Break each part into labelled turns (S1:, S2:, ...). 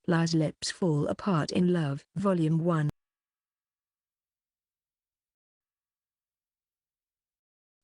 S1: La's Lips Fall Apart in Love. Volume 1.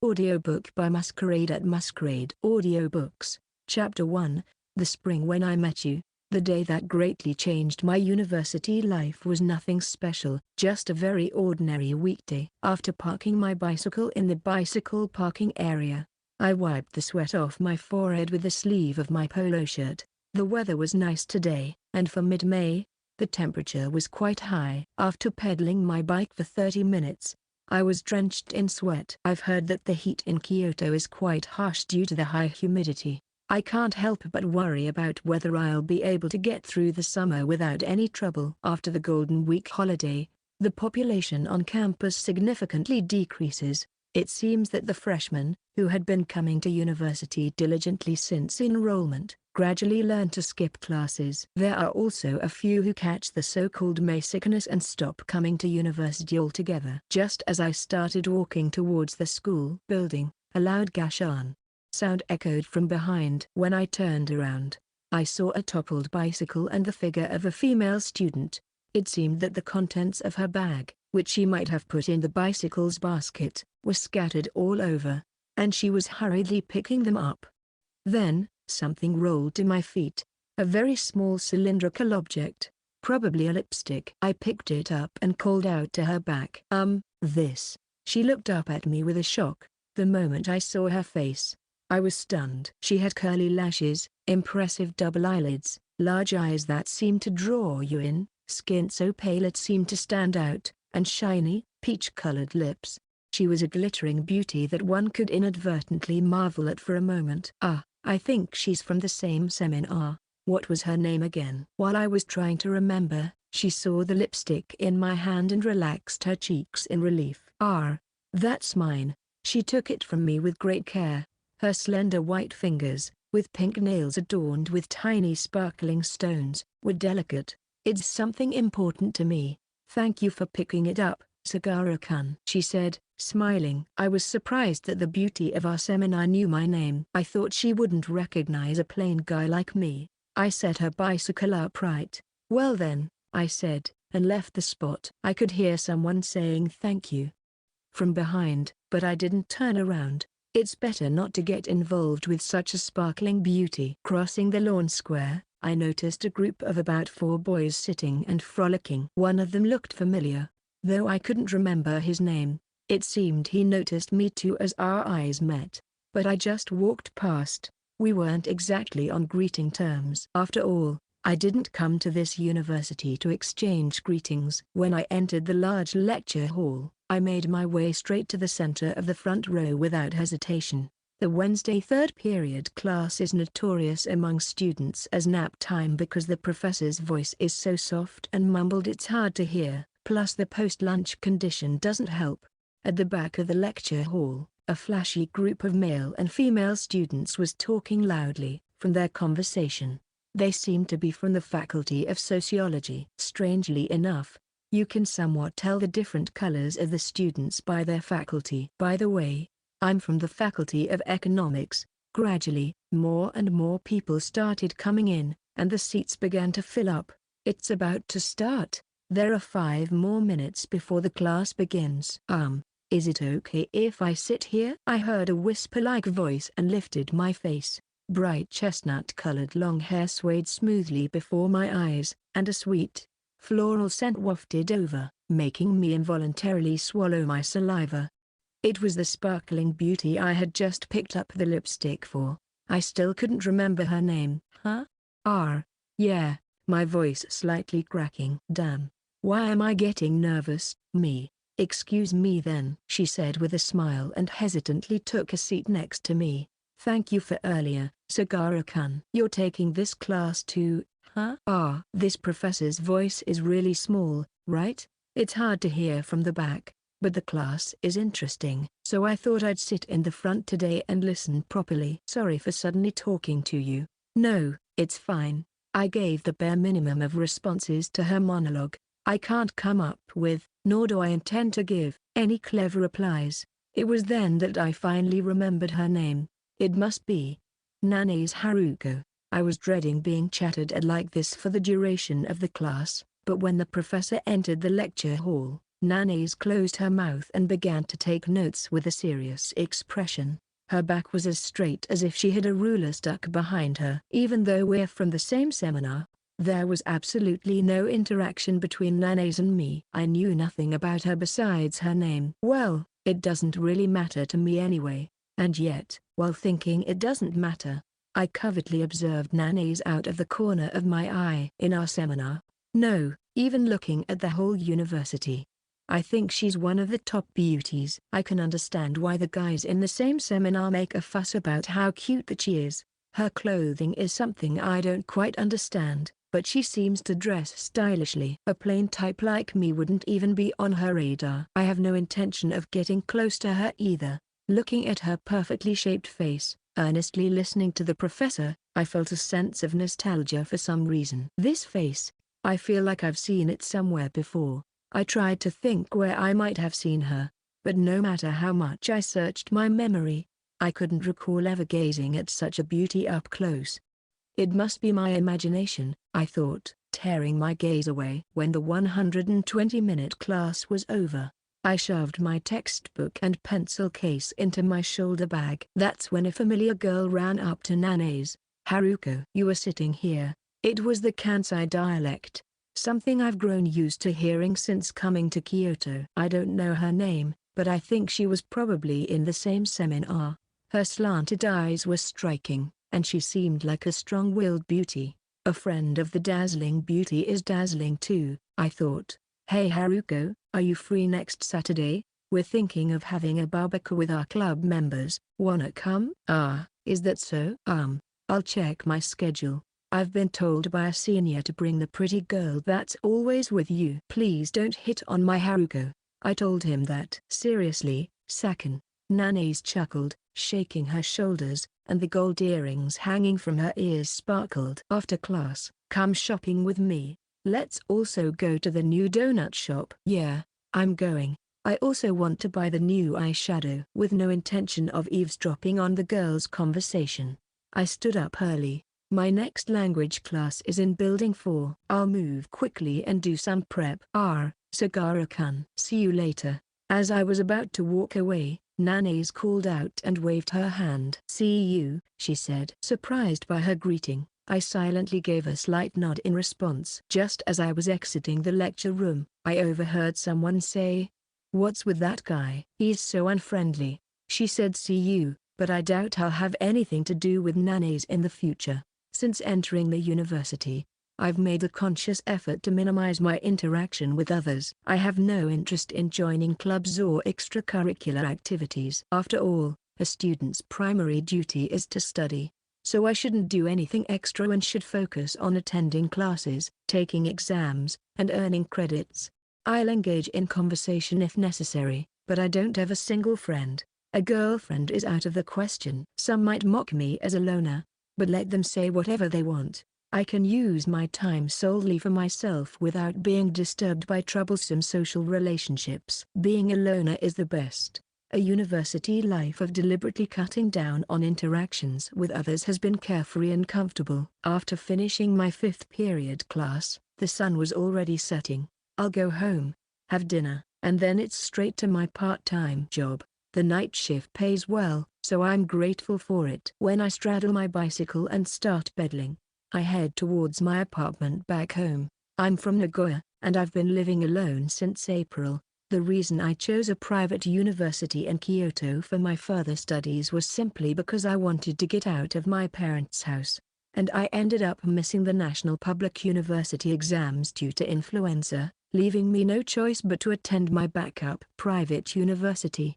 S1: Audiobook by Masquerade at Masquerade. Audiobooks, Chapter 1, The Spring When I Met You. The day that greatly changed my university life was nothing special, just a very ordinary weekday. After parking my bicycle in the bicycle parking area, I wiped the sweat off my forehead with the sleeve of my polo shirt. The weather was nice today, and for mid-May, the temperature was quite high. After pedaling my bike for 30 minutes, I was drenched in sweat. I've heard that the heat in Kyoto is quite harsh due to the high humidity. I can't help but worry about whether I'll be able to get through the summer without any trouble. After the Golden Week holiday, the population on campus significantly decreases. It seems that the freshmen, who had been coming to university diligently since enrollment, gradually learn to skip classes. There are also a few who catch the so-called May sickness and stop coming to university altogether. Just as I started walking towards the school building, a loud gashan sound echoed from behind. When I turned around, I saw a toppled bicycle and the figure of a female student. It seemed that the contents of her bag, which she might have put in the bicycle's basket, were scattered all over, and she was hurriedly picking them up. Then, something rolled to my feet, a very small cylindrical object, probably a lipstick. I picked it up and called out to her back. This. She looked up at me with a shock. The moment I saw her face, I was stunned. She had curly lashes, impressive double eyelids, large eyes that seemed to draw you in, skin so pale it seemed to stand out, and shiny, peach-colored lips. She was a glittering beauty that one could inadvertently marvel at for a moment. I think she's from the same seminar. What was her name again? While I was trying to remember, she saw the lipstick in my hand and relaxed her cheeks in relief. That's mine. She took it from me with great care. Her slender white fingers, with pink nails adorned with tiny sparkling stones, were delicate. It's something important to me. Thank you for picking it up, Sagara-kun, she said, smiling. I was surprised that the beauty of our seminar knew my name. I thought she wouldn't recognize a plain guy like me. I set her bicycle upright. Well then, I said, and left the spot. I could hear someone saying thank you from behind, but I didn't turn around. It's better not to get involved with such a sparkling beauty. Crossing the lawn square, I noticed a group of about 4 boys sitting and frolicking. One of them looked familiar, though I couldn't remember his name. It seemed he noticed me too as our eyes met, but I just walked past. We weren't exactly on greeting terms. After all, I didn't come to this university to exchange greetings. When I entered the large lecture hall, I made my way straight to the center of the front row without hesitation. The Wednesday third period class is notorious among students as nap time because the professor's voice is so soft and mumbled it's hard to hear, plus the post-lunch condition doesn't help. At the back of the lecture hall, a flashy group of male and female students was talking loudly. From their conversation, they seemed to be from the Faculty of Sociology. Strangely enough, you can somewhat tell the different colors of the students by their faculty. By the way, I'm from the Faculty of Economics. Gradually, more and more people started coming in, and the seats began to fill up. It's about to start. There are 5 more minutes before the class begins. Is it okay if I sit here? I heard a whisper-like voice and lifted my face. Bright chestnut-colored long hair swayed smoothly before my eyes, and a sweet, floral scent wafted over, making me involuntarily swallow my saliva. It was the sparkling beauty I had just picked up the lipstick for. I still couldn't remember her name. Yeah, my voice slightly cracking. Damn, why am I getting nervous? Excuse me then, she said with a smile and hesitantly took a seat next to me. Thank you for earlier, Sagara-kun. You're taking this class too, huh? This professor's voice is really small, right? It's hard to hear from the back, but the class is interesting, so I thought I'd sit in the front today and listen properly. Sorry for suddenly talking to you. No, it's fine. I gave the bare minimum of responses to her monologue. I can't come up with, nor do I intend to give, any clever replies. It was then that I finally remembered her name. It must be Nane's Haruko. I was dreading being chattered at like this for the duration of the class, but when the professor entered the lecture hall, Nanase closed her mouth and began to take notes with a serious expression. Her back was as straight as if she had a ruler stuck behind her. Even though we're from the same seminar, there was absolutely no interaction between Nanase and me. I knew nothing about her besides her name. Well, it doesn't really matter to me anyway. And yet, while thinking it doesn't matter, I covertly observed Nanase out of the corner of my eye. In our seminar? No, even looking at the whole university. I think she's one of the top beauties. I can understand why the guys in the same seminar make a fuss about how cute that she is. Her clothing is something I don't quite understand, but she seems to dress stylishly. A plain type like me wouldn't even be on her radar. I have no intention of getting close to her either. Looking at her perfectly shaped face, earnestly listening to the professor, I felt a sense of nostalgia for some reason. This face, I feel like I've seen it somewhere before. I tried to think where I might have seen her, but no matter how much I searched my memory, I couldn't recall ever gazing at such a beauty up close. It must be my imagination, I thought, tearing my gaze away. When the 120-minute class was over, I shoved my textbook and pencil case into my shoulder bag. That's when a familiar girl ran up to Nanase. "Haruko, you were sitting here." It was the Kansai dialect, something I've grown used to hearing since coming to Kyoto. I don't know her name, but I think she was probably in the same seminar. Her slanted eyes were striking, and she seemed like a strong-willed beauty. A friend of the dazzling beauty is dazzling too, I thought. "Hey Haruko, are you free next Saturday? We're thinking of having a barbecue with our club members. Wanna come?" "Ah, is that so?" I'll check my schedule. I've been told by a senior to bring the pretty girl that's always with you." "Please don't hit on my Haruko," I told him that. "Seriously, Sakan," Nanase chuckled, shaking her shoulders, and the gold earrings hanging from her ears sparkled. "After class, come shopping with me. Let's also go to the new donut shop." "Yeah, I'm going. I also want to buy the new eyeshadow." With no intention of eavesdropping on the girls' conversation, I stood up early. My next language class is in Building 4. I'll move quickly and do some prep. Sagara-kun. "See you later." As I was about to walk away, Nanase called out and waved her hand. "See you," she said. Surprised by her greeting, I silently gave a slight nod in response. Just as I was exiting the lecture room, I overheard someone say, "What's with that guy? He's so unfriendly." She said "see you," but I doubt I'll have anything to do with Nanase in the future. Since entering the university, I've made a conscious effort to minimize my interaction with others. I have no interest in joining clubs or extracurricular activities. After all, a student's primary duty is to study, so I shouldn't do anything extra and should focus on attending classes, taking exams, and earning credits. I'll engage in conversation if necessary, but I don't have a single friend. A girlfriend is out of the question. Some might mock me as a loner, but let them say whatever they want. I can use my time solely for myself without being disturbed by troublesome social relationships. Being a loner is the best. A university life of deliberately cutting down on interactions with others has been carefree and comfortable. After finishing my 5th period class, the sun was already setting. I'll go home, have dinner, and then it's straight to my part-time job. The night shift pays well, so I'm grateful for it. When I straddle my bicycle and start pedaling, I head towards my apartment back home. I'm from Nagoya, and I've been living alone since April. The reason I chose a private university in Kyoto for my further studies was simply because I wanted to get out of my parents' house, and I ended up missing the National Public University exams due to influenza, leaving me no choice but to attend my backup private university.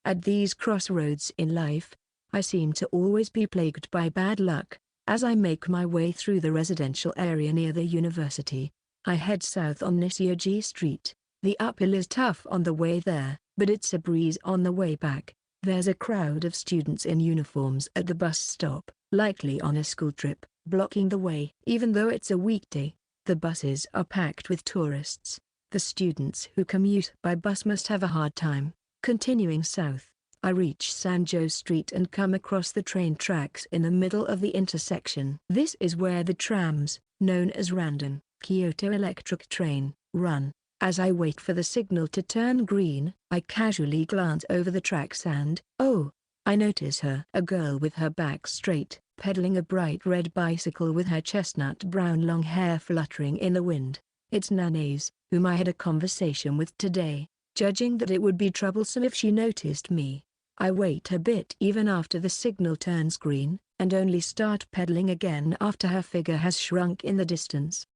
S1: At these crossroads in life, I seem to always be plagued by bad luck. As I make my way through the residential area near the university, I head south on Nisyoji Street. The uphill is tough on the way there, but it's a breeze on the way back. There's a crowd of students in uniforms at the bus stop, likely on a school trip, blocking the way. Even though it's a weekday, the buses are packed with tourists. The students who commute by bus must have a hard time. Continuing south, I reach Sanjo Street and come across the train tracks in the middle of the intersection. This is where the trams, known as Randon, Kyoto Electric Train, run. As I wait for the signal to turn green, I casually glance over the tracks and, oh, I notice her. A girl with her back straight, pedaling a bright red bicycle with her chestnut brown long hair fluttering in the wind. It's Nana's, whom I had a conversation with today, judging that it would be troublesome if she noticed me. I wait a bit even after the signal turns green, and only start pedaling again after her figure has shrunk in the distance.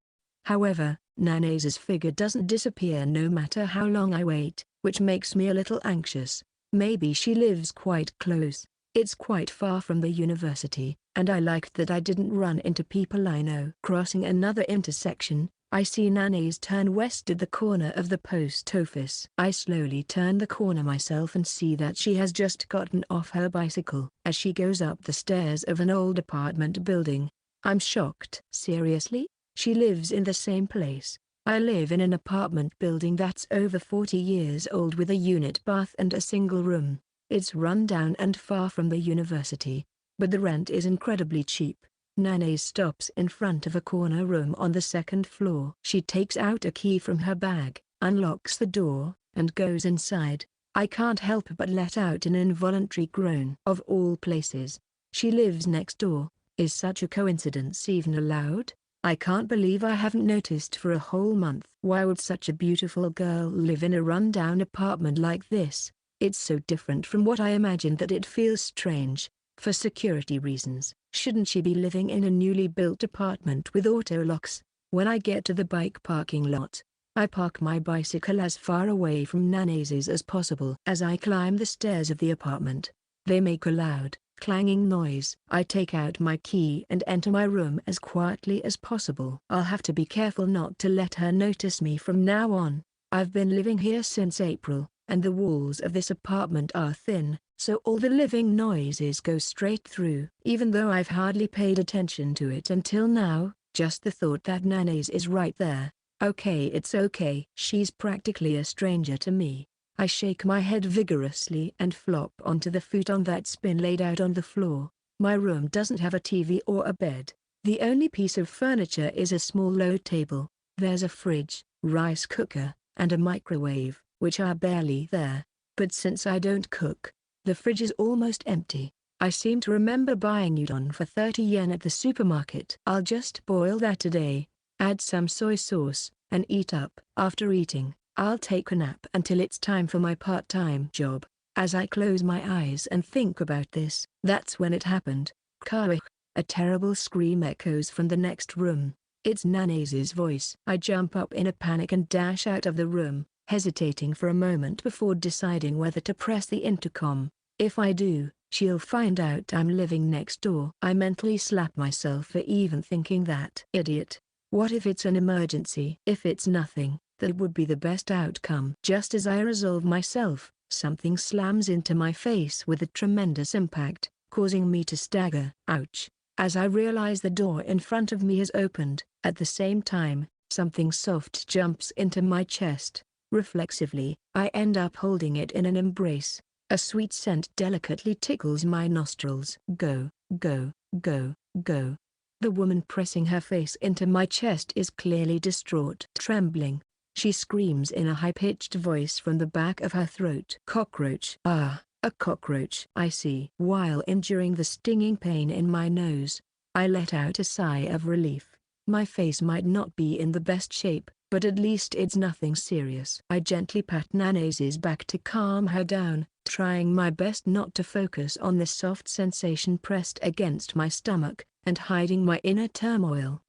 S1: However, Nana's figure doesn't disappear no matter how long I wait, which makes me a little anxious. Maybe she lives quite close. It's quite far from the university, and I liked that I didn't run into people I know. Crossing another intersection, I see Nana's turn west at the corner of the post office. I slowly turn the corner myself and see that she has just gotten off her bicycle. As she goes up the stairs of an old apartment building, I'm shocked. Seriously? She lives in the same place. I live in an apartment building that's over 40 years old with a unit bath and a single room. It's run down and far from the university, but the rent is incredibly cheap. Nana's stops in front of a corner room on the second floor. She takes out a key from her bag, unlocks the door, and goes inside. I can't help but let out an involuntary groan. Of all places, she lives next door. Is such a coincidence even allowed? I can't believe I haven't noticed for a whole month. Why would such a beautiful girl live in a run-down apartment like this? It's so different from what I imagined that it feels strange. For security reasons, shouldn't she be living in a newly built apartment with auto locks? When I get to the bike parking lot, I park my bicycle as far away from Nana's as possible. As I climb the stairs of the apartment, they make a loud, clanging noise. I take out my key and enter my room as quietly as possible. I'll have to be careful not to let her notice me from now on. I've been living here since April, and the walls of this apartment are thin, so all the living noises go straight through. Even though I've hardly paid attention to it until now, just the thought that Nana's is right there. Okay, it's okay. She's practically a stranger to me. I shake my head vigorously and flop onto the futon that's been laid out on the floor. My room doesn't have a TV or a bed. The only piece of furniture is a small low table. There's a fridge, rice cooker, and a microwave, which are barely there. But since I don't cook, the fridge is almost empty. I seem to remember buying udon for 30 yen at the supermarket. I'll just boil that today, add some soy sauce, and eat up. After eating, I'll take a nap until it's time for my part-time job. As I close my eyes and think about this, that's when it happened. Kawaii! A terrible scream echoes from the next room. It's Nana's voice. I jump up in a panic and dash out of the room, hesitating for a moment before deciding whether to press the intercom. If I do, she'll find out I'm living next door. I mentally slap myself for even thinking that. Idiot. What if it's an emergency? If it's nothing, that would be the best outcome. Just as I resolve myself, something slams into my face with a tremendous impact, causing me to stagger. Ouch. As I realize the door in front of me has opened, at the same time, something soft jumps into my chest. Reflexively, I end up holding it in an embrace. A sweet scent delicately tickles my nostrils. Go, go, go, go. The woman pressing her face into my chest is clearly distraught. Trembling, she screams in a high-pitched voice from the back of her throat. Cockroach. Ah, a cockroach. I see. While enduring the stinging pain in my nose, I let out a sigh of relief. My face might not be in the best shape, but at least it's nothing serious. I gently pat Nana's back to calm her down, trying my best not to focus on the soft sensation pressed against my stomach, and hiding my inner turmoil.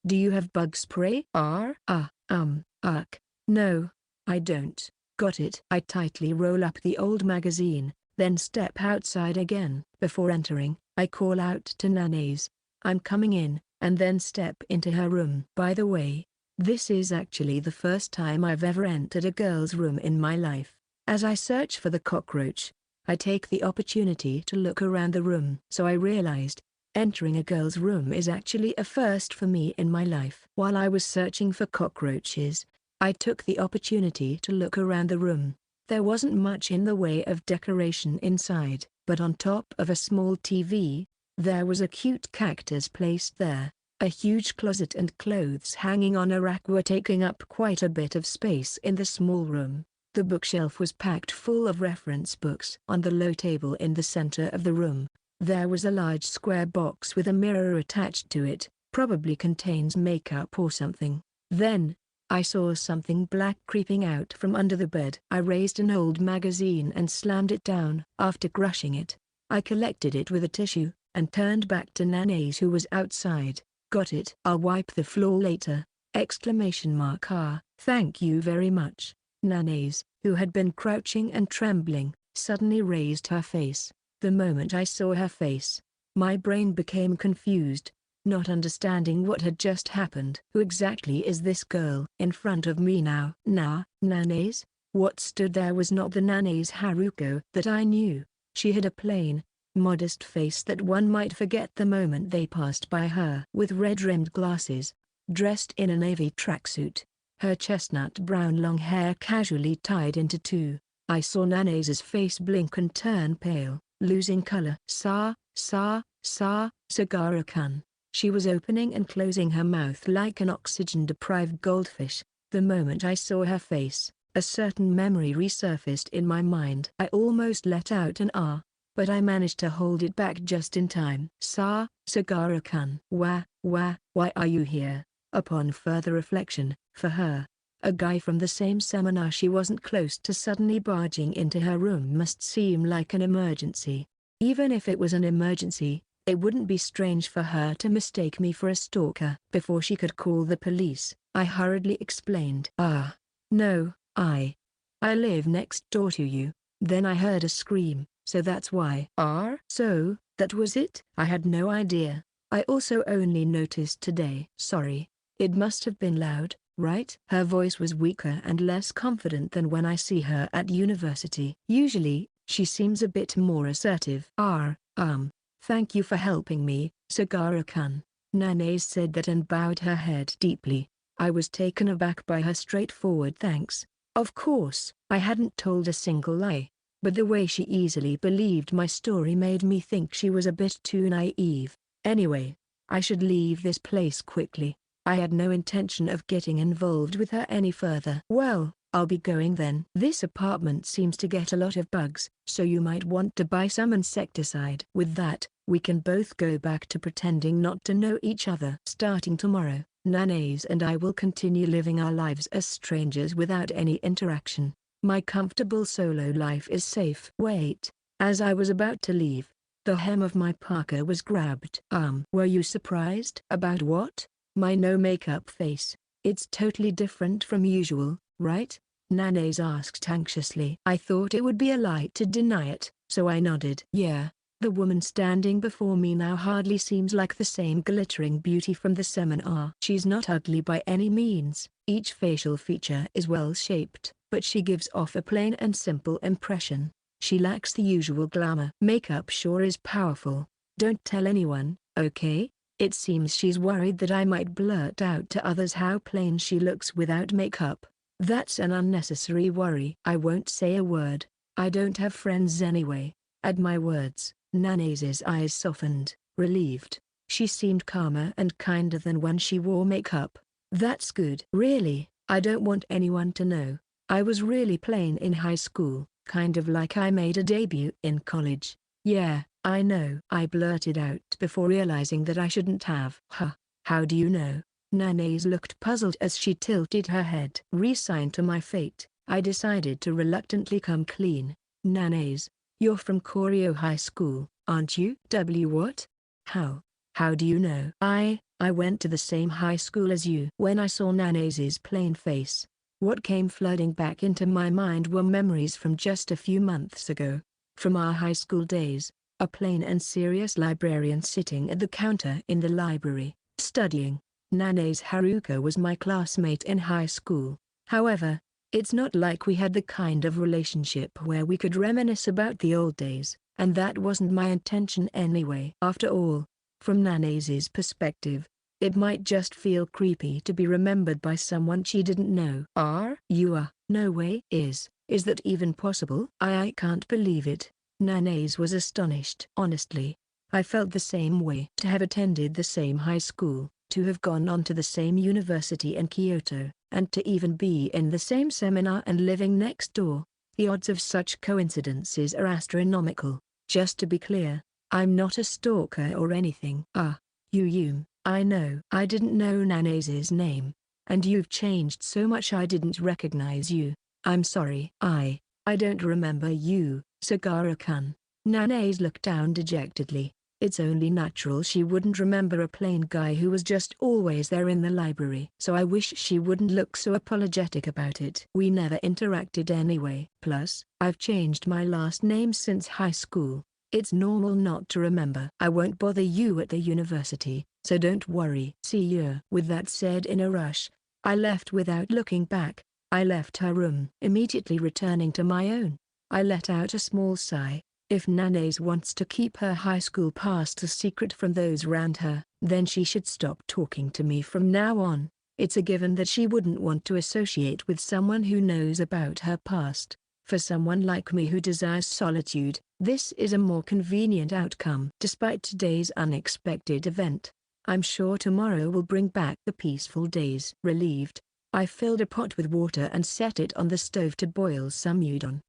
S1: Do you have bug spray? No, I don't. Got it. I tightly roll up the old magazine, then step outside again. Before entering, I call out to Nana's, I'm coming in, and then step into her room. By the way, this is actually the first time I've ever entered a girl's room in my life. As I search for the cockroach, I take the opportunity to look around the room. So I realized, entering a girl's room is actually a first for me in my life. While I was searching for cockroaches, I took the opportunity to look around the room. There wasn't much in the way of decoration inside, but on top of a small TV, there was a cute cactus placed there. A huge closet and clothes hanging on a rack were taking up quite a bit of space in the small room. The bookshelf was packed full of reference books. On the low table in the center of the room, there was a large square box with a mirror attached to it, probably contains makeup or something. Then, I saw something black creeping out from under the bed. I raised an old magazine and slammed it down. After crushing it, I collected it with a tissue, and turned back to Nana's, who was outside. "Got it. I'll wipe the floor later!" Thank you very much." Nana's, who had been crouching and trembling, suddenly raised her face. The moment I saw her face, my brain became confused, not understanding what had just happened. Who exactly is this girl in front of me now? Nana's? What stood there was not the Nana's Haruko that I knew. She had a plain, modest face that one might forget the moment they passed by her. With red-rimmed glasses, dressed in a navy tracksuit, her chestnut brown long hair casually tied into two, I saw Nana's face blink and turn pale, losing color. Sagara-kun. She was opening and closing her mouth like an oxygen-deprived goldfish. The moment I saw her face, a certain memory resurfaced in my mind. I almost let out an "ah," but I managed to hold it back just in time. Sagara-kun. Why are you here? Upon further reflection, for her, a guy from the same seminar she wasn't close to suddenly barging into her room must seem like an emergency. Even if it was an emergency, it wouldn't be strange for her to mistake me for a stalker. Before she could call the police, I hurriedly explained. No, I live next door to you." Then I heard a scream. "So that's why." So, that was it? I had no idea. I also only noticed today. "Sorry. It must have been loud, right?" Her voice was weaker and less confident than when I see her at university. Usually, she seems a bit more assertive. Thank you for helping me, Sagara-kun." Nanae said that and bowed her head deeply. I was taken aback by her straightforward thanks. Of course, I hadn't told a single lie, but the way she easily believed my story made me think she was a bit too naive. Anyway, I should leave this place quickly. I had no intention of getting involved with her any further. "Well, I'll be going then. This apartment seems to get a lot of bugs, so you might want to buy some insecticide. With that, we can both go back to pretending not to know each other. Starting tomorrow, Nana's and I will continue living our lives as strangers without any interaction. My comfortable solo life is safe." Wait. As I was about to leave, the hem of my parka was grabbed. Were you surprised?" "About what?" "My no makeup face. It's totally different from usual, right?" Nanae asked anxiously. I thought it would be a lie to deny it, so I nodded. "Yeah." The woman standing before me now hardly seems like the same glittering beauty from the seminar. She's not ugly by any means. Each facial feature is well shaped, but she gives off a plain and simple impression. She lacks the usual glamour. Makeup sure is powerful. Don't tell anyone, okay? It seems she's worried that I might blurt out to others how plain she looks without makeup. That's an unnecessary worry. I won't say a word. I don't have friends anyway. At my words, Nanae's eyes softened, relieved. She seemed calmer and kinder than when she wore makeup. "That's good." "Really, I don't want anyone to know. I was really plain in high school, kind of like I made a debut in college." "Yeah, I know," I blurted out before realizing that I shouldn't have. How do you know?" Nanae looked puzzled as she tilted her head. Resigned to my fate, I decided to reluctantly come clean. "Nanae, you're from Koryo High School, aren't you?" What? How do you know?" I went to the same high school as you." When I saw Nanae's plain face, what came flooding back into my mind were memories from just a few months ago. From our high school days, a plain and serious librarian sitting at the counter in the library, studying. Nanae's Haruko was my classmate in high school. However, it's not like we had the kind of relationship where we could reminisce about the old days, and that wasn't my intention anyway. After all, from Nanae's perspective, it might just feel creepy to be remembered by someone she didn't know. "You are?" "No way." Is that even possible? I can't believe it. Nana's was astonished. Honestly, I felt the same way. To have attended the same high school, to have gone on to the same university in Kyoto, and to even be in the same seminar and living next door. The odds of such coincidences are astronomical. Just to be clear, I'm not a stalker or anything. I know. I didn't know Nana's name. And you've changed so much I didn't recognize you. I'm sorry. I don't remember you, Sagara-kun. Nana's looked down dejectedly. It's only natural she wouldn't remember a plain guy who was just always there in the library. So I wish she wouldn't look so apologetic about it. We never interacted anyway. Plus, I've changed my last name since high school. It's normal not to remember. I won't bother you at the university, so don't worry. See you. With that said in a rush, I left without looking back. I left her room. Immediately returning to my own, I let out a small sigh. If Nana's wants to keep her high school past a secret from those around her, then she should stop talking to me from now on. It's a given that she wouldn't want to associate with someone who knows about her past. For someone like me who desires solitude, this is a more convenient outcome. Despite today's unexpected event, I'm sure tomorrow will bring back the peaceful days. Relieved, I filled a pot with water and set it on the stove to boil some udon.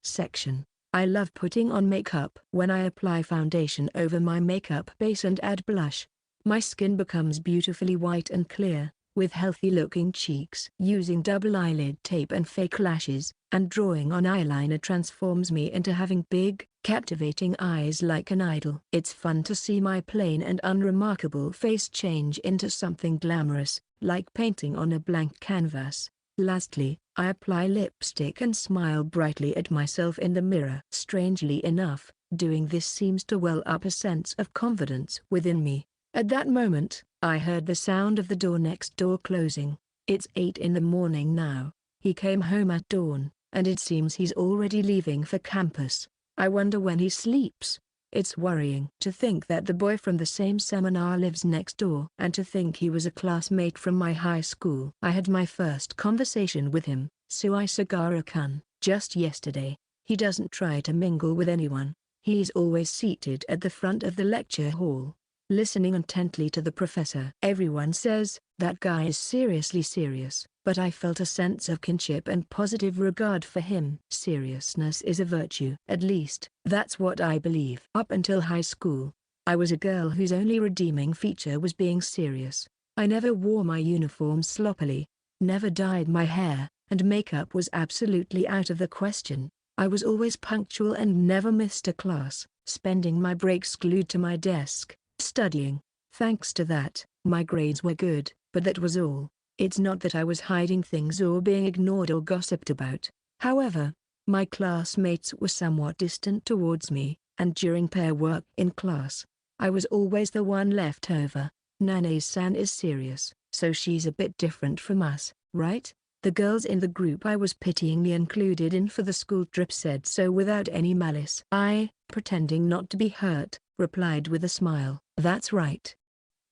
S1: I love putting on makeup. When I apply foundation over my makeup base and add blush, my skin becomes beautifully white and clear, with healthy-looking cheeks. Using double eyelid tape and fake lashes, and drawing on eyeliner transforms me into having big, captivating eyes like an idol. It's fun to see my plain and unremarkable face change into something glamorous, like painting on a blank canvas. Lastly, I apply lipstick and smile brightly at myself in the mirror. Strangely enough, doing this seems to well up a sense of confidence within me. At that moment, I heard the sound of the door next door closing. It's 8 in the morning now. He came home at dawn, and it seems he's already leaving for campus. I wonder when he sleeps. It's worrying to think that the boy from the same seminar lives next door, and to think he was a classmate from my high school. I had my first conversation with him, Souhei Sagara-kun, just yesterday. He doesn't try to mingle with anyone. He's always seated at the front of the lecture hall, listening intently to the professor. Everyone says, that guy is seriously serious, but I felt a sense of kinship and positive regard for him. Seriousness is a virtue. At least, that's what I believe. Up until high school, I was a girl whose only redeeming feature was being serious. I never wore my uniform sloppily, never dyed my hair, and makeup was absolutely out of the question. I was always punctual and never missed a class, spending my breaks glued to my desk, studying. Thanks to that, my grades were good, but that was all. It's not that I was hiding things or being ignored or gossiped about. However, my classmates were somewhat distant towards me, and during pair work in class, I was always the one left over. Nanae-san is serious, so she's a bit different from us, right? The girls in the group I was pityingly included in for the school trip said so without any malice. I, pretending not to be hurt, replied with a smile, "That's right."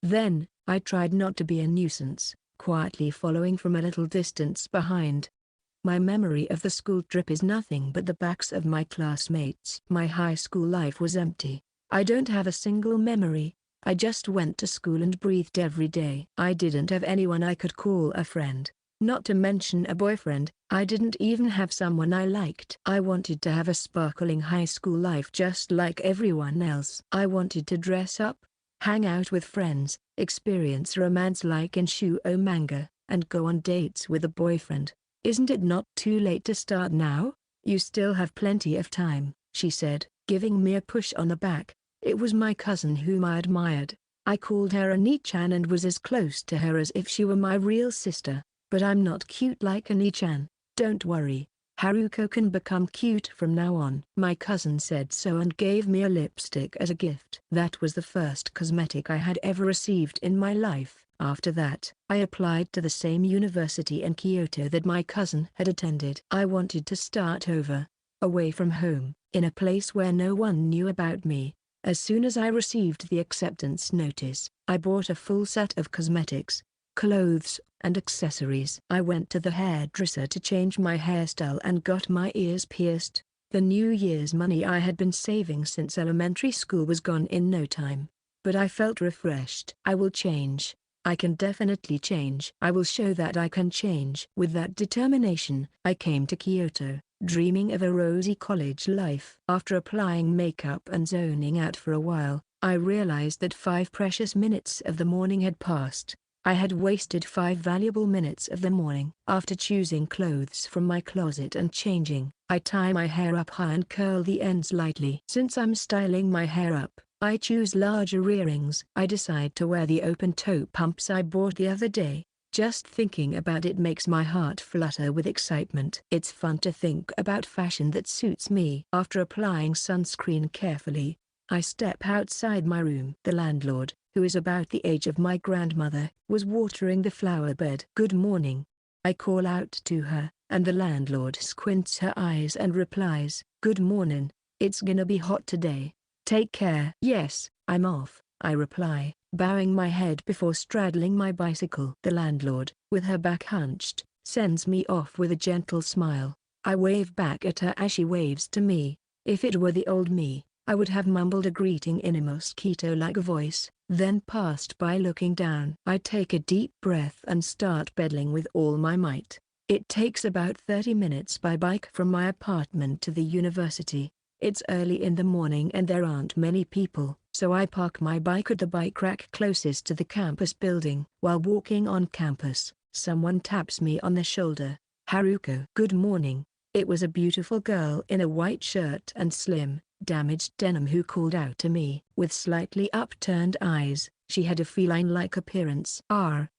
S1: Then, I tried not to be a nuisance, quietly following from a little distance behind. My memory of the school trip is nothing but the backs of my classmates. My high school life was empty. I don't have a single memory. I just went to school and breathed every day. I didn't have anyone I could call a friend. Not to mention a boyfriend. I didn't even have someone I liked. I wanted to have a sparkling high school life just like everyone else. I wanted to dress up, hang out with friends, experience romance like in shoujo manga, and go on dates with a boyfriend. "Isn't it not too late to start now? You still have plenty of time," she said, giving me a push on the back. It was my cousin whom I admired. I called her Ani-chan and was as close to her as if she were my real sister. But I'm not cute like Ani-chan. Don't worry, Haruko can become cute from now on. My cousin said so and gave me a lipstick as a gift. That was the first cosmetic I had ever received in my life. After that, I applied to the same university in Kyoto that my cousin had attended. I wanted to start over, away from home, in a place where no one knew about me. As soon as I received the acceptance notice, I bought a full set of cosmetics, clothes, and accessories. I went to the hairdresser to change my hairstyle and got my ears pierced. The New Year's money I had been saving since elementary school was gone in no time. But I felt refreshed. I will change. I can definitely change. I will show that I can change. With that determination, I came to Kyoto, dreaming of a rosy college life. After applying makeup and zoning out for a while, I realized that 5 precious minutes of the morning had passed. I had wasted 5 valuable minutes of the morning. After choosing clothes from my closet and changing, I tie my hair up high and curl the ends lightly. Since I'm styling my hair up, I choose larger earrings. I decide to wear the open-toe pumps I bought the other day. Just thinking about it makes my heart flutter with excitement. It's fun to think about fashion that suits me. After applying sunscreen carefully, I step outside my room. The landlord, who is about the age of my grandmother, was watering the flower bed. "Good morning." I call out to her, and the landlord squints her eyes and replies, "Good morning. It's gonna be hot today. Take care." "Yes, I'm off," I reply, bowing my head before straddling my bicycle. The landlord, with her back hunched, sends me off with a gentle smile. I wave back at her as she waves to me. If it were the old me, I would have mumbled a greeting in a mosquito-like voice, then passed by looking down. I take a deep breath and start pedaling with all my might. It takes about 30 minutes by bike from my apartment to the university. It's early in the morning and there aren't many people, so I park my bike at the bike rack closest to the campus building. While walking on campus, someone taps me on the shoulder. "Haruko." "Good morning." It was a beautiful girl in a white shirt and slim, damaged denim who called out to me. With slightly upturned eyes, she had a feline-like appearance.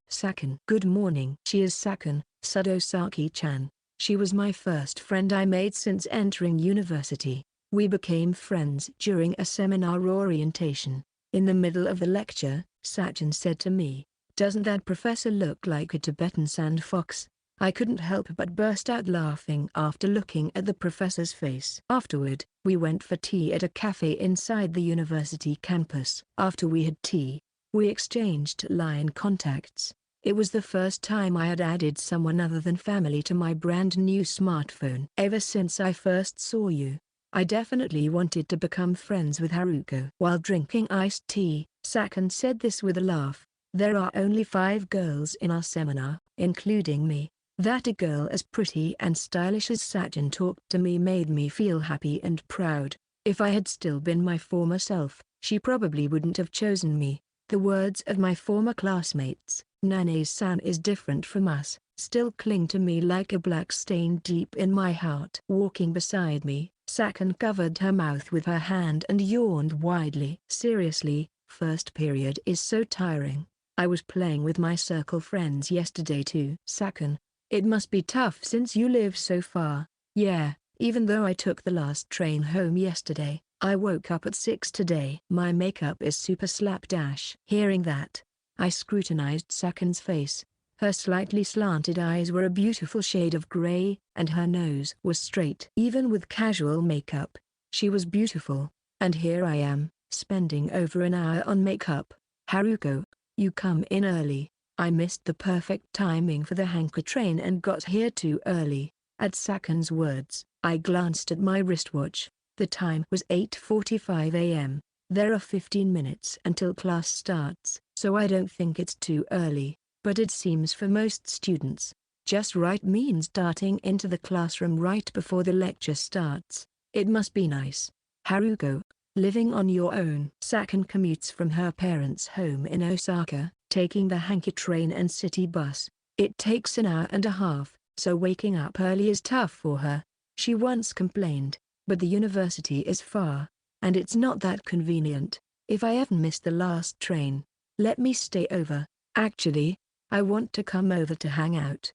S1: Sakan." "Good morning." "She is Sakan, Sudosaki-chan. She was my first friend I made since entering university. We became friends during a seminar orientation. In the middle of the lecture, Sakan said to me, 'Doesn't that professor look like a Tibetan sand fox?' I couldn't help but burst out laughing after looking at the professor's face. Afterward, we went for tea at a cafe inside the university campus. After we had tea, we exchanged line contacts. It was the first time I had added someone other than family to my brand new smartphone. "Ever since I first saw you, I definitely wanted to become friends with Haruko." While drinking iced tea, Sakan said this with a laugh. "There are only 5 girls in our seminar, including me. That a girl as pretty and stylish as Sakan talked to me made me feel happy and proud. If I had still been my former self, she probably wouldn't have chosen me." The words of my former classmates, "Nane-san is different from us," still cling to me like a black stain deep in my heart. Walking beside me, Sakan covered her mouth with her hand and yawned widely. "Seriously, first period is so tiring. I was playing with my circle friends yesterday too." "Sakan, it must be tough since you live so far." "Yeah, even though I took the last train home yesterday, I woke up at 6 today." "My makeup is super slapdash." Hearing that, I scrutinized Sakan's face. Her slightly slanted eyes were a beautiful shade of gray, and her nose was straight. Even with casual makeup, she was beautiful, and here I am, spending over an hour on makeup. "Haruko, you come in early. I missed the perfect timing for the Hanka train and got here too early." At Sakan's words, I glanced at my wristwatch. The time was 8:45 a.m. There are 15 minutes until class starts, so I don't think it's too early, but it seems for most students, just right means darting into the classroom right before the lecture starts. It must be nice. "Haruko, living on your own." Sakan commutes from her parents' home in Osaka, taking the Hanka train and city bus. It takes an hour and a half, so waking up early is tough for her. She once complained, but the university is far, and it's not that convenient. "If I ever miss the last train, let me stay over. Actually, I want to come over to hang out."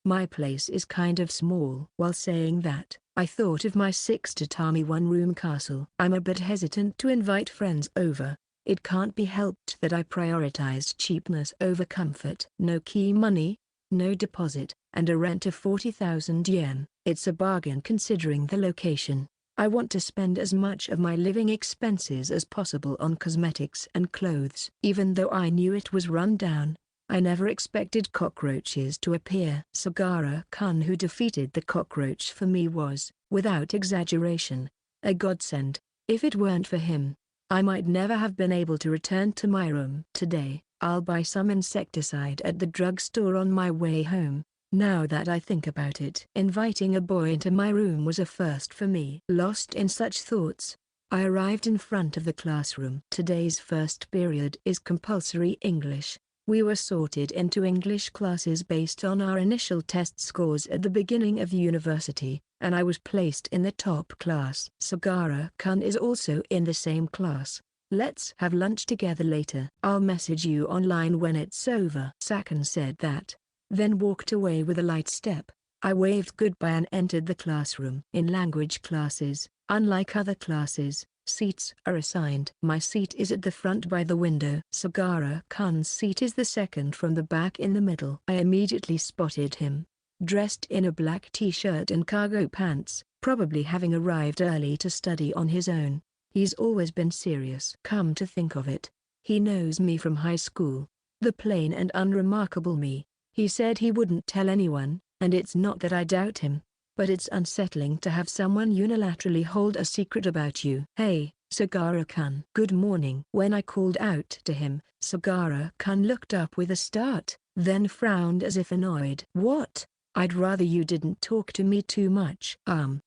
S1: My place is kind of small." While saying that, I thought of my 6-tatami one-room castle. I'm a bit hesitant to invite friends over. It can't be helped that I prioritized cheapness over comfort. No key money, no deposit, and a rent of 40,000 yen. It's a bargain considering the location. I want to spend as much of my living expenses as possible on cosmetics and clothes. Even though I knew it was run down, I never expected cockroaches to appear. Sagara-kun, who defeated the cockroach for me, was, without exaggeration, a godsend. If it weren't for him, I might never have been able to return to my room. Today, I'll buy some insecticide at the drugstore on my way home. Now that I think about it, inviting a boy into my room was a first for me. Lost in such thoughts, I arrived in front of the classroom. Today's first period is compulsory English. We were sorted into English classes based on our initial test scores at the beginning of university, and I was placed in the top class. Sagara-kun is also in the same class. Let's have lunch together later. I'll message you online when it's over. Sakan said that, then walked away with a light step. I waved goodbye and entered the classroom. In language classes, unlike other classes, seats are assigned. My seat is at the front by the window. Sagara-kun's seat is the second from the back in the middle. I immediately spotted him, dressed in a black t-shirt and cargo pants, probably having arrived early to study on his own. He's always been serious. Come to think of it, he knows me from high school, the plain and unremarkable me. He said he wouldn't tell anyone, and it's not that I doubt him, but it's unsettling to have someone unilaterally hold a secret about you. Hey, Sagara-kun. Good morning. When I called out to him, Sagara-kun looked up with a start, then frowned as if annoyed. What? I'd rather you didn't talk to me too much.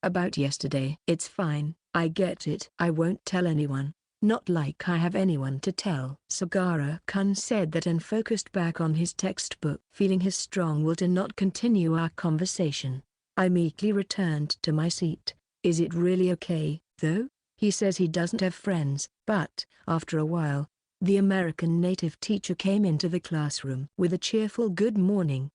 S1: About yesterday. It's fine, I get it. I won't tell anyone. Not like I have anyone to tell. Sagara-kun said that and focused back on his textbook. Feeling his strong will to not continue our conversation, I meekly returned to my seat. Is it really okay, though? He says he doesn't have friends. But, after a while, the American native teacher came into the classroom with a cheerful good morning.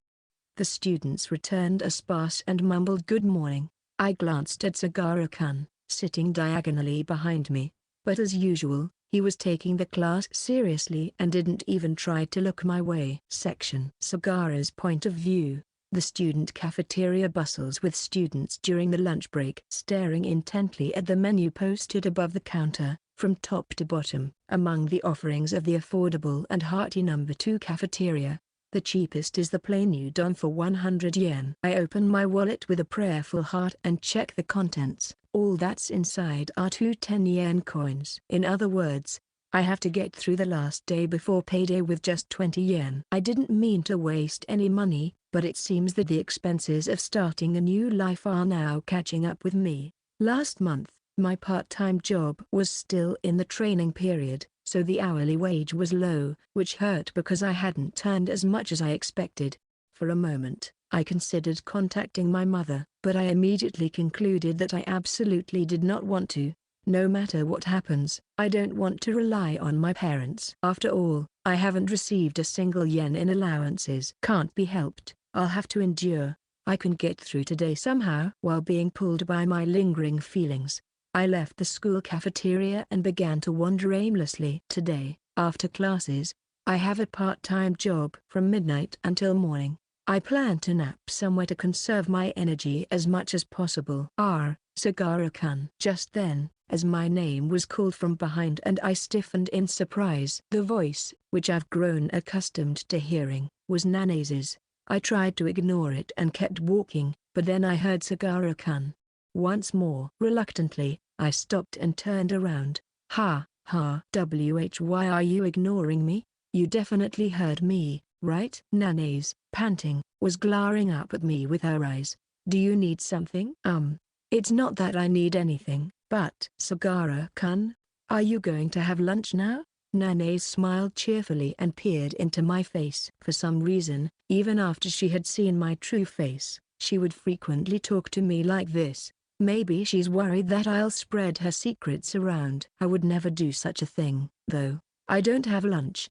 S1: The students returned a sparse and mumbled good morning. I glanced at Sagara-kun, sitting diagonally behind me, but as usual, he was taking the class seriously and didn't even try to look my way. Section. Sagara's point of view. The student cafeteria bustles with students during the lunch break, staring intently at the menu posted above the counter, from top to bottom. Among the offerings of the affordable and hearty No. 2 cafeteria, the cheapest is the plain udon for 100 yen. I open my wallet with a prayerful heart and check the contents. All that's inside are 2 10-yen coins. In other words, I have to get through the last day before payday with just 20 yen. I didn't mean to waste any money, but it seems that the expenses of starting a new life are now catching up with me. Last month, my part-time job was still in the training period, so the hourly wage was low, which hurt because I hadn't earned as much as I expected. For a moment, I considered contacting my mother, but I immediately concluded that I absolutely did not want to. No matter what happens, I don't want to rely on my parents. After all, I haven't received a single yen in allowances. Can't be helped, I'll have to endure. I can get through today somehow. While being pulled by my lingering feelings, I left the school cafeteria and began to wander aimlessly. Today, after classes, I have a part-time job from midnight until morning. I plan to nap somewhere to conserve my energy as much as possible. Sagara-kun. Just then, as my name was called from behind and I stiffened in surprise. The voice, which I've grown accustomed to hearing, was Nanase's. I tried to ignore it and kept walking, but then I heard Sagara-kun. Once more. Reluctantly, I stopped and turned around. Why are you ignoring me? You definitely heard me, right? Nanase, panting, was glaring up at me with her eyes. Do you need something? It's not that I need anything, but Sagara-kun, are you going to have lunch now? Nanase smiled cheerfully and peered into my face. For some reason, even after she had seen my true face, she would frequently talk to me like this. Maybe she's worried that I'll spread her secrets around. I would never do such a thing, though. I don't have lunch.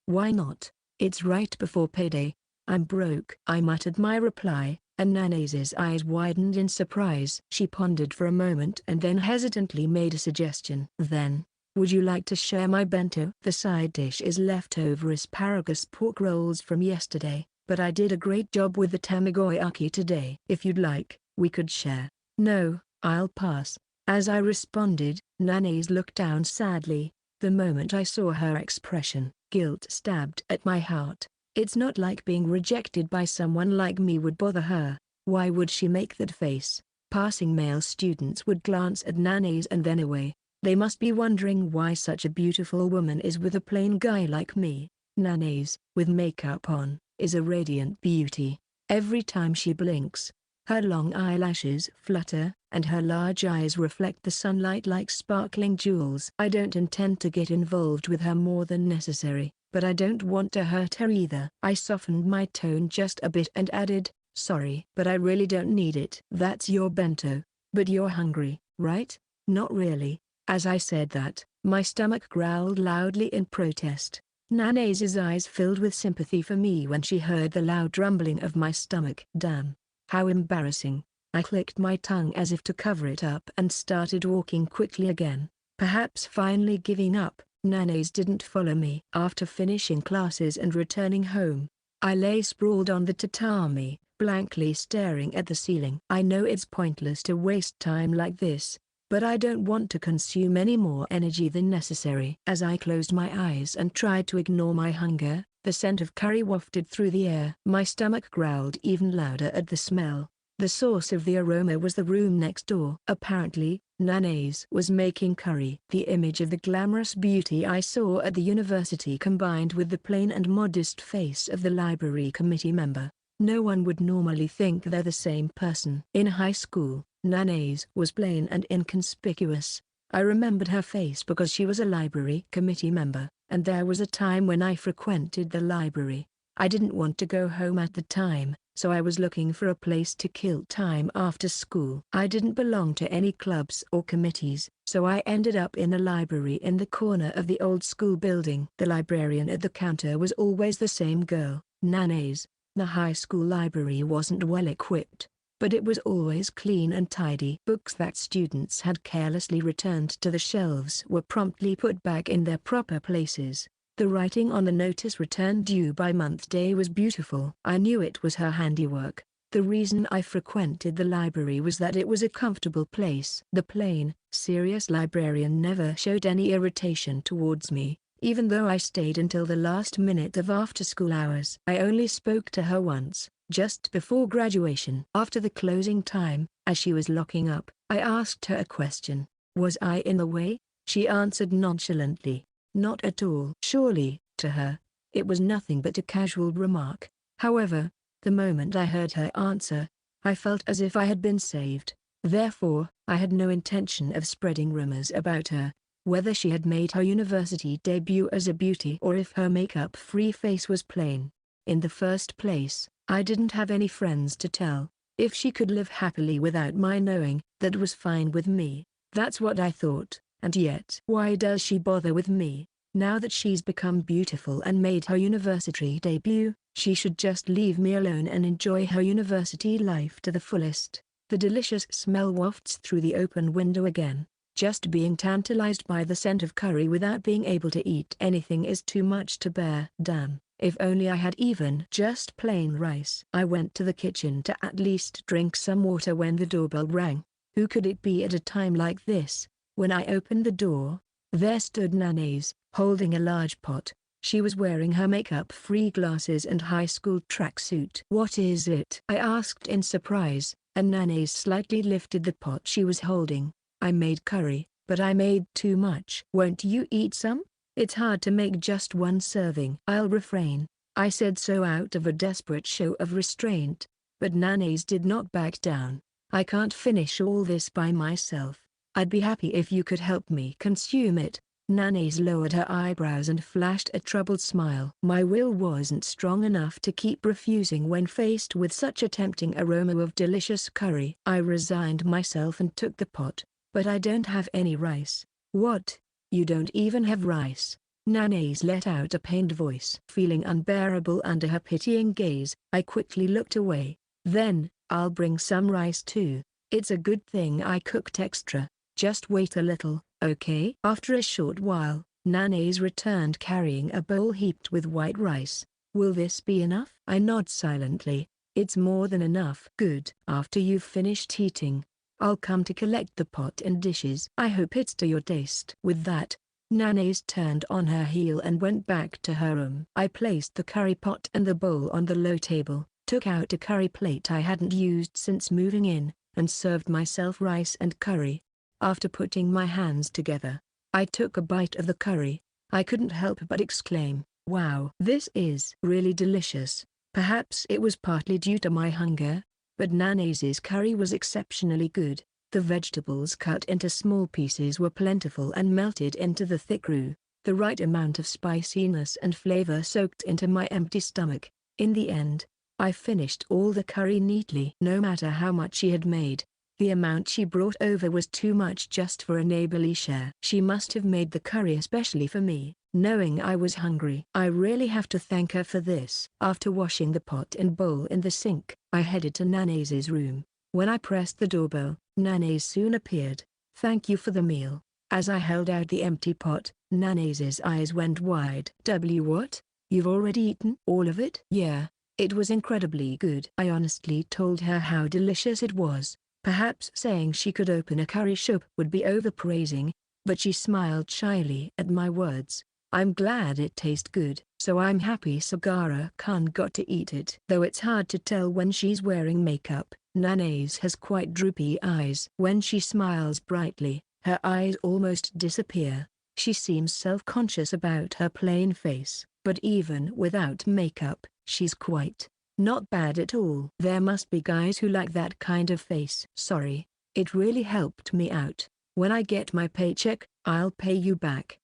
S1: Why not? It's right before payday. I'm broke. I muttered my reply, and Nanase's eyes widened in surprise. She pondered for a moment and then hesitantly made a suggestion. Then, would you like to share my bento? The side dish is leftover asparagus pork rolls from yesterday, but I did a great job with the tamagoyaki today. If you'd like, we could share. No, I'll pass. As I responded, Nanase looked down sadly. The moment I saw her expression, guilt stabbed at my heart. It's not like being rejected by someone like me would bother her. Why would she make that face? Passing male students would glance at Nanase and then away. They must be wondering why such a beautiful woman is with a plain guy like me. Nanase, with makeup on, is a radiant beauty. Every time she blinks, her long eyelashes flutter, and her large eyes reflect the sunlight like sparkling jewels. I don't intend to get involved with her more than necessary, but I don't want to hurt her either. I softened my tone just a bit and added, "Sorry, but I really don't need it." "That's your bento. But you're hungry, right?" "Not really." As I said that, my stomach growled loudly in protest. Nanase's eyes filled with sympathy for me when she heard the loud rumbling of my stomach. Damn. How embarrassing. I clicked my tongue as if to cover it up and started walking quickly again. Perhaps finally giving up, Nanase didn't follow me. After finishing classes and returning home, I lay sprawled on the tatami, blankly staring at the ceiling. I know it's pointless to waste time like this, but I don't want to consume any more energy than necessary. As I closed my eyes and tried to ignore my hunger, the scent of curry wafted through the air. My stomach growled even louder at the smell. The source of the aroma was the room next door. Apparently, Nanase was making curry. The image of the glamorous beauty I saw at the university combined with the plain and modest face of the library committee member. No one would normally think they're the same person. In high school, Nanase was plain and inconspicuous. I remembered her face because she was a library committee member, and there was a time when I frequented the library. I didn't want to go home at the time, so I was looking for a place to kill time after school. I didn't belong to any clubs or committees, so I ended up in a library in the corner of the old school building. The librarian at the counter was always the same girl, Nanase. The high school library wasn't well equipped, but it was always clean and tidy. Books that students had carelessly returned to the shelves were promptly put back in their proper places. The writing on the notice return due by month day was beautiful. I knew it was her handiwork. The reason I frequented the library was that it was a comfortable place. The plain, serious librarian never showed any irritation towards me, even though I stayed until the last minute of after-school hours. I only spoke to her once, just before graduation. After the closing time, as she was locking up, I asked her a question. Was I in the way? She answered nonchalantly, "Not at all." Surely, to her, it was nothing but a casual remark. However, the moment I heard her answer, I felt as if I had been saved. Therefore, I had no intention of spreading rumors about her, whether she had made her university debut as a beauty or if her makeup-free face was plain. In the first place, I didn't have any friends to tell. If she could live happily without my knowing, that was fine with me. That's what I thought. And yet, why does she bother with me? Now that she's become beautiful and made her university debut, she should just leave me alone and enjoy her university life to the fullest. The delicious smell wafts through the open window again. Just being tantalized by the scent of curry without being able to eat anything is too much to bear. Damn, if only I had even just plain rice. I went to the kitchen to at least drink some water when the doorbell rang. Who could it be at a time like this? When I opened the door, there stood Nanase, holding a large pot. She was wearing her makeup-free glasses and high school tracksuit. "What is it?" I asked in surprise, and Nanase slightly lifted the pot she was holding. "I made curry, but I made too much." "Won't you eat some? It's hard to make just one serving." "I'll refrain." I said so out of a desperate show of restraint, but Nanase did not back down. "I can't finish all this by myself. I'd be happy if you could help me consume it." Nanase lowered her eyebrows and flashed a troubled smile. My will wasn't strong enough to keep refusing when faced with such a tempting aroma of delicious curry. I resigned myself and took the pot. "But I don't have any rice." "What? You don't even have rice?" Nanase let out a pained voice. Feeling unbearable under her pitying gaze, I quickly looked away. "Then, I'll bring some rice too. It's a good thing I cooked extra. Just wait a little, okay?" After a short while, Nanase returned carrying a bowl heaped with white rice. "Will this be enough?" I nod silently. "It's more than enough." "Good. After you've finished eating, I'll come to collect the pot and dishes." "I hope it's to your taste." With that, Nana's turned on her heel and went back to her room. I placed the curry pot and the bowl on the low table, took out a curry plate I hadn't used since moving in, and served myself rice and curry. After putting my hands together, I took a bite of the curry. I couldn't help but exclaim, "Wow, this is really delicious." Perhaps it was partly due to my hunger, but Nana's curry was exceptionally good. The vegetables cut into small pieces were plentiful and melted into the thick roux. The right amount of spiciness and flavor soaked into my empty stomach. In the end, I finished all the curry neatly. No matter how much she had made, the amount she brought over was too much just for a neighborly share. She must have made the curry especially for me, knowing I was hungry. I really have to thank her for this. After washing the pot and bowl in the sink, I headed to Nana's room. When I pressed the doorbell, Nana soon appeared. "Thank you for the meal." As I held out the empty pot, Nana's eyes went wide. What? You've already eaten all of it?" "Yeah, it was incredibly good." I honestly told her how delicious it was. Perhaps saying she could open a curry soup would be overpraising, but she smiled shyly at my words. "I'm glad it tastes good." "So I'm happy Sagara-kun got to eat it." Though it's hard to tell when she's wearing makeup, Nana's has quite droopy eyes. When she smiles brightly, her eyes almost disappear. She seems self-conscious about her plain face, but even without makeup, she's quite not bad at all. There must be guys who like that kind of face. "Sorry, it really helped me out. When I get my paycheck, I'll pay you back."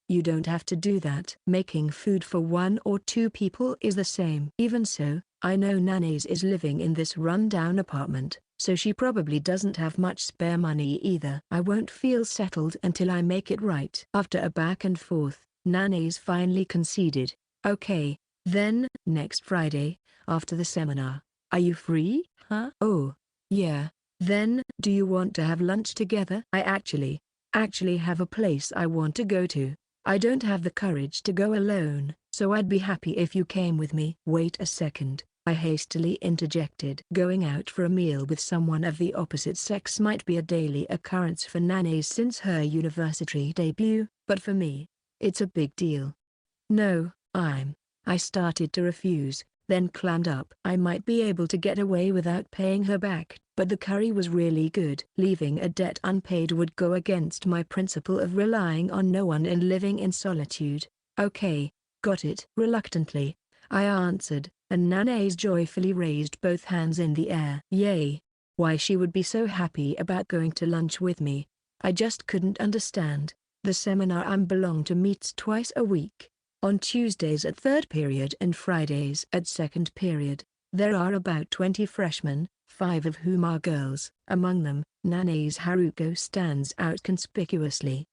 S1: You don't have to do that. Making food for 1 or 2 people is the same. Even so, I know Nana's is living in this run-down apartment, so she probably doesn't have much spare money either. I won't feel settled until I make it right. After a back and forth, Nana's finally conceded. "Okay, then, next Friday, after the seminar, are you free?" "Huh? Oh, yeah. Then, do you want to have lunch together?" "I actually have a place I want to go to. I don't have the courage to go alone, so I'd be happy if you came with me." "Wait a second," I hastily interjected. Going out for a meal with someone of the opposite sex might be a daily occurrence for Nana since her university debut, but for me, it's a big deal. "No, I started to refuse, then clammed up. I might be able to get away without paying her back, but the curry was really good. Leaving a debt unpaid would go against my principle of relying on no one and living in solitude." "Okay, got it." Reluctantly, I answered, and Nana's joyfully raised both hands in the air. Yay! Why she would be so happy about going to lunch with me, I just couldn't understand. The seminar I belong to meets twice a week. On Tuesdays at third period and Fridays at second period. There are about 20 freshmen, 5 of whom are girls. Among them, Nana's Haruko stands out conspicuously.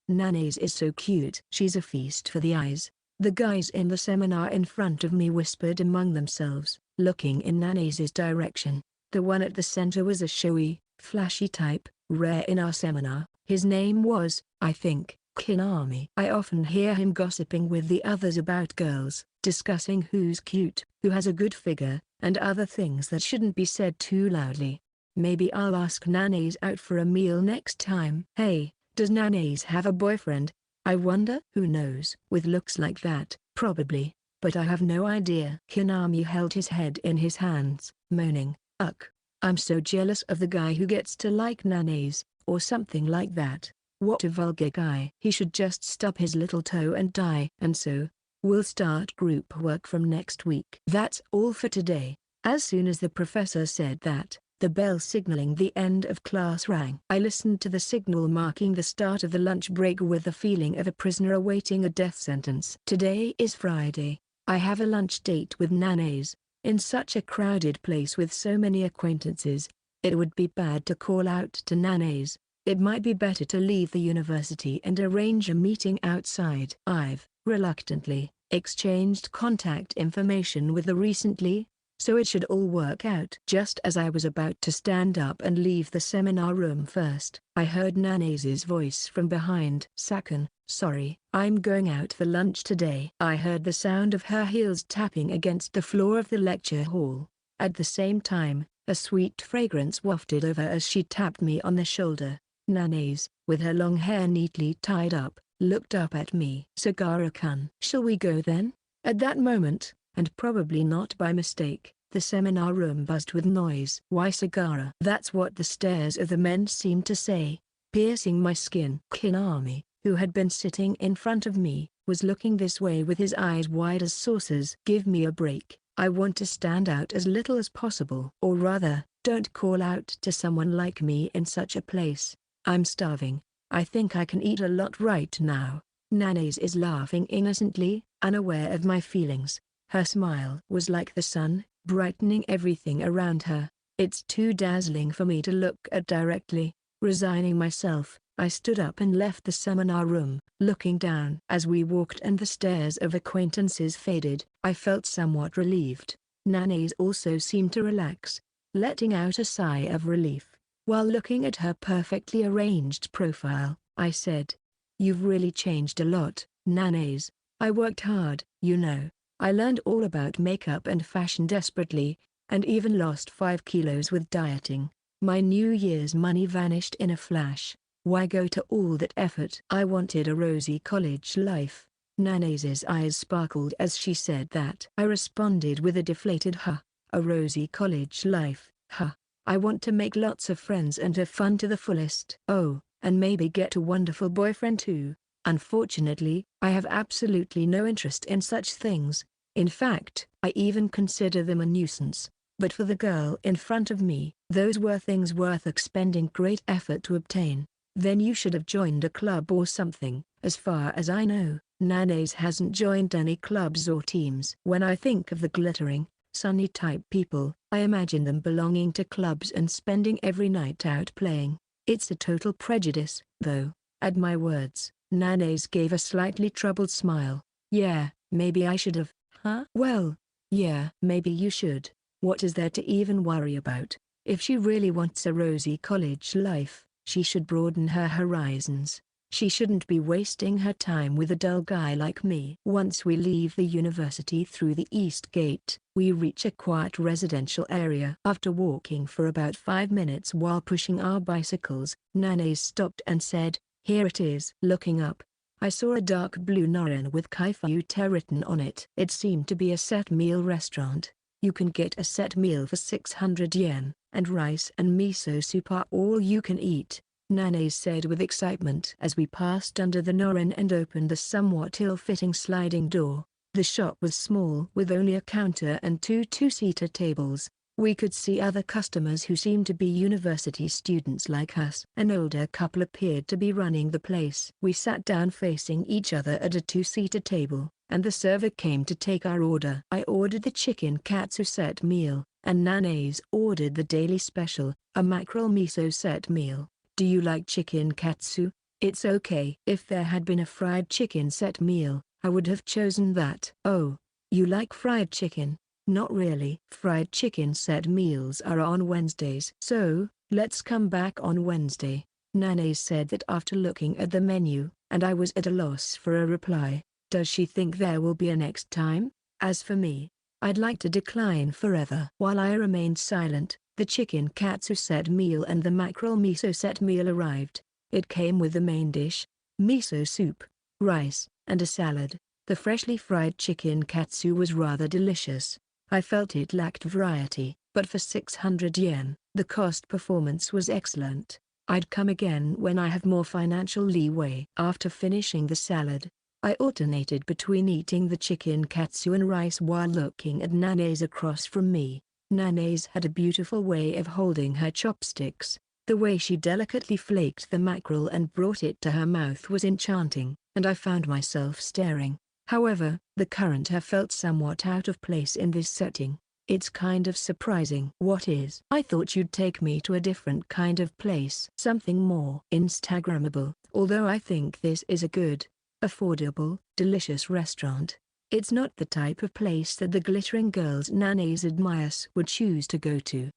S1: Nana's is so cute. She's a feast for the eyes. The guys in the seminar in front of me whispered among themselves, looking in Nana's direction. The one at the center was a showy, flashy type, rare in our seminar. His name was, I think, Kinami. I often hear him gossiping with the others about girls, discussing who's cute, who has a good figure, and other things that shouldn't be said too loudly. Maybe I'll ask Nana's out for a meal next time. Hey, does Nana's have a boyfriend? I wonder. Who knows? With looks like that, probably, but I have no idea. Kinami held his head in his hands, moaning, "Ugh, I'm so jealous of the guy who gets to like Nana's," or something like that. What a vulgar guy. He should just stub his little toe and die. And so, we'll start group work from next week. That's all for today. As soon as the professor said that, the bell signaling the end of class rang. I listened to the signal marking the start of the lunch break with the feeling of a prisoner awaiting a death sentence. Today is Friday. I have a lunch date with Nana's. In such a crowded place with so many acquaintances, it would be bad to call out to Nana's. It might be better to leave the university and arrange a meeting outside. I've, reluctantly, exchanged contact information with her recently, so it should all work out. Just as I was about to stand up and leave the seminar room first, I heard Nana's voice from behind. "Sakun, sorry, I'm going out for lunch today." I heard the sound of her heels tapping against the floor of the lecture hall. At the same time, a sweet fragrance wafted over as she tapped me on the shoulder. Nana's, with her long hair neatly tied up, looked up at me. "Sagara-kun. Shall we go then?" At that moment, and probably not by mistake, the seminar room buzzed with noise. "Why Sagara?" That's what the stares of the men seemed to say, piercing my skin. Kinami, who had been sitting in front of me, was looking this way with his eyes wide as saucers. "Give me a break. I want to stand out as little as possible. Or rather, don't call out to someone like me in such a place. I'm starving. I think I can eat a lot right now." Nana's is laughing innocently, unaware of my feelings. Her smile was like the sun, brightening everything around her. "It's too dazzling for me to look at directly." Resigning myself, I stood up and left the seminar room. Looking down as we walked and the stares of acquaintances faded, I felt somewhat relieved. Nana's also seemed to relax, letting out a sigh of relief. While looking at her perfectly arranged profile, I said, "You've really changed a lot, Nana's. I worked hard, you know. I learned all about makeup and fashion desperately, and even lost 5 kilos with dieting. My New Year's money vanished in a flash. Why go to all that effort?" I wanted a rosy college life. Nana's eyes sparkled as she said that. I responded with a deflated "Huh. A rosy college life, huh. I want to make lots of friends and have fun to the fullest. Oh, and maybe get a wonderful boyfriend too. Unfortunately, I have absolutely no interest in such things. In fact, I even consider them a nuisance. But for the girl in front of me, those were things worth expending great effort to obtain. Then you should have joined a club or something. As far as I know, Nana's hasn't joined any clubs or teams. When I think of the glittering, sunny type people, I imagine them belonging to clubs and spending every night out playing. It's a total prejudice, though." At my words, Nana's gave a slightly troubled smile. "Yeah, maybe I should have, huh?" "Well, yeah, maybe you should. What is there to even worry about? If she really wants a rosy college life, she should broaden her horizons. She shouldn't be wasting her time with a dull guy like me." Once we leave the university through the east gate, we reach a quiet residential area. After walking for about 5 minutes while pushing our bicycles, Nana's stopped and said, "Here it is." Looking up, I saw a dark blue noren with Kaifute written on it. It seemed to be a set meal restaurant. You can get a set meal for 600 yen, and rice and miso soup are all you can eat, Nana's said with excitement as we passed under the noren and opened the somewhat ill-fitting sliding door. The shop was small with only a counter and 2 two-seater tables. We could see other customers who seemed to be university students like us. An older couple appeared to be running the place. We sat down facing each other at a 2-seater table, and the server came to take our order. I ordered the chicken katsu set meal, and Nana's ordered the daily special, a mackerel miso set meal. "Do you like chicken katsu?" "It's okay." If there had been a fried chicken set meal, I would have chosen that. "Oh, you like fried chicken?" "Not really." "Fried chicken set meals are on Wednesdays. So, let's come back on Wednesday." Nana's said that after looking at the menu, and I was at a loss for a reply. Does she think there will be a next time? As for me, I'd like to decline forever. While I remained silent, the chicken katsu set meal and the mackerel miso set meal arrived. It came with the main dish, miso soup, rice, and a salad. The freshly fried chicken katsu was rather delicious. I felt it lacked variety, but for 600 yen, the cost performance was excellent. I'd come again when I have more financial leeway. After finishing the salad, I alternated between eating the chicken katsu and rice while looking at Nana's across from me. Nana's had a beautiful way of holding her chopsticks. The way she delicately flaked the mackerel and brought it to her mouth was enchanting, and I found myself staring. However, the current hair felt somewhat out of place in this setting. "It's kind of surprising." "What is?" "I thought you'd take me to a different kind of place. Something more Instagrammable. Although I think this is a good, affordable, delicious restaurant. It's not the type of place that the glittering girls Nana's admires would choose to go to.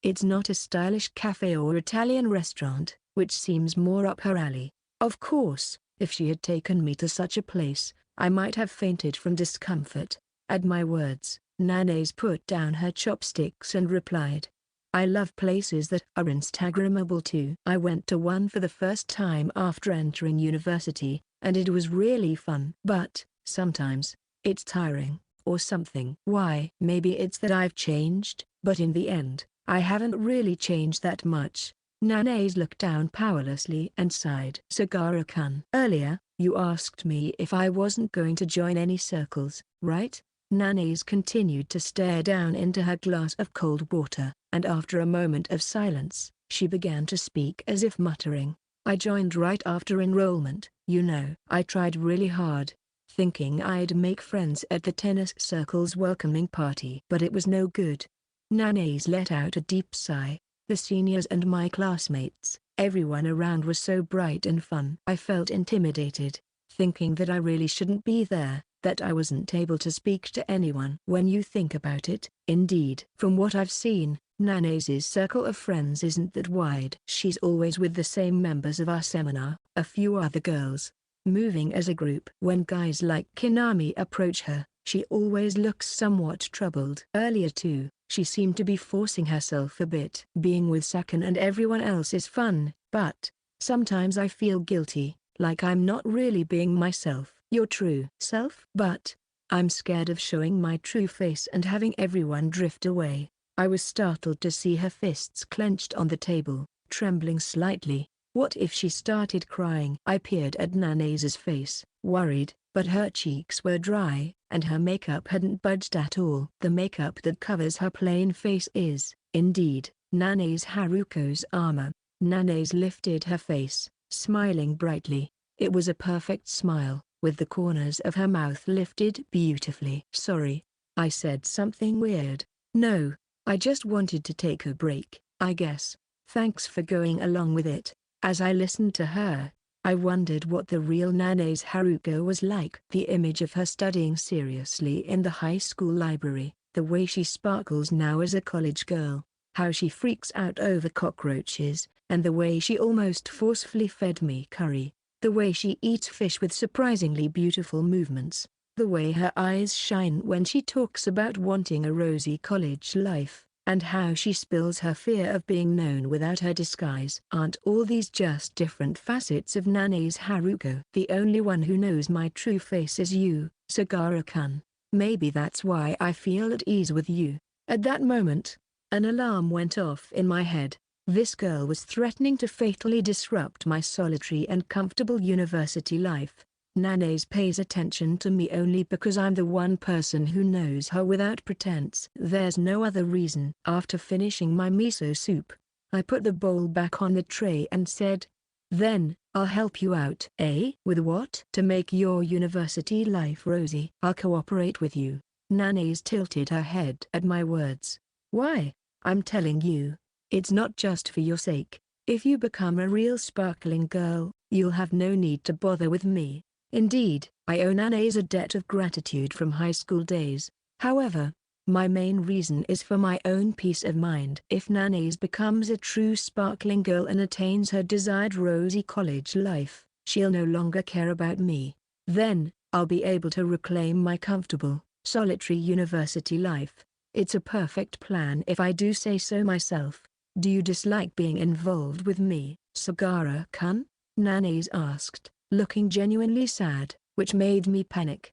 S1: It's not a stylish cafe or Italian restaurant, which seems more up her alley." Of course, if she had taken me to such a place, I might have fainted from discomfort. At my words, Nana's put down her chopsticks and replied, I love places that are Instagrammable too. I went to one for the first time after entering university, and it was really fun. But, sometimes, it's tiring, or something. Why? Maybe it's that I've changed, but in the end, I haven't really changed that much. Nanae looked down powerlessly and sighed. Sagara-kun. Earlier, you asked me if I wasn't going to join any circles, right? Nanae continued to stare down into her glass of cold water, and after a moment of silence, she began to speak as if muttering. I joined right after enrollment, you know. I tried really hard, thinking I'd make friends at the tennis circle's welcoming party. But it was no good. Nanae let out a deep sigh. The seniors and my classmates, everyone around was so bright and fun. I felt intimidated, thinking that I really shouldn't be there, that I wasn't able to speak to anyone. When you think about it, indeed. From what I've seen, Nanae's circle of friends isn't that wide. She's always with the same members of our seminar, a few other girls, moving as a group. When guys like Kinami approach her, she always looks somewhat troubled. Earlier too, she seemed to be forcing herself a bit. Being with Sakan and everyone else is fun, but sometimes I feel guilty, like I'm not really being myself. Your true self? But I'm scared of showing my true face and having everyone drift away. I was startled to see her fists clenched on the table, trembling slightly. What if she started crying? I peered at Nanae's face, worried, but her cheeks were dry, and her makeup hadn't budged at all. The makeup that covers her plain face is, indeed, Nanae's Haruko's armor. Nanae lifted her face, smiling brightly. It was a perfect smile, with the corners of her mouth lifted beautifully. Sorry, I said something weird. No, I just wanted to take a break, I guess. Thanks for going along with it. As I listened to her, I wondered what the real Nanae's Haruko was like. The image of her studying seriously in the high school library, the way she sparkles now as a college girl, how she freaks out over cockroaches, and the way she almost forcefully fed me curry, the way she eats fish with surprisingly beautiful movements, the way her eyes shine when she talks about wanting a rosy college life, and how she spills her fear of being known without her disguise. Aren't all these just different facets of Nanae's Haruko? The only one who knows my true face is you, Sagara-kun. Maybe that's why I feel at ease with you. At that moment, an alarm went off in my head. This girl was threatening to fatally disrupt my solitary and comfortable university life. Nanae pays attention to me only because I'm the one person who knows her without pretense. There's no other reason. After finishing my miso soup, I put the bowl back on the tray and said, "Then, I'll help you out." "Eh? With what?" "To make your university life rosy." "I'll cooperate with you." Nanae tilted her head at my words. "Why?" "I'm telling you, it's not just for your sake. If you become a real sparkling girl, you'll have no need to bother with me. Indeed, I owe Nanae a debt of gratitude from high school days. However, my main reason is for my own peace of mind. If Nanae becomes a true sparkling girl and attains her desired rosy college life, she'll no longer care about me. Then, I'll be able to reclaim my comfortable, solitary university life. It's a perfect plan if I do say so myself. Do you dislike being involved with me, Sagara-kun?" Nanae asked, looking genuinely sad, which made me panic.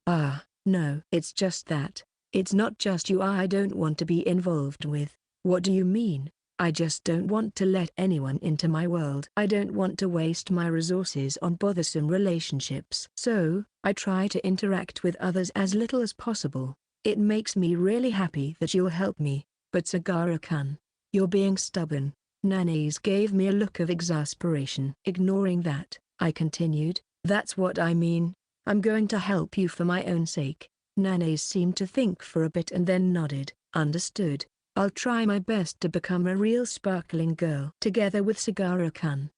S1: No. It's just that. It's not just you I don't want to be involved with. What do you mean? I just don't want to let anyone into my world. I don't want to waste my resources on bothersome relationships. So, I try to interact with others as little as possible. It makes me really happy that you'll help me, but Sagara-kun, you're being stubborn. Nanae gave me a look of exasperation. Ignoring that, I continued, "That's what I mean. I'm going to help you for my own sake." Nanae seemed to think for a bit and then nodded. "Understood. I'll try my best to become a real sparkling girl together with Sagara-kun."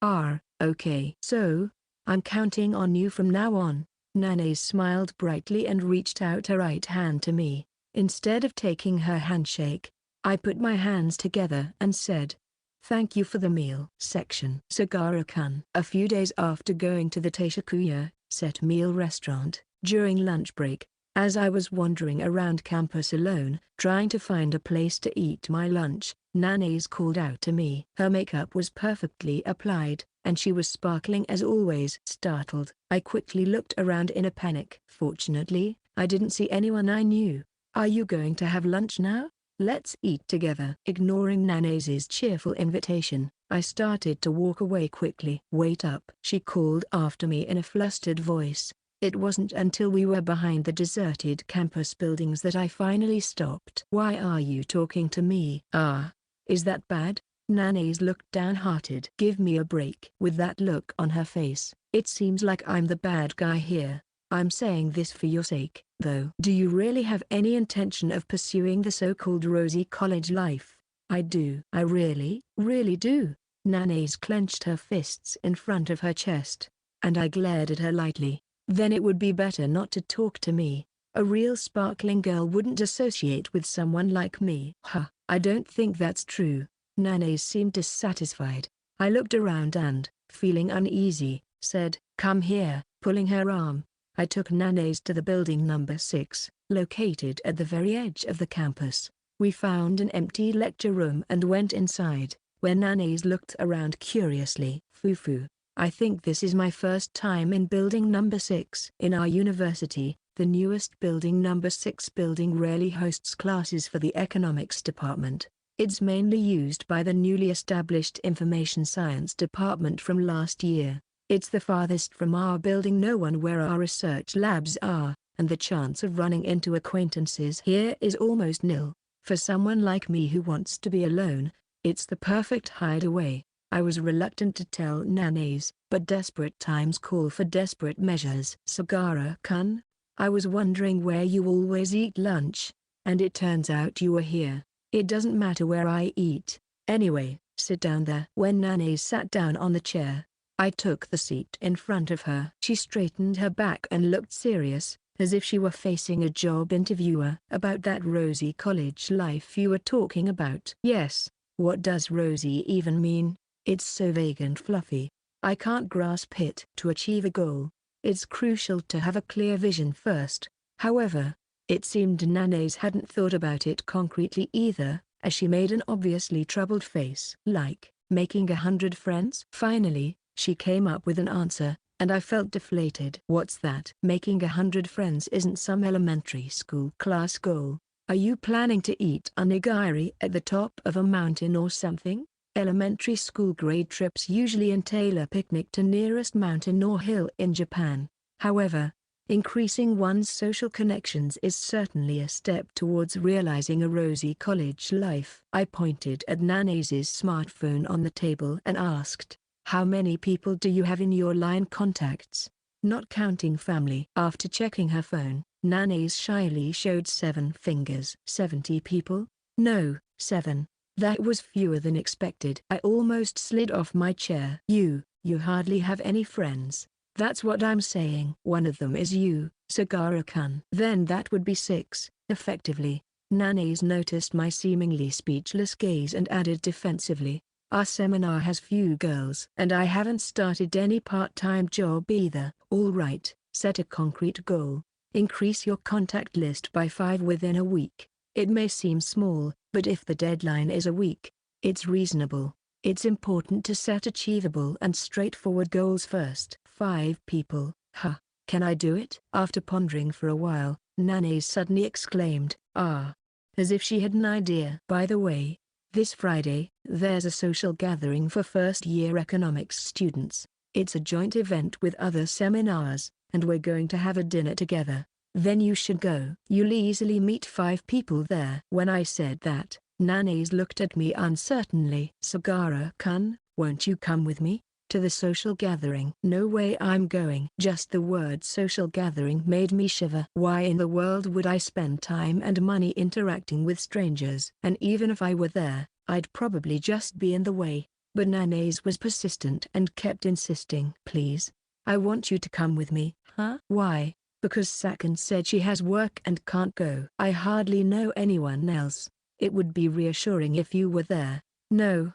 S1: Okay. So, I'm counting on you from now on." Nanae smiled brightly and reached out her right hand to me. Instead of taking her handshake, I put my hands together and said, "Thank you for the meal." Section Sagara-kun. A few days after going to the Taishakuya set meal restaurant, during lunch break, As I was wandering around campus alone, trying to find a place to eat my lunch, Nana's called out to me. Her makeup was perfectly applied, and she was sparkling as always. Startled, I quickly looked around in a panic. Fortunately, I didn't see anyone I knew. "Are you going to have lunch now? Let's eat together." Ignoring Nana's cheerful invitation, I started to walk away quickly. "Wait up," she called after me in a flustered voice. It wasn't until we were behind the deserted campus buildings that I finally stopped. "Why are you talking to me?" "Ah, is that bad?" Nana's looked downhearted. "Give me a break." With that look on her face, it seems like I'm the bad guy here. "I'm saying this for your sake, though. Do you really have any intention of pursuing the so-called rosy college life?" "I do. I really, really do." Nana's clenched her fists in front of her chest, and I glared at her lightly. "Then it would be better not to talk to me. A real sparkling girl wouldn't associate with someone like me." "Huh, I don't think that's true." Nana's seemed dissatisfied. I looked around and, feeling uneasy, said, "Come here," pulling her arm. I took Nana's to the building number 6, located at the very edge of the campus. We found an empty lecture room and went inside, where Nana's looked around curiously. "Fufu, I think this is my first time in building number 6. In our university, the newest building number 6 building rarely hosts classes for the economics department. It's mainly used by the newly established information science department from last year. It's the farthest from our building known where our research labs are, and the chance of running into acquaintances here is almost nil. For someone like me who wants to be alone, it's the perfect hideaway." I was reluctant to tell Nana's, but desperate times call for desperate measures. "Sagara-kun, I was wondering where you always eat lunch, and it turns out you were here. It doesn't matter where I eat. Anyway, sit down there." When Nana sat down on the chair, I took the seat in front of her. She straightened her back and looked serious, as if she were facing a job interviewer. "About that rosy college life you were talking about." "Yes, what does rosy even mean? It's so vague and fluffy. I can't grasp it." To achieve a goal, it's crucial to have a clear vision first. However, it seemed Nana's hadn't thought about it concretely either, as she made an obviously troubled face. "Like, making 100 friends?" Finally, she came up with an answer, and I felt deflated. "What's that?" "Making 100 friends isn't some elementary school class goal. Are you planning to eat onigiri at the top of a mountain or something? Elementary school grade trips usually entail a picnic to nearest mountain or hill in Japan. However, increasing one's social connections is certainly a step towards realizing a rosy college life." I pointed at Nana's smartphone on the table and asked, "How many people do you have in your line contacts? Not counting family." After checking her phone, Nana's shyly showed 7 fingers. 70 people? No, 7. That was fewer than expected. I almost slid off my chair. You hardly have any friends." "That's what I'm saying." "One of them is you, Sagara-kun." "Then that would be 6, effectively." Nana's noticed my seemingly speechless gaze and added defensively, "Our seminar has few girls. And I haven't started any part-time job either." "All right, set a concrete goal. Increase your contact list by 5 within a week. It may seem small, but if the deadline is a week, it's reasonable. It's important to set achievable and straightforward goals first." 5 people, huh? Can I do it? After pondering for a while, Nana suddenly exclaimed, "Ah!" as if she had an idea. "By the way, this Friday, there's a social gathering for first-year economics students. It's a joint event with other seminars, and we're going to have a dinner together. Then you should go. You'll easily meet 5 people there." When I said that, Nana's looked at me uncertainly. "Sagara-kun, won't you come with me? To the social gathering?" "No way I'm going." Just the word social gathering made me shiver. Why in the world would I spend time and money interacting with strangers? And even if I were there, I'd probably just be in the way. But Nana's was persistent and kept insisting. "Please, I want you to come with me." "Huh? Why?" "Because Sakan said she has work and can't go." "I hardly know anyone else. It would be reassuring if you were there." "No,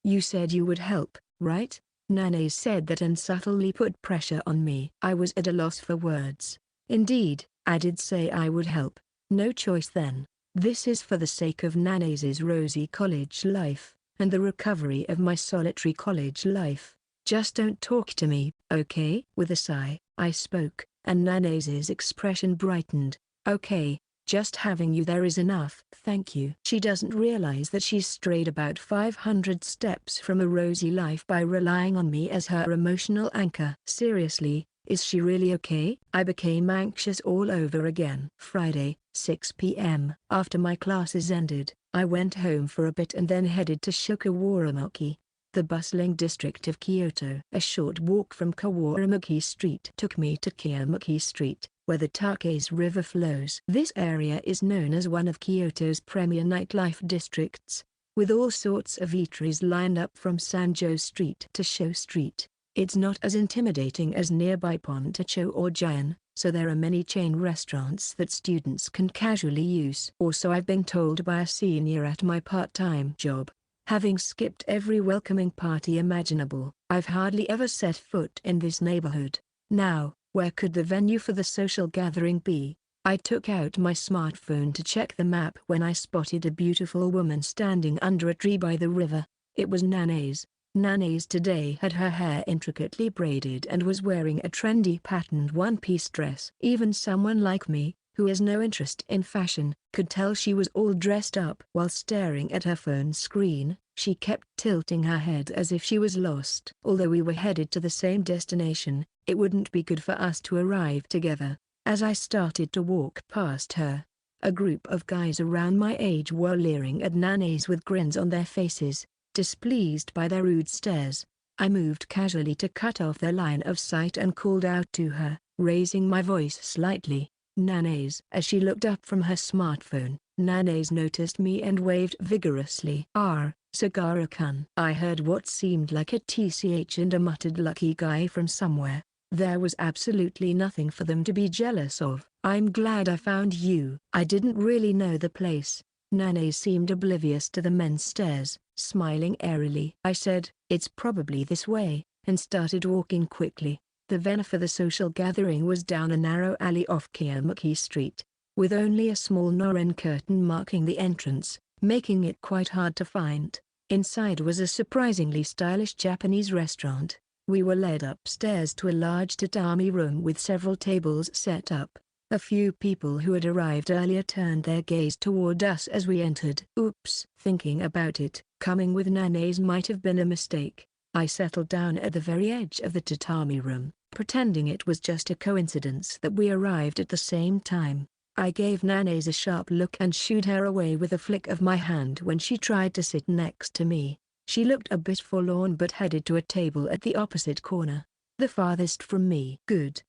S1: You said you would help, right?" Nana said that and subtly put pressure on me. I was at a loss for words. Indeed, I did say I would help. No choice then. This is for the sake of Nanase's rosy college life, and the recovery of my solitary college life. Just don't talk to me, okay? With a sigh, I spoke, and Nanase's expression brightened. Okay, just having you there is enough. Thank you. She doesn't realize that she's strayed about 500 steps from a rosy life by relying on me as her emotional anchor. Seriously, is she really okay? I became anxious all over again. Friday, 6 p.m. After my classes ended, I went home for a bit and then headed to Shukawaramaki, the bustling district of Kyoto. A short walk from Kawaramaki Street took me to Kiyomaki Street, where the Takase River flows. This area is known as one of Kyoto's premier nightlife districts, with all sorts of eateries lined up from Sanjo Street to Sho Street. It's not as intimidating as nearby Pontacho or Gion, so there are many chain restaurants that students can casually use. Also, I've been told by a senior at my part-time job, having skipped every welcoming party imaginable, I've hardly ever set foot in this neighborhood. Now, where could the venue for the social gathering be? I took out my smartphone to check the map when I spotted a beautiful woman standing under a tree by the river. It was Nanase. Nanase today had her hair intricately braided and was wearing a trendy patterned one-piece dress. Even someone like me, who has no interest in fashion, could tell she was all dressed up. While staring at her phone screen, she kept tilting her head as if she was lost. Although we were headed to the same destination, it wouldn't be good for us to arrive together. As I started to walk past her, a group of guys around my age were leering at Nanase with grins on their faces, displeased by their rude stares. I moved casually to cut off their line of sight and called out to her, raising my voice slightly, "Nanase." As she looked up from her smartphone, Nanase noticed me and waved vigorously. Sagara-kun. I heard what seemed like a tch and a muttered lucky guy from somewhere. There was absolutely nothing for them to be jealous of. I'm glad I found you. I didn't really know the place. Nanase seemed oblivious to the men's stares, smiling airily. I said, "It's probably this way," and started walking quickly. The venue for the social gathering was down a narrow alley off Kiyomaki Street, with only a small noren curtain marking the entrance, making it quite hard to find. Inside was a surprisingly stylish Japanese restaurant. We were led upstairs to a large tatami room with several tables set up. A few people who had arrived earlier turned their gaze toward us as we entered. Oops. Thinking about it, coming with Nanase might have been a mistake. I settled down at the very edge of the tatami room, pretending it was just a coincidence that we arrived at the same time. I gave Nanase a sharp look and shooed her away with a flick of my hand when she tried to sit next to me. She looked a bit forlorn but headed to a table at the opposite corner, the farthest from me. Good.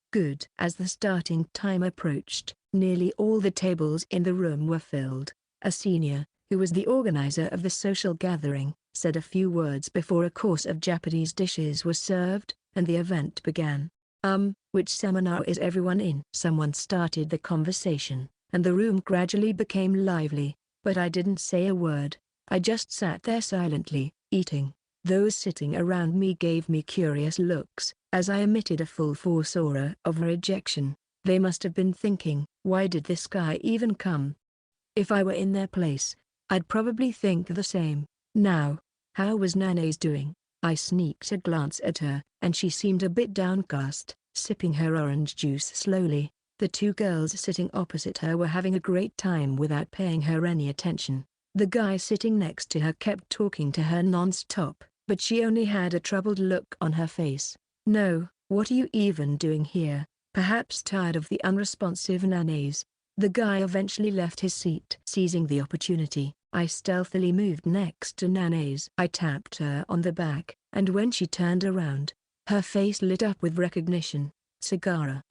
S1: As the starting time approached, nearly all the tables in the room were filled. A senior, who was the organizer of the social gathering, said a few words before a course of Japanese dishes was served, and the event began. Which seminar is everyone in? Someone started the conversation, and the room gradually became lively, but I didn't say a word. I just sat there silently, eating. Those sitting around me gave me curious looks, as I emitted a full force aura of rejection. They must have been thinking, why did this guy even come? If I were in their place, I'd probably think the same. Now, how was Nanase doing? I sneaked a glance at her, and she seemed a bit downcast, sipping her orange juice slowly. The two girls sitting opposite her were having a great time without paying her any attention. The guy sitting next to her kept talking to her non-stop, but she only had a troubled look on her face. No, what are you even doing here? Perhaps tired of the unresponsive Nanase. The guy eventually left his seat. Seizing the opportunity, I stealthily moved next to Nanase. I tapped her on the back, and when she turned around, her face lit up with recognition. Sagara.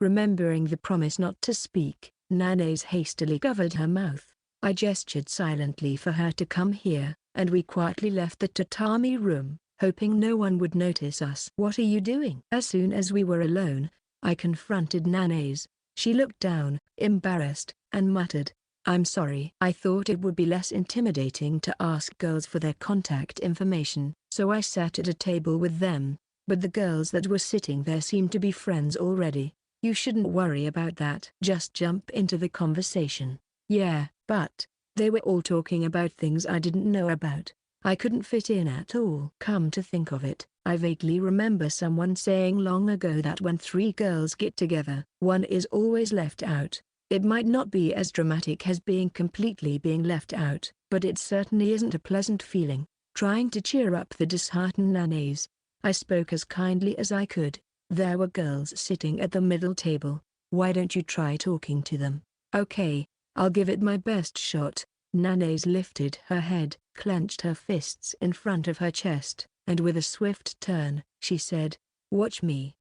S1: Remembering the promise not to speak, Nanase hastily covered her mouth. I gestured silently for her to come here, and we quietly left the tatami room, hoping no one would notice us. What are you doing? As soon as we were alone, I confronted Nanase. She looked down, embarrassed, and muttered, "I'm sorry. I thought it would be less intimidating to ask girls for their contact information, so I sat at a table with them, but the girls that were sitting there seemed to be friends already. You shouldn't worry about that. Just jump into the conversation. Yeah, but they were all talking about things I didn't know about. I couldn't fit in at all. Come to think of it, I vaguely remember someone saying long ago that when three girls get together, one is always left out. It might not be as dramatic as being left out, but it certainly isn't a pleasant feeling. Trying to cheer up the disheartened nannies, I spoke as kindly as I could. There were girls sitting at the middle table. Why don't you try talking to them? Okay, I'll give it my best shot. Nannies lifted her head, clenched her fists in front of her chest, and with a swift turn, she said, "Watch me."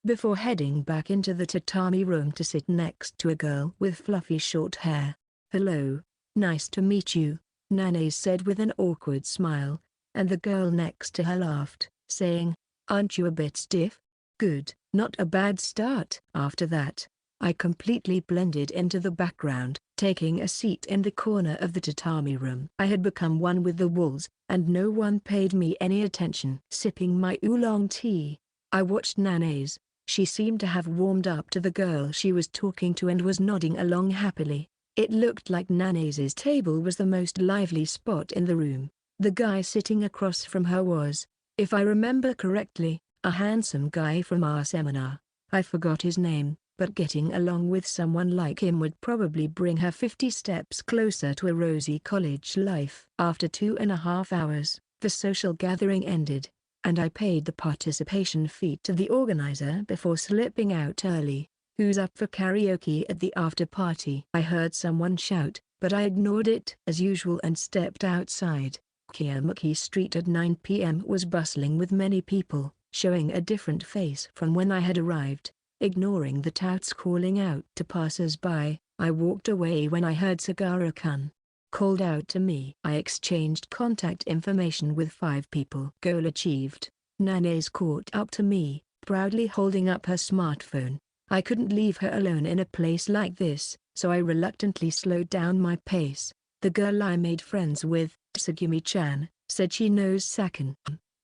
S1: Before heading back into the tatami room to sit next to a girl with fluffy short hair. "Hello, nice to meet you," Nannies said with an awkward smile, and the girl next to her laughed, saying, "Aren't you a bit stiff?" Good, not a bad start. After that, I completely blended into the background, taking a seat in the corner of the tatami room. I had become one with the walls, and no one paid me any attention. Sipping my oolong tea, I watched Nannies. She seemed to have warmed up to the girl she was talking to and was nodding along happily. It looked like Nannies' table was the most lively spot in the room. The guy sitting across from her was, if I remember correctly, a handsome guy from our seminar. I forgot his name, but getting along with someone like him would probably bring her 50 steps closer to a rosy college life. After 2.5 hours, the social gathering ended, and I paid the participation fee to the organizer before slipping out early. "Who's up for karaoke at the after party?" I heard someone shout, but I ignored it as usual and stepped outside. Kiyomichi Street at 9 p.m. was bustling with many people, showing a different face from when I had arrived. Ignoring the touts calling out to passers-by, I walked away when I heard Sagara-kun called out to me. I exchanged contact information with 5 people. Goal achieved. Nannies caught up to me, proudly holding up her smartphone. I couldn't leave her alone in a place like this, so I reluctantly slowed down my pace. The girl I made friends with, Tsugumi-chan, said she knows Sakan.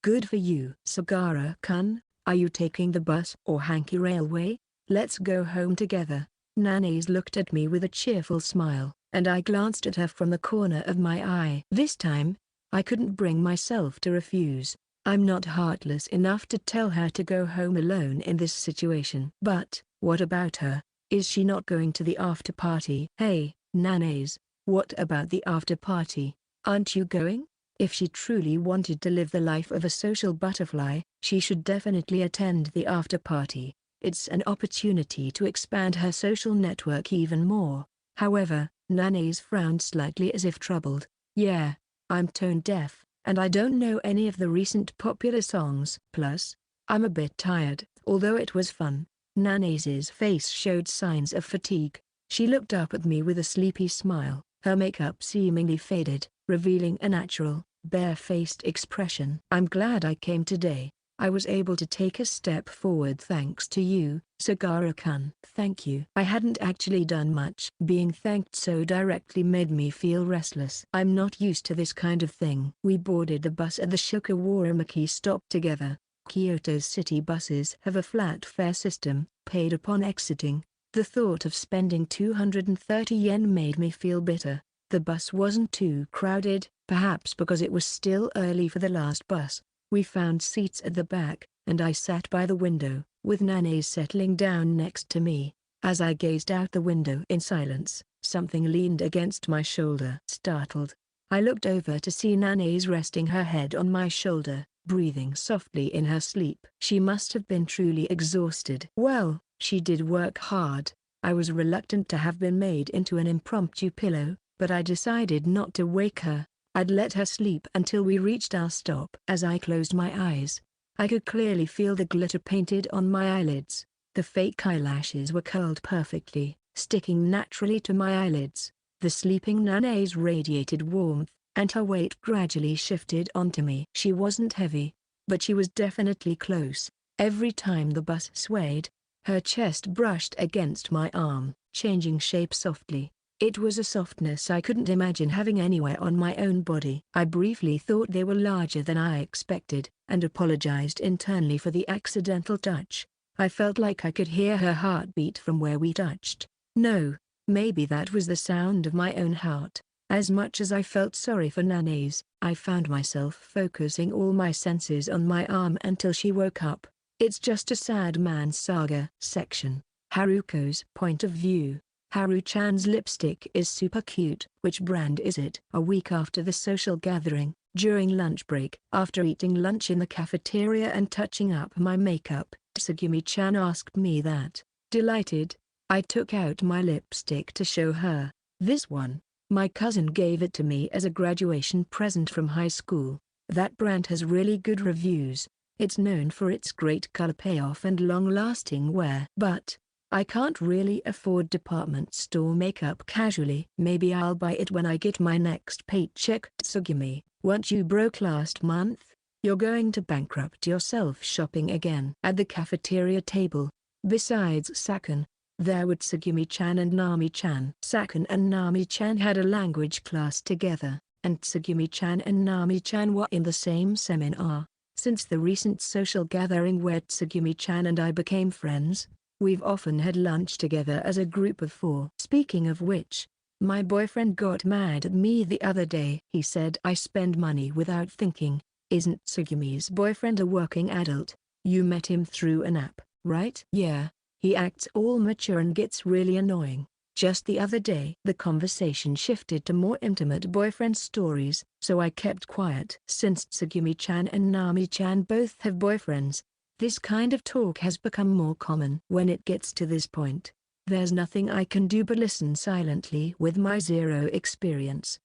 S1: Good for you. Sagara-kun, are you taking the bus or Hanki Railway? Let's go home together. Nannies looked at me with a cheerful smile, and I glanced at her from the corner of my eye. This time, I couldn't bring myself to refuse. I'm not heartless enough to tell her to go home alone in this situation. But, what about her? Is she not going to the after party? Hey, Nannies, what about the after party? Aren't you going? If she truly wanted to live the life of a social butterfly, she should definitely attend the after party. It's an opportunity to expand her social network even more. However, Nannies frowned slightly as if troubled. Yeah, I'm tone deaf, and I don't know any of the recent popular songs. Plus, I'm a bit tired. Although it was fun, Nannies' face showed signs of fatigue. She looked up at me with a sleepy smile, her makeup seemingly faded, revealing a natural, bare-faced expression. I'm glad I came today. I was able to take a step forward thanks to you, Sagara-kun. Thank you. I hadn't actually done much. Being thanked so directly made me feel restless. I'm not used to this kind of thing. We boarded the bus at the Shukawaramaki stop together. Kyoto's city buses have a flat fare system, paid upon exiting. The thought of spending 230 yen made me feel bitter. The bus wasn't too crowded, perhaps because it was still early for the last bus. We found seats at the back, and I sat by the window, with Nannies settling down next to me. As I gazed out the window in silence, something leaned against my shoulder. Startled, I looked over to see Nannies resting her head on my shoulder, breathing softly in her sleep. She must have been truly exhausted. Well, she did work hard. I was reluctant to have been made into an impromptu pillow, but I decided not to wake her. I'd let her sleep until we reached our stop. As I closed my eyes, I could clearly feel the glitter painted on my eyelids. The fake eyelashes were curled perfectly, sticking naturally to my eyelids. The sleeping Nannies radiated warmth, and her weight gradually shifted onto me. She wasn't heavy, but she was definitely close. Every time the bus swayed, her chest brushed against my arm, changing shape softly. It was a softness I couldn't imagine having anywhere on my own body. I briefly thought they were larger than I expected, and apologized internally for the accidental touch. I felt like I could hear her heartbeat from where we touched. No, maybe that was the sound of my own heart. As much as I felt sorry for Nana's, I found myself focusing all my senses on my arm until she woke up. It's just a sad man's saga. Section. Haruko's point of view. Haru-chan's lipstick is super cute. Which brand is it? A week after the social gathering, during lunch break, after eating lunch in the cafeteria and touching up my makeup, Tsugumi-chan asked me that. Delighted, I took out my lipstick to show her. This one. My cousin gave it to me as a graduation present from high school. That brand has really good reviews. It's known for its great color payoff and long-lasting wear. But I can't really afford department store makeup casually. Maybe I'll buy it when I get my next paycheck. Tsugumi, weren't you broke last month? You're going to bankrupt yourself shopping again. At the cafeteria table, besides Sakon, there were Tsugumi-chan and Nami-chan. Sakon and Nami-chan had a language class together, and Tsugumi-chan and Nami-chan were in the same seminar. Since the recent social gathering where Tsugumi-chan and I became friends, we've often had lunch together as a group of 4. Speaking of which, my boyfriend got mad at me the other day. He said I spend money without thinking. Isn't Tsugumi's boyfriend a working adult? You met him through an app, right? Yeah. He acts all mature and gets really annoying. Just the other day, the conversation shifted to more intimate boyfriend stories, so I kept quiet. Since Tsugumi-chan and Nami-chan both have boyfriends, this kind of talk has become more common. When it gets to this point, there's nothing I can do but listen silently with my zero experience.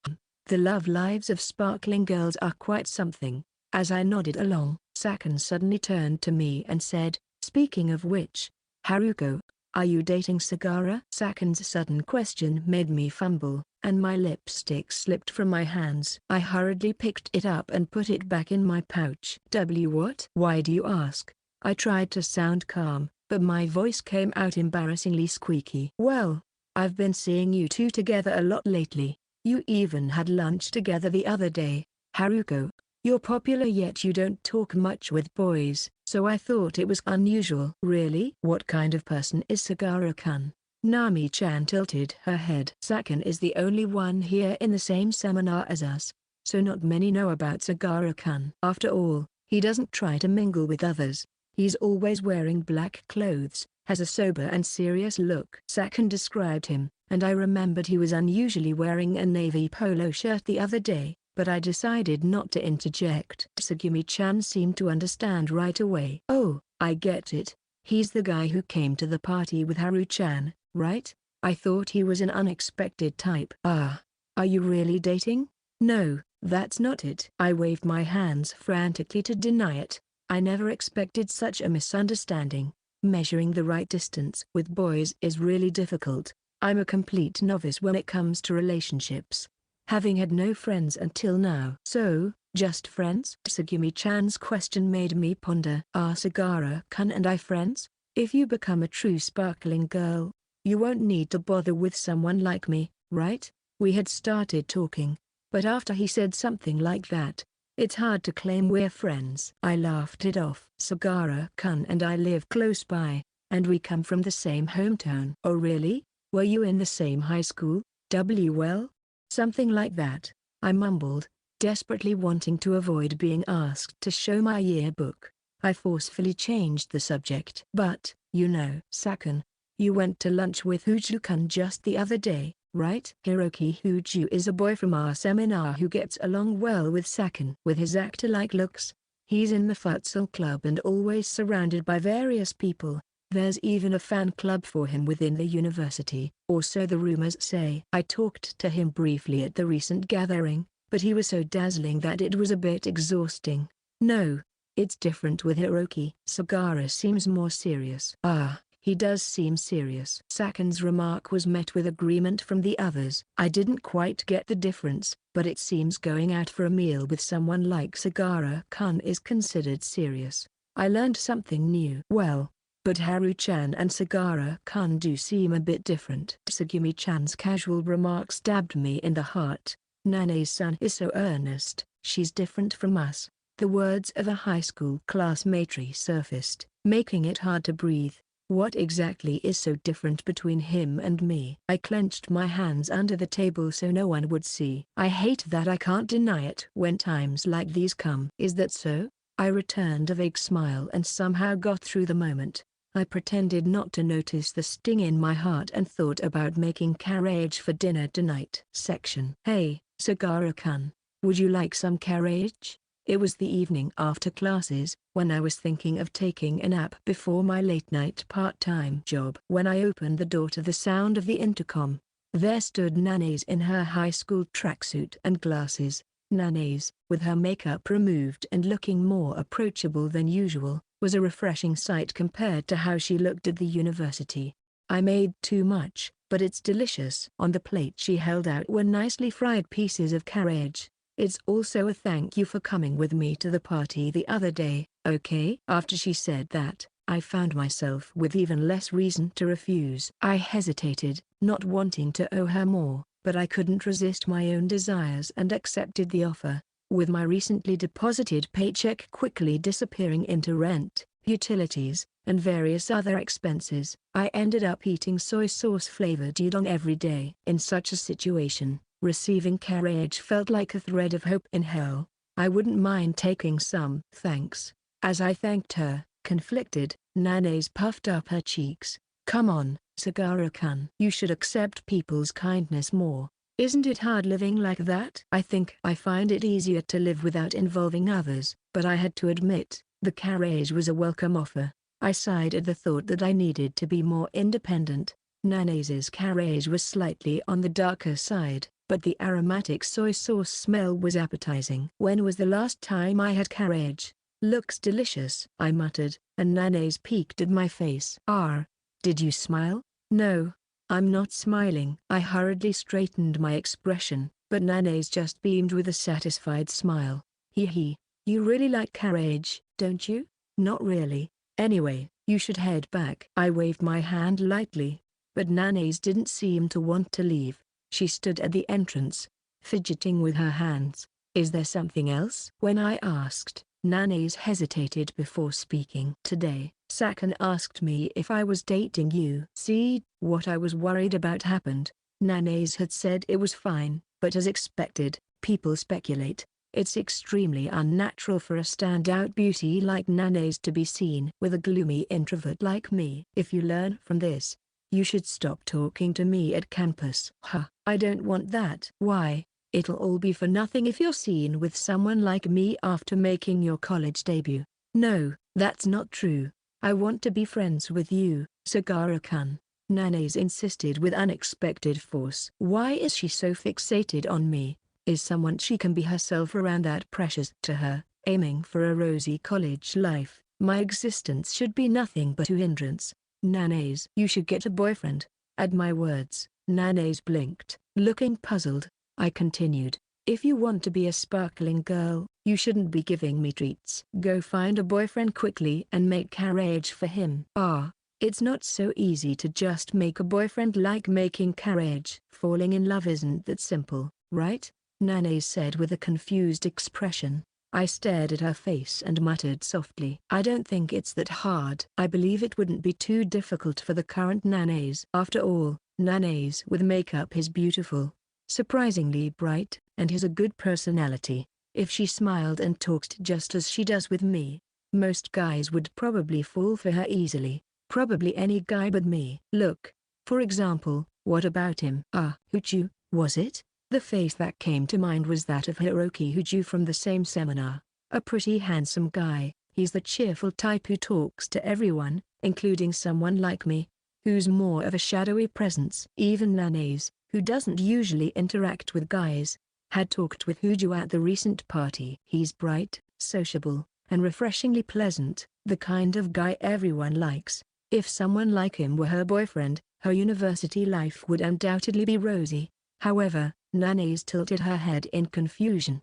S1: The love lives of sparkling girls are quite something. As I nodded along, Sakon suddenly turned to me and said, speaking of which, Haruko, are you dating Sagara? Sakon's sudden question made me fumble, and my lipstick slipped from my hands. I hurriedly picked it up and put it back in my pouch. What? Why do you ask? I tried to sound calm, but my voice came out embarrassingly squeaky. Well, I've been seeing you two together a lot lately. You even had lunch together the other day. Haruko, you're popular yet you don't talk much with boys, so I thought it was unusual. Really? What kind of person is Sagara-kun? Nami-chan tilted her head. Sakon is the only one here in the same seminar as us, so not many know about Sagara-kun. After all, he doesn't try to mingle with others. He's always wearing black clothes, has a sober and serious look. Sakon described him, and I remembered he was unusually wearing a navy polo shirt the other day, but I decided not to interject. Tsugumi-chan seemed to understand right away. Oh, I get it. He's the guy who came to the party with Haru-chan, right? I thought he was an unexpected type. Ah, are you really dating? No, that's not it. I waved my hands frantically to deny it. I never expected such a misunderstanding. Measuring the right distance with boys is really difficult. I'm a complete novice when it comes to relationships, having had no friends until now. So, just friends? Tsugumi-chan's question made me ponder. Are Sagara-kun and I friends? If you become a true sparkling girl, you won't need to bother with someone like me, right? We had started talking, but after he said something like that, it's hard to claim we're friends. I laughed it off. Sagara-kun and I live close by, and we come from the same hometown. Oh really? Were you in the same high school? Well? Something like that, I mumbled, desperately wanting to avoid being asked to show my yearbook. I forcefully changed the subject. But, you know, Sakon, you went to lunch with Huju-kun just the other day, right? Hiroki Huju is a boy from our seminar who gets along well with Sakon. With his actor-like looks, he's in the futsal club and always surrounded by various people. There's even a fan club for him within the university, or so the rumors say. I talked to him briefly at the recent gathering, but he was so dazzling that it was a bit exhausting. No, it's different with Hiroki. Sagara seems more serious. Ah, he does seem serious. Sakon's remark was met with agreement from the others. I didn't quite get the difference, but it seems going out for a meal with someone like Sagara-kun is considered serious. I learned something new. Well, but Haru-chan and Sagara-kun do seem a bit different. Tsugumi-chan's casual remark stabbed me in the heart. Nanae-san is so earnest, she's different from us. The words of a high school classmate resurfaced, making it hard to breathe. What exactly is so different between him and me? I clenched my hands under the table so no one would see. I hate that I can't deny it when times like these come. Is that so? I returned a vague smile and somehow got through the moment. I pretended not to notice the sting in my heart and thought about making carriage for dinner tonight. Hey, Sagara-kun, would you like some carriage? It was the evening after classes, when I was thinking of taking a nap before my late-night part-time job. When I opened the door to the sound of the intercom, there stood Nanase in her high school tracksuit and glasses. Nanase, with her makeup removed and looking more approachable than usual, was a refreshing sight compared to how she looked at the university. I made too much, but it's delicious. On the plate she held out were nicely fried pieces of carriage. It's also a thank you for coming with me to the party the other day, okay? After she said that, I found myself with even less reason to refuse. I hesitated, not wanting to owe her more, but I couldn't resist my own desires and accepted the offer. With my recently deposited paycheck quickly disappearing into rent, utilities, and various other expenses, I ended up eating soy sauce-flavored udon every day. In such a situation, receiving carriage felt like a thread of hope in hell. I wouldn't mind taking some. Thanks. As I thanked her, conflicted, Nanase puffed up her cheeks. Come on, Sagara-kun. You should accept people's kindness more. Isn't it hard living like that? I think I find it easier to live without involving others, but I had to admit, the carriage was a welcome offer. I sighed at the thought that I needed to be more independent. Nanase's carriage was slightly on the darker side, but the aromatic soy sauce smell was appetizing. When was the last time I had carriage? Looks delicious, I muttered, and Nanase peeked at my face. Did you smile? No. I'm not smiling. I hurriedly straightened my expression, but Nanase just beamed with a satisfied smile. Hee. You really like carriage, don't you? Not really. Anyway, you should head back. I waved my hand lightly, but Nanase didn't seem to want to leave. She stood at the entrance, fidgeting with her hands. Is there something else? When I asked, Nanase hesitated before speaking. Today, Sakan asked me if I was dating you. See, what I was worried about happened. Nanase had said it was fine, but as expected, people speculate. It's extremely unnatural for a standout beauty like Nanase to be seen with a gloomy introvert like me. If you learn from this, you should stop talking to me at campus. I don't want that. Why? It'll all be for nothing if you're seen with someone like me after making your college debut. No, that's not true. I want to be friends with you, Sagara-kun. Nanase insisted with unexpected force. Why is she so fixated on me? Is someone she can be herself around that precious to her? Aiming for a rosy college life, my existence should be nothing but a hindrance. Nanase, you should get a boyfriend. At my words, Nanase blinked, looking puzzled. I continued, if you want to be a sparkling girl, you shouldn't be giving me treats. Go find a boyfriend quickly and make carriage for him. It's not so easy to just make a boyfriend like making carriage. Falling in love isn't that simple, right? Nanase said with a confused expression. I stared at her face and muttered softly. I don't think it's that hard. I believe it wouldn't be too difficult for the current Nanase. After all, Nanase with makeup is beautiful, surprisingly bright, and has a good personality. If she smiled and talked just as she does with me, most guys would probably fall for her easily. Probably any guy but me. Look, for example, what about him? Huju, was it? The face that came to mind was that of Hiroki Huju from the same seminar. A pretty handsome guy. He's the cheerful type who talks to everyone, including someone like me, who's more of a shadowy presence. Even Nanase, who doesn't usually interact with guys, had talked with Huju at the recent party. He's bright, sociable, and refreshingly pleasant, the kind of guy everyone likes. If someone like him were her boyfriend, her university life would undoubtedly be rosy. However, Nanase tilted her head in confusion.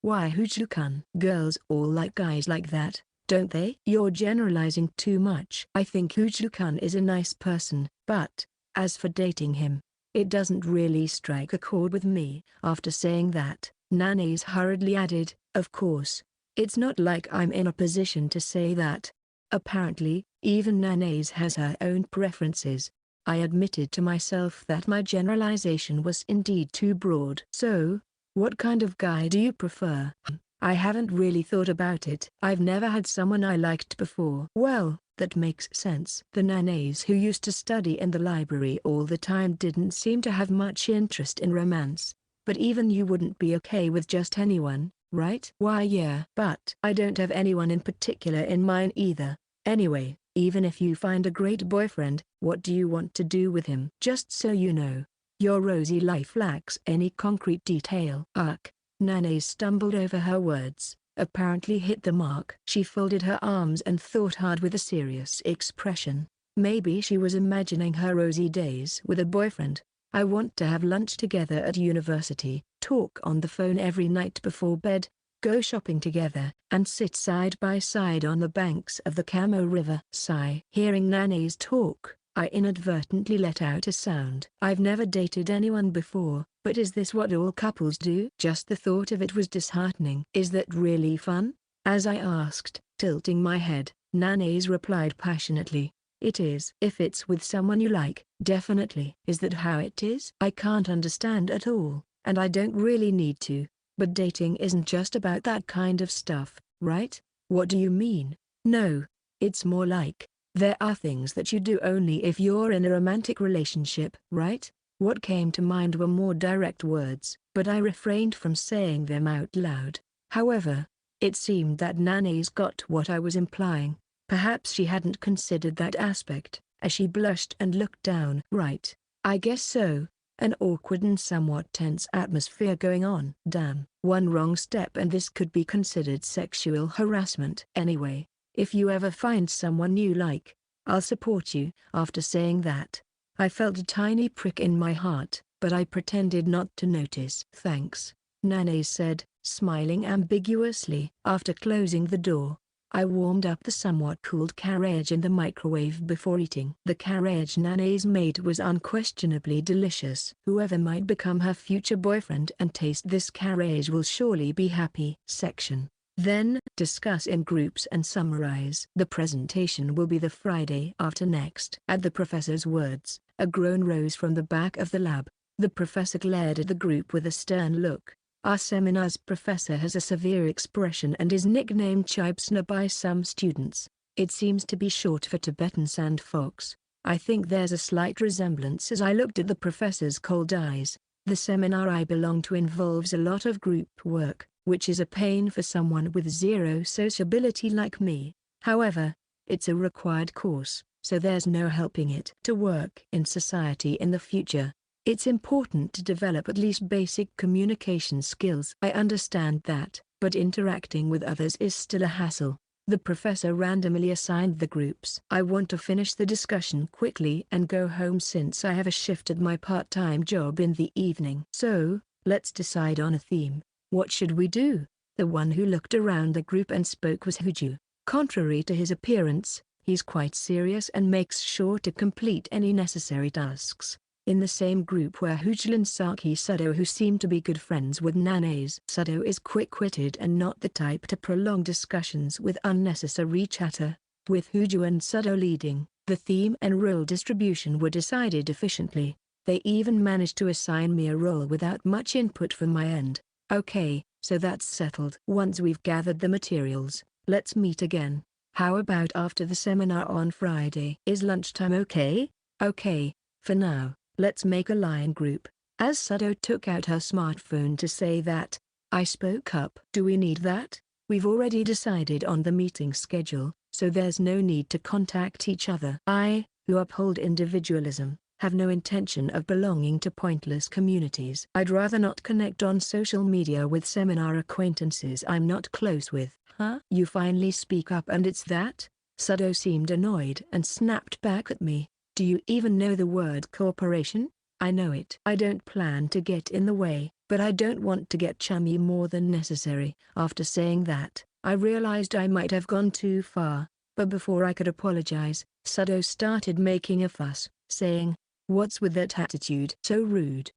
S1: Why Huju-kun? Girls all like guys like that, don't they? You're generalizing too much. I think Huju-kun is a nice person, but, as for dating him, it doesn't really strike a chord with me. After saying that, Nanase hurriedly added, of course, it's not like I'm in a position to say that. Apparently, even Nana's has her own preferences. I admitted to myself that my generalization was indeed too broad. So, what kind of guy do you prefer? I haven't really thought about it. I've never had someone I liked before. Well, that makes sense. The Nanas who used to study in the library all the time didn't seem to have much interest in romance. But even you wouldn't be okay with just anyone, right? Why yeah. But I don't have anyone in particular in mind either. Anyway, even if you find a great boyfriend, what do you want to do with him? Just so you know, your rosy life lacks any concrete detail. Ugh. Nanae stumbled over her words, apparently hit the mark. She folded her arms and thought hard with a serious expression. Maybe she was imagining her rosy days with a boyfriend. I want to have lunch together at university, talk on the phone every night before bed, go shopping together, and sit side by side on the banks of the Camo River. Sigh. Hearing Nanae's talk, I inadvertently let out a sound. I've never dated anyone before, but is this what all couples do? Just the thought of it was disheartening. Is that really fun? As I asked, tilting my head, Nanae's replied passionately. It is. If it's with someone you like, definitely. Is that how it is? I can't understand at all, and I don't really need to. But dating isn't just about that kind of stuff, right? What do you mean? No. It's more like, there are things that you do only if you're in a romantic relationship, right? What came to mind were more direct words, but I refrained from saying them out loud. However, it seemed that Nanae's got what I was implying. Perhaps she hadn't considered that aspect, as she blushed and looked down. Right. I guess so. An awkward and somewhat tense atmosphere going on. Damn. One wrong step and this could be considered sexual harassment. Anyway, if you ever find someone you like, I'll support you. After saying that, I felt a tiny prick in my heart, but I pretended not to notice. Thanks, Nanae said, smiling ambiguously. After closing the door, I warmed up the somewhat cooled carriage in the microwave before eating. The carriage Nanae's made was unquestionably delicious. Whoever might become her future boyfriend and taste this carriage will surely be happy. Section. Then, discuss in groups and summarize. The presentation will be the Friday after next. At the professor's words, a groan rose from the back of the lab. The professor glared at the group with a stern look. Our seminar's professor has a severe expression and is nicknamed Chibsna by some students. It seems to be short for Tibetan sand fox. I think there's a slight resemblance as I looked at the professor's cold eyes. The seminar I belong to involves a lot of group work, which is a pain for someone with zero sociability like me. However, it's a required course, so there's no helping it. To work in society in the future, it's important to develop at least basic communication skills. I understand that, but interacting with others is still a hassle. The professor randomly assigned the groups. I want to finish the discussion quickly and go home since I have a shift at my part-time job in the evening. So, let's decide on a theme. What should we do? The one who looked around the group and spoke was Huju. Contrary to his appearance, he's quite serious and makes sure to complete any necessary tasks. In the same group were Hujul and Saki Sudo, who seem to be good friends with Nanae's. Sudo is quick-witted and not the type to prolong discussions with unnecessary chatter. With Huju and Sudo leading, the theme and role distribution were decided efficiently. They even managed to assign me a role without much input from my end. Okay, so that's settled. Once we've gathered the materials, let's meet again. How about after the seminar on Friday? Is lunchtime okay? Okay, for now. Let's make a line group. As Sudo took out her smartphone to say that, I spoke up. Do we need that? We've already decided on the meeting schedule, so there's no need to contact each other. I, who uphold individualism, have no intention of belonging to pointless communities. I'd rather not connect on social media with seminar acquaintances I'm not close with. Huh? You finally speak up and it's that? Sudo seemed annoyed and snapped back at me. Do you even know the word corporation? I know it. I don't plan to get in the way, but I don't want to get chummy more than necessary. After saying that, I realized I might have gone too far, but before I could apologize, Sudo started making a fuss, saying, "What's with that attitude? So rude."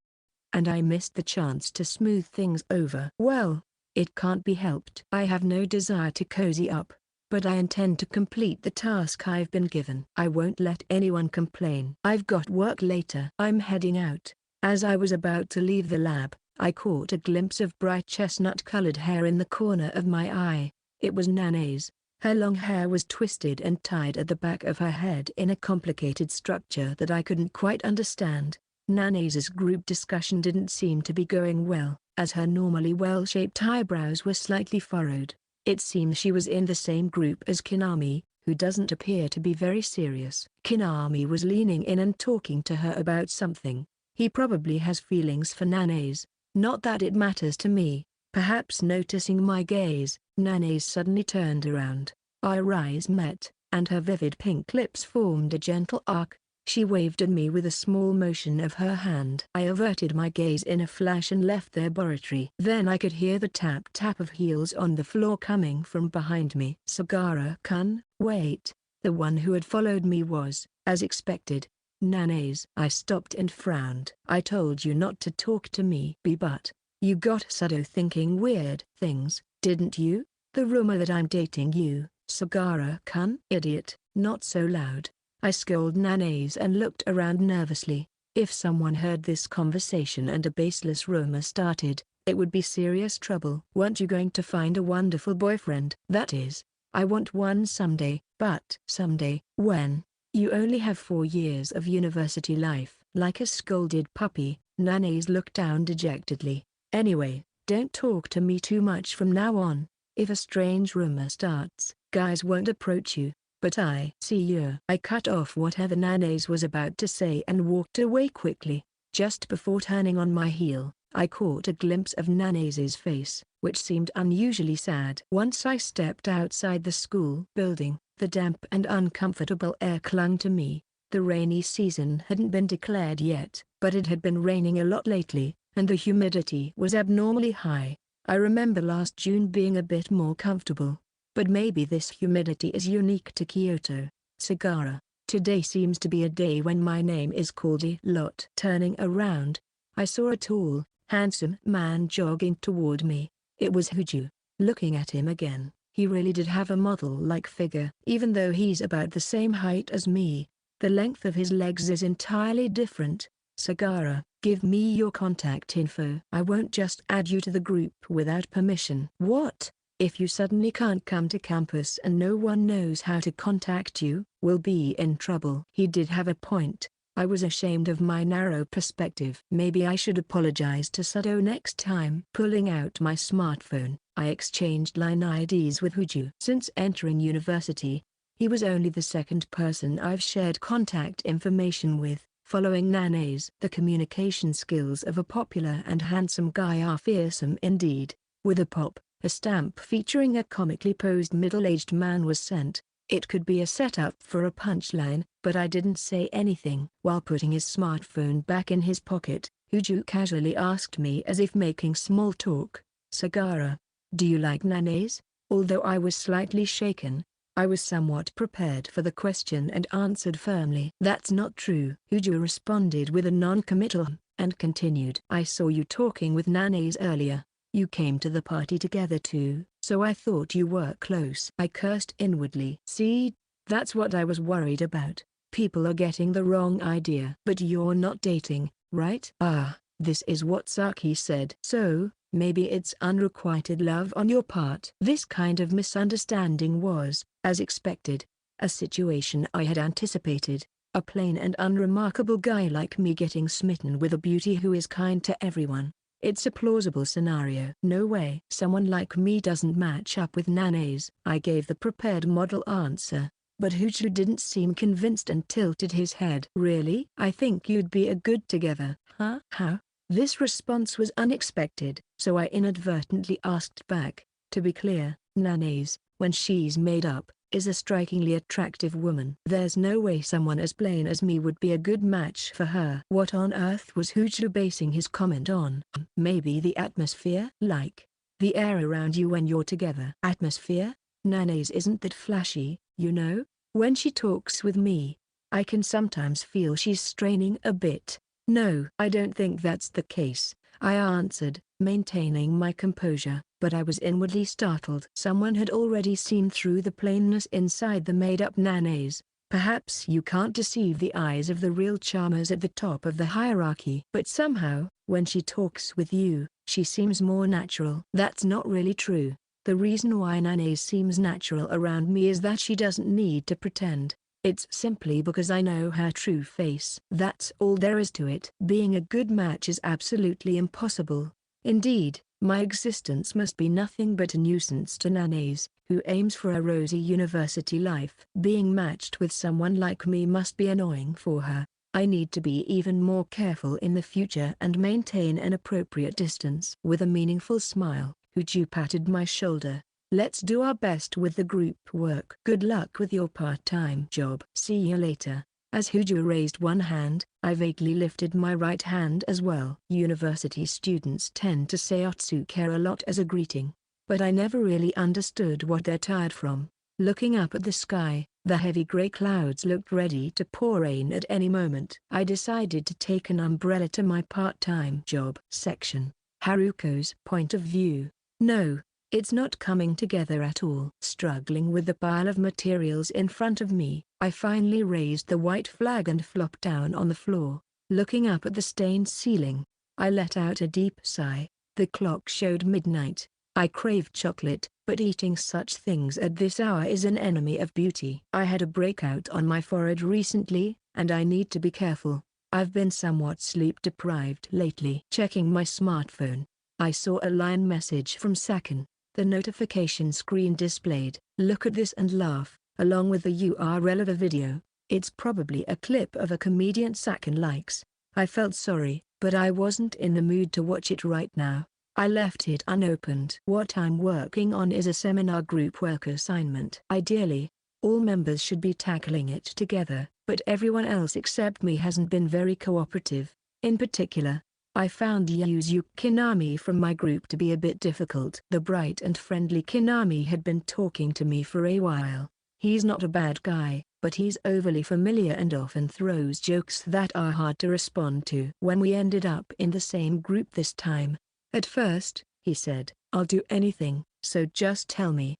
S1: And I missed the chance to smooth things over. Well, it can't be helped. I have no desire to cozy up. but I intend to complete the task I've been given. I won't let anyone complain. I've got work later. I'm heading out. As I was about to leave the lab, I caught a glimpse of bright chestnut-colored hair in the corner of my eye. It was Nanae's. Her long hair was twisted and tied at the back of her head in a complicated structure that I couldn't quite understand. Nanae's group discussion didn't seem to be going well, as her normally well-shaped eyebrows were slightly furrowed. It seems she was in the same group as Kinami, who doesn't appear to be very serious. Kinami was leaning in and talking to her about something. He probably has feelings for Nanae's. Not that it matters to me. Perhaps noticing my gaze, Nanae suddenly turned around. Our eyes met, and her vivid pink lips formed a gentle arc. She waved at me with a small motion of her hand. I averted my gaze in a flash and left the laboratory. Then I could hear the tap-tap of heels on the floor coming from behind me. Sagara-kun, wait. The one who had followed me was, as expected, Nanae's. I stopped and frowned. I told you not to talk to me. But you got Sado thinking weird things, didn't you? The rumor that I'm dating you, Sagara-kun? Idiot, not so loud. I scolded Nanae's and looked around nervously. If someone heard this conversation and a baseless rumor started, it would be serious trouble. Weren't you going to find a wonderful boyfriend? That is, I want one someday. But someday, when? You only have 4 years of university life. Like a scolded puppy, Nanae's looked down dejectedly. Anyway, don't talk to me too much from now on. If a strange rumor starts, guys won't approach you. But I see you. I cut off whatever Nanae's was about to say and walked away quickly. Just before turning on my heel, I caught a glimpse of Nanae's face, which seemed unusually sad. Once I stepped outside the school building, the damp and uncomfortable air clung to me. The rainy season hadn't been declared yet, but it had been raining a lot lately, and the humidity was abnormally high. I remember last June being a bit more comfortable. But maybe this humidity is unique to Kyoto. Sagara, today seems to be a day when my name is called a lot. Turning around, I saw a tall, handsome man jogging toward me. It was Huju. Looking at him again, he really did have a model-like figure. Even though he's about the same height as me, the length of his legs is entirely different. Sagara, give me your contact info. I won't just add you to the group without permission. What? If you suddenly can't come to campus and no one knows how to contact you, we'll be in trouble. He did have a point. I was ashamed of my narrow perspective. Maybe I should apologize to Sado next time. Pulling out my smartphone, I exchanged line IDs with Huju. Since entering university, he was only the second person I've shared contact information with, following Nanae's. The communication skills of a popular and handsome guy are fearsome indeed. With a pop, a stamp featuring a comically posed middle-aged man was sent. It could be a setup for a punchline, but I didn't say anything. While putting his smartphone back in his pocket, Huju casually asked me as if making small talk, Sagara, do you like Nanae's? Although I was slightly shaken, I was somewhat prepared for the question and answered firmly. That's not true. Huju responded with a non-committal, and continued. I saw you talking with Nanae's earlier. You came to the party together too, so I thought you were close. I cursed inwardly. See, that's what I was worried about. People are getting the wrong idea. But you're not dating, right? Ah, this is what Saki said. So, maybe it's unrequited love on your part. This kind of misunderstanding was, as expected, a situation I had anticipated. A plain and unremarkable guy like me getting smitten with a beauty who is kind to everyone. It's a plausible scenario. No way. Someone like me doesn't match up with Nanae's. I gave the prepared model answer, but Huju didn't seem convinced and tilted his head. Really? I think you'd be a good together. Huh? How? This response was unexpected, so I inadvertently asked back. To be clear, Nanae's, when she's made up, is a strikingly attractive woman. There's no way someone as plain as me would be a good match for her. What on earth was Huju basing his comment on? Maybe the atmosphere? Like the air around you when you're together. Atmosphere? Nanae's isn't that flashy, you know? When she talks with me, I can sometimes feel she's straining a bit. No, I don't think that's the case, I answered, maintaining my composure, but I was inwardly startled. Someone had already seen through the plainness inside the made-up nannies. Perhaps you can't deceive the eyes of the real charmers at the top of the hierarchy. But somehow, when she talks with you, she seems more natural. That's not really true. The reason why nannies seems natural around me is that she doesn't need to pretend. It's simply because I know her true face. That's all there is to it. Being a good match is absolutely impossible. Indeed, my existence must be nothing but a nuisance to nannies, who aims for a rosy university life. Being matched with someone like me must be annoying for her. I need to be even more careful in the future and maintain an appropriate distance. With a meaningful smile, Huju patted my shoulder. Let's do our best with the group work. Good luck with your part-time job. See you later. As Huju raised one hand, I vaguely lifted my right hand as well. University students tend to say Otsuke a lot as a greeting, but I never really understood what they're tired from. Looking up at the sky, the heavy gray clouds looked ready to pour rain at any moment. I decided to take an umbrella to my part-time job section. Haruko's point of view. No, it's not coming together at all. Struggling with the pile of materials in front of me, I finally raised the white flag and flopped down on the floor. Looking up at the stained ceiling, I let out a deep sigh. The clock showed midnight. I craved chocolate, but eating such things at this hour is an enemy of beauty. I had a breakout on my forehead recently, and I need to be careful. I've been somewhat sleep-deprived lately. Checking my smartphone, I saw a line message from Sakan. The notification screen displayed, "Look at this and laugh," along with the URL of a video. It's probably a clip of a comedian Sakan likes. I felt sorry, but I wasn't in the mood to watch it right now. I left it unopened. What I'm working on is a seminar group work assignment. Ideally, all members should be tackling it together, but everyone else except me hasn't been very cooperative. In particular, I found Yuzu Kinami from my group to be a bit difficult. The bright and friendly Kinami had been talking to me for a while. He's not a bad guy, but he's overly familiar and often throws jokes that are hard to respond to. When we ended up in the same group this time, at first, he said, "I'll do anything, so just tell me."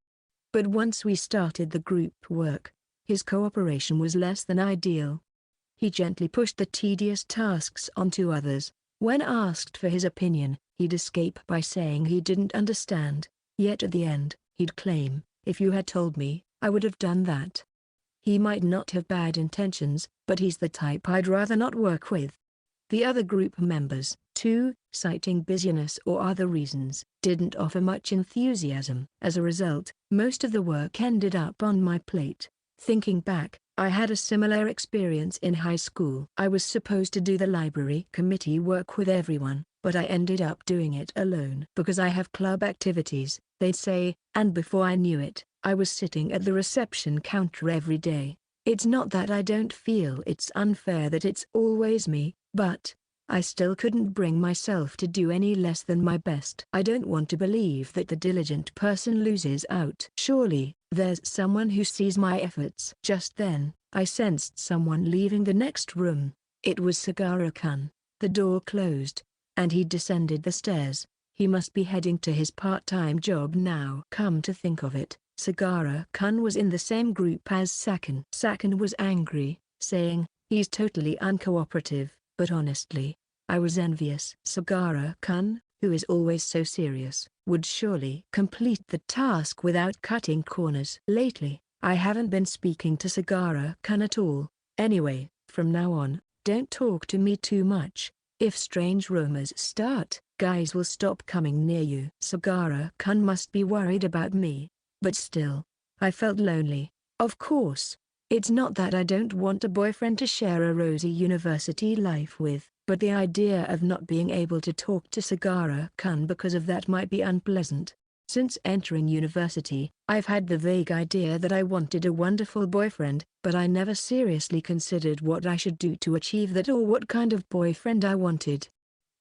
S1: But once we started the group work, his cooperation was less than ideal. He gently pushed the tedious tasks onto others. When asked for his opinion, he'd escape by saying he didn't understand. Yet at the end, he'd claim, "If you had told me, I would have done that." He might not have bad intentions, but he's the type I'd rather not work with. The other group members, too, citing busyness or other reasons, didn't offer much enthusiasm. As a result, most of the work ended up on my plate. Thinking back, I had a similar experience in high school. I was supposed to do the library committee work with everyone, but I ended up doing it alone. Because I have club activities, they'd say, and before I knew it, I was sitting at the reception counter every day. It's not that I don't feel it's unfair that it's always me, but I still couldn't bring myself to do any less than my best. I don't want to believe that the diligent person loses out. Surely, there's someone who sees my efforts. Just then, I sensed someone leaving the next room. It was Sagara-kun. The door closed, and he descended the stairs. He must be heading to his part-time job now. Come to think of it, Sagara-kun was in the same group as Sakan. Sakan was angry, saying, "He's totally uncooperative." But honestly, I was envious. Sagara-kun, who is always so serious, would surely complete the task without cutting corners. Lately, I haven't been speaking to Sagara-kun at all. Anyway, from now on, don't talk to me too much. If strange rumors start, guys will stop coming near you. Sagara-kun must be worried about me. But still, I felt lonely. Of course, it's not that I don't want a boyfriend to share a rosy university life with, but the idea of not being able to talk to Sagara-kun because of that might be unpleasant. Since entering university, I've had the vague idea that I wanted a wonderful boyfriend, but I never seriously considered what I should do to achieve that or what kind of boyfriend I wanted.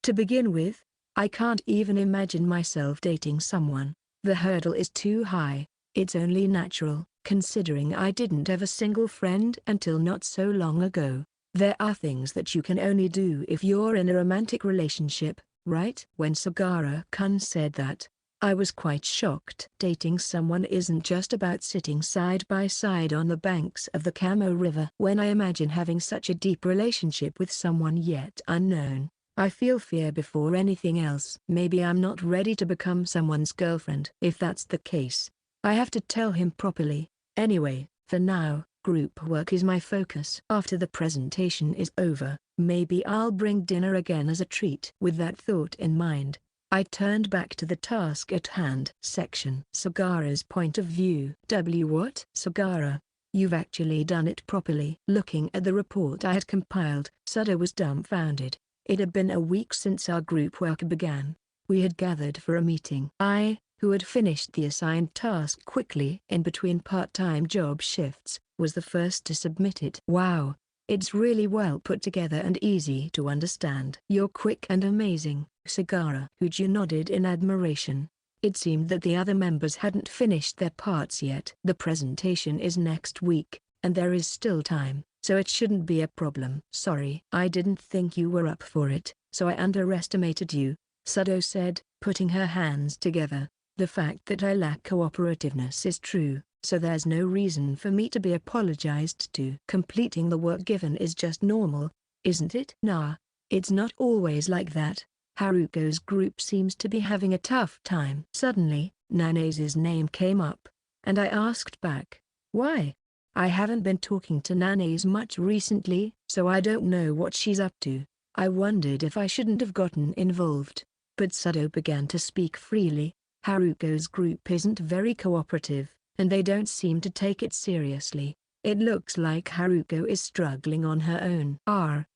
S1: To begin with, I can't even imagine myself dating someone. The hurdle is too high. It's only natural, considering I didn't have a single friend until not so long ago. There are things that you can only do if you're in a romantic relationship, right?" When Sagara-kun said that, I was quite shocked. Dating someone isn't just about sitting side by side on the banks of the Kamo River. When I imagine having such a deep relationship with someone yet unknown, I feel fear before anything else. Maybe I'm not ready to become someone's girlfriend. If that's the case, I have to tell him properly. Anyway, for now, group work is my focus. After the presentation is over, maybe I'll bring dinner again as a treat. With that thought in mind, I turned back to the task at hand. Section Sagara's point of view. What? Sagara, you've actually done it properly. Looking at the report I had compiled, Suda was dumbfounded. It had been a week since our group work began. We had gathered for a meeting. I, who had finished the assigned task quickly in between part-time job shifts, was the first to submit it. Wow, it's really well put together and easy to understand. You're quick and amazing, Sagara. Huju nodded in admiration. It seemed that the other members hadn't finished their parts yet. The presentation is next week, and there is still time, so it shouldn't be a problem. Sorry, I didn't think you were up for it, so I underestimated you, Sudo said, putting her hands together. The fact that I lack cooperativeness is true, so there's no reason for me to be apologized to. Completing the work given is just normal, isn't it? Nah, it's not always like that. Haruko's group seems to be having a tough time. Suddenly, Nane's name came up, and I asked back, why? I haven't been talking to Nane's much recently, so I don't know what she's up to. I wondered if I shouldn't have gotten involved, but Sudo began to speak freely. Haruko's group isn't very cooperative, and they don't seem to take it seriously. It looks like Haruko is struggling on her own.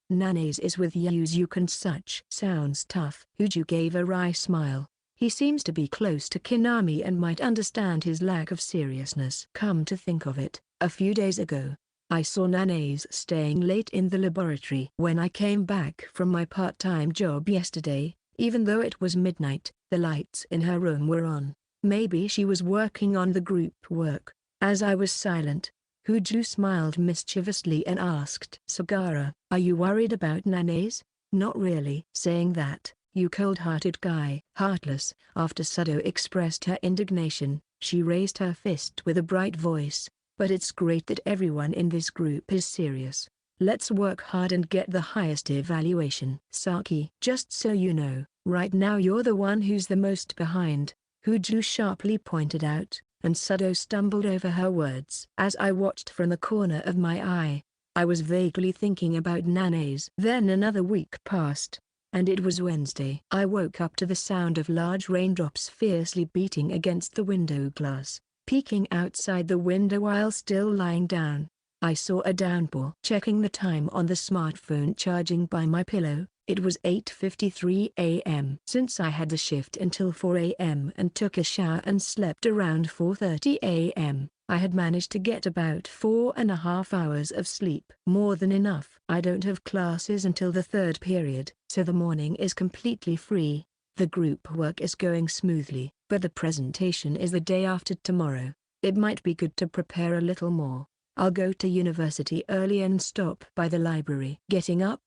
S1: Nane's is with Yuzuki and such. Sounds tough. Huju gave a wry smile. He seems to be close to Kinami and might understand his lack of seriousness. Come to think of it, a few days ago, I saw Nane's staying late in the laboratory. When I came back from my part-time job yesterday, even though it was midnight, the lights in her room were on. Maybe she was working on the group work. As I was silent, Huju smiled mischievously and asked, Sagara, are you worried about Nane's? Not really. Saying that, you cold-hearted guy. Heartless. After Sudo expressed her indignation, she raised her fist with a bright voice. But it's great that everyone in this group is serious. Let's work hard and get the highest evaluation. Saki. Just so you know, right now you're the one who's the most behind, Huju sharply pointed out, and Sudo stumbled over her words. As I watched from the corner of my eye, I was vaguely thinking about Nane's. Then another week passed, and it was Wednesday. I woke up to the sound of large raindrops fiercely beating against the window glass. Peeking outside the window while still lying down, I saw a downpour. Checking the time on the smartphone charging by my pillow, it was 8:53 a.m. Since I had the shift until 4 a.m. and took a shower and slept around 4:30 a.m., I had managed to get about 4.5 hours of sleep. More than enough. I don't have classes until the third period, so the morning is completely free. The group work is going smoothly, but the presentation is the day after tomorrow. It might be good to prepare a little more. I'll go to university early and stop by the library. Getting up,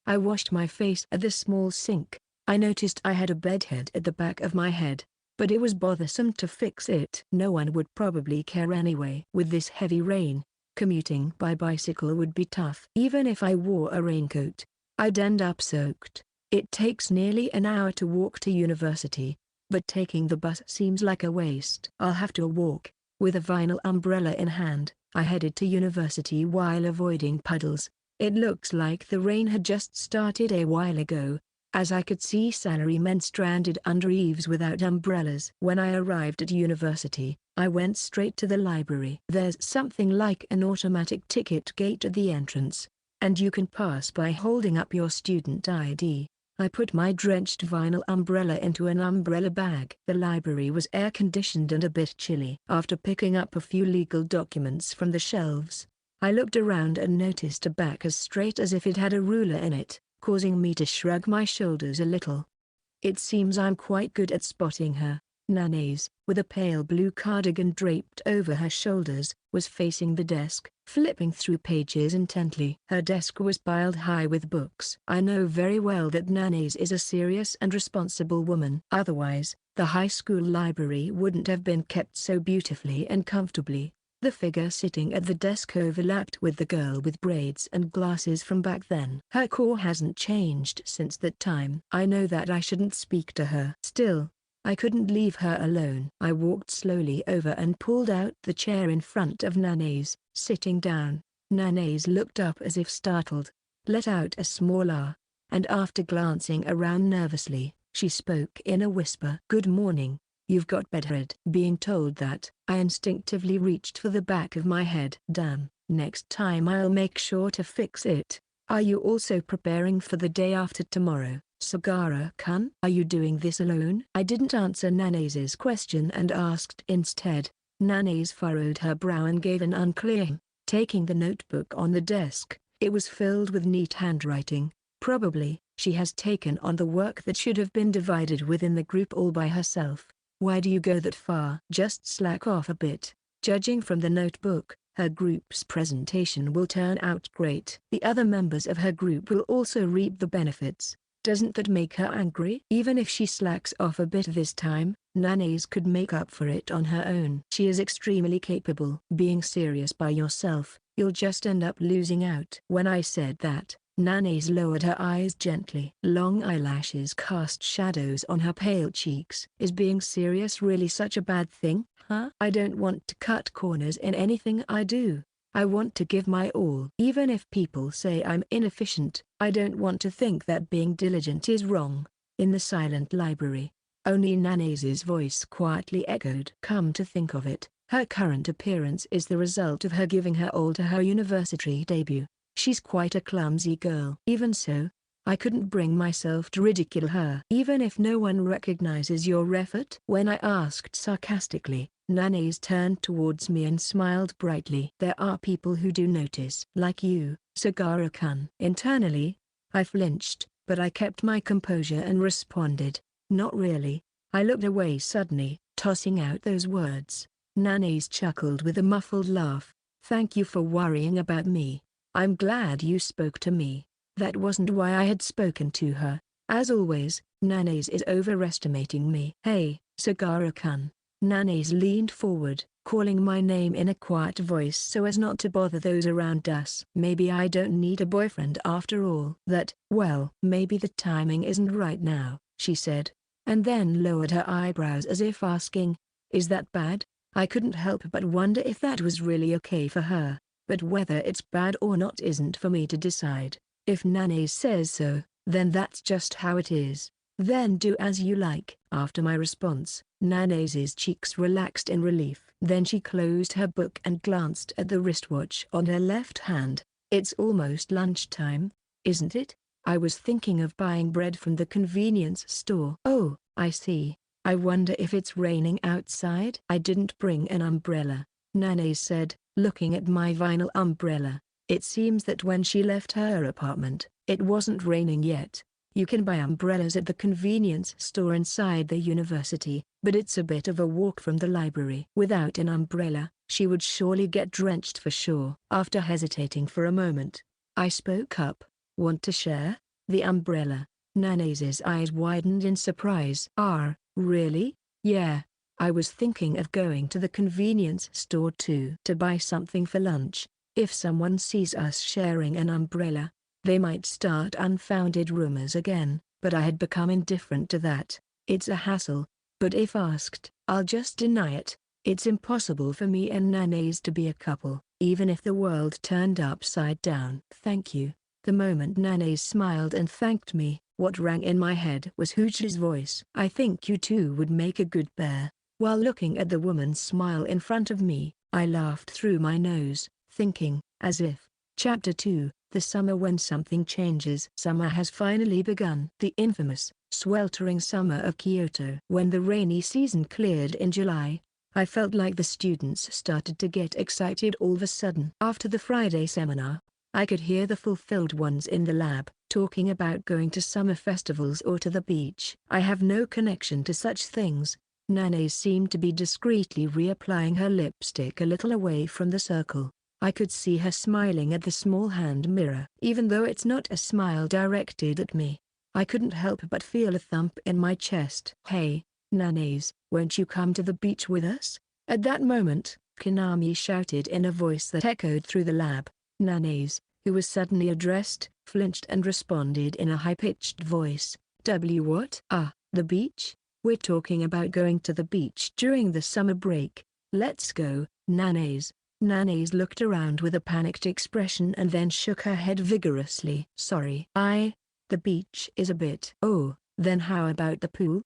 S1: I washed my face at the small sink. I noticed I had a bedhead at the back of my head, but it was bothersome to fix it. No one would probably care anyway. With this heavy rain, commuting by bicycle would be tough. Even if I wore a raincoat, I'd end up soaked. It takes nearly an hour to walk to university, but taking the bus seems like a waste. I'll have to walk. With a vinyl umbrella in hand, I headed to university while avoiding puddles. It looks like the rain had just started a while ago, as I could see salarymen stranded under eaves without umbrellas. When I arrived at university, I went straight to the library. There's something like an automatic ticket gate at the entrance, and you can pass by holding up your student ID. I put my drenched vinyl umbrella into an umbrella bag. The library was air-conditioned and a bit chilly. After picking up a few legal documents from the shelves, I looked around and noticed a back as straight as if it had a ruler in it, causing me to shrug my shoulders a little. It seems I'm quite good at spotting her. Nane's, with a pale blue cardigan draped over her shoulders, was facing the desk, flipping through pages intently. Her desk was piled high with books. I know very well that Nanase is a serious and responsible woman. Otherwise, the high school library wouldn't have been kept so beautifully and comfortably. The figure sitting at the desk overlapped with the girl with braids and glasses from back then. Her core hasn't changed since that time. I know that I shouldn't speak to her. Still, I couldn't leave her alone. I walked slowly over and pulled out the chair in front of Nanase. Sitting down, Nanase looked up as if startled, let out a small ah, and after glancing around nervously, she spoke in a whisper. "Good morning. You've got better." Being told that, I instinctively reached for the back of my head. Damn, next time I'll make sure to fix it. Are you also preparing for the day after tomorrow, Sagara-kun? Are you doing this alone? I didn't answer Nanase's question and asked instead. Nanase furrowed her brow and gave an unclear hum, taking the notebook on the desk. It was filled with neat handwriting. Probably, she has taken on the work that should have been divided within the group all by herself. Why do you go that far? Just slack off a bit. Judging from the notebook, her group's presentation will turn out great. The other members of her group will also reap the benefits. Doesn't that make her angry? Even if she slacks off a bit this time, Nanase could make up for it on her own. She is extremely capable. Being serious by yourself, you'll just end up losing out. When I said that, Nanase lowered her eyes gently. Long eyelashes cast shadows on her pale cheeks. Is being serious really such a bad thing, huh? I don't want to cut corners in anything I do. I want to give my all. Even if people say I'm inefficient, I don't want to think that being diligent is wrong. In the silent library, only Nanase's voice quietly echoed. Come to think of it, her current appearance is the result of her giving her all to her university debut. She's quite a clumsy girl. Even so, I couldn't bring myself to ridicule her. Even if no one recognizes your effort? When I asked sarcastically, Nanase turned towards me and smiled brightly. There are people who do notice. Like you, Sagara-kun. Internally, I flinched, but I kept my composure and responded, not really. I looked away suddenly, tossing out those words. Nanase chuckled with a muffled laugh. Thank you for worrying about me. I'm glad you spoke to me. That wasn't why I had spoken to her. As always, Nanase is overestimating me. Hey, Sagara-kun. Nanase leaned forward, calling my name in a quiet voice so as not to bother those around us. Maybe I don't need a boyfriend after all. Well, maybe the timing isn't right now, she said, and then lowered her eyebrows as if asking, is that bad? I couldn't help but wonder if that was really okay for her. But whether it's bad or not isn't for me to decide. If Nanase says so, then that's just how it is. Then do as you like. After my response, Nanase's cheeks relaxed in relief. Then she closed her book and glanced at the wristwatch on her left hand. It's almost lunchtime, isn't it? I was thinking of buying bread from the convenience store. Oh, I see. I wonder if it's raining outside. I didn't bring an umbrella, Nanase said, looking at my vinyl umbrella. It seems that when she left her apartment, it wasn't raining yet. You can buy umbrellas at the convenience store inside the university, but it's a bit of a walk from the library. Without an umbrella, she would surely get drenched for sure. After hesitating for a moment, I spoke up. Want to share? The umbrella. Nanase's eyes widened in surprise. Really? Yeah. I was thinking of going to the convenience store too. To buy something for lunch. If someone sees us sharing an umbrella, they might start unfounded rumors again, but I had become indifferent to that. It's a hassle, but if asked, I'll just deny it. It's impossible for me and Nanase to be a couple, even if the world turned upside down. Thank you. The moment Nanase smiled and thanked me, what rang in my head was Hooch's voice. I think you two would make a good pair. While looking at the woman's smile in front of me, I laughed through my nose, thinking, as if. Chapter 2, The Summer When Something Changes. Summer has finally begun. The infamous, sweltering summer of Kyoto. When the rainy season cleared in July, I felt like the students started to get excited all of a sudden. After the Friday seminar, I could hear the fulfilled ones in the lab, talking about going to summer festivals or to the beach. I have no connection to such things. Nanase seemed to be discreetly reapplying her lipstick a little away from the circle. I could see her smiling at the small hand mirror. Even though it's not a smile directed at me, I couldn't help but feel a thump in my chest. "Hey, Nanaze, won't you come to the beach with us?" At that moment, Konami shouted in a voice that echoed through the lab. Nanaze, who was suddenly addressed, flinched and responded in a high-pitched voice. What? The beach? We're talking about going to the beach during the summer break. Let's go, Nanaze. Nanaze looked around with a panicked expression and then shook her head vigorously. "Sorry. The beach is a bit." "Oh, then how about the pool?"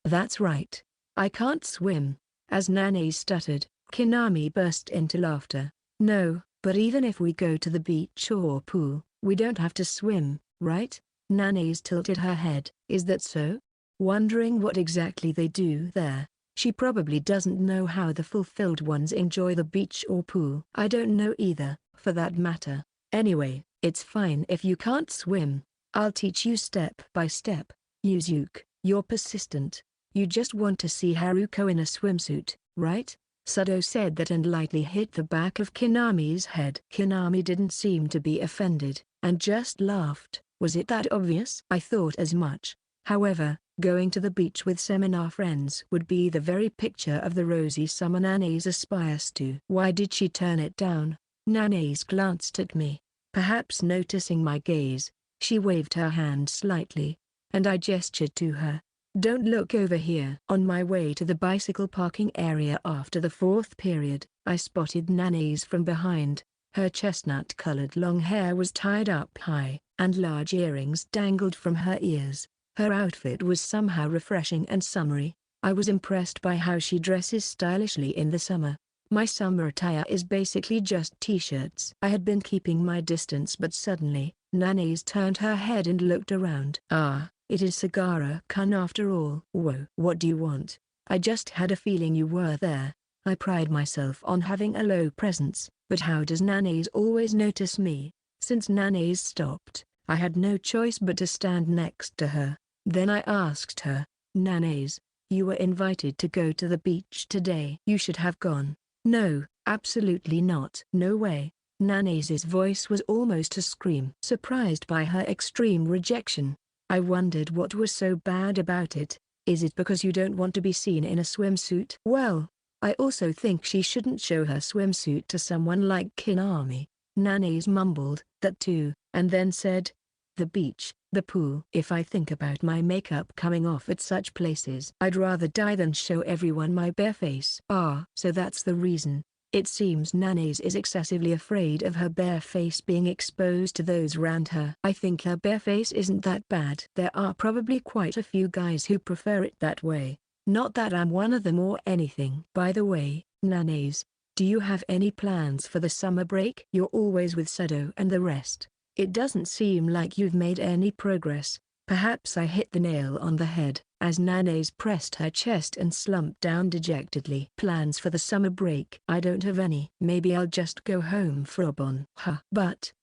S1: That's right. I can't swim." As Nanaze stuttered, Konami burst into laughter. "No, but even if we go to the beach or pool, we don't have to swim, right?" Nanaze tilted her head. "Is that so?" Wondering what exactly they do there. She probably doesn't know how the fulfilled ones enjoy the beach or pool. "I don't know either, for that matter. Anyway, it's fine if you can't swim. I'll teach you step by step." "Yuzuki, you're persistent. You just want to see Haruko in a swimsuit, right?" Sado said that and lightly hit the back of Konami's head. Konami didn't seem to be offended, and just laughed. "Was it that obvious?" "I thought as much. However, going to the beach with seminar friends would be the very picture of the rosy summer Nanaze aspires to." "Why did she turn it down?" Nanaze glanced at me. Perhaps noticing my gaze, she waved her hand slightly, and I gestured to her. "Don't look over here." On my way to the bicycle parking area after the fourth period, I spotted Nanaze from behind. Her chestnut-colored long hair was tied up high, and large earrings dangled from her ears. Her outfit was somehow refreshing and summery. I was impressed by how she dresses stylishly in the summer. My summer attire is basically just t-shirts. I had been keeping my distance, but suddenly, Nanaze turned her head and looked around. It is Sagara-kun after all." "Whoa. What do you want?" "I just had a feeling you were there. I pride myself on having a low presence, but how does Nanaze always notice me?" Since Nanaze stopped, I had no choice but to stand next to her. Then I asked her, "Nanaze, you were invited to go to the beach today. You should have gone." "No, absolutely not." "No way." Nanaze's voice was almost a scream. Surprised by her extreme rejection, I wondered what was so bad about it. "Is it because you don't want to be seen in a swimsuit?" "Well, I also think she shouldn't show her swimsuit to someone like Konami." Nanaze mumbled, "That too," and then said, "The beach, the pool. If I think about my makeup coming off at such places, I'd rather die than show everyone my bare face." So that's the reason. It seems Nanaze is excessively afraid of her bare face being exposed to those around her. "I think her bare face isn't that bad. There are probably quite a few guys who prefer it that way. Not that I'm one of them or anything." "By the way, Nanaze, do you have any plans for the summer break?" "You're always with Sado and the rest. It doesn't seem like you've made any progress." Perhaps I hit the nail on the head, as Nanaze pressed her chest and slumped down dejectedly. "Plans for the summer break? I don't have any. Maybe I'll just go home for a bon." But,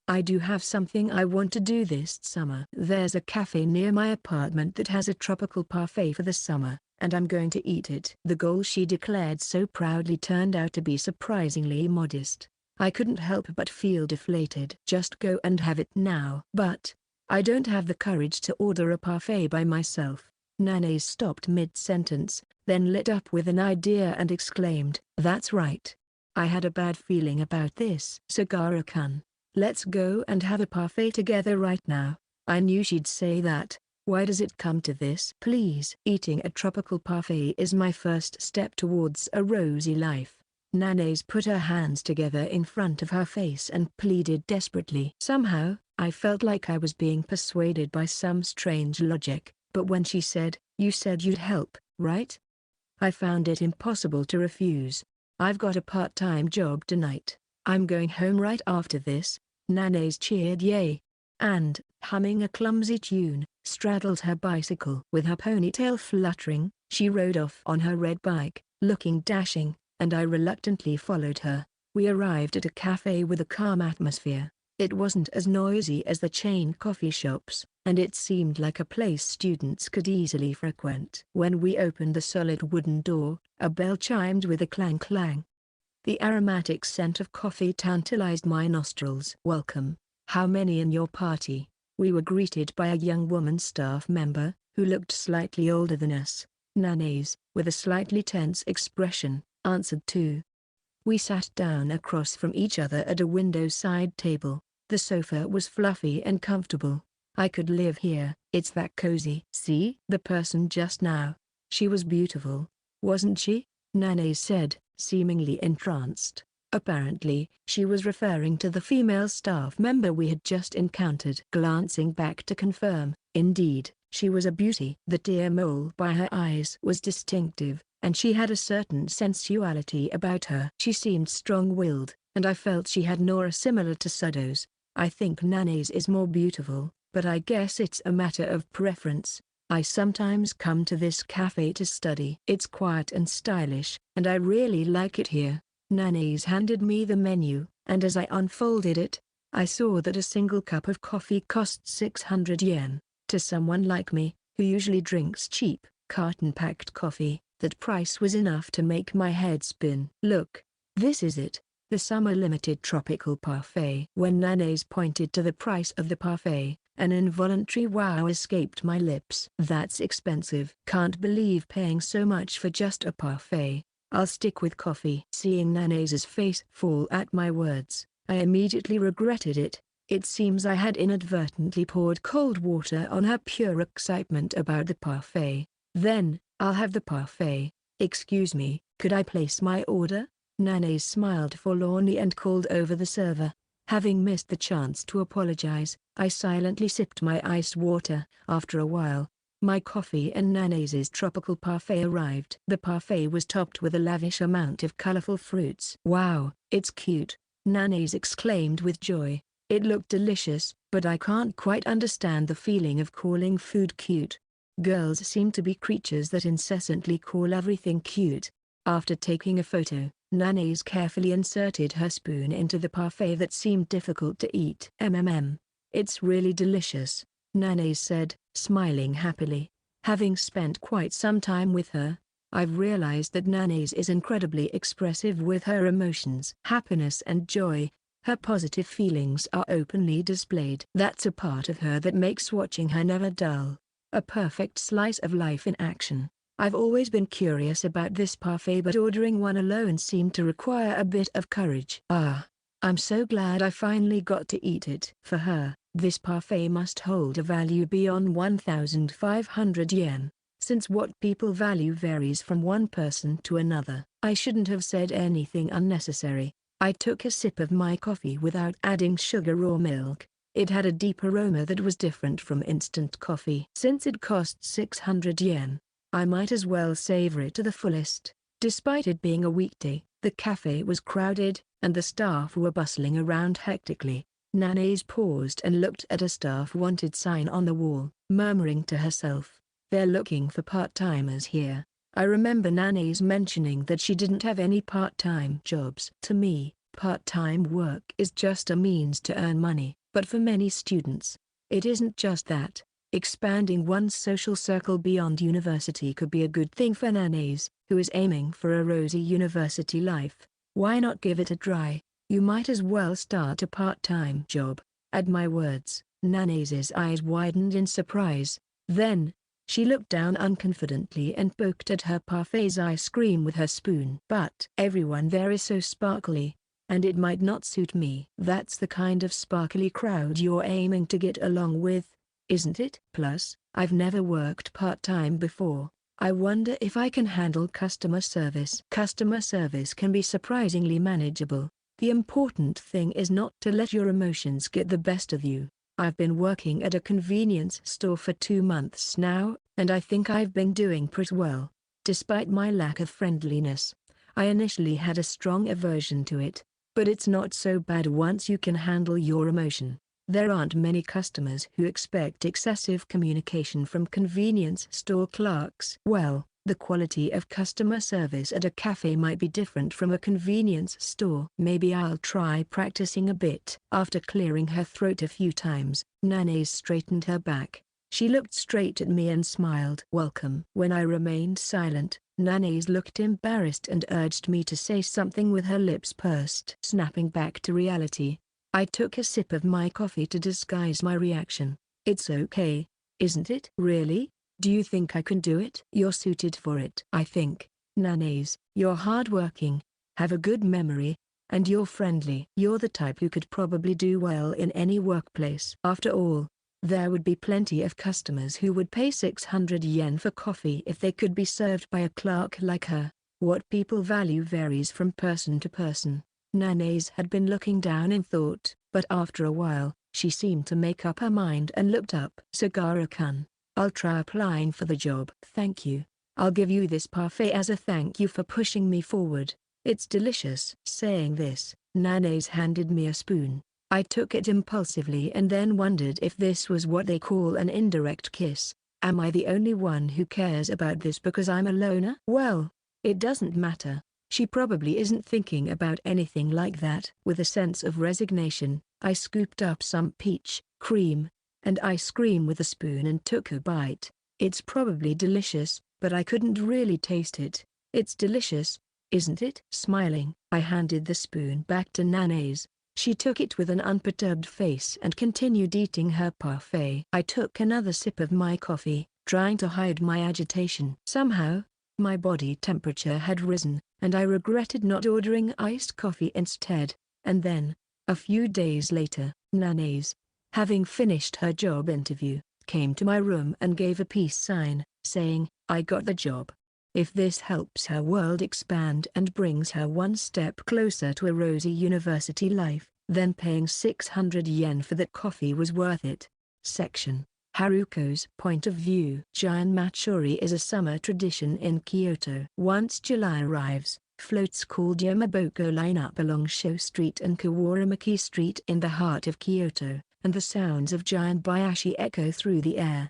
S1: I do have something I want to do this summer. There's a cafe near my apartment that has a tropical parfait for the summer, and I'm going to eat it." The goal she declared so proudly turned out to be surprisingly modest. I couldn't help but feel deflated. "Just go and have it now." "But I don't have the courage to order a parfait by myself." Nanaze stopped mid-sentence, then lit up with an idea and exclaimed, "That's right. I had a bad feeling about this." "Sagara-kun, let's go and have a parfait together right now." I knew she'd say that. Why does it come to this? "Please." "Eating a tropical parfait is my first step towards a rosy life." Nanaze put her hands together in front of her face and pleaded desperately. Somehow, I felt like I was being persuaded by some strange logic, but when she said, "You said you'd help, right?" I found it impossible to refuse. "I've got a part-time job tonight. I'm going home right after this." Nanaze cheered yay, and, humming a clumsy tune, straddled her bicycle. With her ponytail fluttering, she rode off on her red bike, looking dashing, and I reluctantly followed her. We arrived at a cafe with a calm atmosphere. It wasn't as noisy as the chain coffee shops, and it seemed like a place students could easily frequent. When we opened the solid wooden door, a bell chimed with a clang-clang. The aromatic scent of coffee tantalized my nostrils. "Welcome. How many in your party?" We were greeted by a young woman staff member, who looked slightly older than us. Nana's, with a slightly tense expression, answered 2. We sat down across from each other at a window-side table. The sofa was fluffy and comfortable. I could live here. "It's that cozy." "See the person just now? She was beautiful, wasn't she?" Nana said, seemingly entranced. Apparently, she was referring to the female staff member we had just encountered. Glancing back to confirm, indeed, she was a beauty. The tear mole by her eyes was distinctive, and she had a certain sensuality about her. She seemed strong-willed, and I felt she had an aura similar to Sudo's. I think Nana's is more beautiful, but I guess it's a matter of preference. I sometimes come to this cafe to study. It's quiet and stylish, and I really like it here. Nana's handed me the menu, and as I unfolded it, I saw that a single cup of coffee cost 600 yen. To someone like me, who usually drinks cheap, carton-packed coffee, that price was enough to make my head spin. "Look, this is it, the summer limited tropical parfait." When Nana's pointed to the price of the parfait, an involuntary wow escaped my lips. "That's expensive. Can't believe paying so much for just a parfait. I'll stick with coffee." Seeing Nana's face fall at my words, I immediately regretted it. It seems I had inadvertently poured cold water on her pure excitement about the parfait. "Then, I'll have the parfait. Excuse me, could I place my order?" Nana smiled forlornly and called over the server. Having missed the chance to apologize, I silently sipped my iced water. After a while, my coffee and Nana's tropical parfait arrived. The parfait was topped with a lavish amount of colorful fruits. "Wow, it's cute," Nana's exclaimed with joy. It looked delicious, but I can't quite understand the feeling of calling food cute. Girls seem to be creatures that incessantly call everything cute. After taking a photo, Nana's carefully inserted her spoon into the parfait that seemed difficult to eat. "It's really delicious," Nana said, smiling happily. Having spent quite some time with her, I've realized that Nana's is incredibly expressive with her emotions. Happiness and joy, her positive feelings are openly displayed. That's a part of her that makes watching her never dull. A perfect slice of life in action. I've always been curious about this parfait, but ordering one alone seemed to require a bit of courage. I'm so glad I finally got to eat it. For her, this parfait must hold a value beyond 1,500 yen, since what people value varies from one person to another. I shouldn't have said anything unnecessary. I took a sip of my coffee without adding sugar or milk. It had a deep aroma that was different from instant coffee. Since it cost 600 yen, I might as well savor it to the fullest. Despite it being a weekday, the cafe was crowded, and the staff were bustling around hectically. Nana's paused and looked at a staff wanted sign on the wall, murmuring to herself, "They're looking for part-timers here." I remember Nana's mentioning that she didn't have any part-time jobs. To me, part-time work is just a means to earn money, but for many students, it isn't just that. Expanding one's social circle beyond university could be a good thing for Nana's, who is aiming for a rosy university life. Why not give it a try? You might as well start a part-time job. At my words, Nana's eyes widened in surprise. Then, she looked down unconfidently and poked at her parfait's ice cream with her spoon. "But everyone there is so sparkly, and it might not suit me." "That's the kind of sparkly crowd you're aiming to get along with, isn't it? Plus, I've never worked part-time before. I wonder if I can handle customer service." Customer service can be surprisingly manageable. The important thing is not to let your emotions get the best of you. I've been working at a convenience store for 2 months now, and I think I've been doing pretty well. Despite my lack of friendliness, I initially had a strong aversion to it, but it's not so bad once you can handle your emotion. There aren't many customers who expect excessive communication from convenience store clerks. Well, the quality of customer service at a cafe might be different from a convenience store. Maybe I'll try practicing a bit. After clearing her throat a few times, Nana straightened her back. She looked straight at me and smiled. "Welcome." When I remained silent, Nana's looked embarrassed and urged me to say something with her lips pursed. Snapping back to reality, I took a sip of my coffee to disguise my reaction. It's okay, isn't it? Really? Do you think I can do it? You're suited for it. I think, Nana's, you're hardworking, have a good memory, and you're friendly. You're the type who could probably do well in any workplace. After all, there would be plenty of customers who would pay 600 yen for coffee if they could be served by a clerk like her. What people value varies from person to person. Nana's had been looking down in thought, but after a while, she seemed to make up her mind and looked up. Sagara-kun, I'll try applying for the job. Thank you. I'll give you this parfait as a thank you for pushing me forward. It's delicious. Saying this, Nana's handed me a spoon. I took it impulsively and then wondered if this was what they call an indirect kiss. Am I the only one who cares about this because I'm a loner? Well, it doesn't matter. She probably isn't thinking about anything like that. With a sense of resignation, I scooped up some peach, cream, and ice cream with a spoon and took a bite. It's probably delicious, but I couldn't really taste it. It's delicious, isn't it? Smiling, I handed the spoon back to Nana's. She took it with an unperturbed face and continued eating her parfait. I took another sip of my coffee, trying to hide my agitation. Somehow, my body temperature had risen, and I regretted not ordering iced coffee instead. And then, a few days later, Nana's, having finished her job interview, came to my room and gave a peace sign, saying, "I got the job." If this helps her world expand and brings her one step closer to a rosy university life, then paying 600 yen for that coffee was worth it. Section: Haruko's point of view. Giant Matsuri is a summer tradition in Kyoto. Once July arrives, floats called Yamaboko line up along Sho Street and Kawaramaki Street in the heart of Kyoto, and the sounds of giant bayashi echo through the air.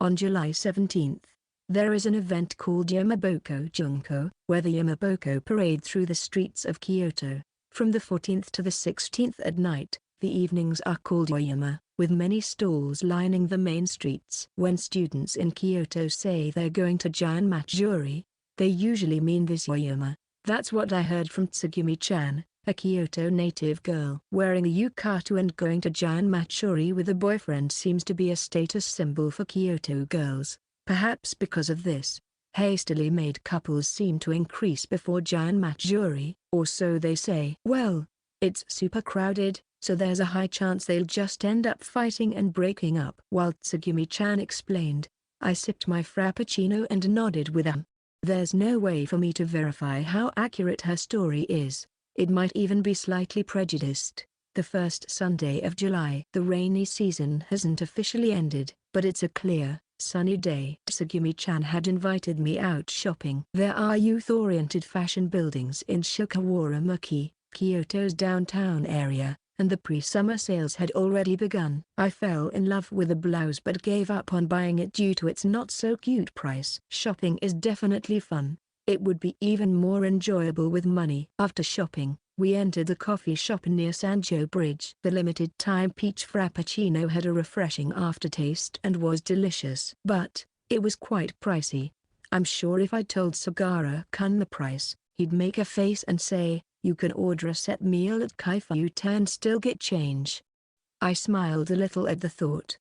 S1: On July 17th, there is an event called Yamaboko Junko, where the Yamaboko parade through the streets of Kyoto. From the 14th to the 16th at night, the evenings are called Oyama, with many stalls lining the main streets. When students in Kyoto say they're going to Giant Matsuri, they usually mean this Oyama. That's what I heard from Tsugumi-chan, a Kyoto native girl. Wearing a yukata and going to Giant Matsuri with a boyfriend seems to be a status symbol for Kyoto girls. Perhaps because of this, hastily made couples seem to increase before Giant Matsuri, or so they say. Well, it's super crowded, so there's a high chance they'll just end up fighting and breaking up. While Tsugumi-chan explained, I sipped my frappuccino and nodded with There's no way for me to verify how accurate her story is. It might even be slightly prejudiced. The first Sunday of July. The rainy season hasn't officially ended, but it's a clear, sunny day. Tsugumi-chan had invited me out shopping. There are youth-oriented fashion buildings in Kawaramaki, Kyoto's downtown area, and the pre-summer sales had already begun. I fell in love with a blouse but gave up on buying it due to its not-so-cute price. Shopping is definitely fun. It would be even more enjoyable with money. After shopping, we entered a coffee shop near Sanjo Bridge. The limited-time peach frappuccino had a refreshing aftertaste and was delicious. But, it was quite pricey. I'm sure if I told Sagara-kun the price, he'd make a face and say, "You can order a set meal at Kaifuyuta and still get change." I smiled a little at the thought.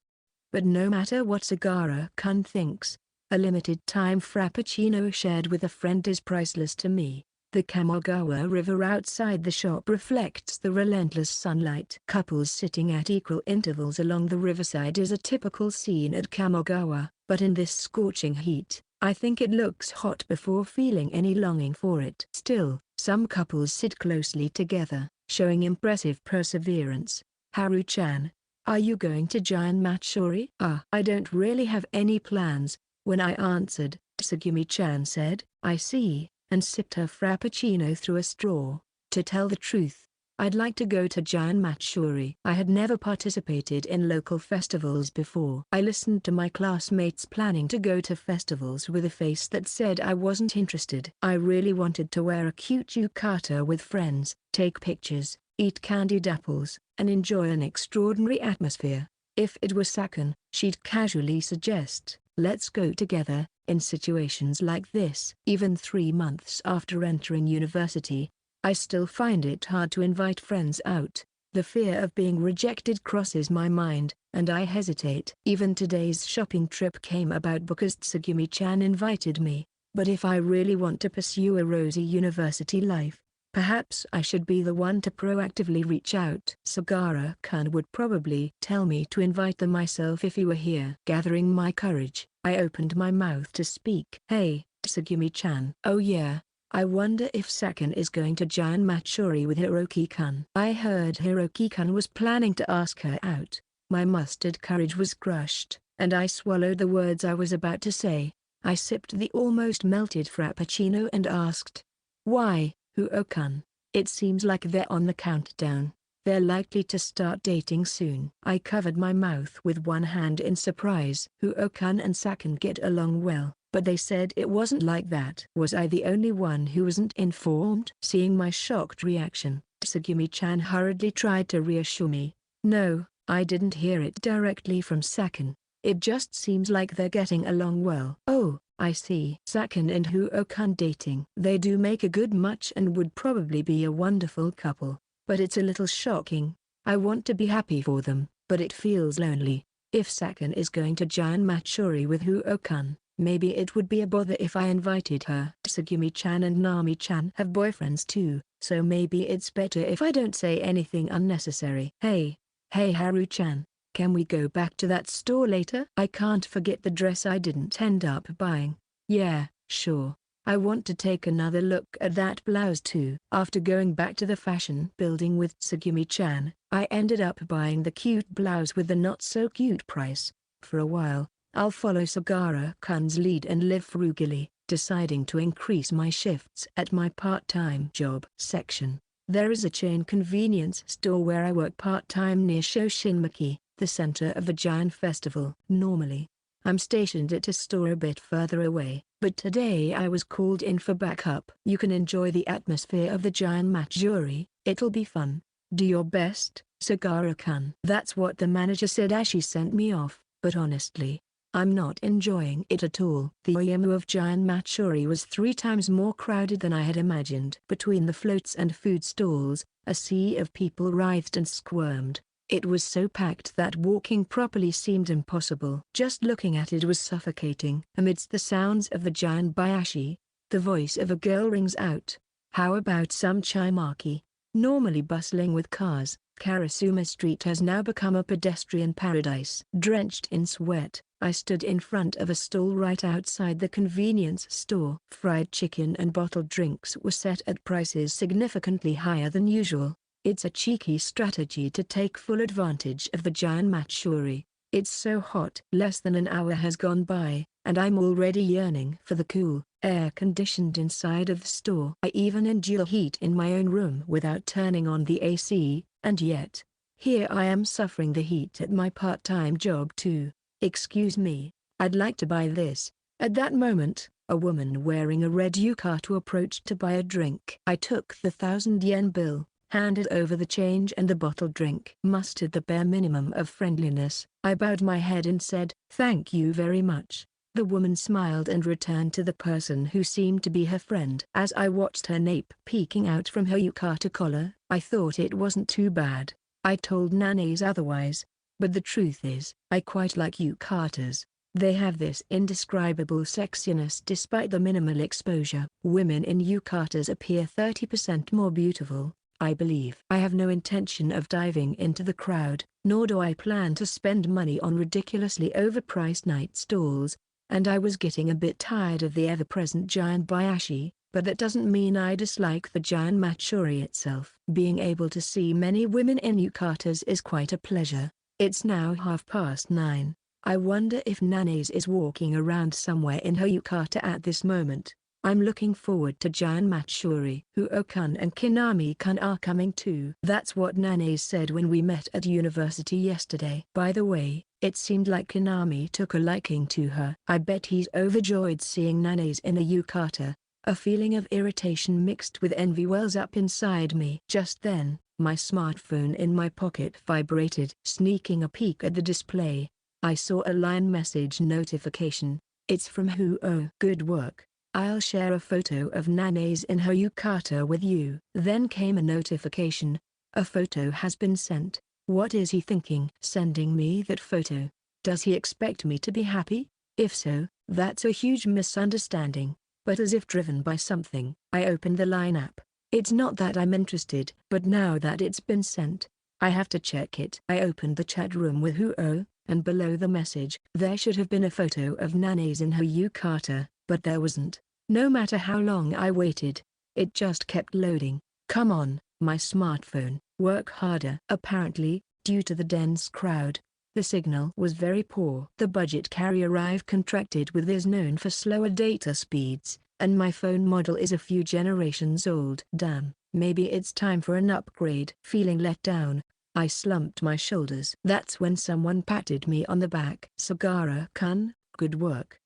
S1: But no matter what Sagara-kun thinks, a limited-time frappuccino shared with a friend is priceless to me. The Kamogawa River outside the shop reflects the relentless sunlight. Couples sitting at equal intervals along the riverside is a typical scene at Kamogawa, but in this scorching heat, I think it looks hot before feeling any longing for it. Still, some couples sit closely together, showing impressive perseverance. Haru-chan, are you going to Giant Matsuri? I don't really have any plans. When I answered, Tsugumi-chan said, "I see," and sipped her frappuccino through a straw. To tell the truth, I'd like to go to Giant Matsuri. I had never participated in local festivals before. I listened to my classmates planning to go to festivals with a face that said I wasn't interested. I really wanted to wear a cute yukata with friends, take pictures, eat candied apples, and enjoy an extraordinary atmosphere. If it was Sakun, she'd casually suggest, "Let's go together," In situations like this, even 3 months after entering university, I still find it hard to invite friends out. The fear of being rejected crosses my mind, and I hesitate. Even today's shopping trip came about because Tsugumi-chan invited me. But if I really want to pursue a rosy university life, perhaps I should be the one to proactively reach out. Sagara-kun would probably tell me to invite them myself if he were here. Gathering my courage, I opened my mouth to speak. Hey, Tsugumi-chan. Oh yeah. I wonder if Sakan is going to Giant Matsuri with Hiroki-kun. I heard Hiroki-kun was planning to ask her out. My mustered courage was crushed, and I swallowed the words I was about to say. I sipped the almost melted frappuccino and asked, "Why, Huo-kun? It seems like they're on the countdown. They're likely to start dating soon." I covered my mouth with one hand in surprise. Huo-kun and Sakan get along well, but they said it wasn't like that. Was I the only one who wasn't informed? Seeing my shocked reaction, Tsugumi-chan hurriedly tried to reassure me. No, I didn't hear it directly from Sakan. It just seems like they're getting along well. Oh, I see. Sakan and Huo-kun dating. They do make a good match and would probably be a wonderful couple, but it's a little shocking. I want to be happy for them, but it feels lonely. If Sakan is going to Giant Matsuri with Huo-kun, maybe it would be a bother if I invited her. Tsugumi-chan and Nami-chan have boyfriends too, so maybe it's better if I don't say anything unnecessary. Hey Haru-chan, can we go back to that store later? I can't forget the dress I didn't end up buying. Yeah, sure. I want to take another look at that blouse too. After going back to the fashion building with Tsugumi-chan, I ended up buying the cute blouse with the not-so-cute price. For a while, I'll follow Sagara-kun's lead and live frugally, deciding to increase my shifts at my part-time job section. There is a chain convenience store where I work part-time near Shoshinmaki, the center of a giant festival. Normally, I'm stationed at a store a bit further away, but today I was called in for backup. You can enjoy the atmosphere of the giant Matsuri. It'll be fun. Do your best, Sagara-kun. That's what the manager said as she sent me off, but honestly, I'm not enjoying it at all. The Oyama of Giant Matsuri was 3 times more crowded than I had imagined. Between the floats and food stalls, a sea of people writhed and squirmed. It was so packed that walking properly seemed impossible. Just looking at it was suffocating. Amidst the sounds of the giant bayashi, the voice of a girl rings out. How about some chaimaki? Normally bustling with cars, Karasuma Street has now become a pedestrian paradise. Drenched in sweat, I stood in front of a stall right outside the convenience store. Fried chicken and bottled drinks were set at prices significantly higher than usual. It's a cheeky strategy to take full advantage of the giant Matsuri. It's so hot. Less than an hour has gone by, and I'm already yearning for the cool, air-conditioned inside of the store. I even endure heat in my own room without turning on the AC, and yet, here I am suffering the heat at my part-time job too. Excuse me, I'd like to buy this. At that moment, a woman wearing a red yukata approached to buy a drink. I took the 1,000 yen bill, handed over the change and the bottled drink. Mustered the bare minimum of friendliness. I bowed my head and said, "Thank you very much." The woman smiled and returned to the person who seemed to be her friend. As I watched her nape peeking out from her yukata collar, I thought it wasn't too bad. I told Nana's otherwise, but the truth is, I quite like yukatas. They have this indescribable sexiness despite the minimal exposure. Women in yukatas appear 30% more beautiful, I believe. I have no intention of diving into the crowd, nor do I plan to spend money on ridiculously overpriced night stalls, and I was getting a bit tired of the ever-present giant bayashi, but that doesn't mean I dislike the giant Matsuri itself. Being able to see many women in yukatas is quite a pleasure. It's now 9:30. I wonder if Nana's is walking around somewhere in her yukata at this moment. I'm looking forward to Giant Matsuri. Huo-kun and Kinami-kun are coming too. That's what Nana's said when we met at university yesterday. By the way, it seemed like Kinami took a liking to her. I bet he's overjoyed seeing Nana's in a yukata. A feeling of irritation mixed with envy wells up inside me. Just then, my smartphone in my pocket vibrated. Sneaking a peek at the display, I saw a line message notification. It's from who? Oh, good work. I'll share a photo of Nana's in her yukata with you. Then came a notification. A photo has been sent. What is he thinking? Sending me that photo? Does he expect me to be happy? If so, that's a huge misunderstanding. But as if driven by something, I opened the Line app. It's not that I'm interested, but now that it's been sent, I have to check it. I opened the chat room with Huo, and below the message, there should have been a photo of Nana's in her yukata, but there wasn't. No matter how long I waited, it just kept loading. Come on, my smartphone, work harder. Apparently, due to the dense crowd, the signal was very poor. The budget carrier I've contracted with is known for slower data speeds, and my phone model is a few generations old. Damn, maybe it's time for an upgrade. Feeling let down, I slumped my shoulders. That's when someone patted me on the back. Sagara-kun, good work.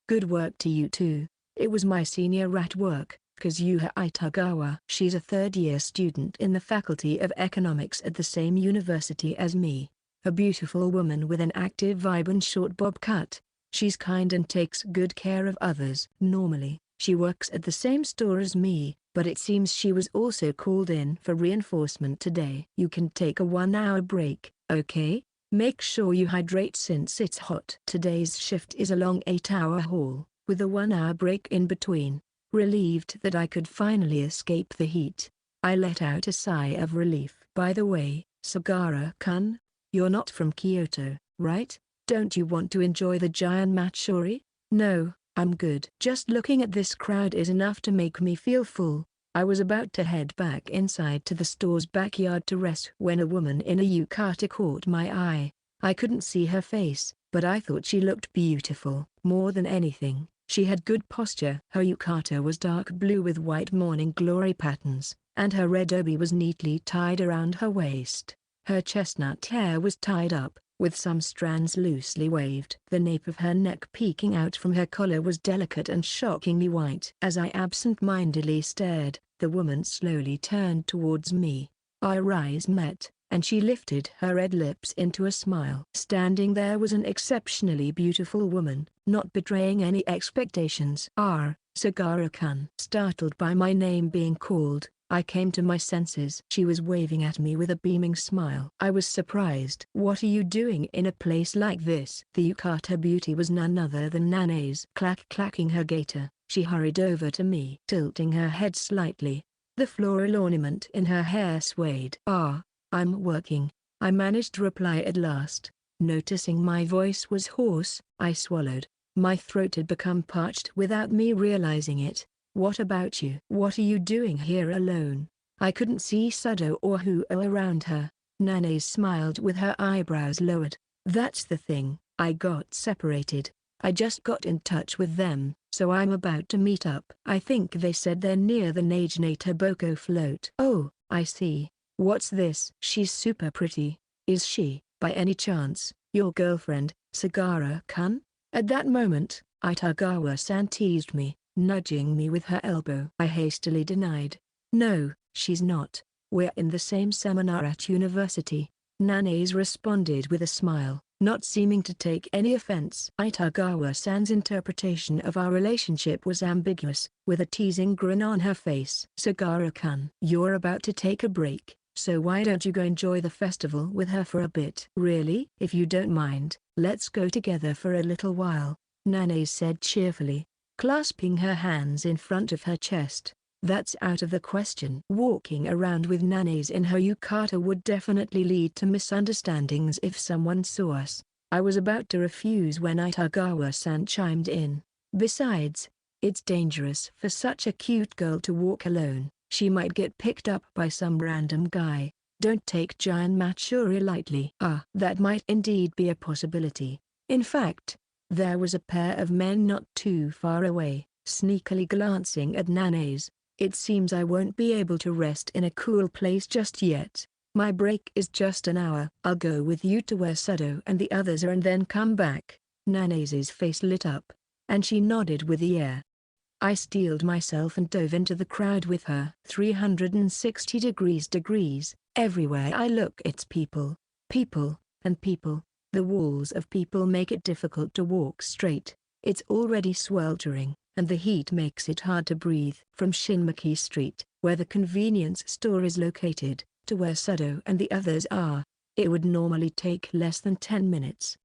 S1: Good work to you too. It was my senior at work, Kazuha Itagawa. She's a third-year student in the Faculty of Economics at the same university as me. A beautiful woman with an active vibe and short bob cut. She's kind and takes good care of others. Normally, she works at the same store as me, but it seems she was also called in for reinforcement today. You can take a 1-hour break, okay? Make sure you hydrate since it's hot. Today's shift is a long 8-hour haul, with a 1-hour break in between. Relieved that I could finally escape the heat, I let out a sigh of relief. By the way, Sagara-kun, you're not from Kyoto, right? Don't you want to enjoy the giant matsuri? No, I'm good. Just looking at this crowd is enough to make me feel full. I was about to head back inside to the store's backyard to rest when a woman in a yukata caught my eye. I couldn't see her face, but I thought she looked beautiful. More than anything, she had good posture. Her yukata was dark blue with white morning glory patterns, and her red obi was neatly tied around her waist. Her chestnut hair was tied up, with some strands loosely waved. The nape of her neck peeking out from her collar was delicate and shockingly white. As I absent-mindedly stared, the woman slowly turned towards me. Our eyes met, and she lifted her red lips into a smile. Standing there was an exceptionally beautiful woman, not betraying any expectations. Sagara-kun. Startled by my name being called, I came to my senses. She was waving at me with a beaming smile. I was surprised. What are you doing in a place like this? The yukata beauty was none other than Nana's. Clacking her gaiter, she hurried over to me. Tilting her head slightly, the floral ornament in her hair swayed. I'm working, I managed to reply at last. Noticing my voice was hoarse, I swallowed. My throat had become parched without me realizing it. What about you? What are you doing here alone? I couldn't see Sudo or Huo around her. Nanae smiled with her eyebrows lowered. That's the thing, I got separated. I just got in touch with them, so I'm about to meet up. I think they said they're near the Najine Toboko float. Oh, I see. What's this? She's super pretty. Is she, by any chance, your girlfriend, Sagara-kun? At that moment, Itagawa-san teased me, nudging me with her elbow. I hastily denied. No, she's not. We're in the same seminar at university. Nanae responded with a smile, not seeming to take any offense. Itagawa-san's interpretation of our relationship was ambiguous, with a teasing grin on her face. Sagara-kun, you're about to take a break, so why don't you go enjoy the festival with her for a bit? Really? If you don't mind, let's go together for a little while, Nanae said cheerfully, clasping her hands in front of her chest. That's out of the question. Walking around with Nanae in her yukata would definitely lead to misunderstandings if someone saw us. I was about to refuse when Itagawa-san chimed in. Besides, it's dangerous for such a cute girl to walk alone. She might get picked up by some random guy. Don't take giant matsuri lightly. That might indeed be a possibility. In fact, there was a pair of men not too far away, sneakily glancing at Nanae. It seems I won't be able to rest in a cool place just yet. My break is just an hour. I'll go with you to where Sudo and the others are and then come back. Nanae's face lit up, and she nodded with the air. I steeled myself and dove into the crowd with her. 360 degrees, everywhere I look it's people, people, and people. The walls of people make it difficult to walk straight. It's already sweltering, and the heat makes it hard to breathe. From Shinmaki Street, where the convenience store is located, to where Sudo and the others are, it would normally take less than 10 minutes.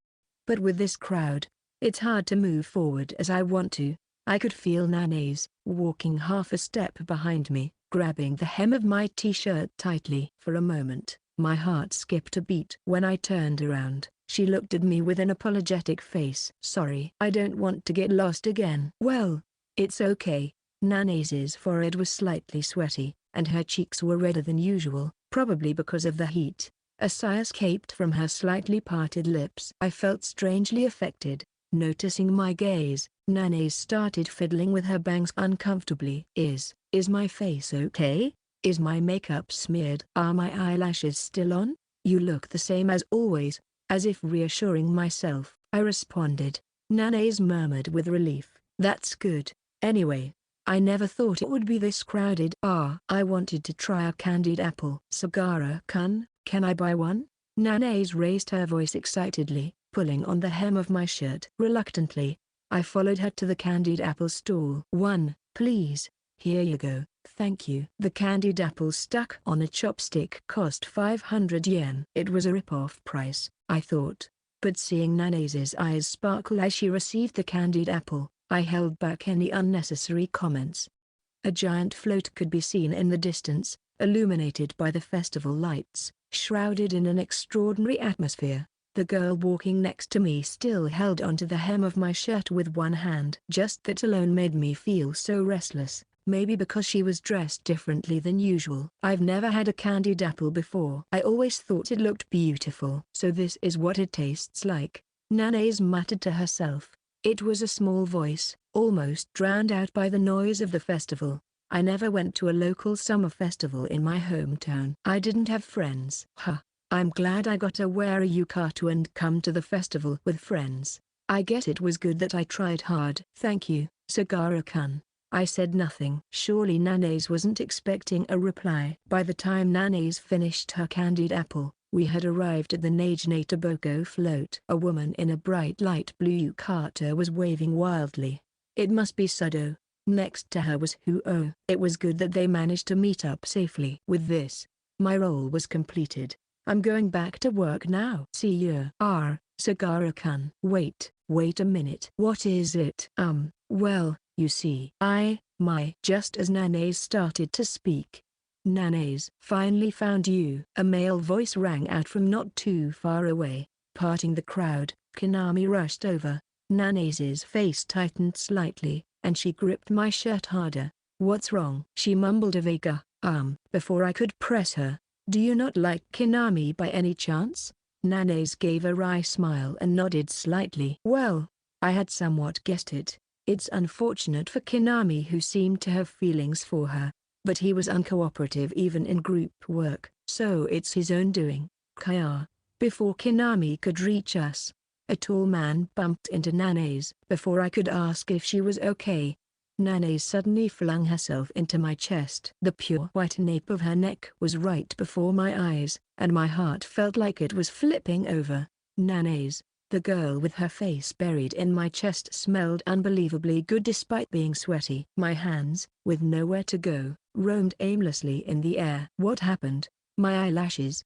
S1: But with this crowd, it's hard to move forward as I want to. I could feel Nana's walking half a step behind me, grabbing the hem of my t-shirt tightly. For a moment, my heart skipped a beat. When I turned around, she looked at me with an apologetic face. "Sorry, I don't want to get lost again." "Well, it's okay." Nana's forehead was slightly sweaty, and her cheeks were redder than usual, probably because of the heat. A sigh escaped from her slightly parted lips. I felt strangely affected. Noticing my gaze, Nana's started fiddling with her bangs uncomfortably. Is my face okay? Is my makeup smeared? Are my eyelashes still on? You look the same as always." As if reassuring myself, I responded. Nana's murmured with relief. "That's good. Anyway, I never thought it would be this crowded." I wanted to try a candied apple. "Sagara-kun, can I buy one?" Nana's raised her voice excitedly, pulling on the hem of my shirt. Reluctantly, I followed her to the candied apple stall. "One, please." "Here you go, thank you." The candied apple stuck on a chopstick cost 500 yen. It was a rip-off price, I thought. But seeing Nana's eyes sparkle as she received the candied apple, I held back any unnecessary comments. A giant float could be seen in the distance, illuminated by the festival lights, shrouded in an extraordinary atmosphere. The girl walking next to me still held onto the hem of my shirt with one hand. Just that alone made me feel so restless, maybe because she was dressed differently than usual. I've never had a candied apple before. I always thought it looked beautiful. "So this is what it tastes like," Nana's muttered to herself. It was a small voice, almost drowned out by the noise of the festival. I never went to a local summer festival in my hometown. I didn't have friends. I'm glad I got to wear a yukata and come to the festival with friends. I guess it was good that I tried hard. "Thank you, Sagara-kun." I said nothing. Surely Nana's wasn't expecting a reply. By the time Nana's finished her candied apple, we had arrived at the Nage Toboko float. A woman in a bright light blue yukata was waving wildly. It must be Sudo. Next to her was Huo. It was good that they managed to meet up safely. With this, my role was completed. I'm going back to work now. "See you." Sagara-kun. Wait a minute. What is it?" Well, you see." Just as Nana's started to speak. "Nana's finally found you." A male voice rang out from not too far away. Parting the crowd, Konami rushed over. Nana's face tightened slightly, and she gripped my shirt harder. "What's wrong?" She mumbled a vague before I could press her. "Do you not like Konami by any chance?" Nana's gave a wry smile and nodded slightly. "Well, I had somewhat guessed it. It's unfortunate for Konami, who seemed to have feelings for her, but he was uncooperative even in group work, so it's his own doing." Kaya. Before Konami could reach us, a tall man bumped into Nana's. Before I could ask if she was okay, Nana's suddenly flung herself into my chest. The pure white nape of her neck was right before my eyes, and my heart felt like it was flipping over. Nana's, the girl with her face buried in my chest, smelled unbelievably good despite being sweaty. My hands, with nowhere to go, roamed aimlessly in the air. "What happened?" "My eyelashes."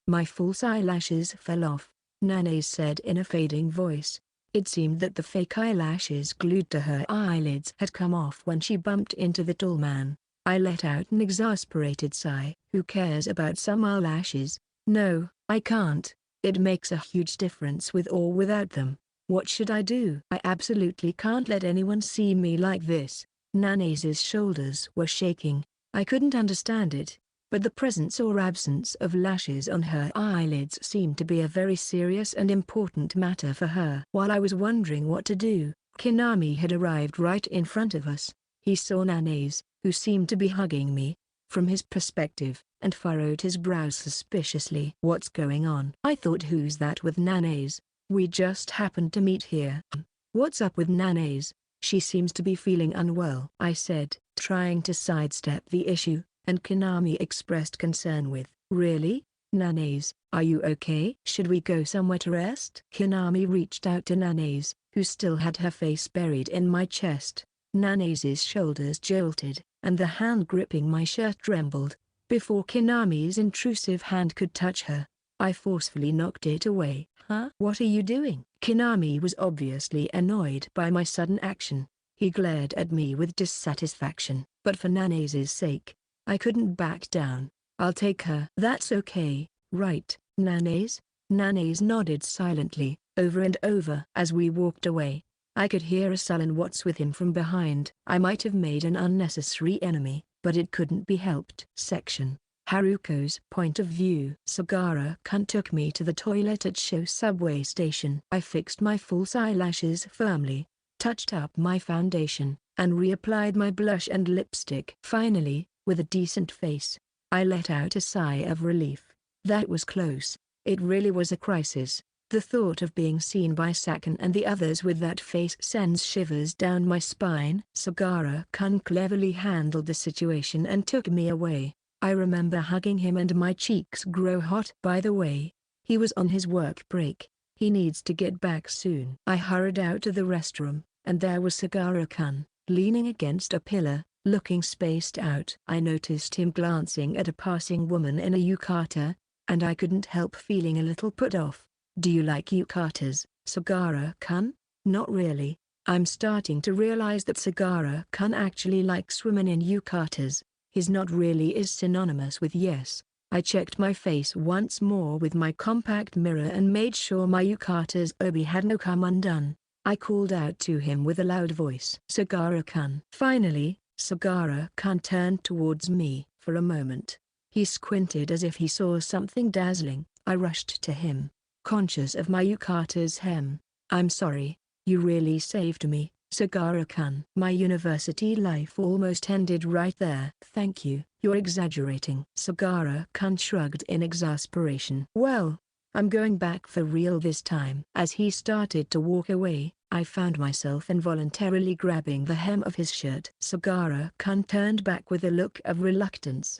S1: "My false eyelashes fell off," Nana's said in a fading voice. It seemed that the fake eyelashes glued to her eyelids had come off when she bumped into the tall man. I let out an exasperated sigh. Who cares about some eyelashes? No, I can't. It makes a huge difference with or without them. What should I do? I absolutely can't let anyone see me like this. Nana's shoulders were shaking. I couldn't understand it, but the presence or absence of lashes on her eyelids seemed to be a very serious and important matter for her. While I was wondering what to do, Konami had arrived right in front of us. He saw Nana's, who seemed to be hugging me, from his perspective, and furrowed his brows suspiciously. "What's going on?" I thought. "Who's that with Nana's? We just happened to meet here." "What's up with Nana's? She seems to be feeling unwell," I said, trying to sidestep the issue, and Konami expressed concern with, "Really? Nana's, are you okay? Should we go somewhere to rest?" Konami reached out to Nana's, who still had her face buried in my chest. Nanase's shoulders jolted, and the hand gripping my shirt trembled. Before Kinami's intrusive hand could touch her, I forcefully knocked it away. "Huh? What are you doing?" Kinami was obviously annoyed by my sudden action. He glared at me with dissatisfaction. But for Nanase's sake, I couldn't back down. "I'll take her." "That's okay, right, Nanase?" Nanase nodded silently, over and over. As we walked away, I could hear a sullen "What's with him?" from behind. I might have made an unnecessary enemy, but it couldn't be helped. Section. Haruko's point of view. Sagara-kun took me to the toilet at Sho subway station. I fixed my false eyelashes firmly, touched up my foundation, and reapplied my blush and lipstick. Finally, with a decent face, I let out a sigh of relief. That was close. It really was a crisis. The thought of being seen by Sakan and the others with that face sends shivers down my spine. Sagara-kun cleverly handled the situation and took me away. I remember hugging him and my cheeks grow hot. By the way, he was on his work break. He needs to get back soon. I hurried out to the restroom, and there was Sagara-kun, leaning against a pillar, looking spaced out. I noticed him glancing at a passing woman in a yukata, and I couldn't help feeling a little put off. "Do you like yukatas, Sagara-kun?" "Not really." I'm starting to realize that Sagara-kun actually likes women in yukatas. His "not really" is synonymous with yes. I checked my face once more with my compact mirror and made sure my yukata's obi had no come undone. I called out to him with a loud voice, "Sagara-kun." Finally, Sagara-kun turned towards me. For a moment, he squinted as if he saw something dazzling. I rushed to him, conscious of my yukata's hem. "I'm sorry, you really saved me, Sagara-kun." My university life almost ended right there. "Thank you." "You're exaggerating." Sagara-kun shrugged in exasperation. "Well, I'm going back for real this time." As he started to walk away, I found myself involuntarily grabbing the hem of his shirt. Sagara-kun turned back with a look of reluctance.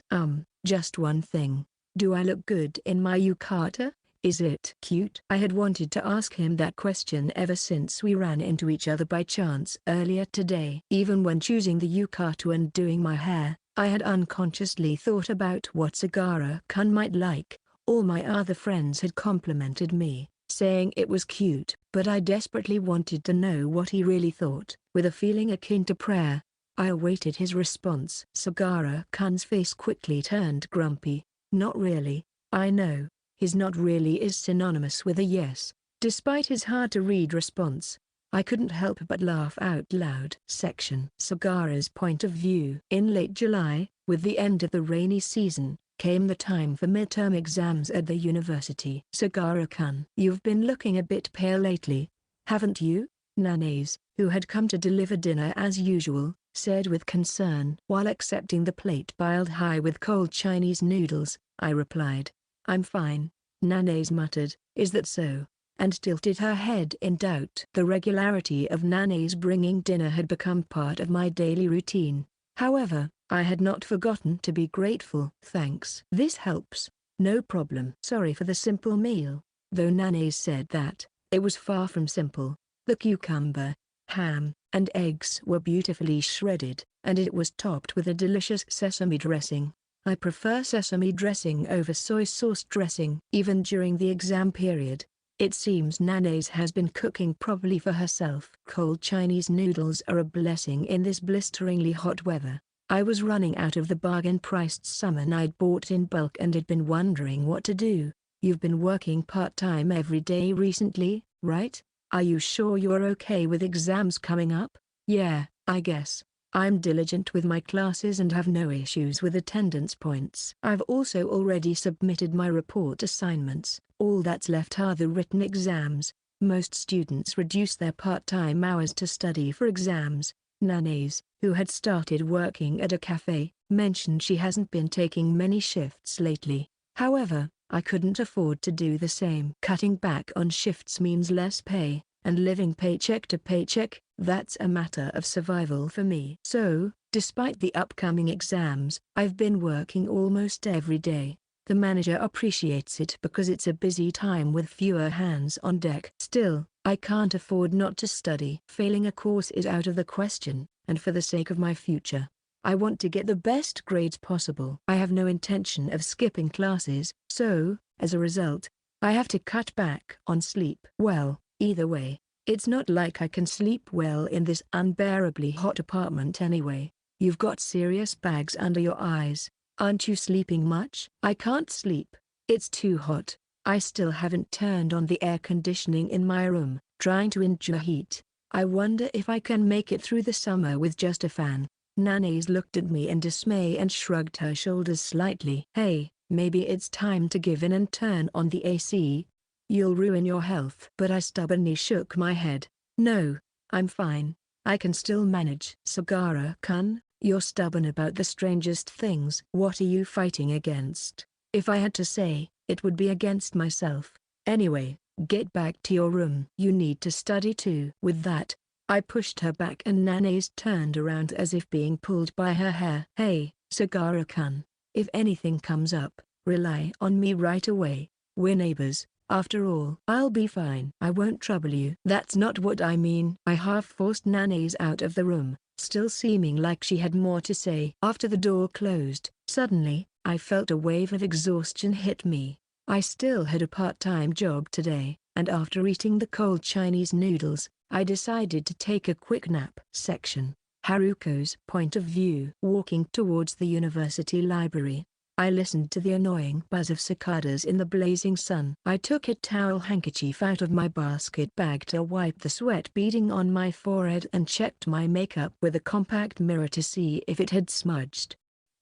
S1: Just one thing. Do I look good in my yukata? Is it cute?" I had wanted to ask him that question ever since we ran into each other by chance earlier today. Even when choosing the yukata and doing my hair, I had unconsciously thought about what Sagara-kun might like. All my other friends had complimented me, saying it was cute, but I desperately wanted to know what he really thought. With a feeling akin to prayer, I awaited his response. Sagara-kun's face quickly turned grumpy. "Not really." I know, his "not really" is synonymous with a yes. Despite his hard-to-read response, I couldn't help but laugh out loud. Section. Sagara's point of view. In late July, with the end of the rainy season, came the time for midterm exams at the university. "Sagara-kun, you've been looking a bit pale lately, haven't you?" Nanase, who had come to deliver dinner as usual, said with concern. While accepting the plate piled high with cold Chinese noodles, I replied, "I'm fine." Nanase muttered, "Is that so?" and tilted her head in doubt. The regularity of Nanase bringing dinner had become part of my daily routine. However, I had not forgotten to be grateful. "Thanks. This helps." "No problem." "Sorry for the simple meal." Though Nanase said that, it was far from simple. The cucumber, ham, and eggs were beautifully shredded, and it was topped with a delicious sesame dressing. I prefer sesame dressing over soy sauce dressing. Even during the exam period, it seems Nanase has been cooking properly for herself. Cold Chinese noodles are a blessing in this blisteringly hot weather. I was running out of the bargain-priced salmon I'd bought in bulk and had been wondering what to do. "You've been working part-time every day recently, right? Are you sure you're okay with exams coming up?" "Yeah, I guess. I'm diligent with my classes and have no issues with attendance points. I've also already submitted my report assignments. All that's left are the written exams." Most students reduce their part-time hours to study for exams. Nanase, who had started working at a cafe, mentioned she hasn't been taking many shifts lately. However, I couldn't afford to do the same. Cutting back on shifts means less pay, and living paycheck to paycheck, that's a matter of survival for me. So, despite the upcoming exams, I've been working almost every day. The manager appreciates it because it's a busy time with fewer hands on deck. Still, I can't afford not to study. Failing a course is out of the question, and for the sake of my future, I want to get the best grades possible. I have no intention of skipping classes, so, as a result, I have to cut back on sleep. Well, either way, it's not like I can sleep well in this unbearably hot apartment anyway. You've got serious bags under your eyes. Aren't you sleeping much? I can't sleep. It's too hot. I still haven't turned on the air conditioning in my room, trying to endure heat. I wonder if I can make it through the summer with just a fan. Nanase looked at me in dismay and shrugged her shoulders slightly. Hey, maybe it's time to give in and turn on the AC. You'll ruin your health. But I stubbornly shook my head. No, I'm fine. I can still manage. Sagara-kun, you're stubborn about the strangest things. What are you fighting against? If I had to say, it would be against myself. Anyway, get back to your room. You need to study too. With that, I pushed her back and Nanase turned around as if being pulled by her hair. Hey, Sagara-kun, if anything comes up, rely on me right away. We're neighbors, after all. I'll be fine. I won't trouble you. That's not what I mean. I half-forced Nanase out of the room, still seeming like she had more to say. After the door closed, suddenly, I felt a wave of exhaustion hit me. I still had a part-time job today, and after eating the cold Chinese noodles, I decided to take a quick nap. Section: Haruko's point of view. Walking towards the university library, I listened to the annoying buzz of cicadas in the blazing sun. I took a towel handkerchief out of my basket bag to wipe the sweat beading on my forehead and checked my makeup with a compact mirror to see if it had smudged.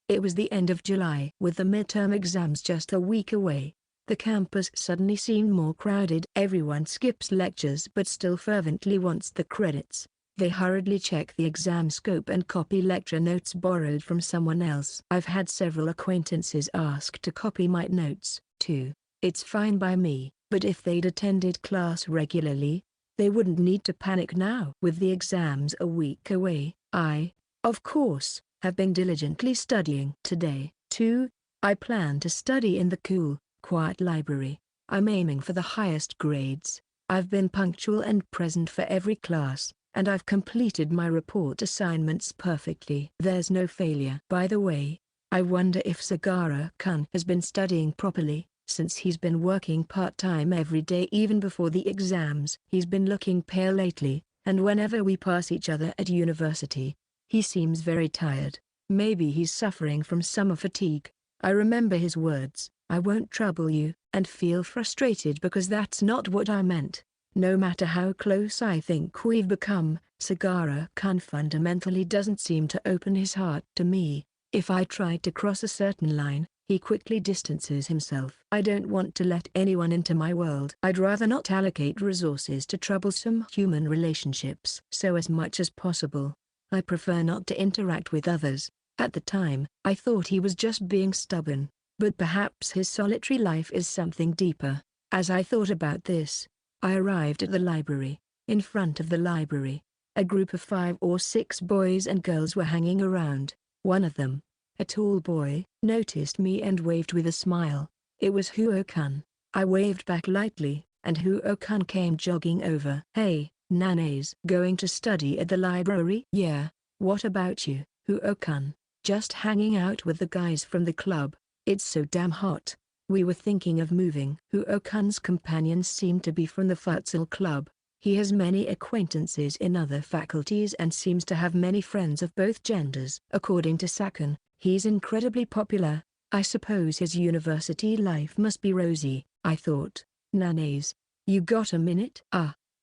S1: It was the end of July. With the midterm exams just a week away, the campus suddenly seemed more crowded. Everyone skips lectures but still fervently wants the credits. They hurriedly check the exam scope and copy lecture notes borrowed from someone else. I've had several acquaintances ask to copy my notes, too. It's fine by me, but if they'd attended class regularly, they wouldn't need to panic now. With the exams a week away, I, of course, have been diligently studying. Today, too, I plan to study in the cool, quiet library. I'm aiming for the highest grades. I've been punctual and present for every class, and I've completed my report assignments perfectly. There's no failure. By the way, I wonder if Sagara-kun has been studying properly, since he's been working part-time every day even before the exams. He's been looking pale lately, and whenever we pass each other at university, he seems very tired. Maybe he's suffering from summer fatigue. I remember his words, "I won't trouble you," and feel frustrated because that's not what I meant. No matter how close I think we've become, Sagara-kun fundamentally doesn't seem to open his heart to me. If I try to cross a certain line, he quickly distances himself. I don't want to let anyone into my world. I'd rather not allocate resources to troublesome human relationships. So as much as possible, I prefer not to interact with others. At the time, I thought he was just being stubborn, but perhaps his solitary life is something deeper. As I thought about this, I arrived at the library. In front of the library, a group of 5 or 6 boys and girls were hanging around. One of them, a tall boy, noticed me and waved with a smile. It was Huo-kun. I waved back lightly, and Huo-kun came jogging over. "Hey, Nanase. Going to study at the library?" "Yeah, what about you, Huo-kun?" "Just hanging out with the guys from the club. It's so damn hot. We were thinking of moving." Huo-kun's companions seem to be from the futsal club. He has many acquaintances in other faculties and seems to have many friends of both genders. According to Sakun, he's incredibly popular. I suppose his university life must be rosy, I thought. "Nanase, you got a minute?"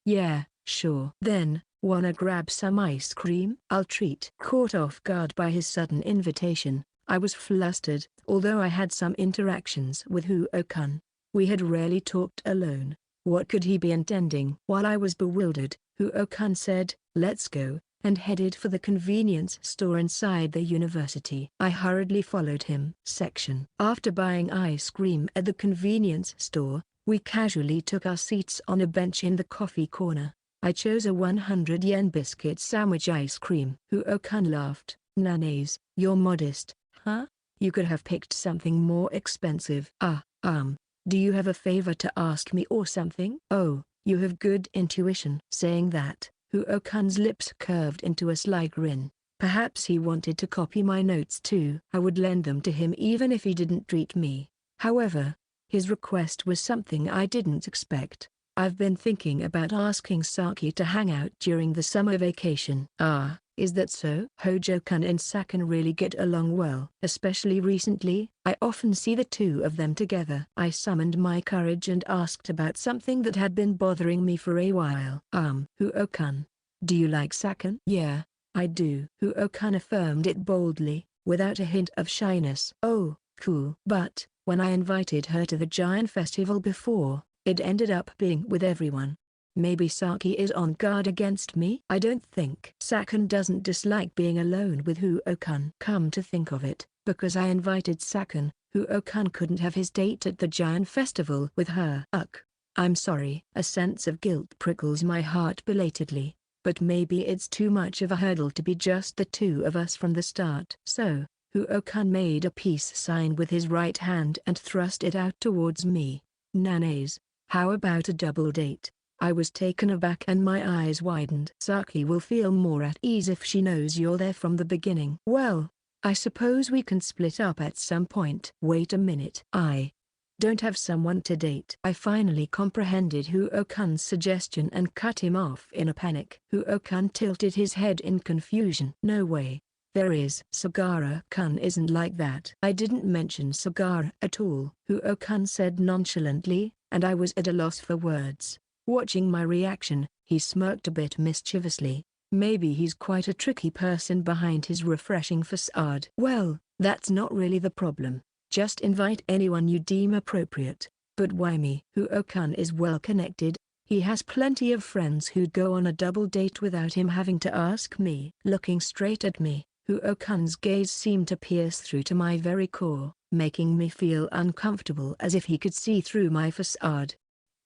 S1: Yeah, sure." "Then, wanna grab some ice cream?" "I'll treat." Caught off guard by his sudden invitation, I was flustered. Although I had some interactions with Huo-kun, we had rarely talked alone. What could he be intending? While I was bewildered, Huo-kun said, "Let's go," and headed for the convenience store inside the university. I hurriedly followed him. Section: After buying ice cream at the convenience store, we casually took our seats on a bench in the coffee corner. I chose a 100 yen biscuit sandwich ice cream. Huo-kun laughed. "Nanase, you're modest, huh? You could have picked something more expensive." Do you have a favor to ask me or something?" "Oh, You have good intuition. Saying that, Huo-kun's lips curved into a sly grin. Perhaps he wanted to copy my notes too. I would lend them to him even if he didn't treat me. However, his request was something I didn't expect. I've been thinking about asking Saki to hang out during the summer vacation. Ah, is that so? Hojo-kun and Sakan really get along well. Especially recently, I often see the two of them together. I summoned my courage and asked about something that had been bothering me for a while. Huo-kun, do you like Sakan? Yeah, I do. Huo-kun affirmed it boldly, without a hint of shyness. Oh, cool. But, when I invited her to the giant festival before, it ended up being with everyone. Maybe Saki is on guard against me? I don't think. Sakan doesn't dislike being alone with Huo-kun. Come to think of it, because I invited Sakan, Huo-kun couldn't have his date at the giant festival with her. I'm sorry. A sense of guilt prickles my heart belatedly, but maybe it's too much of a hurdle to be just the two of us from the start. So, Huo-kun made a peace sign with his right hand and thrust it out towards me. Nanays, how about a double date? I was taken aback and my eyes widened. Saki will feel more at ease if she knows you're there from the beginning. Well, I suppose we can split up at some point. Wait a minute. I don't have someone to date. I finally comprehended Huo-kun's suggestion and cut him off in a panic. Huo-kun tilted his head in confusion. No way. There is. Sagara-kun isn't like that. I didn't mention Sagara at all, Huo-kun said nonchalantly, and I was at a loss for words. Watching my reaction, he smirked a bit mischievously. Maybe he's quite a tricky person behind his refreshing facade. Well, that's not really the problem. Just invite anyone you deem appropriate. But why me? Huo-kun is well connected. He has plenty of friends who'd go on a double date without him having to ask me. Looking straight at me, Huo-kun's gaze seemed to pierce through to my very core, making me feel uncomfortable as if he could see through my facade.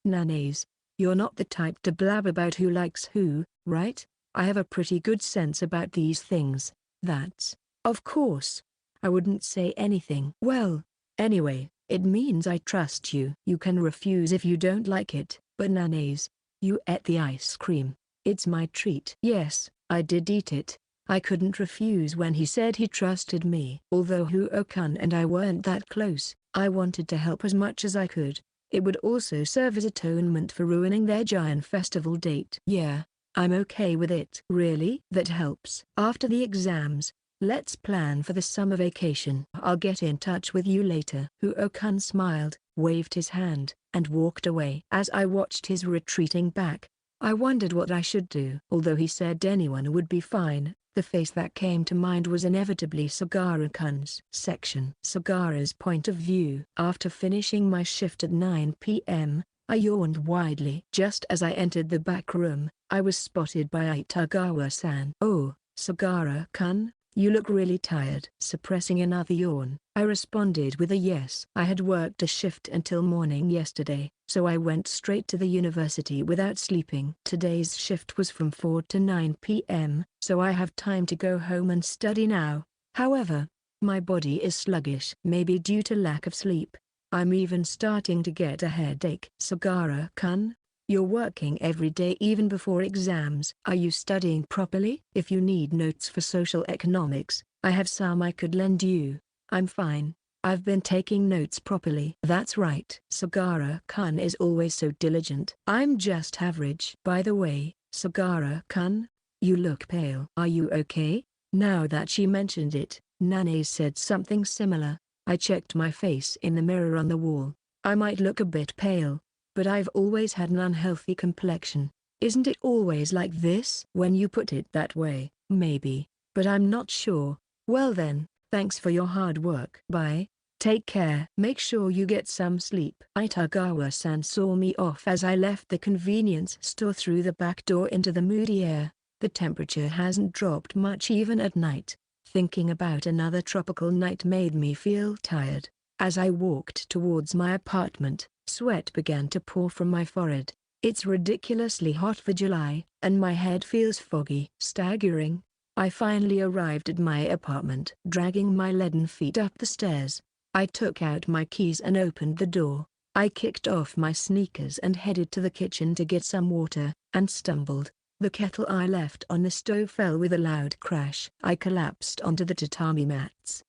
S1: Nanays, you're not the type to blab about who likes who, right? I have a pretty good sense about these things. That's, of course. I wouldn't say anything. Well, anyway, it means I trust you. You can refuse if you don't like it, but Nanays, you ate the ice cream. It's my treat. Yes, I did eat it. I couldn't refuse when he said he trusted me. Although Huo-kun and I weren't that close, I wanted to help as much as I could. It would also serve as atonement for ruining their giant festival date. Yeah, I'm okay with it. Really? That helps. After the exams, let's plan for the summer vacation. I'll get in touch with you later. Huo-kun smiled, waved his hand, and walked away. As I watched his retreating back, I wondered what I should do. Although he said anyone would be fine, the face that came to mind was inevitably Sagara-kun's. Sagara's point of view. After finishing my shift at 9 p.m., I yawned widely. Just as I entered the back room, I was spotted by Itagawa-san. Oh, Sagara-kun, you look really tired. Suppressing another yawn, I responded with a yes. I had worked a shift until morning yesterday, so I went straight to the university without sleeping. Today's shift was from 4 to 9 p.m., so I have time to go home and study now. However, my body is sluggish. Maybe due to lack of sleep. I'm even starting to get a headache. Sagara-kun, you're working every day even before exams. Are you studying properly? If you need notes for social economics, I have some I could lend you. I'm fine. I've been taking notes properly. That's right. Sagara-kun is always so diligent. I'm just average. By the way, Sagara-kun, you look pale. Are you okay? Now that she mentioned it, Nanae said something similar. I checked my face in the mirror on the wall. I might look a bit pale, but I've always had an unhealthy complexion. Isn't it always like this? When you put it that way, maybe, but I'm not sure. Well then, thanks for your hard work. Bye. Take care. Make sure you get some sleep. Itagawa-san saw me off as I left the convenience store through the back door into the moody air. The temperature hasn't dropped much even at night. Thinking about another tropical night made me feel tired. As I walked towards my apartment, sweat began to pour from my forehead. It's ridiculously hot for July, and my head feels foggy. Staggering, I finally arrived at my apartment. Dragging my leaden feet up the stairs, I took out my keys and opened the door. I kicked off my sneakers and headed to the kitchen to get some water, and stumbled. The kettle I left on the stove fell with a loud crash. I collapsed onto the tatami mats.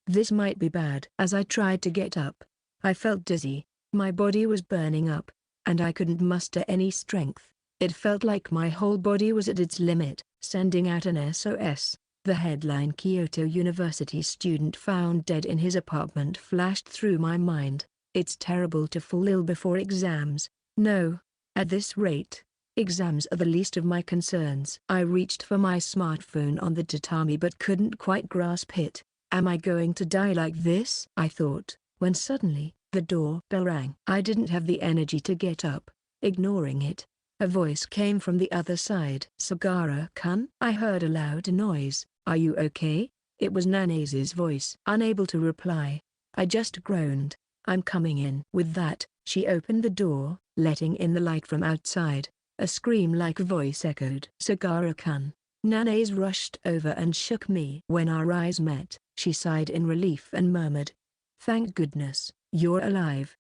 S1: This might be bad. As I tried to get up, I felt dizzy. My body was burning up, and I couldn't muster any strength. It felt like my whole body was at its limit, sending out an SOS. The headline "Kyoto University student found dead in his apartment" flashed through my mind. It's terrible to fall ill before exams. No. At this rate, exams are the least of my concerns. I reached for my smartphone on the tatami but couldn't quite grasp it. Am I going to die like this? I thought, when suddenly, the doorbell rang. I didn't have the energy to get up. Ignoring it, a voice came from the other side. "Sagara-kun?" I heard a loud noise. "Are you okay?" It was Nanase's voice. Unable to reply, I just groaned. "I'm coming in." With that, she opened the door, letting in the light from outside. A scream-like voice echoed. "Sagara-kun." Nanase rushed over and shook me. When our eyes met, she sighed in relief and murmured, "Thank goodness, you're alive."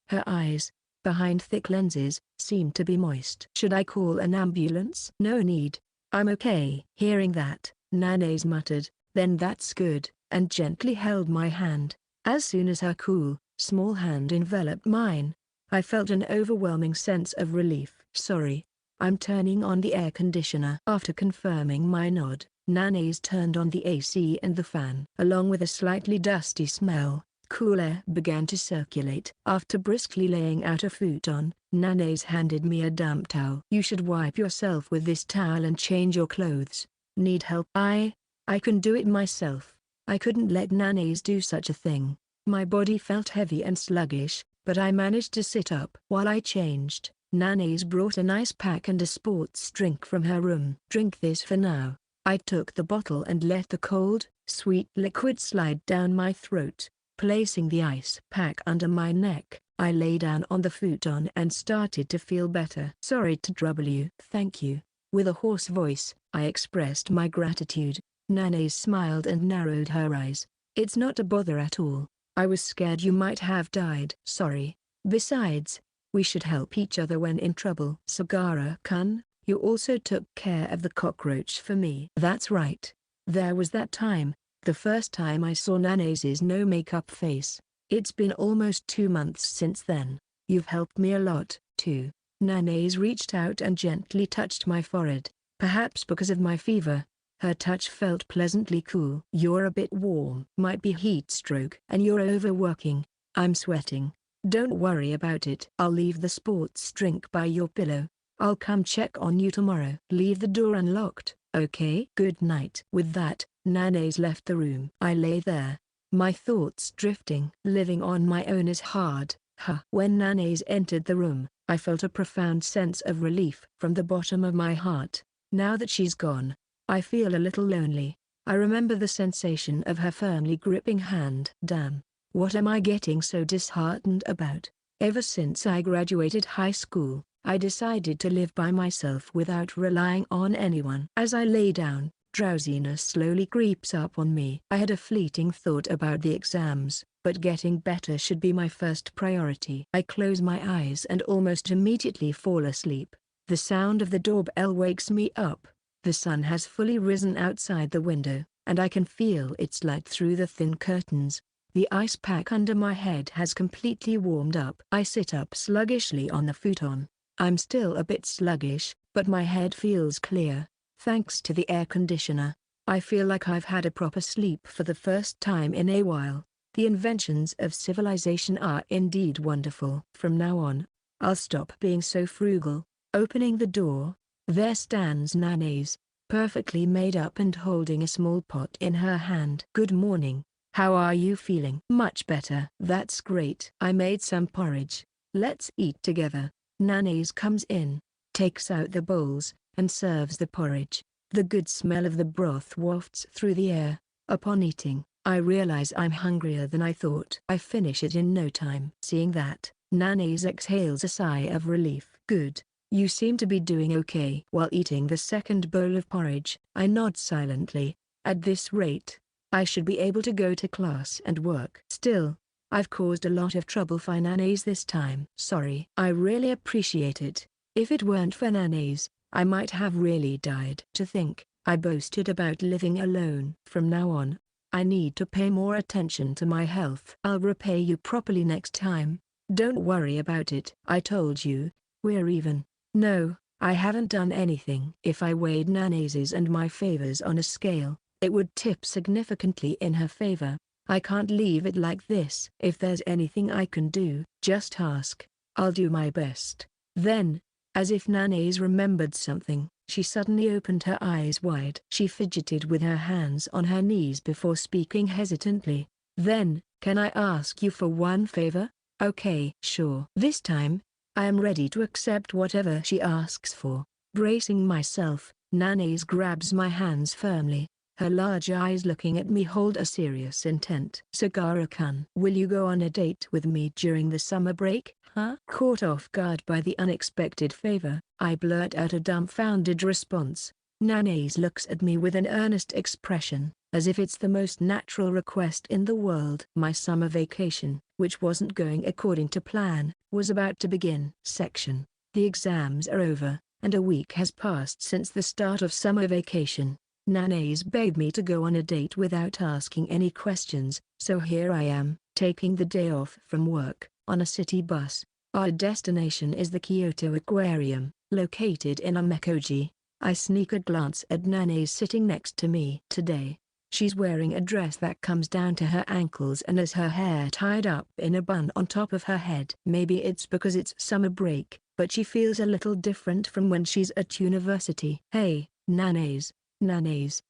S1: Her eyes, behind thick lenses, seemed to be moist. "Should I call an ambulance?" "No need. I'm okay." Hearing that, Nanase muttered, "Then that's good," and gently held my hand. As soon as her cool, small hand enveloped mine, I felt an overwhelming sense of relief. "Sorry. I'm turning on the air conditioner." After confirming my nod, Nanase turned on the AC and the fan. Along with a slightly dusty smell, cool air began to circulate. After briskly laying out a futon, Nanase handed me a damp towel. "You should wipe yourself with this towel and change your clothes. Need help?" I can do it myself." I couldn't let Nanase do such a thing. My body felt heavy and sluggish, but I managed to sit up. While I changed, Nanase brought an ice pack and a sports drink from her room. "Drink this for now." I took the bottle and let the cold, sweet liquid slide down my throat. Placing the ice pack under my neck, I lay down on the futon and started to feel better. "Sorry to trouble you." "Thank you." With a hoarse voice, I expressed my gratitude. Nanase smiled and narrowed her eyes. "It's not a bother at all. I was scared you might have died." "Sorry. Besides, we should help each other when in trouble." "Sagara-kun, you also took care of the cockroach for me." "That's right. There was that time, the first time I saw Nanase's no-makeup face. It's been almost 2 months since then. You've helped me a lot, too." Nanase reached out and gently touched my forehead. Perhaps because of my fever, her touch felt pleasantly cool. "You're a bit warm." "Might be heat stroke." "And you're overworking." "I'm sweating." "Don't worry about it." "I'll leave the sports drink by your pillow. I'll come check on you tomorrow." "Leave the door unlocked, okay?" "Good night." With that, Nanase left the room. I lay there, my thoughts drifting. Living on my own is hard, huh? When Nanase entered the room, I felt a profound sense of relief from the bottom of my heart. Now that she's gone, I feel a little lonely. I remember the sensation of her firmly gripping hand. Damn, what am I getting so disheartened about? Ever since I graduated high school, I decided to live by myself without relying on anyone. As I lay down, drowsiness slowly creeps up on me. I had a fleeting thought about the exams, but getting better should be my first priority. I close my eyes and almost immediately fall asleep. The sound of the doorbell wakes me up. The sun has fully risen outside the window, and I can feel its light through the thin curtains. The ice pack under my head has completely warmed up. I sit up sluggishly on the futon. I'm still a bit sluggish, but my head feels clear. Thanks to the air conditioner, I feel like I've had a proper sleep for the first time in a while. The inventions of civilization are indeed wonderful. From now on, I'll stop being so frugal. Opening the door, there stands Nanase, perfectly made up and holding a small pot in her hand. "Good morning. How are you feeling?" "Much better." "That's great. I made some porridge. Let's eat together." Nanase comes in, takes out the bowls, and serves the porridge. The good smell of the broth wafts through the air. Upon eating, I realize I'm hungrier than I thought. I finish it in no time. Seeing that, Nanase exhales a sigh of relief. "Good. You seem to be doing okay." While eating the second bowl of porridge, I nod silently. At this rate, I should be able to go to class and work. Still, I've caused a lot of trouble for Nana's this time. Sorry. I really appreciate it. If it weren't for Nana's, I might have really died. To think, I boasted about living alone. From now on, I need to pay more attention to my health. I'll repay you properly next time. Don't worry about it. I told you, we're even. No, I haven't done anything. If I weighed Nana's and my favors on a scale, it would tip significantly in her favor. I can't leave it like this. If there's anything I can do, just ask. I'll do my best. Then, as if Nana's remembered something, she suddenly opened her eyes wide. She fidgeted with her hands on her knees before speaking hesitantly. Then, can I ask you for one favor? Okay, sure. This time, I am ready to accept whatever she asks for. Bracing myself, Nana's grabs my hands firmly. Her large eyes looking at me hold a serious intent. Sagara-kun, will you go on a date with me during the summer break? Huh? Caught off guard by the unexpected favor, I blurt out a dumbfounded response. Nana's looks at me with an earnest expression, as if it's the most natural request in the world. My summer vacation, which wasn't going according to plan, was about to begin. Section. The exams are over, and a week has passed since the start of summer vacation. Nana's begged me to go on a date without asking any questions, so here I am, taking the day off from work, on a city bus. Our destination is the Kyoto Aquarium, located in Amekoji. I sneak a glance at Nana's sitting next to me. Today, she's wearing a dress that comes down to her ankles and has her hair tied up in a bun on top of her head. Maybe it's because it's summer break, but she feels a little different from when she's at university. Hey, Nana's,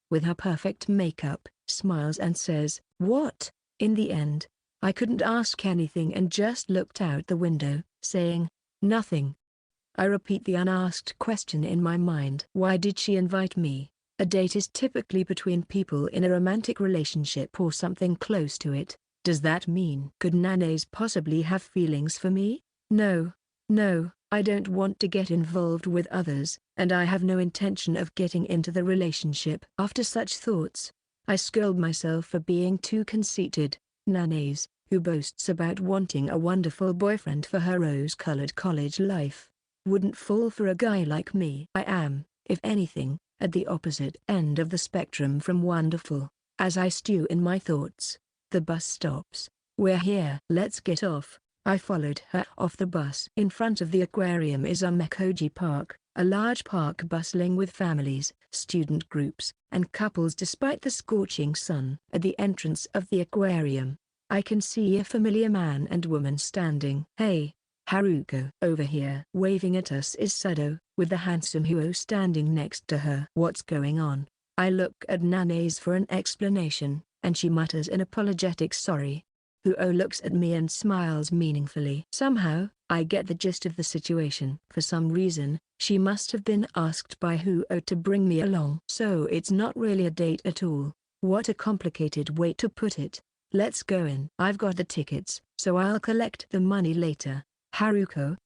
S1: with her perfect makeup, smiles and says, "What?" In the end, I couldn't ask anything and just looked out the window, saying, "Nothing." I repeat the unasked question in my mind. Why did she invite me? A date is typically between people in a romantic relationship or something close to it. Does that mean could Nana's possibly have feelings for me? No, I don't want to get involved with others, and I have no intention of getting into the relationship. After such thoughts, I scold myself for being too conceited. Nana's, who boasts about wanting a wonderful boyfriend for her rose-colored college life, wouldn't fall for a guy like me. I am, if anything, at the opposite end of the spectrum from wonderful. As I stew in my thoughts, the bus stops. We're here. Let's get off. I followed her off the bus. In front of the aquarium is Amekoji Park, a large park bustling with families, student groups, and couples despite the scorching sun. At the entrance of the aquarium, I can see a familiar man and woman standing. Hey, Haruko. Over here. Waving at us is Sado, with the handsome Huo standing next to her. What's going on? I look at Nana's for an explanation, and she mutters an apologetic sorry. Huo looks at me and smiles meaningfully. Somehow, I get the gist of the situation. For some reason, she must have been asked by Huo to bring me along. So it's not really a date at all. What a complicated way to put it. Let's go in. I've got the tickets, so I'll collect the money later. Haruko,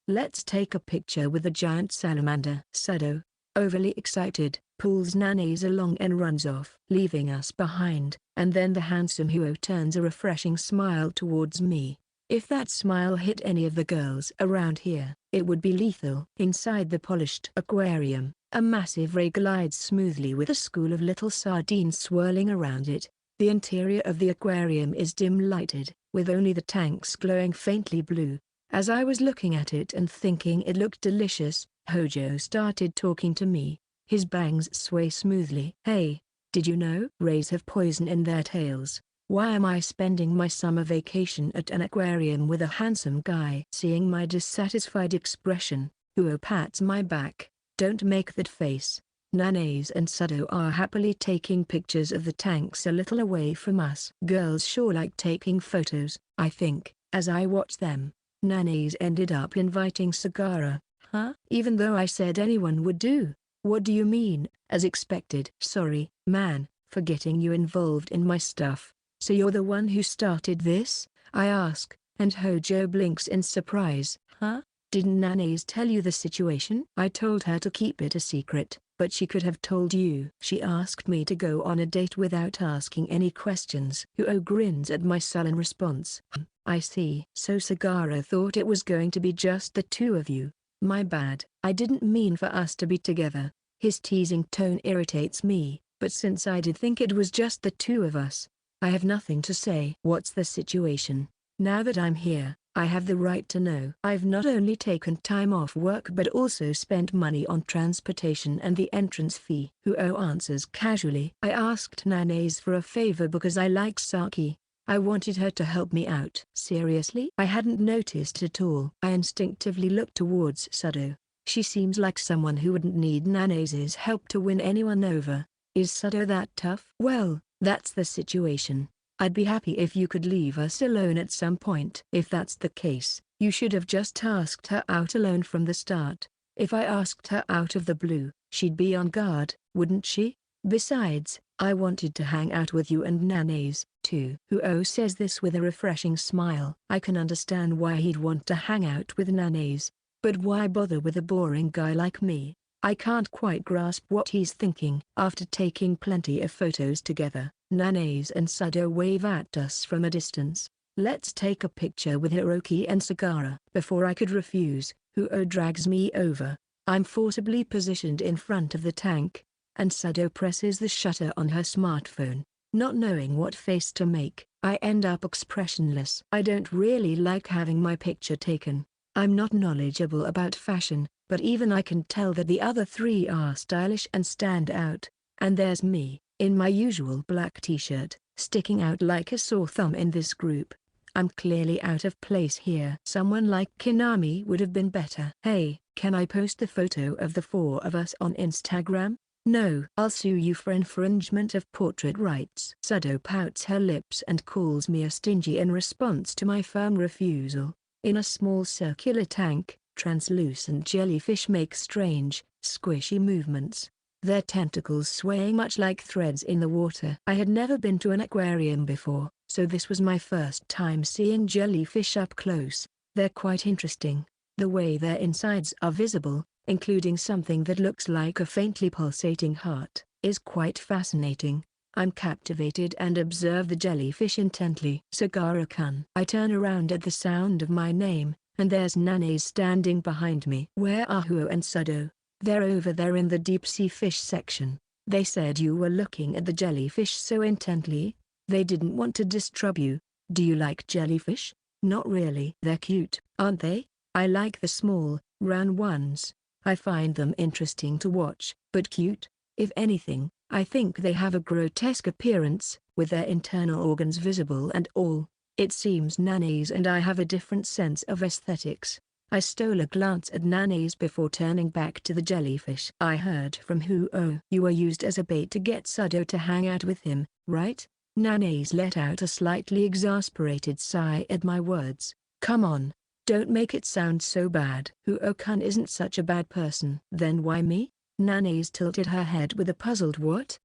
S1: let's take a picture with the giant salamander. Sado, overly excited, pulls Nana's along and runs off, leaving us behind, and then the handsome Huo turns a refreshing smile towards me. If that smile hit any of the girls around here, it would be lethal. Inside the polished aquarium, a massive ray glides smoothly with a school of little sardines swirling around it. The interior of the aquarium is dim lighted, with only the tanks glowing faintly blue. As I was looking at it and thinking it looked delicious, Hojo started talking to me. His bangs sway smoothly. Hey, did you know rays have poison in their tails? Why am I spending my summer vacation at an aquarium with a handsome guy? Seeing my dissatisfied expression, Huo pats my back. Don't make that face. Nana's and Sado are happily taking pictures of the tanks a little away from us. Girls sure like taking photos, I think. As I watch them, Nana's ended up inviting Sagara. Huh? Even though I said anyone would do. What do you mean? As expected. Sorry, man, for getting you involved in my stuff. So you're the one who started this? I ask, and Hojo blinks in surprise. Huh? Didn't Nana's tell you the situation? I told her to keep it a secret. But she could have told you. She asked me to go on a date without asking any questions. Uo grins at my sullen response. I see. So Sagara thought it was going to be just the two of you. My bad. I didn't mean for us to be together. His teasing tone irritates me, but since I did think it was just the two of us, I have nothing to say. What's the situation? Now that I'm here, I have the right to know. I've not only taken time off work but also spent money on transportation and the entrance fee. Huo answers casually. I asked Nanaze for a favor because I like sake. I wanted her to help me out. Seriously? I hadn't noticed at all. I instinctively looked towards Sado. She seems like someone who wouldn't need Nanaze's help to win anyone over. Is Sado that tough? Well, that's the situation. I'd be happy if you could leave us alone at some point. If that's the case, you should have just asked her out alone from the start. If I asked her out of the blue, she'd be on guard, wouldn't she? Besides, I wanted to hang out with you and Nanaze, too. Huo says this with a refreshing smile. I can understand why he'd want to hang out with Nanaze, but why bother with a boring guy like me? I can't quite grasp what he's thinking. After taking plenty of photos together, Nanaze and Sado wave at us from a distance. Let's take a picture with Haruko and Sagara. Before I could refuse, Huo drags me over. I'm forcibly positioned in front of the tank, and Sado presses the shutter on her smartphone. Not knowing what face to make, I end up expressionless. I don't really like having my picture taken. I'm not knowledgeable about fashion, but even I can tell that the other three are stylish and stand out. And there's me, in my usual black t-shirt, sticking out like a sore thumb in this group. I'm clearly out of place here. Someone like Kinami would have been better. Hey, can I post the photo of the four of us on Instagram? No. I'll sue you for infringement of portrait rights. Sado pouts her lips and calls me a stingy in response to my firm refusal. In a small circular tank, translucent jellyfish make strange, squishy movements, their tentacles swaying much like threads in the water. I had never been to an aquarium before, so this was my first time seeing jellyfish up close. They're quite interesting. The way their insides are visible, including something that looks like a faintly pulsating heart, is quite fascinating. I'm captivated and observe the jellyfish intently. Sagara-kun. I turn around at the sound of my name, and there's Nanaze standing behind me. Where are Huo and Sado? They're over there in the deep-sea fish section. They said you were looking at the jellyfish so intently. They didn't want to disturb you. Do you like jellyfish? Not really. They're cute, aren't they? I like the small, round ones. I find them interesting to watch, but cute? If anything, I think they have a grotesque appearance, with their internal organs visible and all. It seems Nanaze and I have a different sense of aesthetics. I stole a glance at Nanaze before turning back to the jellyfish. I heard from Huo. You were used as a bait to get Sado to hang out with him, right? Nanaze let out a slightly exasperated sigh at my words. Come on, don't make it sound so bad. Huo-kun isn't such a bad person. Then why me? Nanaze tilted her head with a puzzled what?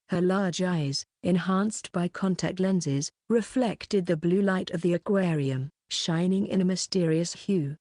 S1: Her large eyes, enhanced by contact lenses, reflected the blue light of the aquarium, shining in a mysterious hue.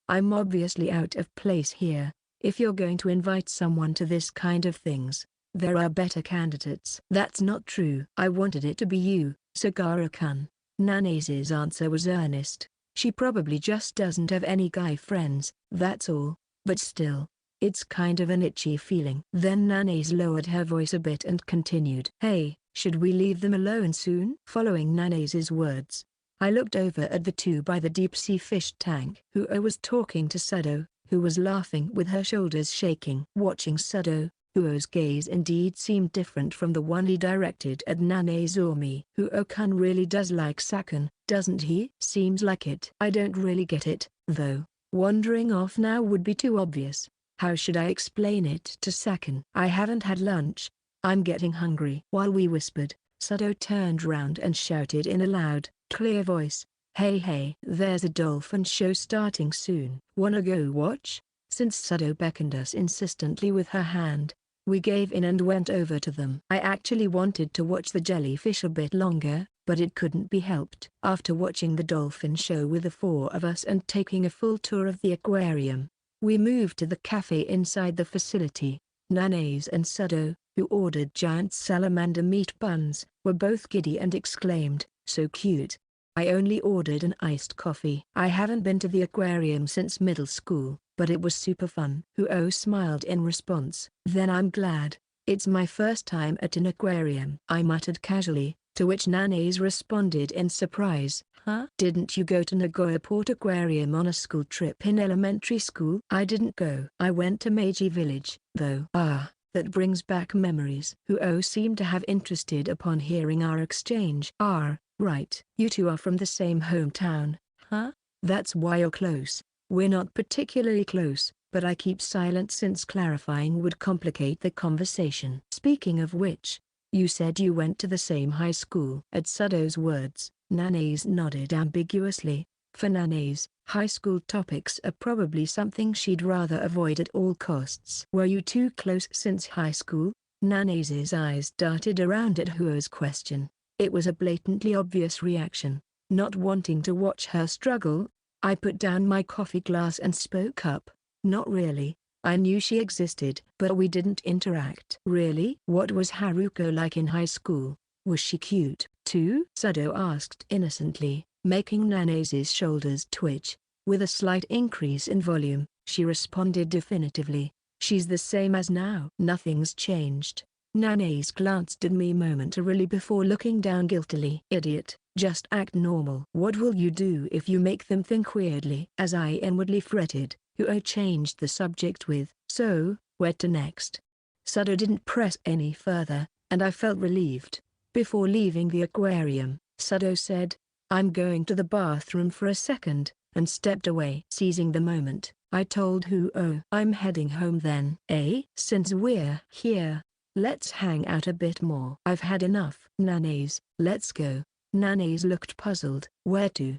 S1: I'm obviously out of place here. If you're going to invite someone to this kind of things, there are better candidates. That's not true. I wanted it to be you, Sagara-kun. Nanaze's answer was earnest. She probably just doesn't have any guy friends, that's all. But still, it's kind of an itchy feeling. Then Nanaze lowered her voice a bit and continued. Hey, should we leave them alone soon? Following Nanaze's words, I looked over at the two by the deep-sea fish tank. Huo was talking to Sado, who was laughing with her shoulders shaking. Watching Sado, Huo's gaze indeed seemed different from the one he directed at Nanaze or me. Huo-kun really does like Sakun, doesn't he? Seems like it. I don't really get it, though. Wandering off now would be too obvious. How should I explain it to Sakun? I haven't had lunch. I'm getting hungry. While we whispered, Sado turned round and shouted in a loud, clear voice, hey, there's a dolphin show starting soon. Wanna go watch? Since Sado beckoned us insistently with her hand, we gave in and went over to them. I actually wanted to watch the jellyfish a bit longer, but it couldn't be helped. After watching the dolphin show with the four of us and taking a full tour of the aquarium, we moved to the cafe inside the facility. Nana's and Sudo, who ordered giant salamander meat buns, were both giddy and exclaimed, "So cute." I only ordered an iced coffee. I haven't been to the aquarium since middle school, but it was super fun. Huo smiled in response. Then I'm glad. It's my first time at an aquarium, I muttered casually, to which Nana's responded in surprise. Huh? Didn't you go to Nagoya Port Aquarium on a school trip in elementary school? I didn't go. I went to Meiji Village, though. Ah, that brings back memories. Huo seemed to have interested upon hearing our exchange. Ah, right. You two are from the same hometown, huh? That's why you're close. We're not particularly close, but I keep silent since clarifying would complicate the conversation. Speaking of which, you said you went to the same high school. At Sudo's words, Nana's nodded ambiguously. For Nana's, high school topics are probably something she'd rather avoid at all costs. Were you too close since high school? Nana's eyes darted around at Huo's question. It was a blatantly obvious reaction. Not wanting to watch her struggle, I put down my coffee glass and spoke up. Not really. I knew she existed, but we didn't interact. Really? What was Haruko like in high school? Was she cute, too? Sudo asked innocently, making Nana's shoulders twitch. With a slight increase in volume, she responded definitively. She's the same as now. Nothing's changed. Nana's glanced at me momentarily before looking down guiltily. Idiot, just act normal. What will you do if you make them think weirdly? As I inwardly fretted, Huo changed the subject with, so, where to next? Sudo didn't press any further, and I felt relieved. Before leaving the aquarium, Sudo said, I'm going to the bathroom for a second, and stepped away. Seizing the moment, I told Huo, I'm heading home then. Since we're here, let's hang out a bit more. I've had enough. Nana's, let's go. Nana's looked puzzled. Where to?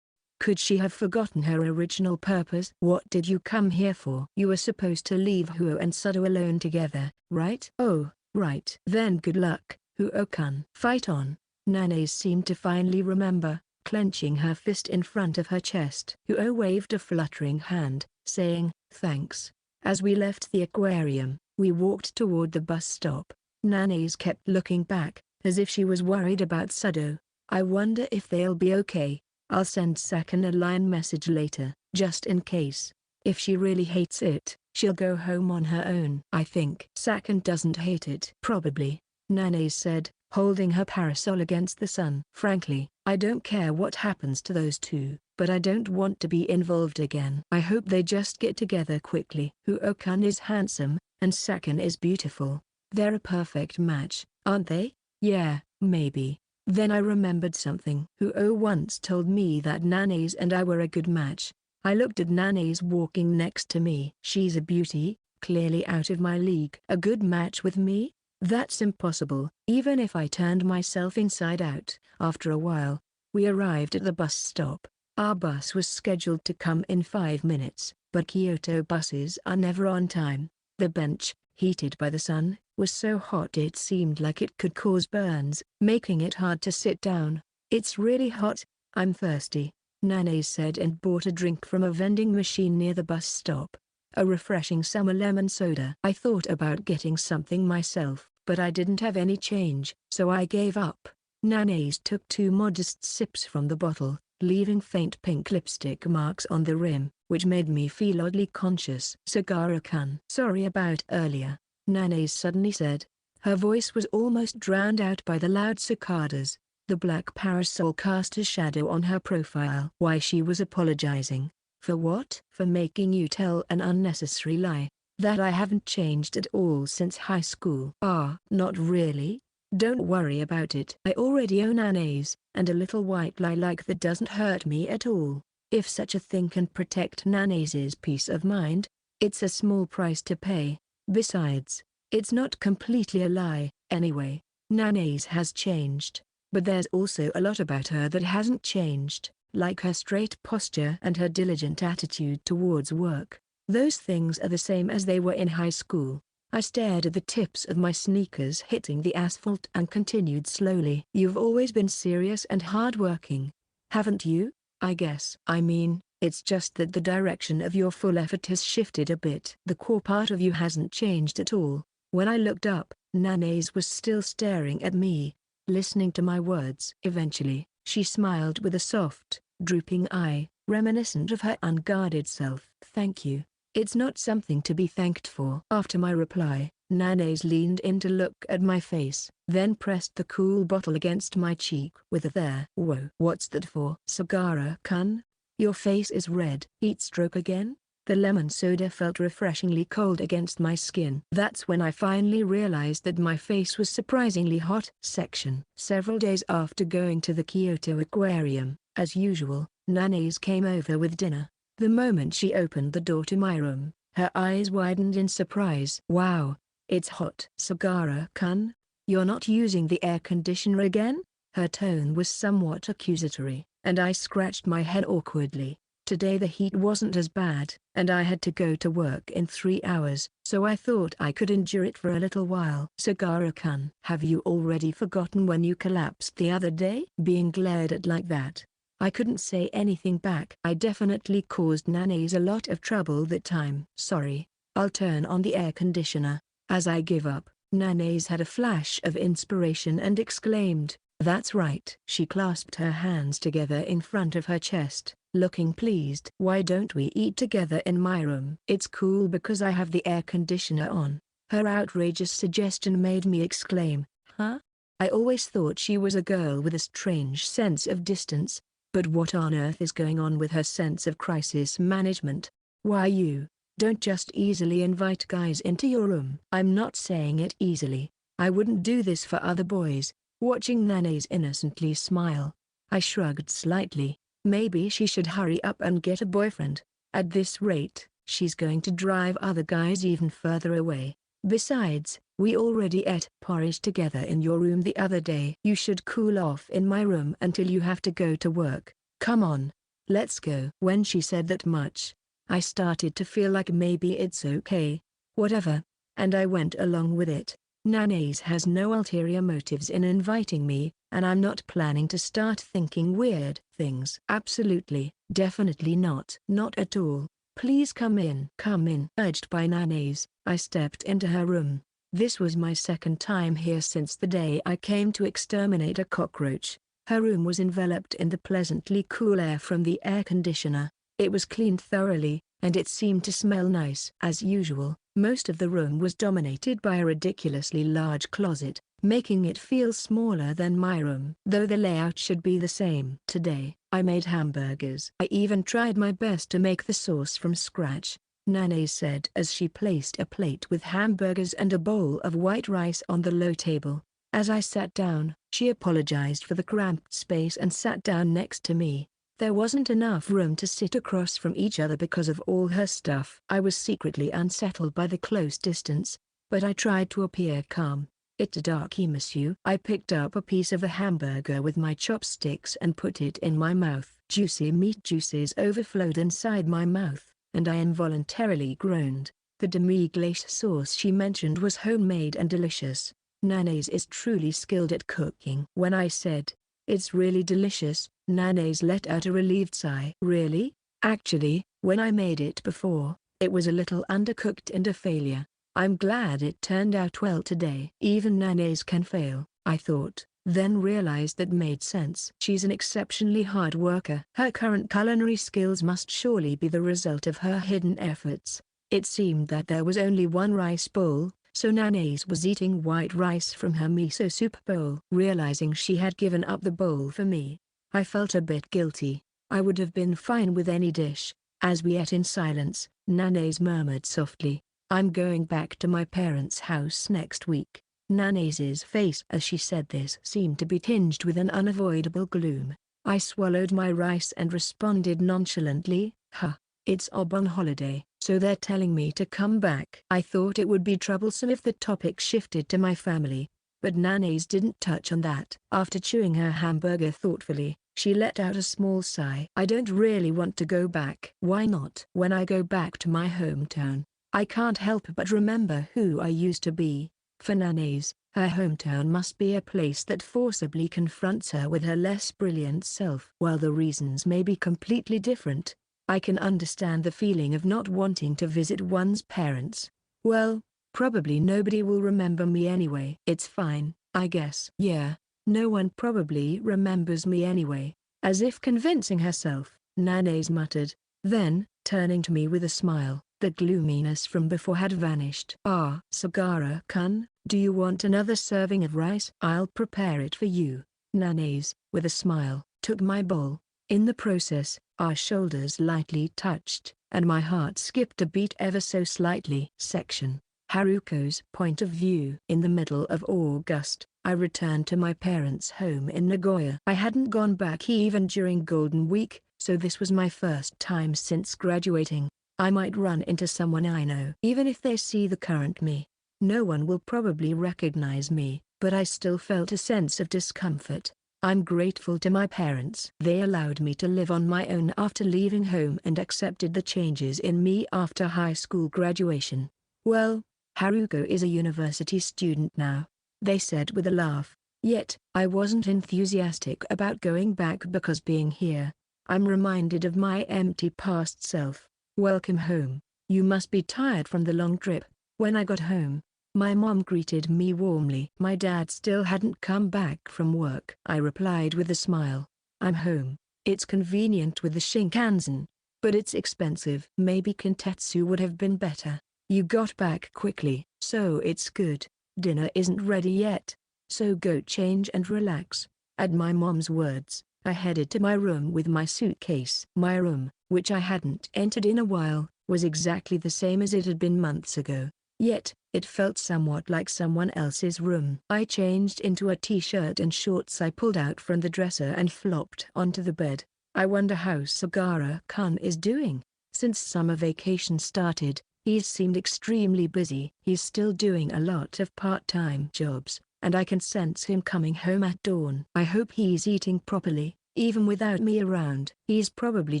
S1: Could she have forgotten her original purpose? What did you come here for? You were supposed to leave Huo and Sudo alone together, right? Oh, right. Then good luck, Huo-kun. Fight on. Nana's seemed to finally remember, clenching her fist in front of her chest. Huo waved a fluttering hand, saying, thanks. As we left the aquarium, we walked toward the bus stop. Nana's kept looking back, as if she was worried about Sudo. I wonder if they'll be okay. I'll send Sakan a line message later, just in case. If she really hates it, she'll go home on her own. I think Sakan doesn't hate it. Probably, Nana's said, holding her parasol against the sun. Frankly, I don't care what happens to those two, but I don't want to be involved again. I hope they just get together quickly. Huo-kun is handsome, and Sakan is beautiful. They're a perfect match, aren't they? Yeah, maybe. Then I remembered something. Huo once told me that Nana's and I were a good match. I looked at Nana's walking next to me. She's a beauty, clearly out of my league. A good match with me? That's impossible. Even if I turned myself inside out. After a while, we arrived at the bus stop. Our bus was scheduled to come in 5 minutes, but Kyoto buses are never on time. The bench, heated by the sun, was so hot it seemed like it could cause burns, making it hard to sit down. It's really hot, I'm thirsty, Nana's said and bought a drink from a vending machine near the bus stop. A refreshing summer lemon soda. I thought about getting something myself, but I didn't have any change, so I gave up. Nana's took 2 modest sips from the bottle, leaving faint pink lipstick marks on the rim, which made me feel oddly conscious. Sagara-kun. Sorry about earlier, Nana's suddenly said. Her voice was almost drowned out by the loud cicadas. The black parasol cast a shadow on her profile. Why she was apologizing. For what? For making you tell an unnecessary lie. That I haven't changed at all since high school. Ah, not really? Don't worry about it. I already own Nana's, and a little white lie like that doesn't hurt me at all. If such a thing can protect Nana's peace of mind, it's a small price to pay. Besides, it's not completely a lie, anyway. Nana's has changed, but there's also a lot about her that hasn't changed, like her straight posture and her diligent attitude towards work. Those things are the same as they were in high school. I stared at the tips of my sneakers hitting the asphalt and continued slowly. You've always been serious and hardworking, haven't you? I guess. I mean, it's just that the direction of your full effort has shifted a bit. The core part of you hasn't changed at all. When I looked up, Nana's was still staring at me, listening to my words. Eventually, she smiled with a soft, drooping eye, reminiscent of her unguarded self. "Thank you. It's not something to be thanked for." After my reply, Nana's leaned in to look at my face, then pressed the cool bottle against my cheek with a "There." "Whoa. What's that for?" "Sagara-kun? Your face is red." "Heat stroke again?" The lemon soda felt refreshingly cold against my skin. That's when I finally realized that my face was surprisingly hot. Several days after going to the Kyoto aquarium, as usual, Nana's came over with dinner. The moment she opened the door to my room, her eyes widened in surprise. "Wow, it's hot." "Sagara-kun, you're not using the air conditioner again?" Her tone was somewhat accusatory, and I scratched my head awkwardly. Today the heat wasn't as bad, and I had to go to work in 3 hours, so I thought I could endure it for a little while. "Sagara-kun, have you already forgotten when you collapsed the other day?" Being glared at like that, I couldn't say anything back. I definitely caused Nana's a lot of trouble that time. "Sorry, I'll turn on the air conditioner." As I give up, Nana's had a flash of inspiration and exclaimed, "That's right." She clasped her hands together in front of her chest, looking pleased. "Why don't we eat together in my room?" "It's cool because I have the air conditioner on." Her outrageous suggestion made me exclaim, "Huh?" I always thought she was a girl with a strange sense of distance, but what on earth is going on with her sense of crisis management? "Why you don't just easily invite guys into your room?" "I'm not saying it easily. I wouldn't do this for other boys." Watching Nana's innocently smile, I shrugged slightly. Maybe she should hurry up and get a boyfriend. At this rate, she's going to drive other guys even further away. Besides, we already ate porridge together in your room the other day. You should cool off in my room until you have to go to work. Come on, let's go. When she said that much, I started to feel like maybe it's okay. Whatever. And I went along with it. Nana's has no ulterior motives in inviting me, and I'm not planning to start thinking weird things. Absolutely, definitely not. Not at all. Please come in. Come in. Urged by Nana's, I stepped into her room. This was my second time here since the day I came to exterminate a cockroach. Her room was enveloped in the pleasantly cool air from the air conditioner. It was cleaned thoroughly, and it seemed to smell nice. As usual, most of the room was dominated by a ridiculously large closet, making it feel smaller than my room. Though the layout should be the same. Today, I made hamburgers. I even tried my best to make the sauce from scratch, Nana said as she placed a plate with hamburgers and a bowl of white rice on the low table. As I sat down, she apologized for the cramped space and sat down next to me. There wasn't enough room to sit across from each other because of all her stuff. I was secretly unsettled by the close distance, but I tried to appear calm. "It's dark, monsieur." I picked up a piece of the hamburger with my chopsticks and put it in my mouth. Juicy meat juices overflowed inside my mouth, and I involuntarily groaned. The demi-glace sauce she mentioned was homemade and delicious. Nana's is truly skilled at cooking. When I said, "It's really delicious," Nana's let out a relieved sigh. "Really? Actually, when I made it before, it was a little undercooked and a failure. I'm glad it turned out well today." Even Nana's can fail, I thought, then realized that made sense. She's an exceptionally hard worker. Her current culinary skills must surely be the result of her hidden efforts. It seemed that there was only one rice bowl, so Nana's was eating white rice from her miso soup bowl. Realizing she had given up the bowl for me, I felt a bit guilty. I would have been fine with any dish. As we ate in silence, Nana's murmured softly, "I'm going back to my parents' house next week." Nana's face as she said this seemed to be tinged with an unavoidable gloom. I swallowed my rice and responded nonchalantly, "Huh. It's on holiday, so they're telling me to come back." I thought it would be troublesome if the topic shifted to my family, but Nana's didn't touch on that. After chewing her hamburger thoughtfully, she let out a small sigh. "I don't really want to go back." "Why not?" "When I go back to my hometown, I can't help but remember who I used to be." For Nana's, her hometown must be a place that forcibly confronts her with her less brilliant self. While the reasons may be completely different, I can understand the feeling of not wanting to visit one's parents. Well, Probably nobody will remember me anyway. It's fine, I guess. Yeah, no one probably remembers me anyway. As if convincing herself, Nanase muttered. Then, turning to me with a smile, the gloominess from before had vanished. Ah, Sagara-kun, do you want another serving of rice? I'll prepare it for you. Nanase, with a smile, took my bowl. In the process, our shoulders lightly touched, and my heart skipped a beat ever so slightly. Section: Haruko's point of view. In the middle of August, I returned to my parents' home in Nagoya. I hadn't gone back even during Golden Week, so this was my first time since graduating. I might run into someone I know. Even if they see the current me, no one will probably recognize me, but I still felt a sense of discomfort. I'm grateful to my parents. They allowed me to live on my own after leaving home and accepted the changes in me after high school graduation. Well, Haruko is a university student now, they said with a laugh. Yet, I wasn't enthusiastic about going back because being here, I'm reminded of my empty past self. Welcome home. You must be tired from the long trip. When I got home, my mom greeted me warmly. My dad still hadn't come back from work. I replied with a smile. I'm home. It's convenient with the Shinkansen, but it's expensive. Maybe Kintetsu would have been better. You got back quickly, so it's good. Dinner isn't ready yet, so go change and relax. At my mom's words, I headed to my room with my suitcase. My room, which I hadn't entered in a while, was exactly the same as it had been months ago. Yet, it felt somewhat like someone else's room. I changed into a t-shirt and shorts I pulled out from the dresser and flopped onto the bed. I wonder how Sagara-kun is doing. Since summer vacation started, he's seemed extremely busy. He's still doing a lot of part-time jobs, and I can sense him coming home at dawn. I hope he's eating properly, even without me around. He's probably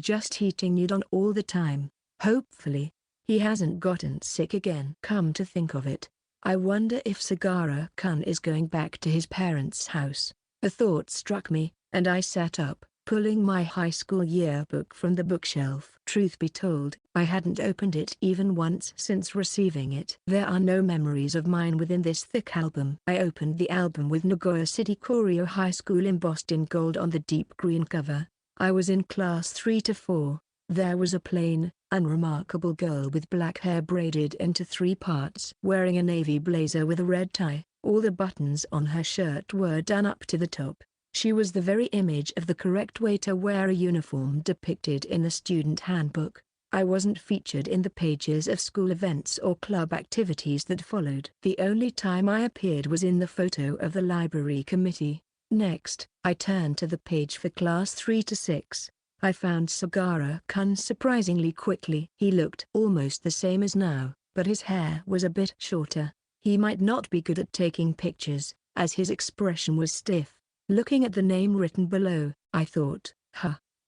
S1: just eating udon all the time. Hopefully, he hasn't gotten sick again. Come to think of it, I wonder if Sagara-kun is going back to his parents' house. A thought struck me, and I sat up, pulling my high school yearbook from the bookshelf. Truth be told, I hadn't opened it even once since receiving it. There are no memories of mine within this thick album. I opened the album with Nagoya City Koryo High School embossed in gold on the deep green cover. I was in class 3 to 4. There was a plain, unremarkable girl with black hair braided into 3 parts. Wearing a navy blazer with a red tie, all the buttons on her shirt were done up to the top. She was the very image of the correct way to wear a uniform depicted in the student handbook. I wasn't featured in the pages of school events or club activities that followed. The only time I appeared was in the photo of the library committee. Next, I turned to the page for class 3 to 6. I found Sagara-kun surprisingly quickly. He looked almost the same as now, but his hair was a bit shorter. He might not be good at taking pictures, as his expression was stiff. Looking at the name written below, I thought,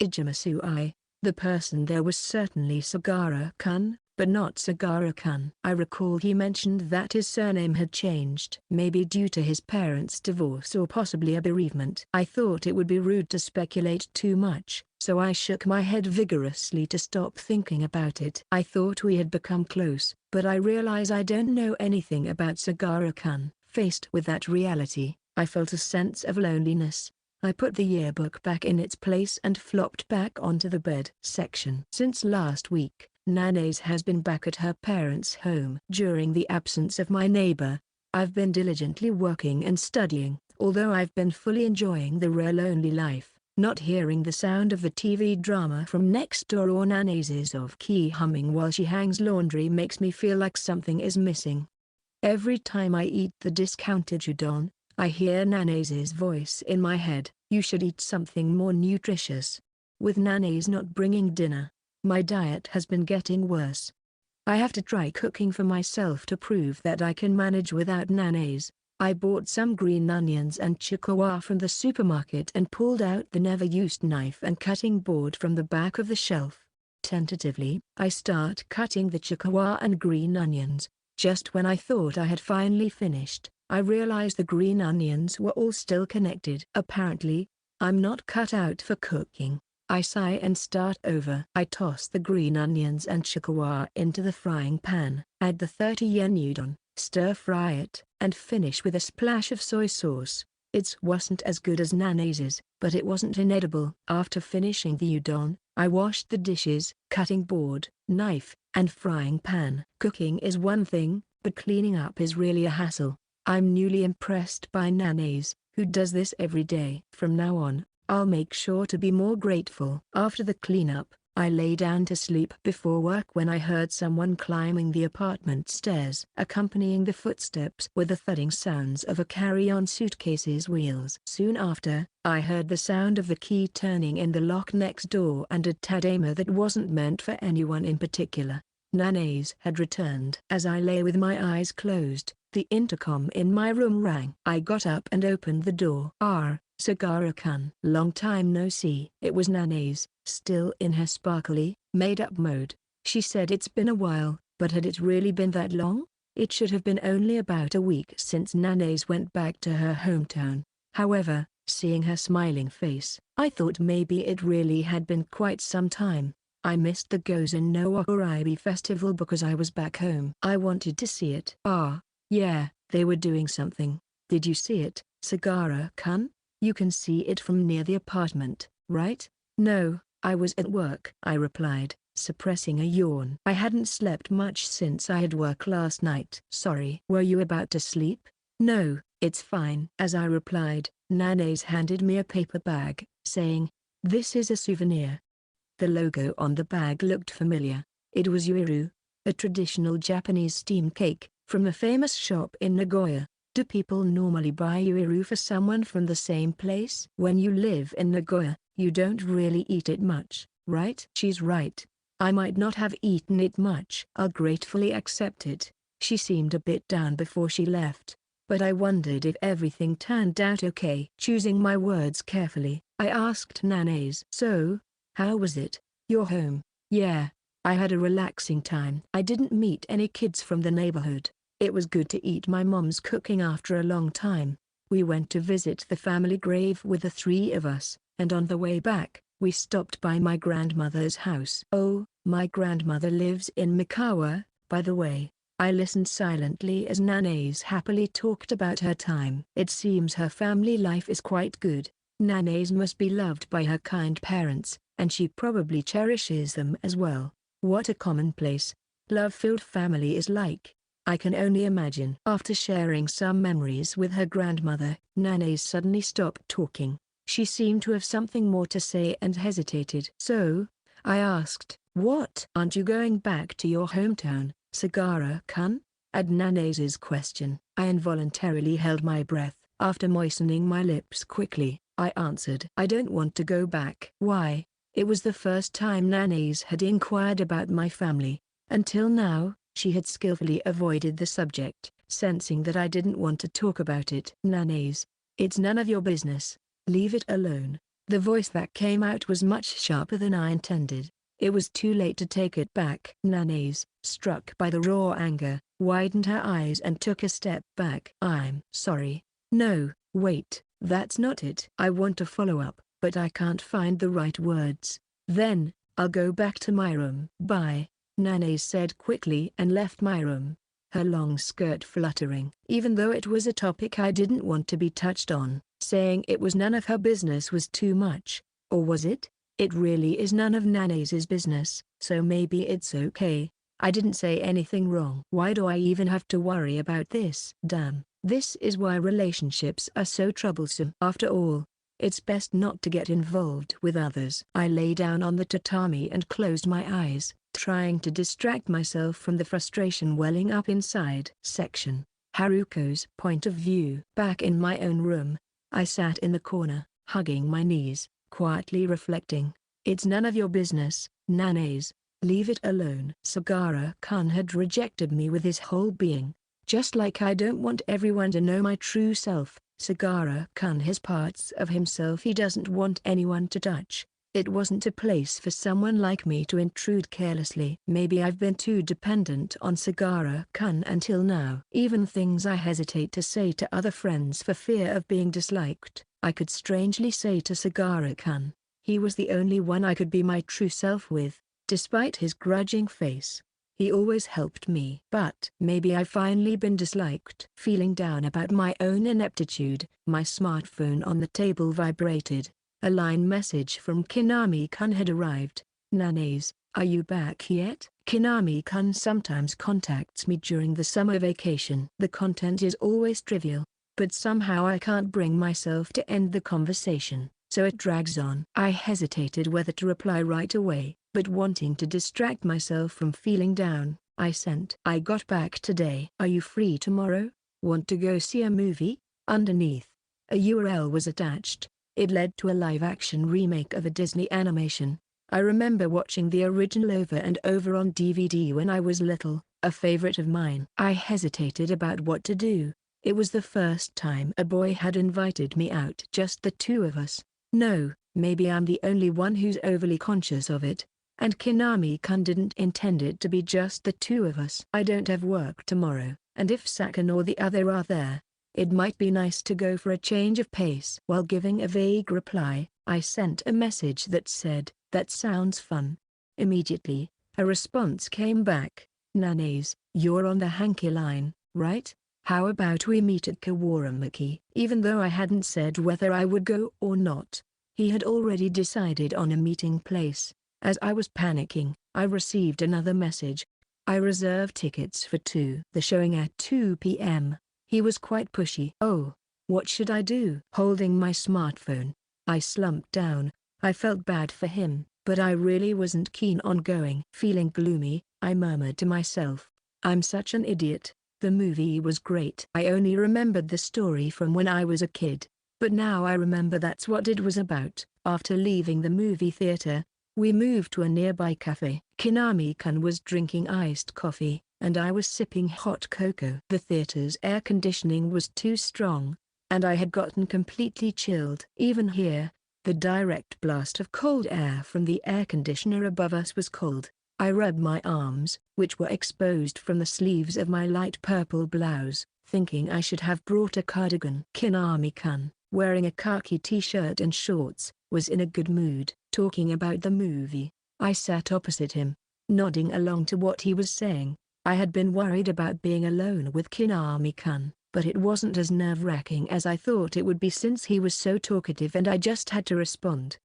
S1: Ijimasu-ai. The person there was certainly Sagara-kun, but not Sagara-kun. I recall he mentioned that his surname had changed. Maybe due to his parents' divorce or possibly a bereavement. I thought it would be rude to speculate too much, so I shook my head vigorously to stop thinking about it. I thought we had become close, but I realize I don't know anything about Sagara-kun. Faced with that reality, I felt a sense of loneliness. I put the yearbook back in its place and flopped back onto the bed. Section: Since last week, Nanase has been back at her parents' home. During the absence of my neighbor, I've been diligently working and studying. Although I've been fully enjoying the rare lonely life, not hearing the sound of the TV drama from next door or Nanase's off-key humming while she hangs laundry makes me feel like something is missing. Every time I eat the discounted udon, I hear Nanase's voice in my head. You should eat something more nutritious. With Nanase not bringing dinner, my diet has been getting worse. I have to try cooking for myself to prove that I can manage without Nanase. I bought some green onions and chikawa from the supermarket and pulled out the never-used knife and cutting board from the back of the shelf. Tentatively, I start cutting the chikawa and green onions. Just when I thought I had finally finished, I realized the green onions were all still connected. Apparently, I'm not cut out for cooking. I sigh and start over. I toss the green onions and chikawa into the frying pan. Add the 30 yen udon, Stir-fry it, and finish with a splash of soy sauce. It wasn't as good as Nanase's, but it wasn't inedible. After finishing the udon, I washed the dishes, cutting board, knife, and frying pan. Cooking is one thing, but cleaning up is really a hassle. I'm newly impressed by Nanase, who does this every day. From now on, I'll make sure to be more grateful. After the cleanup, I lay down to sleep before work when I heard someone climbing the apartment stairs. Accompanying the footsteps were the thudding sounds of a carry-on suitcase's wheels. Soon after, I heard the sound of the key turning in the lock next door and a tadama that wasn't meant for anyone in particular. Nanase had returned. As I lay with my eyes closed, the intercom in my room rang. I got up and opened the door. Sagara-kun. Long time no see. It was Nanase, still in her sparkly, made-up mode. She said it's been a while, but had it really been that long? It should have been only about a week since Nanase went back to her hometown. However, seeing her smiling face, I thought maybe it really had been quite some time. I missed the Gozen no Wakuribi festival because I was back home. I wanted to see it. Yeah, they were doing something. Did you see it, Sagara-kun? You can see it from near the apartment, right? No, I was at work, I replied, suppressing a yawn. I hadn't slept much since I had work last night. Sorry. Were you about to sleep? No, it's fine. As I replied, Nanase handed me a paper bag, saying, "This is a souvenir." The logo on the bag looked familiar. It was yuiru, a traditional Japanese steamed cake, from a famous shop in Nagoya. Do people normally buy yuiru for someone from the same place? When you live in Nagoya, you don't really eat it much, right? She's right. I might not have eaten it much. I'll gratefully accept it. She seemed a bit down before she left, but I wondered if everything turned out okay. Choosing my words carefully, I asked Nanase. So, how was it? Your home? Yeah, I had a relaxing time. I didn't meet any kids from the neighborhood. It was good to eat my mom's cooking after a long time. We went to visit the family grave with the three of us, and on the way back, we stopped by my grandmother's house. Oh, my grandmother lives in Mikawa, by the way. I listened silently as Nanase happily talked about her time. It seems her family life is quite good. Nanase must be loved by her kind parents, and she probably cherishes them as well. What a commonplace, love-filled family is like. I can only imagine. After sharing some memories with her grandmother, Nanase suddenly stopped talking. She seemed to have something more to say and hesitated. So, I asked, "What? Aren't you going back to your hometown, Sagara-kun?" At Nanase's question, I involuntarily held my breath. After moistening my lips quickly, I answered, "I don't want to go back." Why? It was the first time Nanase had inquired about my family. Until now, she had skillfully avoided the subject, sensing that I didn't want to talk about it. "Nanase, it's none of your business. Leave it alone." The voice that came out was much sharper than I intended. It was too late to take it back. Nanase, struck by the raw anger, widened her eyes and took a step back. "I'm sorry. No, wait, that's not it. I want to follow up, but I can't find the right words. Then, I'll go back to my room." "Bye," Nanase said quickly and left my room, her long skirt fluttering. Even though it was a topic I didn't want to be touched on, saying it was none of her business was too much. Or was it? It really is none of Nanase's business, so maybe it's okay. I didn't say anything wrong. Why do I even have to worry about this? Damn, this is why relationships are so troublesome. After all, it's best not to get involved with others. I lay down on the tatami and closed my eyes, trying to distract myself from the frustration welling up inside. Section: Haruko's point of view. Back in my own room, I sat in the corner, hugging my knees, quietly reflecting. It's none of your business, Nanase. Leave it alone. Sagara-kun had rejected me with his whole being. Just like I don't want everyone to know my true self, Sagara-kun has parts of himself he doesn't want anyone to touch. It wasn't a place for someone like me to intrude carelessly. Maybe I've been too dependent on Sagara-kun until now. Even things I hesitate to say to other friends for fear of being disliked, I could strangely say to Sagara-kun. He was the only one I could be my true self with, despite his grudging face. He always helped me. But maybe I've finally been disliked. Feeling down about my own ineptitude, my smartphone on the table vibrated. A line message from Kinami-kun had arrived. "Nanaze, are you back yet?" Kinami-kun sometimes contacts me during the summer vacation. The content is always trivial, but somehow I can't bring myself to end the conversation, so it drags on. I hesitated whether to reply right away, but wanting to distract myself from feeling down, I sent, "I got back today. Are you free tomorrow? Want to go see a movie?" Underneath, a URL was attached. It led to a live-action remake of a Disney animation. I remember watching the original over and over on DVD when I was little, a favorite of mine. I hesitated about what to do. It was the first time a boy had invited me out. Just the two of us. No, maybe I'm the only one who's overly conscious of it. And Kinami-kun didn't intend it to be just the two of us. "I don't have work tomorrow, and if Sakan or the other are there, it might be nice to go for a change of pace." While giving a vague reply, I sent a message that said, "That sounds fun." Immediately, a response came back. "Nanaze, you're on the Hanky line, right? How about we meet at Kawaramaki?" Even though I hadn't said whether I would go or not, he had already decided on a meeting place. As I was panicking, I received another message. "I reserved tickets for the showing at 2 p.m. He was quite pushy. Oh, what should I do? Holding my smartphone, I slumped down. I felt bad for him, but I really wasn't keen on going. Feeling gloomy, I murmured to myself, "I'm such an idiot. The movie was great." I only remembered the story from when I was a kid, but now I remember that's what it was about. After leaving the movie theater, we moved to a nearby cafe. Kinami-kun was drinking iced coffee, and I was sipping hot cocoa. The theater's air conditioning was too strong, and I had gotten completely chilled. Even here, the direct blast of cold air from the air conditioner above us was cold. I rubbed my arms, which were exposed from the sleeves of my light purple blouse, thinking I should have brought a cardigan. Kinami-kun, wearing a khaki t-shirt and shorts, was in a good mood. Talking about the movie, I sat opposite him, nodding along to what he was saying. I had been worried about being alone with Kinami-kun, but it wasn't as nerve-wracking as I thought it would be since he was so talkative and I just had to respond.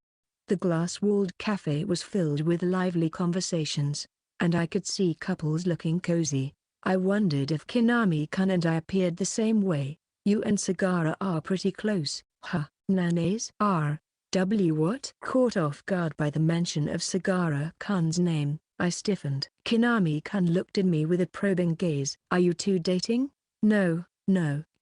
S1: The glass-walled cafe was filled with lively conversations, and I could see couples looking cozy. I wondered if Kinami-kun and I appeared the same way. "You and Sagara are pretty close, huh?" "Nanaze R.W. What?" Caught off guard by the mention of Sagara-kun's name, I stiffened. Kinami-kun looked at me with a probing gaze. "Are you two dating?" No.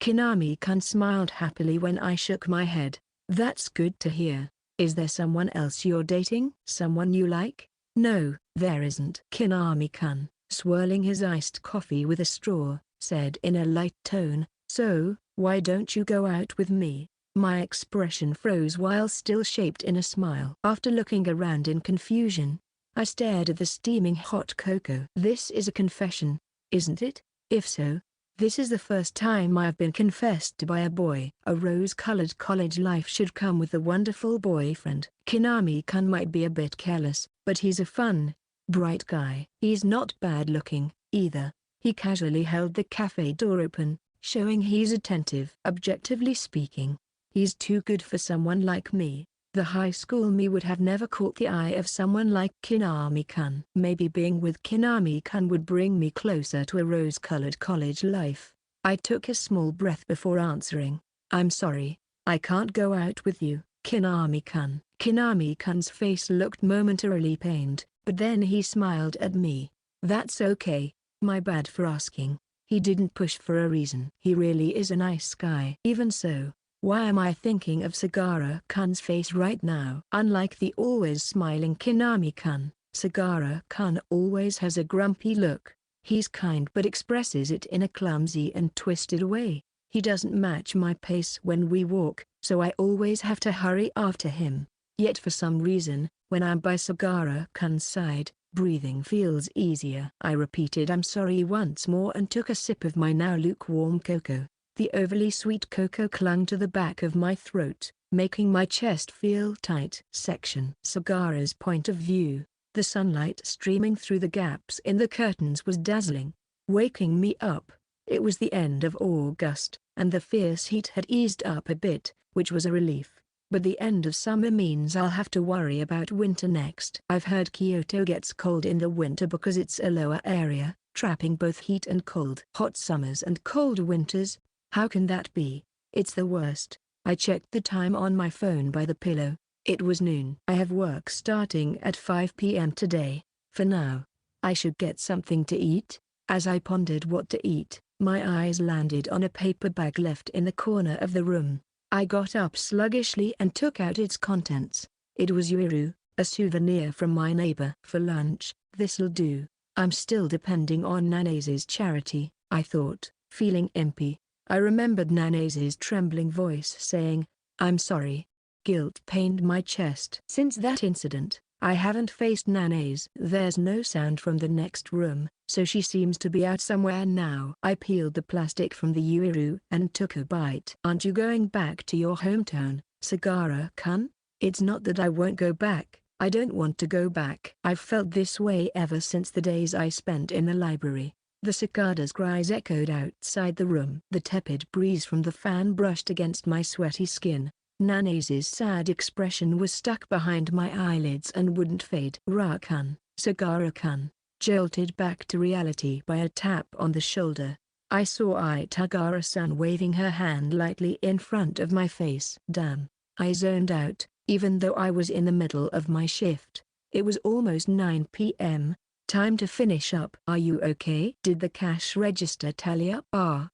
S1: Kinami-kun smiled happily when I shook my head. "That's good to hear. Is there someone else you're dating? Someone you like?" "No, there isn't." Kinami-kun, swirling his iced coffee with a straw, said in a light tone, "So, why don't you go out with me?" My expression froze while still shaped in a smile. After looking around in confusion, I stared at the steaming hot cocoa. "This is a confession, isn't it? If so, this is the first time I've been confessed to by a boy. A rose-colored college life should come with a wonderful boyfriend." Kinami-kun might be a bit careless, but he's a fun, bright guy. He's not bad-looking, either. He casually held the cafe door open, showing he's attentive. Objectively speaking, he's too good for someone like me. The high school me would have never caught the eye of someone like Kinami-kun. Maybe being with Kinami-kun would bring me closer to a rose-colored college life. I took a small breath before answering. "I'm sorry, I can't go out with you, Kinami-kun." Kinami-kun's face looked momentarily pained, but then he smiled at me. "That's okay, my bad for asking." He didn't push for a reason. He really is a nice guy. Even so, why am I thinking of Sagara-kun's face right now? Unlike the always smiling Kinami-kun, Sagara-kun always has a grumpy look. He's kind but expresses it in a clumsy and twisted way. He doesn't match my pace when we walk, so I always have to hurry after him. Yet for some reason, when I'm by Sagara-kun's side, breathing feels easier. I repeated "I'm sorry" once more and took a sip of my now lukewarm cocoa. The overly sweet cocoa clung to the back of my throat, making my chest feel tight. Section. Sagara's point of view. The sunlight streaming through the gaps in the curtains was dazzling, waking me up. It was the end of August, and the fierce heat had eased up a bit, which was a relief. But the end of summer means I'll have to worry about winter next. I've heard Kyoto gets cold in the winter because it's a lower area, trapping both heat and cold. Hot summers and cold winters? How can that be? It's the worst. I checked the time on my phone by the pillow. It was noon. I have work starting at 5 p.m. today. For now, I should get something to eat. As I pondered what to eat, my eyes landed on a paper bag left in the corner of the room. I got up sluggishly and took out its contents. It was Yuru, a souvenir from my neighbor. For lunch, this'll do. I'm still depending on Nanase's charity, I thought, feeling impy. I remembered Nanase's trembling voice saying, "I'm sorry." Guilt pained my chest. Since that incident, I haven't faced Nanase. There's no sound from the next room, so she seems to be out somewhere now. I peeled the plastic from the Yuru and took a bite. "Aren't you going back to your hometown, Sagara-kun?" "It's not that I won't go back. I don't want to go back. I've felt this way ever since the days I spent in the library." The cicada's cries echoed outside the room. The tepid breeze from the fan brushed against my sweaty skin. Nanase's sad expression was stuck behind my eyelids and wouldn't fade. "Ra-kun, Sagara-kun," jolted back to reality by a tap on the shoulder. I saw Itagara-san waving her hand lightly in front of my face. Damn, I zoned out, even though I was in the middle of my shift. It was almost 9 p.m., time to finish up. "Are you okay?" "Did the cash register tally up?"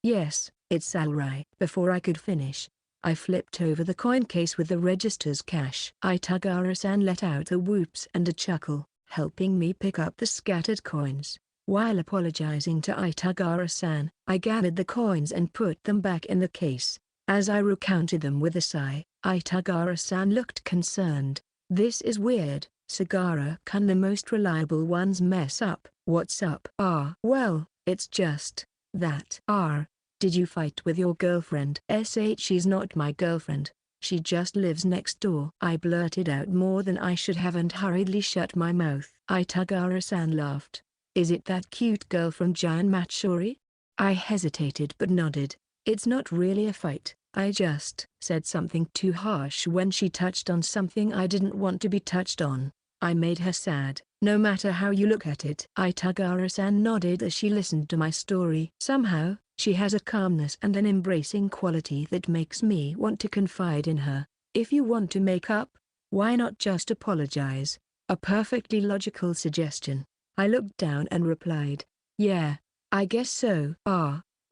S1: Yes, it's alright." Before I could finish, I flipped over the coin case with the register's cash. Itagara-san let out a whoops and a chuckle, helping me pick up the scattered coins. While apologizing to Itagara-san, I gathered the coins and put them back in the case. As I recounted them with a sigh, Itagara-san looked concerned. "This is weird, Sagara-kun. The most reliable ones mess up." "What's up?" Well, it's just that." Did you fight with your girlfriend?" "She's not my girlfriend. She just lives next door." I blurted out more than I should have and hurriedly shut my mouth. Itagara-san laughed. "Is it that cute girl from Giant Matsuri?" I hesitated but nodded. "It's not really a fight. I just said something too harsh when she touched on something I didn't want to be touched on. I made her sad." "No matter how you look at it." Itagara-san nodded as she listened to my story. "Somehow, she has a calmness and an embracing quality that makes me want to confide in her. If you want to make up, why not just apologize?" A perfectly logical suggestion. I looked down and replied, "Yeah, I guess so."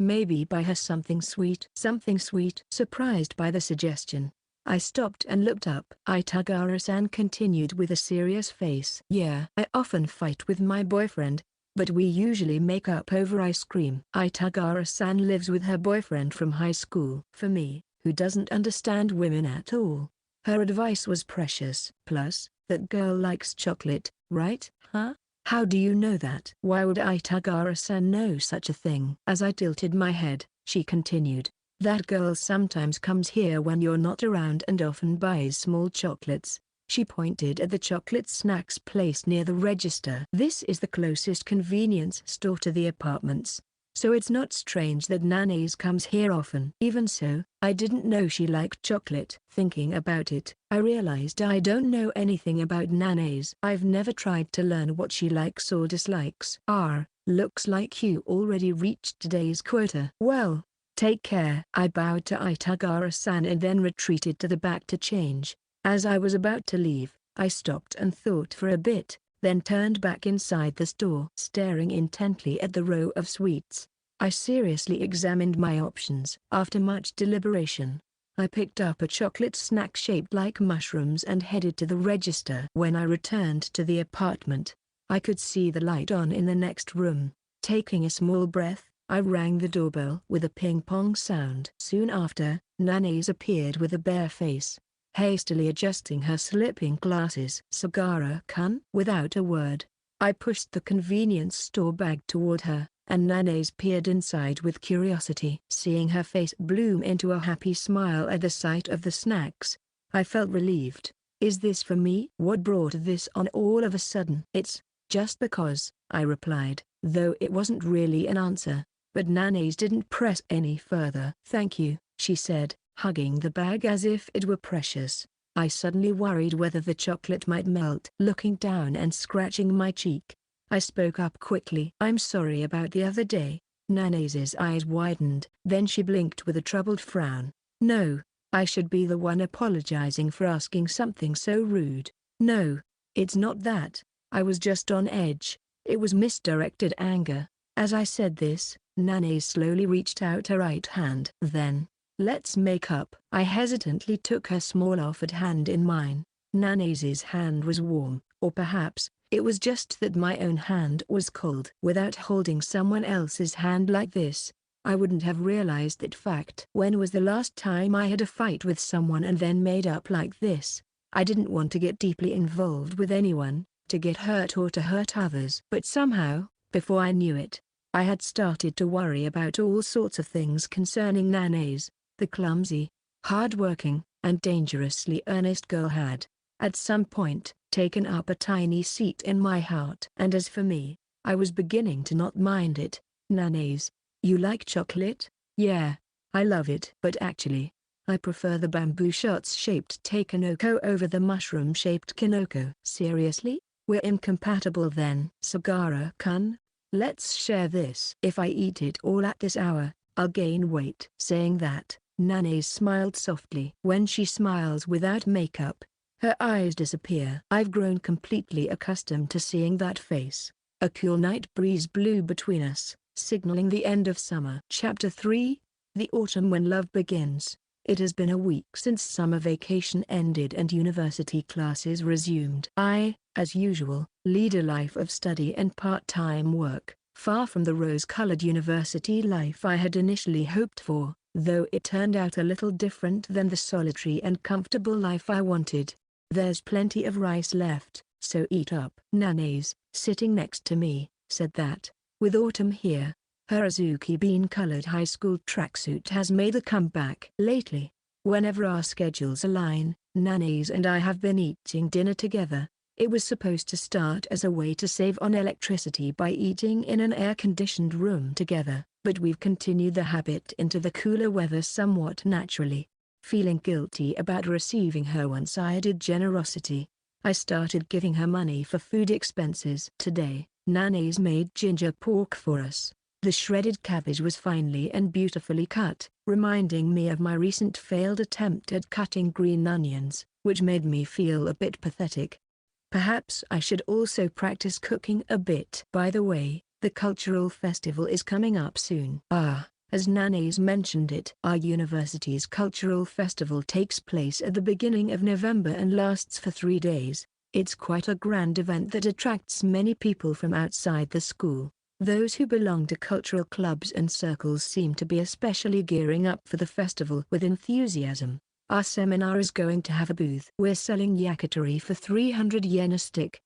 S1: Maybe buy her something sweet." "Something sweet?" Surprised by the suggestion, I stopped and looked up. Itagara-san continued with a serious face. "Yeah, I often fight with my boyfriend, but we usually make up over ice cream." Itagara-san lives with her boyfriend from high school. For me, who doesn't understand women at all, her advice was precious. "Plus, that girl likes chocolate, right?" "Huh? How do you know that?" "Why would Itagara-san know such a thing?" As I tilted my head, she continued, "That girl sometimes comes here when you're not around and often buys small chocolates." She pointed at the chocolate snacks placed near the register. "This is the closest convenience store to the apartments, so it's not strange that Nanase comes here often." Even so, I didn't know she liked chocolate. Thinking about it, I realized I don't know anything about Nanase. I've never tried to learn what she likes or dislikes. Looks like you already reached today's quota. "Well, take care." I bowed to Itagara-san and then retreated to the back to change. As I was about to leave, I stopped and thought for a bit, then turned back inside the store. Staring intently at the row of sweets, I seriously examined my options. After much deliberation, I picked up a chocolate snack shaped like mushrooms and headed to the register. When I returned to the apartment, I could see the light on in the next room. Taking a small breath, I rang the doorbell with a ping-pong sound. Soon after, Nanase appeared with a bare face, hastily adjusting her slipping glasses. "Sagara-kun?" Without a word, I pushed the convenience store bag toward her, and Nanase peered inside with curiosity. Seeing her face bloom into a happy smile at the sight of the snacks, I felt relieved. Is this for me? What brought this on all of a sudden? It's just because, I replied, though it wasn't really an answer. But Nana's didn't press any further. Thank you, she said, hugging the bag as if it were precious. I suddenly worried whether the chocolate might melt. Looking down and scratching my cheek, I spoke up quickly. I'm sorry about the other day. Nana's eyes widened. Then she blinked with a troubled frown. No, I should be the one apologizing for asking something so rude. No, it's not that. I was just on edge. It was misdirected anger. As I said this, Nana slowly reached out her right hand. Then, let's make up. I hesitantly took her small offered hand in mine. Nana's hand was warm, or perhaps, it was just that my own hand was cold. Without holding someone else's hand like this, I wouldn't have realized that fact. When was the last time I had a fight with someone and then made up like this? I didn't want to get deeply involved with anyone, to get hurt or to hurt others. But somehow, before I knew it, I had started to worry about all sorts of things concerning Nana's. The clumsy, hard-working, and dangerously earnest girl had, at some point, taken up a tiny seat in my heart. And as for me, I was beginning to not mind it. Nana's, you like chocolate? Yeah, I love it. But actually, I prefer the bamboo shots-shaped takenoko over the mushroom-shaped kinoko. Seriously? We're incompatible then. Sagara-kun? Let's share this. If I eat it all at this hour, I'll gain weight. Saying that, Nana smiled softly. When she smiles without makeup, her eyes disappear. I've grown completely accustomed to seeing that face. A cool night breeze blew between us, signaling the end of summer. Chapter 3, The Autumn When Love Begins. It has been a week since summer vacation ended and university classes resumed. I, as usual, lead a life of study and part-time work, far from the rose-colored university life I had initially hoped for, though it turned out a little different than the solitary and comfortable life I wanted. There's plenty of rice left, so eat up. Nana's, sitting next to me, said that, with autumn here, her Azuki bean-colored high school tracksuit has made a comeback. Lately, whenever our schedules align, Nana's and I have been eating dinner together. It was supposed to start as a way to save on electricity by eating in an air-conditioned room together, but we've continued the habit into the cooler weather somewhat naturally. Feeling guilty about receiving her one-sided generosity, I started giving her money for food expenses. Today, Nana's made ginger pork for us. The shredded cabbage was finely and beautifully cut, reminding me of my recent failed attempt at cutting green onions, which made me feel a bit pathetic. Perhaps I should also practice cooking a bit. By the way, the cultural festival is coming up soon. As Nana's mentioned it. Our university's cultural festival takes place at the beginning of November and lasts for 3 days. It's quite a grand event that attracts many people from outside the school. Those who belong to cultural clubs and circles seem to be especially gearing up for the festival with enthusiasm. Our seminar is going to have a booth. We're selling yakitori for 300 yen a stick.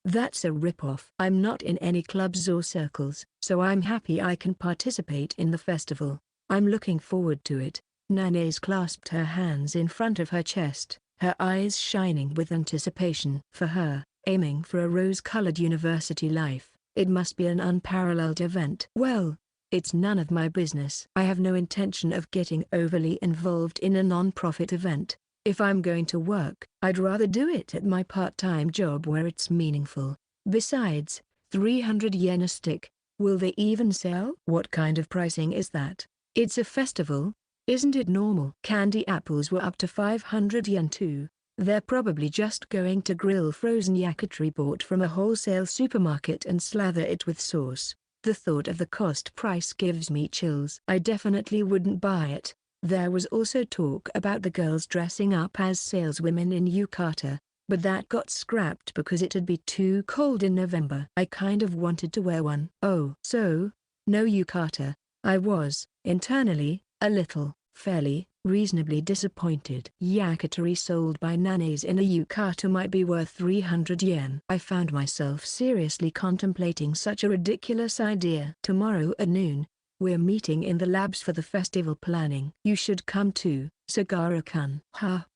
S1: That's a rip-off. I'm not in any clubs or circles, so I'm happy I can participate in the festival. I'm looking forward to it. Nana's clasped her hands in front of her chest, her eyes shining with anticipation. For her, aiming for a rose-colored university life, it must be an unparalleled event. Well, it's none of my business. I have no intention of getting overly involved in a non-profit event. If I'm going to work, I'd rather do it at my part-time job where it's meaningful. Besides, 300 yen a stick, will they even sell? What kind of pricing is that? It's a festival, isn't it normal? Candy apples were up to 500 yen too. They're probably just going to grill frozen yakitori bought from a wholesale supermarket and slather it with sauce. The thought of the cost price gives me chills. I definitely wouldn't buy it. There was also talk about the girls dressing up as saleswomen in yukata, but that got scrapped because it'd be too cold in November. I kind of wanted to wear one. Oh, so, no yukata. I was, internally, a little, fairly, reasonably disappointed. Yakitori sold by Nana's in a yukata might be worth 300 yen. I found myself seriously contemplating such a ridiculous idea. Tomorrow at noon, we're meeting in the labs for the festival planning. You should come too, Sagara-kun.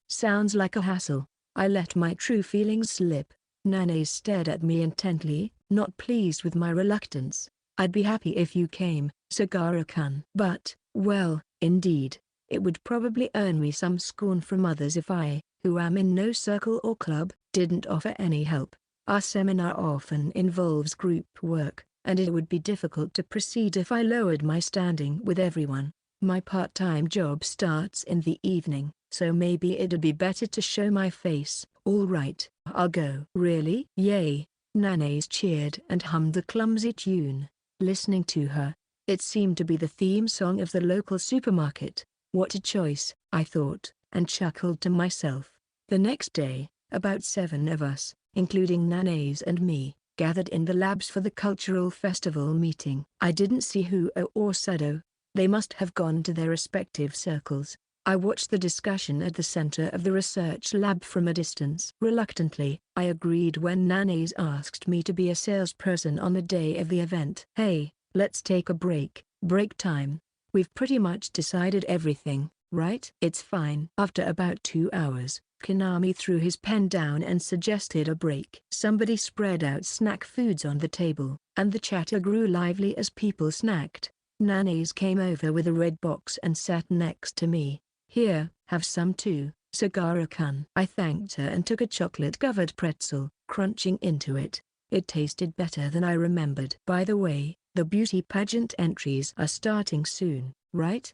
S1: Sounds like a hassle. I let my true feelings slip. Nanae stared at me intently, not pleased with my reluctance. I'd be happy if you came, Sagara-kun. But, well, indeed, it would probably earn me some scorn from others if I, who am in no circle or club, didn't offer any help. Our seminar often involves group work, and it would be difficult to proceed if I lowered my standing with everyone. My part-time job starts in the evening, so maybe it'd be better to show my face. All right, I'll go. Really? Yay! Nanae cheered and hummed the clumsy tune. Listening to her, it seemed to be the theme song of the local supermarket. What a choice, I thought, and chuckled to myself. The next day, about 7 of us, including Nanae and me, gathered in the labs for the cultural festival meeting. I didn't see Huo or Sado. They must have gone to their respective circles. I watched the discussion at the center of the research lab from a distance. Reluctantly, I agreed when Nanae asked me to be a salesperson on the day of the event. Hey, let's take a break. Break time. We've pretty much decided everything, right? It's fine. After about 2 hours, Konami threw his pen down and suggested a break. Somebody spread out snack foods on the table, and the chatter grew lively as people snacked. Nanae came over with a red box and sat next to me. Here, have some too, Sagara-kun. I thanked her and took a chocolate-covered pretzel, crunching into it. It tasted better than I remembered. By the way, the beauty pageant entries are starting soon, right?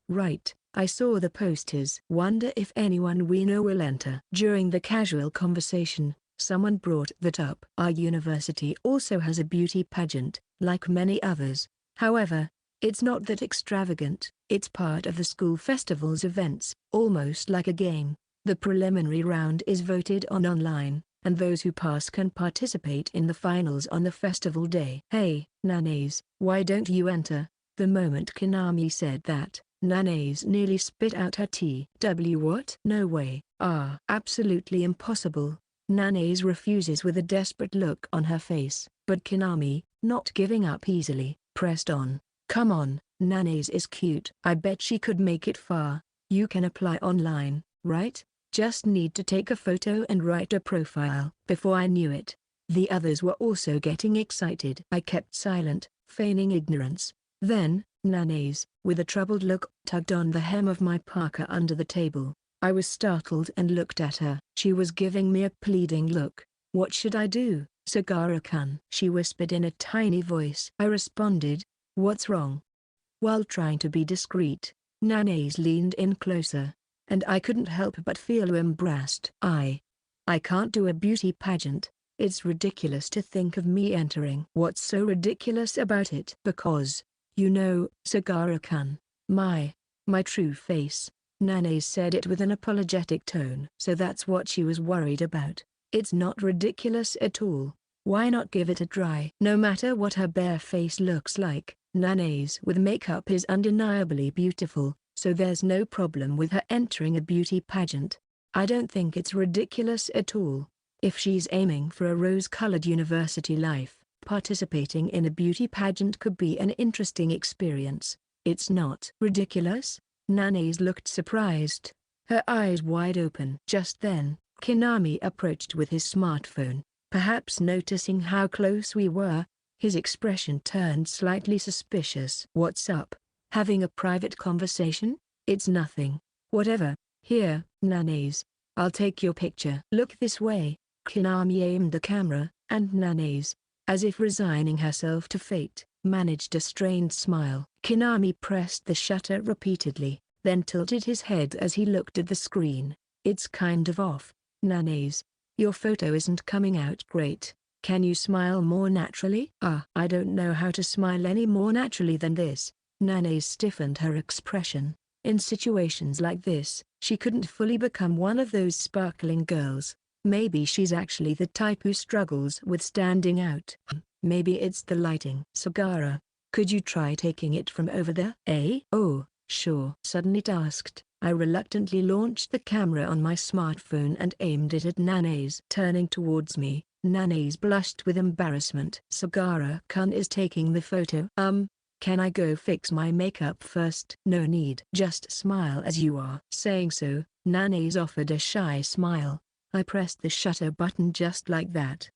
S1: Right. I saw the posters. Wonder if anyone we know will enter. During the casual conversation, someone brought that up. Our university also has a beauty pageant, like many others. However, it's not that extravagant. It's part of the school festival's events, almost like a game. The preliminary round is voted on online, and those who pass can participate in the finals on the festival day. Hey, Nanae, why don't you enter? The moment Konami said that, Nanae nearly spit out her tea. What? No way. Absolutely impossible. Nanae refuses with a desperate look on her face. But Konami, not giving up easily, pressed on. Come on, Nanae is cute. I bet she could make it far. You can apply online, right? Just need to take a photo and write a profile. Before I knew it, the others were also getting excited. I kept silent, feigning ignorance. Then, Nanae, with a troubled look, tugged on the hem of my parka under the table. I was startled and looked at her. She was giving me a pleading look. What should I do, Sagara-kun? She whispered in a tiny voice. I responded, what's wrong? While trying to be discreet, Nanae leaned in closer, and I couldn't help but feel embarrassed. I can't do a beauty pageant. It's ridiculous to think of me entering. What's so ridiculous about it? Because, you know, Sagara-kun, my true face. Nanae said it with an apologetic tone. So that's what she was worried about. It's not ridiculous at all. Why not give it a try? No matter what her bare face looks like, Nanae with makeup is undeniably beautiful, so there's no problem with her entering a beauty pageant. I don't think it's ridiculous at all. If she's aiming for a rose-colored university life, participating in a beauty pageant could be an interesting experience. It's not ridiculous? Nanae looked surprised, her eyes wide open. Just then, Konami approached with his smartphone. Perhaps noticing how close we were, his expression turned slightly suspicious. What's up? Having a private conversation? It's nothing. Whatever. Here, Nanae, I'll take your picture. Look this way. Konami aimed the camera, and Nanae, as if resigning herself to fate, managed a strained smile. Konami pressed the shutter repeatedly, then tilted his head as he looked at the screen. It's kind of off, Nanae. Your photo isn't coming out great. Can you smile more naturally? I don't know how to smile any more naturally than this. Nanae stiffened her expression. In situations like this, she couldn't fully become one of those sparkling girls. Maybe she's actually the type who struggles with standing out. Maybe it's the lighting. Sagara, could you try taking it from over there? Oh, sure. Suddenly tasked, I reluctantly launched the camera on my smartphone and aimed it at Nanae. Turning towards me, Nanae blushed with embarrassment. Sagara-kun is taking the photo. Can I go fix my makeup first? No need. Just smile as you are. Saying so, Nanae offered a shy smile. I pressed the shutter button just like that.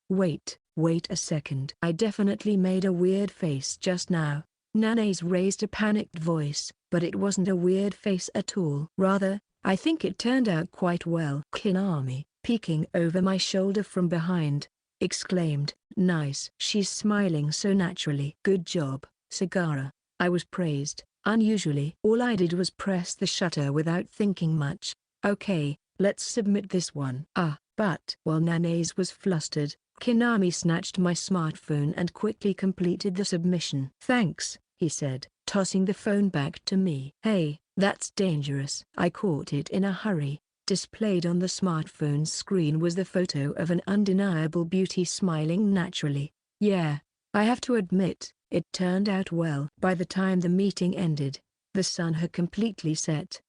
S1: Wait a second. I definitely made a weird face just now. Nana's raised a panicked voice, but it wasn't a weird face at all. Rather, I think it turned out quite well. Kinami, peeking over my shoulder from behind, exclaimed, "Nice." She's smiling so naturally. "Good job, Sagara," I was praised. Unusually, all I did was press the shutter without thinking much. "Okay, let's submit this one." But while Nana's was flustered, Kinami snatched my smartphone and quickly completed the submission. "Thanks," he said, tossing the phone back to me. "Hey, that's dangerous." I caught it in a hurry. Displayed on the smartphone's screen was the photo of an undeniable beauty smiling naturally. Yeah, I have to admit, it turned out well. By the time the meeting ended, the sun had completely set.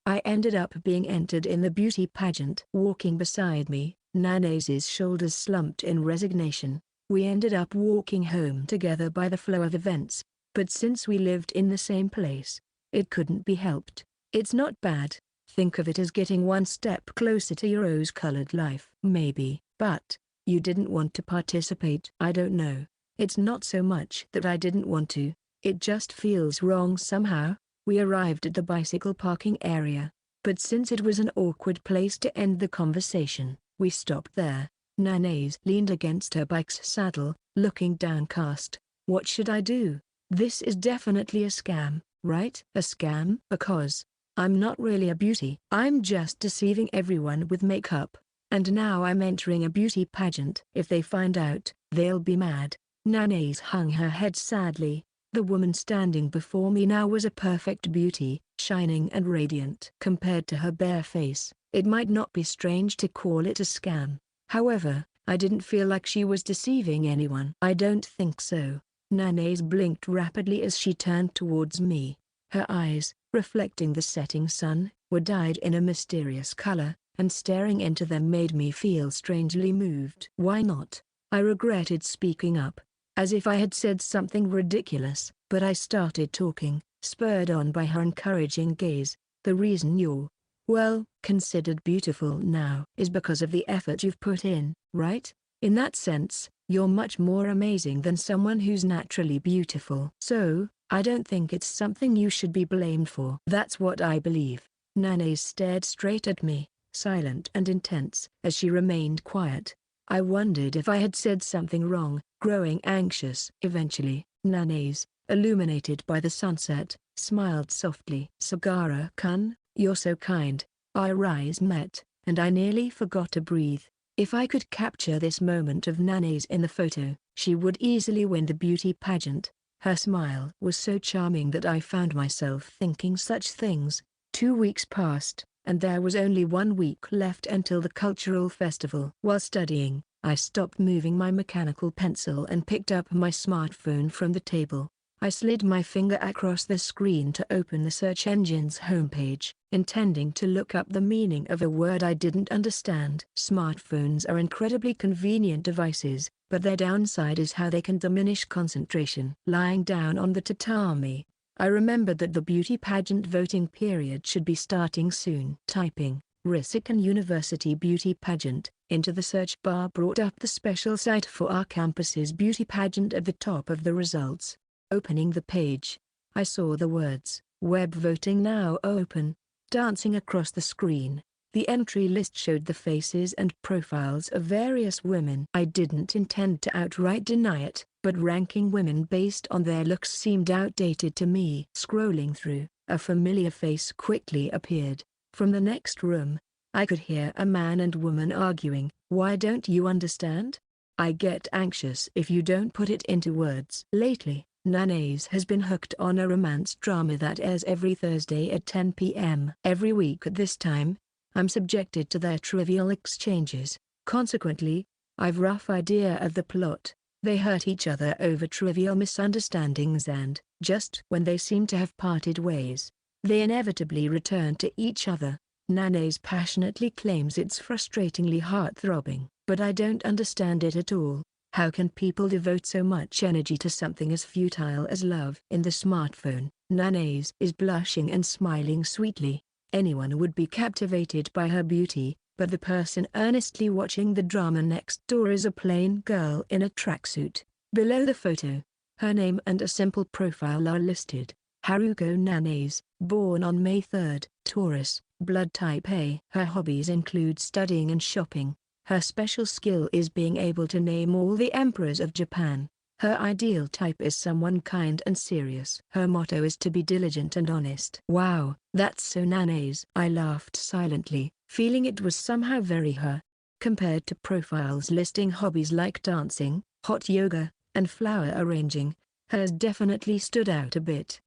S1: I ended up being entered in the beauty pageant. Walking beside me, Nana's shoulders slumped in resignation. We ended up walking home together by the flow of events, but since we lived in the same place, it couldn't be helped. It's not bad. Think of it as getting one step closer to your rose-colored life. Maybe. But you didn't want to participate. I don't know. It's not so much that I didn't want to, it just feels wrong somehow. We arrived at the bicycle parking area, but since it was an awkward place to end the conversation, we stopped there. Nana's leaned against her bike's saddle, looking downcast. What should I do? This is definitely a scam, right? A scam? Because I'm not really a beauty. I'm just deceiving everyone with makeup. And now I'm entering a beauty pageant. If they find out, they'll be mad. Nana's hung her head sadly. The woman standing before me now was a perfect beauty, shining and radiant. Compared to her bare face, it might not be strange to call it a scam. However, I didn't feel like she was deceiving anyone. I don't think so. Nana's blinked rapidly as she turned towards me. Her eyes, reflecting the setting sun, were dyed in a mysterious color, and staring into them made me feel strangely moved. Why not? I regretted speaking up, as if I had said something ridiculous, but I started talking, spurred on by her encouraging gaze. The reason you're, well, considered beautiful now is because of the effort you've put in, right? In that sense, you're much more amazing than someone who's naturally beautiful. So, I don't think it's something you should be blamed for. That's what I believe. Nana's stared straight at me, silent and intense. As she remained quiet, I wondered if I had said something wrong, growing anxious. Eventually, Nana's, illuminated by the sunset, smiled softly. "Sagara-kun, you're so kind." Our eyes met, and I nearly forgot to breathe. If I could capture this moment of Nana's in the photo, she would easily win the beauty pageant. Her smile was so charming that I found myself thinking such things. 2 weeks passed, and there was only 1 week left until the cultural festival. While studying, I stopped moving my mechanical pencil and picked up my smartphone from the table. I slid my finger across the screen to open the search engine's homepage, intending to look up the meaning of a word I didn't understand. Smartphones are incredibly convenient devices, but their downside is how they can diminish concentration. Lying down on the tatami, I remembered that the beauty pageant voting period should be starting soon. Typing Risikan University Beauty Pageant into the search bar brought up the special site for our campus's beauty pageant at the top of the results. Opening the page, I saw the words, "Web voting now open," dancing across the screen. The entry list showed the faces and profiles of various women. I didn't intend to outright deny it, but ranking women based on their looks seemed outdated to me. Scrolling through, a familiar face quickly appeared. From the next room, I could hear a man and woman arguing. "Why don't you understand? I get anxious if you don't put it into words." Lately, Nana's has been hooked on a romance drama that airs every Thursday at 10 p.m. Every week at this time, I'm subjected to their trivial exchanges. Consequently, I've a rough idea of the plot. They hurt each other over trivial misunderstandings and, just when they seem to have parted ways, they inevitably return to each other. Nana's passionately claims it's frustratingly heart-throbbing, but I don't understand it at all. How can people devote so much energy to something as futile as love? In the smartphone, Nana's is blushing and smiling sweetly. Anyone would be captivated by her beauty, but the person earnestly watching the drama next door is a plain girl in a tracksuit. Below the photo, her name and a simple profile are listed. Haruko Nanes, born on May 3, Taurus, blood type A. Her hobbies include studying and shopping. Her special skill is being able to name all the emperors of Japan. Her ideal type is someone kind and serious. Her motto is to be diligent and honest. Wow, that's so Nanes. I laughed silently, feeling it was somehow very her. Compared to profiles listing hobbies like dancing, hot yoga, and flower arranging, hers definitely stood out a bit.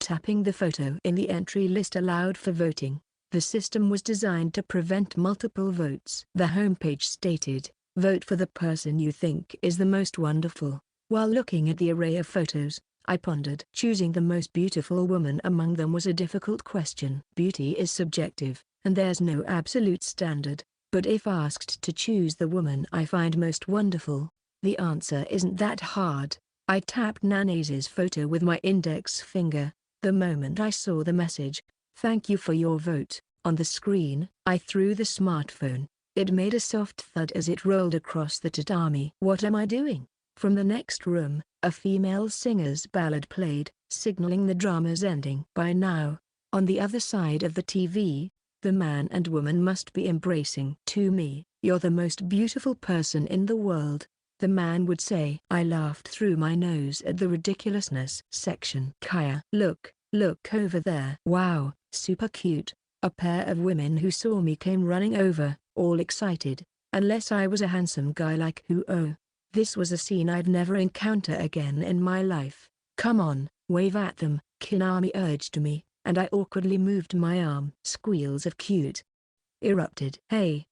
S1: Tapping the photo in the entry list allowed for voting. The system was designed to prevent multiple votes. The homepage stated, "Vote for the person you think is the most wonderful." While looking at the array of photos, I pondered. Choosing the most beautiful woman among them was a difficult question. Beauty is subjective, and there's no absolute standard. But if asked to choose the woman I find most wonderful, the answer isn't that hard. I tapped Nanes's photo with my index finger. The moment I saw the message, "Thank you for your vote," on the screen, I threw the smartphone. It made a soft thud as it rolled across the tatami. What am I doing? From the next room, a female singer's ballad played, signaling the drama's ending. By now, on the other side of the TV, the man and woman must be embracing. "To me, you're the most beautiful person in the world," the man would say. I laughed through my nose at the ridiculousness. Section. Kaya. Look over there. Wow, super cute. A pair of women who saw me came running over, all excited. Unless I was a handsome guy like Huo. This was a scene I'd never encounter again in my life. "Come on, wave at them," Kinami urged me, and I awkwardly moved my arm. Squeals of cute erupted. Hey,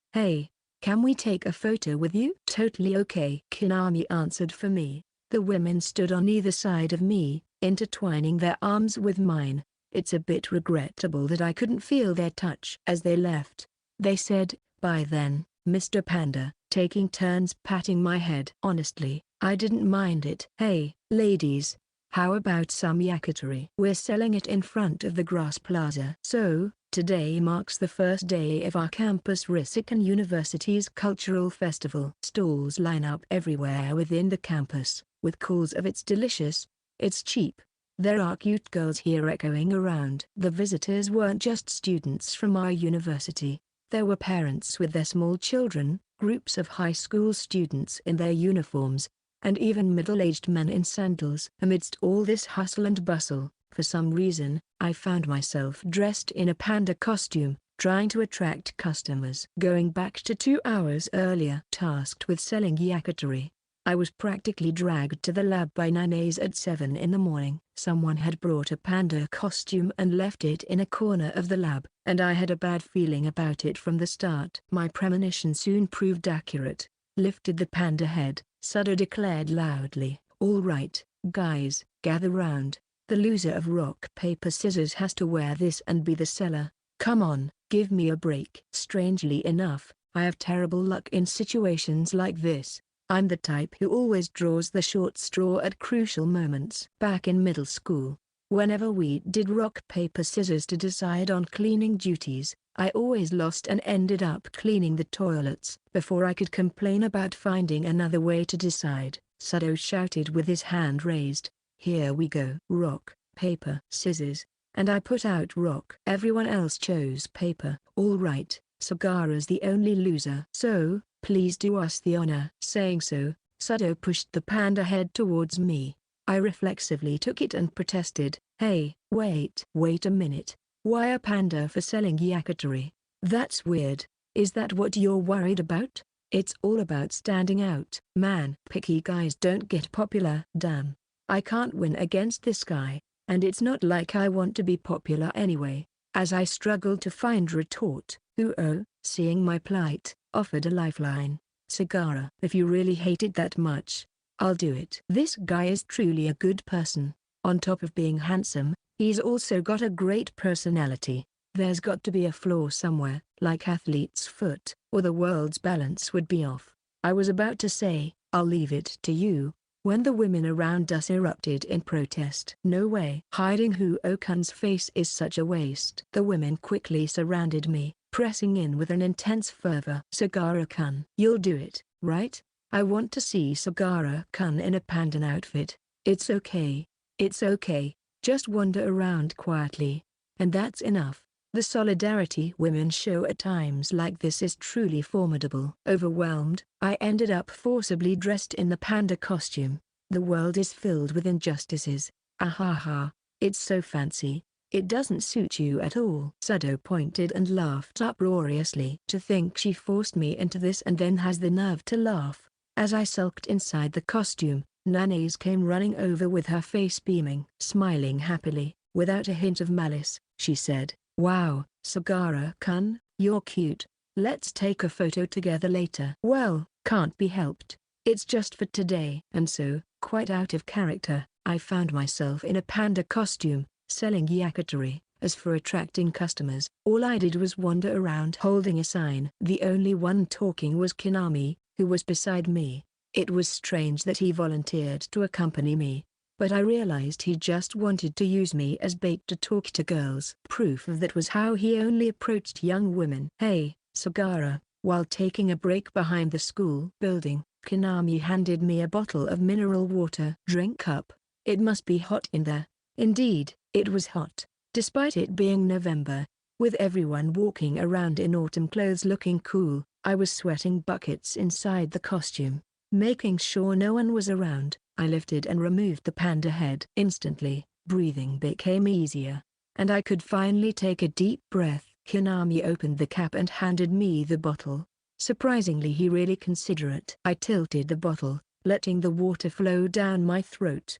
S1: can we take a photo with you?" "Totally okay," Kinami answered for me. The women stood on either side of me, intertwining their arms with mine. It's a bit regrettable that I couldn't feel their touch. As they left, they said, "Bye then, Mr. Panda," taking turns patting my head. Honestly, I didn't mind it. "Hey, ladies, how about some yakitori? We're selling it in front of the Grass Plaza." So, today marks the first day of our campus Risikan University's cultural festival. Stalls line up everywhere within the campus, with calls of "It's delicious, it's cheap, there are cute girls here" echoing around. The visitors weren't just students from our university. There were parents with their small children, groups of high school students in their uniforms, and even middle-aged men in sandals. Amidst all this hustle and bustle, for some reason, I found myself dressed in a panda costume, trying to attract customers. Going back to 2 hours earlier, tasked with selling yakitori, I was practically dragged to the lab by Nanes at 7 in the morning. Someone had brought a panda costume and left it in a corner of the lab, and I had a bad feeling about it from the start. My premonition soon proved accurate. Lifted the panda head, Sudo declared loudly, "All right, guys, gather round. The loser of rock paper scissors has to wear this and be the seller. Come on, give me a break." Strangely enough, I have terrible luck in situations like this. I'm the type who always draws the short straw at crucial moments. Back in middle school, whenever we did rock paper scissors to decide on cleaning duties, I always lost and ended up cleaning the toilets. Before I could complain about finding another way to decide, Sudo shouted with his hand raised, "Here we go." Rock, paper, scissors, and I put out rock. Everyone else chose paper. "All right, Sagara's the only loser. So, please do us the honor." Saying so, Sudo pushed the panda head towards me. I reflexively took it and protested, "Hey, wait a minute. Why a panda for selling yakitori? That's weird. Is that what you're worried about? It's all about standing out." "Man, picky guys don't get popular." "Damn. I can't win against this guy, and it's not like I want to be popular anyway." As I struggled to find retort, Uo, seeing my plight, offered a lifeline. "Sagara, if you really hate it that much, I'll do it." This guy is truly a good person. On top of being handsome, he's also got a great personality. There's got to be a flaw somewhere, like athlete's foot, or the world's balance would be off. I was about to say, "I'll leave it to you," when the women around us erupted in protest. "No way. Hiding Huo-kun's face is such a waste." The women quickly surrounded me, pressing in with an intense fervor. Sagara-kun, you'll do it, right? I want to see Sagara-kun in a pandan outfit. It's okay. It's okay. Just wander around quietly. And that's enough. The solidarity women show at times like this is truly formidable. Overwhelmed, I ended up forcibly dressed in the panda costume. The world is filled with injustices. Ahaha. It's so fancy. It doesn't suit you at all. Sado pointed and laughed uproariously. To think she forced me into this and then has the nerve to laugh. As I sulked inside the costume, Nanase came running over with her face beaming. Smiling happily, without a hint of malice, she said, "Wow, Sagara-kun, you're cute. Let's take a photo together later." Well, can't be helped. It's just for today. And so, quite out of character, I found myself in a panda costume, selling yakitori. As for attracting customers, all I did was wander around holding a sign. The only one talking was Kinami, who was beside me. It was strange that he volunteered to accompany me, but I realized he just wanted to use me as bait to talk to girls. Proof of that was how he only approached young women. "Hey, Sagara." While taking a break behind the school building, Kinami handed me a bottle of mineral water. "Drink up. It must be hot in there." Indeed, it was hot, despite it being November. With everyone walking around in autumn clothes looking cool, I was sweating buckets inside the costume. Making sure no one was around, I lifted and removed the panda head. Instantly, breathing became easier, and I could finally take a deep breath. Kinami opened the cap and handed me the bottle. Surprisingly, he really considerate. I tilted the bottle, letting the water flow down my throat.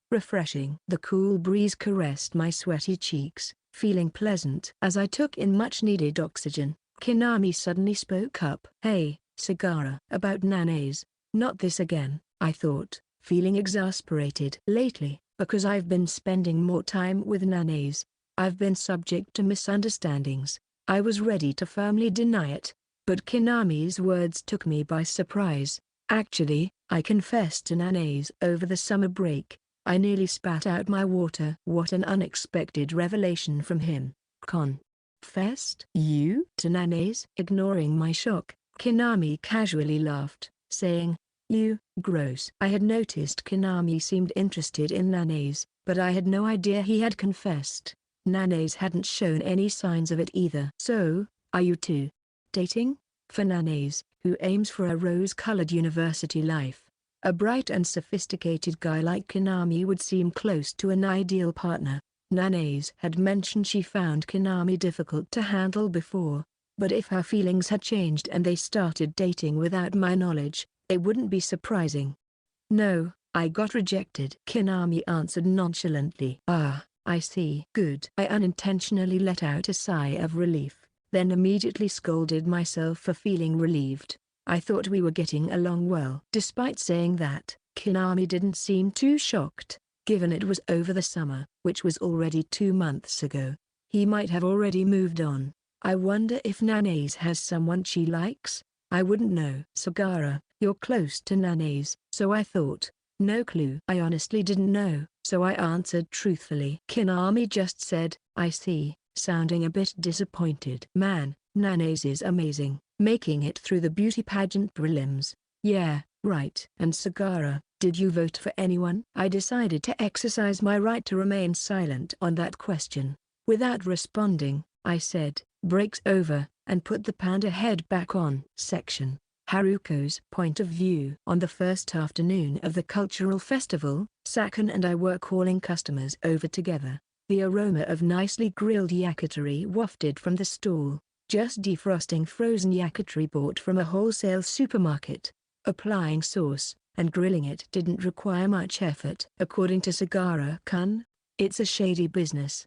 S1: Refreshing. The cool breeze caressed my sweaty cheeks, feeling pleasant. As I took in much-needed oxygen, Kinami suddenly spoke up. "Hey, Sagara." "About Nanase. Not this again," I thought, feeling exasperated. "Lately, because I've been spending more time with Nanase, I've been subject to misunderstandings." I was ready to firmly deny it, but Kinami's words took me by surprise. "Actually, I confessed to Nanase over the summer break." I nearly spat out my water. What an unexpected revelation from him. "Confessed? You? To Nanase?" Ignoring my shock, Kinami casually laughed, saying, "You, gross." I had noticed Kinami seemed interested in Nanase, but I had no idea he had confessed. Nanase hadn't shown any signs of it either. "So, are you two dating?" For Nanase, who aims for a rose-colored university life, a bright and sophisticated guy like Kinami would seem close to an ideal partner. Nanase had mentioned she found Kinami difficult to handle before, but if her feelings had changed and they started dating without my knowledge, it wouldn't be surprising. "No, I got rejected," Kinami answered nonchalantly. "Ah, I see." "Good." I unintentionally let out a sigh of relief, then immediately scolded myself for feeling relieved. I thought we were getting along well. Despite saying that, Kinami didn't seem too shocked, given it was over the summer, which was already 2 months ago. He might have already moved on. I wonder if Nanase has someone she likes? I wouldn't know. "Sagara, you're close to Nanase." "So I thought." "No clue." I honestly didn't know, so I answered truthfully. Kinami just said, "I see," sounding a bit disappointed. "Man, Nanase is amazing, making it through the beauty pageant prelims." "Yeah, right." "And Sagara, did you vote for anyone?" I decided to exercise my right to remain silent on that question. Without responding, I said, "Break's over," and put the panda head back on. Section: Haruko's point of view. On the first afternoon of the cultural festival, Sakon and I were calling customers over together. The aroma of nicely grilled yakitori wafted from the stall, just defrosting frozen yakitori bought from a wholesale supermarket. Applying sauce and grilling it didn't require much effort. According to Sagara-kun, it's a shady business.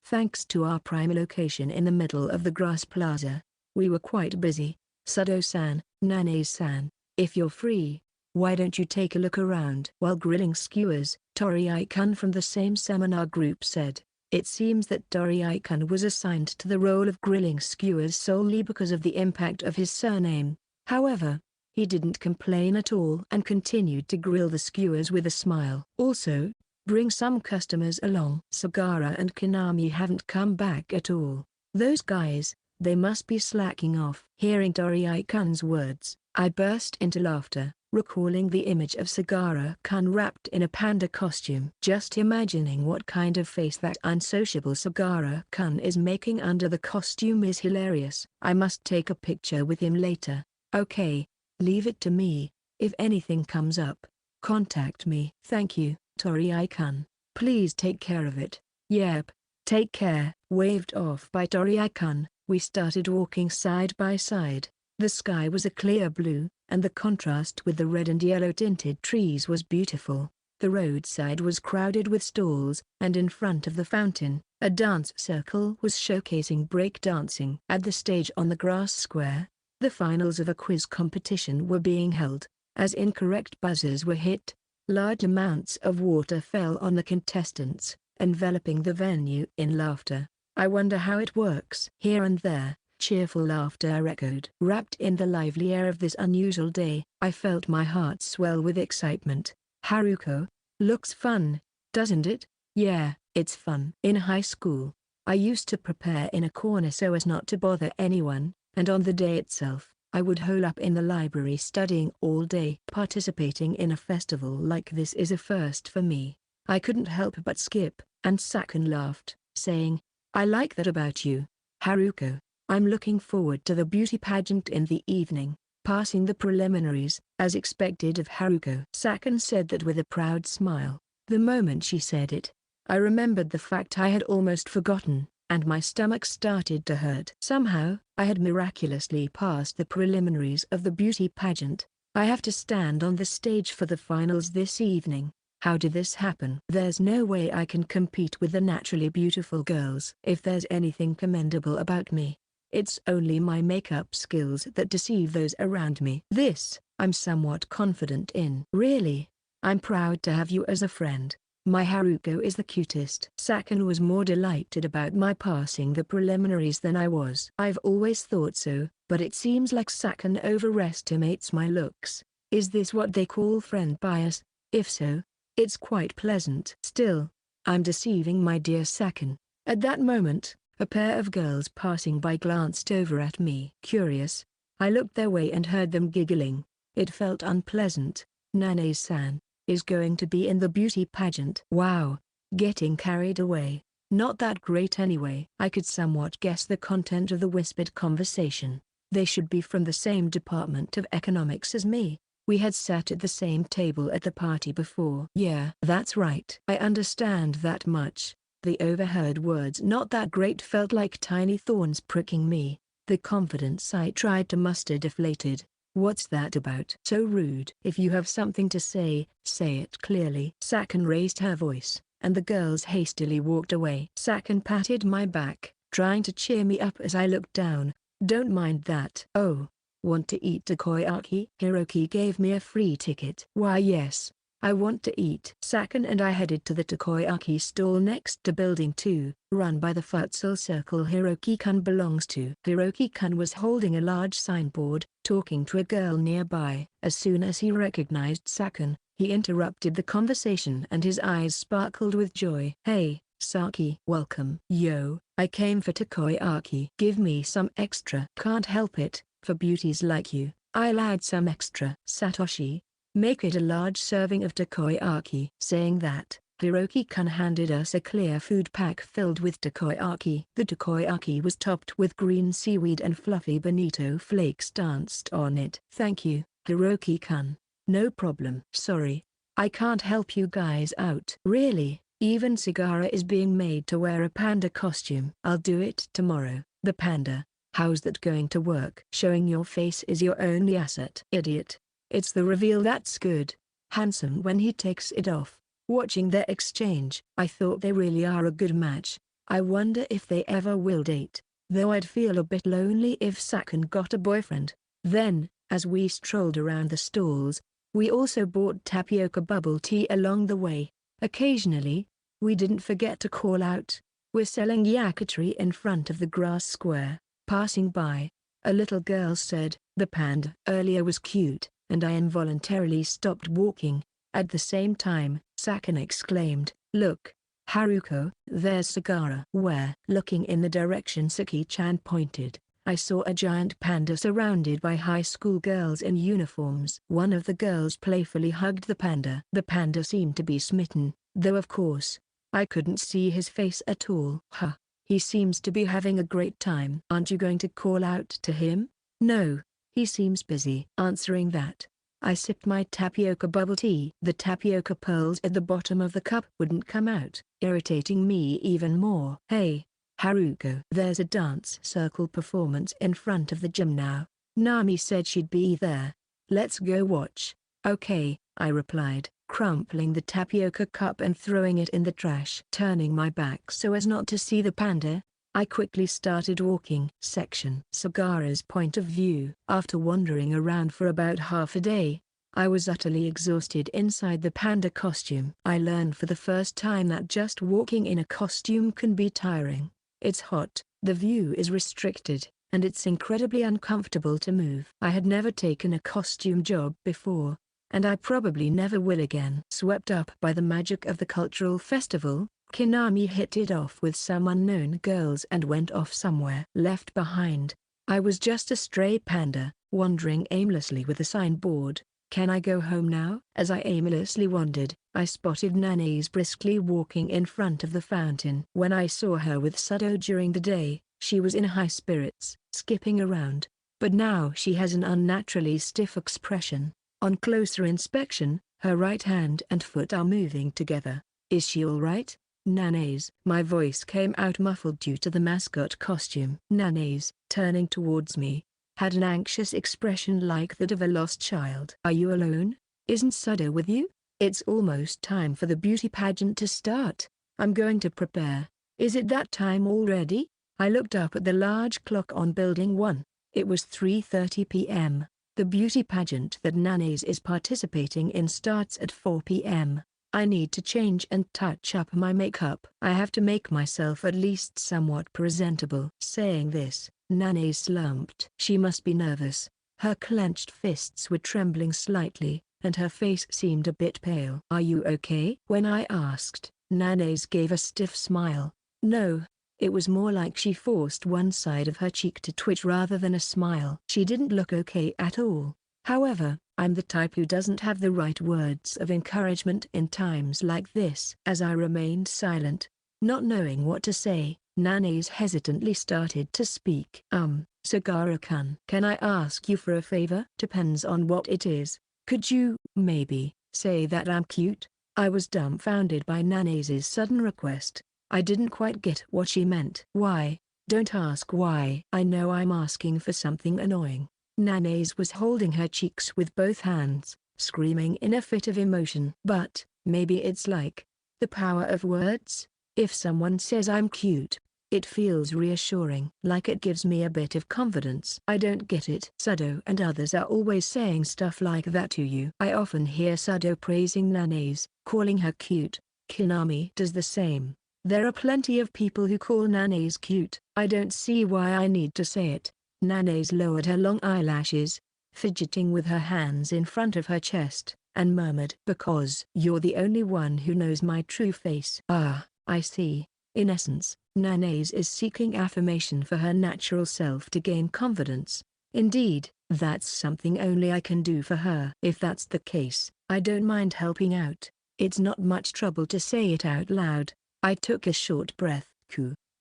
S1: Thanks to our prime location in the middle of the grass plaza, we were quite busy. "Sado-san, Nanase-san, if you're free, why don't you take a look around?" While grilling skewers, Tori-kun from the same seminar group said. It seems that Tori-kun was assigned to the role of grilling skewers solely because of the impact of his surname. However, he didn't complain at all and continued to grill the skewers with a smile. "Also, bring some customers along." Sagara and Kinami haven't come back at all. "Those guys, They must be slacking off. Hearing Tori-kun-'s words, I burst into laughter, recalling the image of Sagara-kun wrapped in a panda costume. Just imagining what kind of face that unsociable Sagara-kun is making under the costume is hilarious. I must take a picture with him later. Okay, leave it to me. If anything comes up, contact me. Thank you, Tori-kun. Please take care of it. Yep, take care. Waved off by Tori-kun, we started walking side by side. The sky was a clear blue, and the contrast with the red and yellow tinted trees was beautiful. The roadside was crowded with stalls, and in front of the fountain, a dance circle was showcasing break dancing. At the stage on the grass square, the finals of a quiz competition were being held. As incorrect buzzers were hit, large amounts of water fell on the contestants, enveloping the venue in laughter. I wonder how it works. Here and there, cheerful laughter echoed. Wrapped in the lively air of this unusual day, I felt my heart swell with excitement. Haruko, looks fun, doesn't it? Yeah, it's fun. In high school, I used to prepare in a corner so as not to bother anyone, and on the day itself, I would hole up in the library studying all day. Participating in a festival like this is a first for me. I couldn't help but skip, and Sakun laughed, saying, I like that about you, Haruko. I'm looking forward to the beauty pageant in the evening. Passing the preliminaries, as expected of Haruko. Sakun said that with a proud smile. The moment she said it, I remembered the fact I had almost forgotten, and my stomach started to hurt. Somehow, I had miraculously passed the preliminaries of the beauty pageant. I have to stand on the stage for the finals this evening. How did this happen? There's no way I can compete with the naturally beautiful girls. If there's anything commendable about me, it's only my makeup skills that deceive those around me. This, I'm somewhat confident in. Really, I'm proud to have you as a friend. My Haruko is the cutest. Sakun was more delighted about my passing the preliminaries than I was. I've always thought so, but it seems like Sakun overestimates my looks. Is this what they call friend bias? If so, it's quite pleasant. Still, I'm deceiving my dear Sakun. At that moment, a pair of girls passing by glanced over at me. Curious, I looked their way and heard them giggling. It felt unpleasant. Nane-san is going to be in the beauty pageant. Wow, getting carried away. Not that great anyway. I could somewhat guess the content of the whispered conversation. They should be from the same department of economics as me. We had sat at the same table at the party before. Yeah, that's right. I understand that much. The overheard words "not that great" felt like tiny thorns pricking me. The confidence I tried to muster deflated. What's that about? So rude. If you have something to say it clearly. Sakun raised her voice, and the girls hastily walked away. Sakun patted my back, trying to cheer me up as I looked down. Don't mind that. Oh, want to eat takoyaki? Hiroki gave me a free ticket. Why yes, I want to eat. Sakun and I headed to the takoyaki stall next to Building 2, run by the futsal circle Hiroki-kun belongs to. Hiroki-kun was holding a large signboard, talking to a girl nearby. As soon as he recognized Sakun, he interrupted the conversation and his eyes sparkled with joy. Hey, Saki. Welcome. Yo, I came for takoyaki. Give me some extra. Can't help it, for beauties like you, I'll add some extra. Satoshi, make it a large serving of takoyaki. Saying that, Hiroki-kun handed us a clear food pack filled with takoyaki. The takoyaki was topped with green seaweed and fluffy bonito flakes danced on it. Thank you, Hiroki-kun. No problem. Sorry, I can't help you guys out. Really, even Sagara is being made to wear a panda costume. I'll do it tomorrow. The panda. How's that going to work? Showing your face is your only asset. Idiot. It's the reveal that's good. Handsome when he takes it off. Watching their exchange, I thought they really are a good match. I wonder if they ever will date. Though I'd feel a bit lonely if Sakun got a boyfriend. Then, as we strolled around the stalls, we also bought tapioca bubble tea along the way. Occasionally, we didn't forget to call out, "We're selling yakitori" in front of the grass square. Passing by, a little girl said, "The panda earlier was cute," and I involuntarily stopped walking. At the same time, Sakun exclaimed, "Look, Haruko, there's Sagara." Where? Looking in the direction Saki-chan pointed, I saw a giant panda surrounded by high school girls in uniforms. One of the girls playfully hugged the panda. The panda seemed to be smitten, though of course, I couldn't see his face at all. Huh. He seems to be having a great time. Aren't you going to call out to him? No, he seems busy. Answering that, I sipped my tapioca bubble tea. The tapioca pearls at the bottom of the cup wouldn't come out, irritating me even more. Hey, Haruko. There's a dance circle performance in front of the gym now. Nami said she'd be there. Let's go watch. Okay, I replied, crumpling the tapioca cup and throwing it in the trash. Turning my back so as not to see the panda, I quickly started walking. Section Sagara's point of view. After wandering around for about half a day, I was utterly exhausted inside the panda costume. I learned for the first time that just walking in a costume can be tiring. It's hot, the view is restricted, and it's incredibly uncomfortable to move. I had never taken a costume job before, and I probably never will again. Swept up by the magic of the cultural festival, Kinami hit it off with some unknown girls and went off somewhere. Left behind, I was just a stray panda, wandering aimlessly with a signboard. Can I go home now? As I aimlessly wandered, I spotted Nana's briskly walking in front of the fountain. When I saw her with Sudo during the day, she was in high spirits, skipping around, but now she has an unnaturally stiff expression. On closer inspection, her right hand and foot are moving together. Is she all right? Nana's. My voice came out muffled due to the mascot costume. Nana's, turning towards me, had an anxious expression like that of a lost child. Are you alone? Isn't Sudo with you? It's almost time for the beauty pageant to start. I'm going to prepare. Is it that time already? I looked up at the large clock on Building 1. It was 3:30 p.m. The beauty pageant that Nana's is participating in starts at 4 p.m. I need to change and touch up my makeup. I have to make myself at least somewhat presentable. Saying this, Nana's slumped. She must be nervous. Her clenched fists were trembling slightly, and her face seemed a bit pale. Are you okay? When I asked, Nana's gave a stiff smile. No, it was more like she forced one side of her cheek to twitch rather than a smile. She didn't look okay at all. However, I'm the type who doesn't have the right words of encouragement in times like this. As I remained silent, not knowing what to say, Nana's hesitantly started to speak. Sagara-kun. Can I ask you for a favor? Depends on what it is. Could you, maybe, say that I'm cute? I was dumbfounded by Nana's sudden request. I didn't quite get what she meant. Why? Don't ask why. I know I'm asking for something annoying. Nana's was holding her cheeks with both hands, screaming in a fit of emotion. But, maybe it's like the power of words. If someone says I'm cute, it feels reassuring. Like it gives me a bit of confidence. I don't get it. Sudo and others are always saying stuff like that to you. I often hear Sudo praising Nana's, calling her cute. Kinami does the same. There are plenty of people who call Nana's cute. I don't see why I need to say it. Nana's lowered her long eyelashes, fidgeting with her hands in front of her chest, and murmured, "Because you're the only one who knows my true face." Ah, I see. In essence, Nana's is seeking affirmation for her natural self to gain confidence. Indeed, that's something only I can do for her. If that's the case, I don't mind helping out. It's not much trouble to say it out loud. I took a short breath.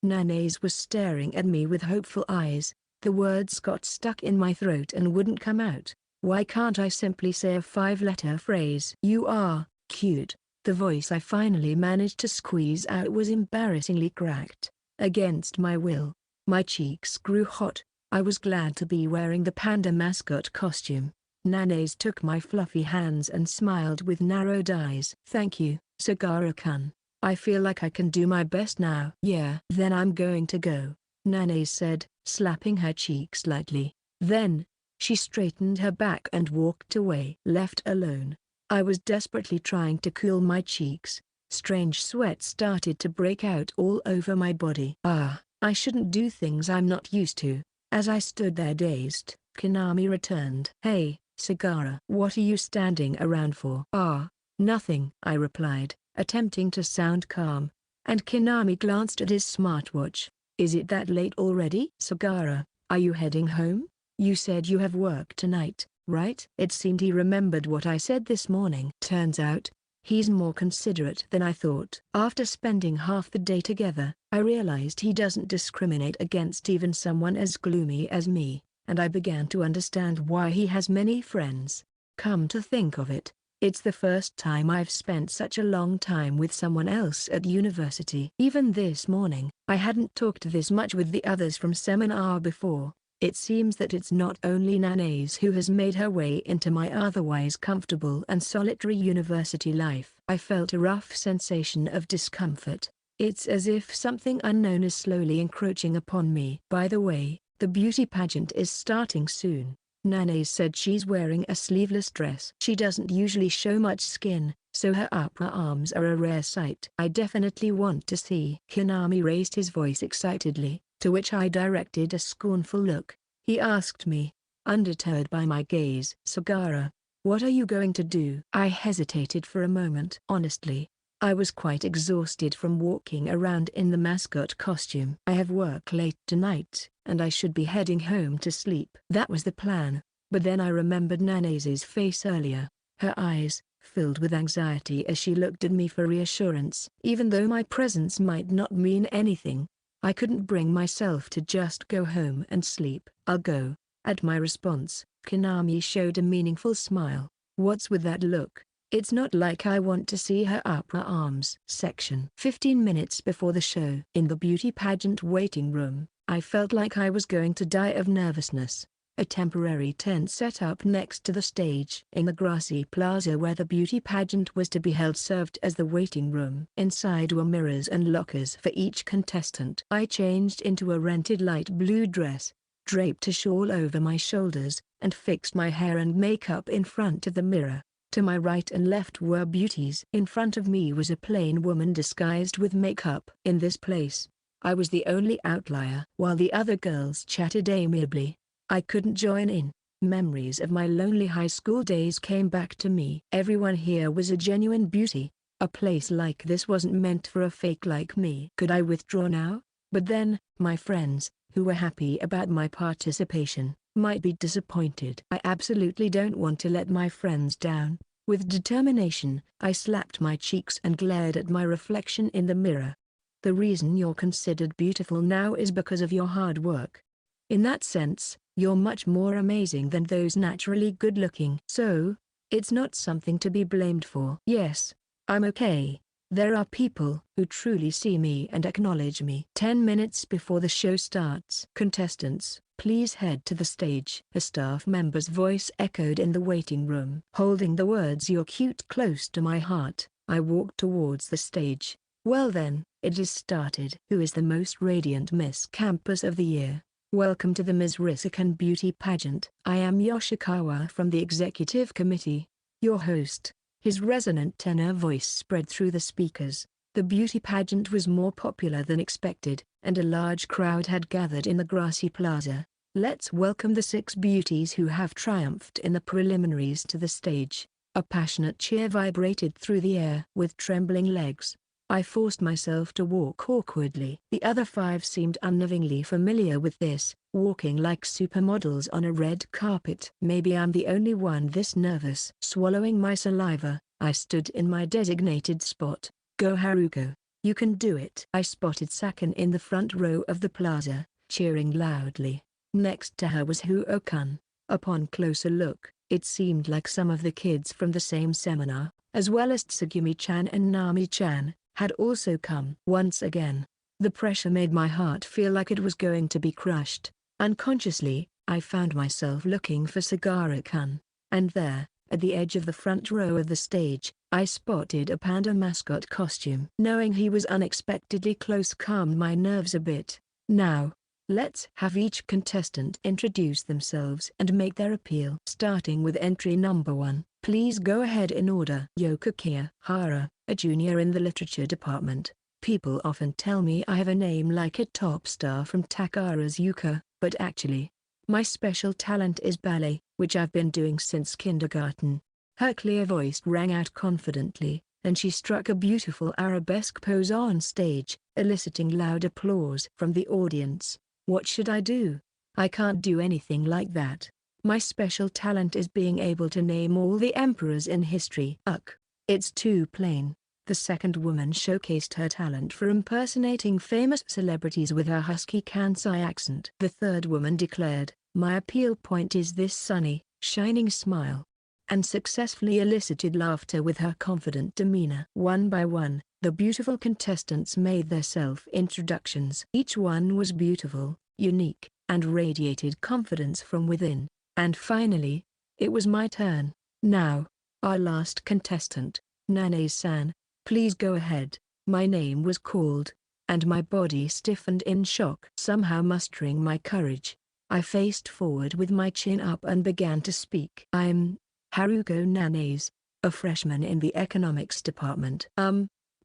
S1: Nana's was staring at me with hopeful eyes. The words got stuck in my throat and wouldn't come out. Why can't I simply say a 5-letter phrase? You are cute. The voice I finally managed to squeeze out was embarrassingly cracked. Against my will, my cheeks grew hot. I was glad to be wearing the panda mascot costume. Nana's took my fluffy hands and smiled with narrowed eyes. Thank you, Sagara-kun. I feel like I can do my best now. Yeah. Then I'm going to go, Nana's said, slapping her cheeks lightly. Then, she straightened her back and walked away. Left alone, I was desperately trying to cool my cheeks. Strange sweat started to break out all over my body. I shouldn't do things I'm not used to. As I stood there dazed, Kinami returned. Hey, Sagara. What are you standing around for? Nothing, I replied, attempting to sound calm, and Kinami glanced at his smartwatch. Is it that late already? Sagara, Are you heading home? You said you have work tonight, right? It seemed he remembered what I said this morning. Turns out, he's more considerate than I thought. After spending half the day together, I realized he doesn't discriminate against even someone as gloomy as me, and I began to understand why he has many friends. Come to think of it, it's the first time I've spent such a long time with someone else at university. Even this morning, I hadn't talked this much with the others from seminar before. It seems that it's not only Nana's who has made her way into my otherwise comfortable and solitary university life. I felt a rough sensation of discomfort. It's as if something unknown is slowly encroaching upon me. By the way, the beauty pageant is starting soon. Nana said she's wearing a sleeveless dress. She doesn't usually show much skin, so her upper arms are a rare sight. I definitely want to see. Konami raised his voice excitedly, to which I directed a scornful look. He asked me, undeterred by my gaze. Sagara, what are you going to do? I hesitated for a moment. Honestly, I was quite exhausted from walking around in the mascot costume. I have work late tonight, and I should be heading home to sleep. That was the plan, but then I remembered Nana's face earlier. Her eyes filled with anxiety as she looked at me for reassurance. Even though my presence might not mean anything, I couldn't bring myself to just go home and sleep. I'll go. At my response, Konami showed a meaningful smile. What's with that look? It's not like I want to see her upper arms. Section 15 minutes before the show. In the beauty pageant waiting room, I felt like I was going to die of nervousness. A temporary tent set up next to the stage in the grassy plaza where the beauty pageant was to be held served as the waiting room. Inside were mirrors and lockers for each contestant. I changed into a rented light blue dress, draped a shawl over my shoulders, and fixed my hair and makeup in front of the mirror. To my right and left were beauties. In front of me was a plain woman disguised with makeup. In this place, I was the only outlier. While the other girls chatted amiably, I couldn't join in. Memories of my lonely high school days came back to me. Everyone here was a genuine beauty. A place like this wasn't meant for a fake like me. Could I withdraw now? But then, my friends, who were happy about my participation, might be disappointed. I absolutely don't want to let my friends down. With determination, I slapped my cheeks and glared at my reflection in the mirror. The reason you're considered beautiful now is because of your hard work. In that sense, you're much more amazing than those naturally good-looking. So, it's not something to be blamed for. Yes, I'm okay. There are people who truly see me and acknowledge me. 10 minutes before the show starts. Contestants, please head to the stage. A staff member's voice echoed in the waiting room. Holding the words "you're cute" close to my heart, I walked towards the stage. Well then, it is started. Who is the most radiant Miss Campus of the year? Welcome to the Ms. Risakan Beauty Pageant. I am Yoshikawa from the Executive Committee, your host. His resonant tenor voice spread through the speakers. The beauty pageant was more popular than expected, and a large crowd had gathered in the grassy plaza. Let's welcome the 6 beauties who have triumphed in the preliminaries to the stage. A passionate cheer vibrated through the air. With trembling legs, I forced myself to walk awkwardly. The other 5 seemed unnervingly familiar with this, walking like supermodels on a red carpet. Maybe I'm the only one this nervous. Swallowing my saliva, I stood in my designated spot. Go Haruko, you can do it. I spotted Sakan in the front row of the plaza, cheering loudly. Next to her was Huo-kun. Upon closer look, it seemed like some of the kids from the same seminar, as well as Tsugumi-chan and Nami-chan, had also come. Once again, the pressure made my heart feel like it was going to be crushed. Unconsciously, I found myself looking for Sagara-kun. And there, at the edge of the front row of the stage, I spotted a panda mascot costume. Knowing he was unexpectedly close calmed my nerves a bit. Now, let's have each contestant introduce themselves and make their appeal. Starting with entry number 1. Please go ahead in order. Yokokia Hara, a junior in the literature department. People often tell me I have a name like a top star from Takara's Yuka, but actually, my special talent is ballet, which I've been doing since kindergarten. Her clear voice rang out confidently, and she struck a beautiful arabesque pose on stage, eliciting loud applause from the audience. What should I do? I can't do anything like that. My special talent is being able to name all the emperors in history. Ugh. It's too plain. The second woman showcased her talent for impersonating famous celebrities with her husky Kansai accent. The third woman declared, "My appeal point is this sunny, shining smile," and successfully elicited laughter with her confident demeanor. One by one, the beautiful contestants made their self-introductions. Each one was beautiful, unique, and radiated confidence from within. And finally, it was my turn. Now, our last contestant, Nane-san, please go ahead. My name was called, and my body stiffened in shock. Somehow mustering my courage, I faced forward with my chin up and began to speak. "I'm Haruko Nanes, a freshman in the economics department.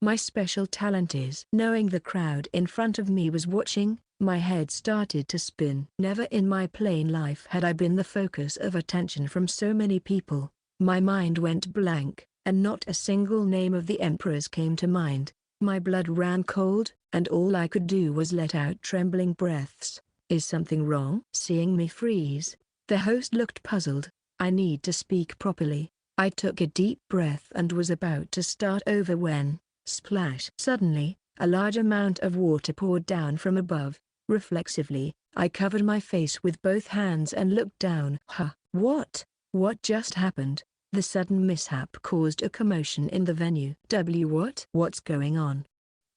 S1: My special talent is..." Knowing the crowd in front of me was watching, my head started to spin. Never in my plain life had I been the focus of attention from so many people. My mind went blank, and not a single name of the emperors came to mind. My blood ran cold, and all I could do was let out trembling breaths. "Is something wrong?" Seeing me freeze, the host looked puzzled. "I need to speak properly." I took a deep breath and was about to start over when, splash! Suddenly, a large amount of water poured down from above. Reflexively, I covered my face with both hands and looked down. What? What just happened? The sudden mishap caused a commotion in the venue. What's going on?"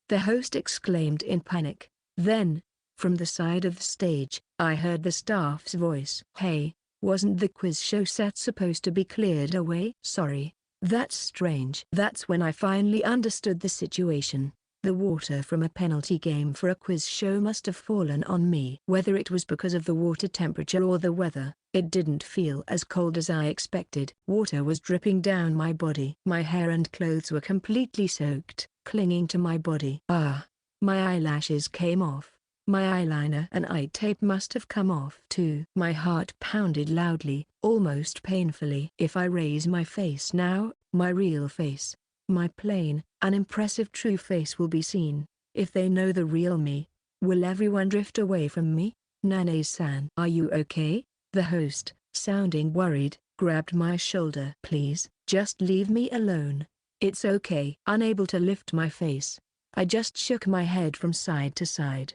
S1: the host exclaimed in panic. Then, from the side of the stage, I heard the staff's voice. "Hey, wasn't the quiz show set supposed to be cleared away?" "Sorry. That's strange." That's when I finally understood the situation. The water from a penalty game for a quiz show must have fallen on me. Whether it was because of the water temperature or the weather, it didn't feel as cold as I expected. Water was dripping down my body. My hair and clothes were completely soaked, clinging to my body. My eyelashes came off. My eyeliner and eye tape must have come off too. My heart pounded loudly, almost painfully. If I raise my face now, my real face, my plain, unimpressive true face will be seen. If they know the real me, will everyone drift away from me? "Nane-san, are you okay?" The host, sounding worried, grabbed my shoulder. "Please, just leave me alone. It's okay." Unable to lift my face, I just shook my head from side to side.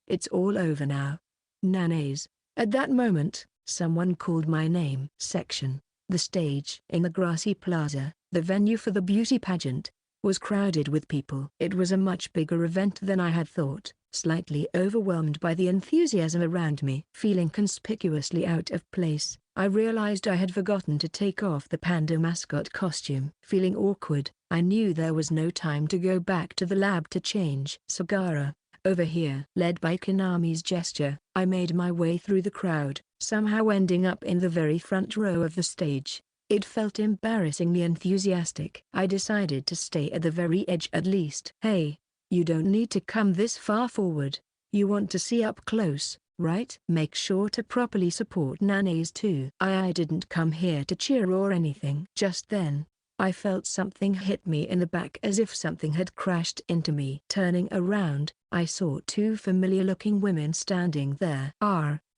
S1: It's all over now. Nanes. At that moment, someone called my name. Section. The stage in the grassy plaza, the venue for the beauty pageant, was crowded with people. It was a much bigger event than I had thought. Slightly overwhelmed by the enthusiasm around me. Feeling conspicuously out of place, I realized I had forgotten to take off the panda mascot costume. Feeling awkward, I knew there was no time to go back to the lab to change. "Sagara, over here." Led by Konami's gesture, I made my way through the crowd, somehow ending up in the very front row of the stage. It felt embarrassingly enthusiastic. I decided to stay at the very edge at least. "Hey, you don't need to come this far forward. You want to see up close, right? Make sure to properly support Nanes too." I didn't come here to cheer or anything. Just then, I felt something hit me in the back as if something had crashed into me. Turning around, I saw two familiar-looking women standing there.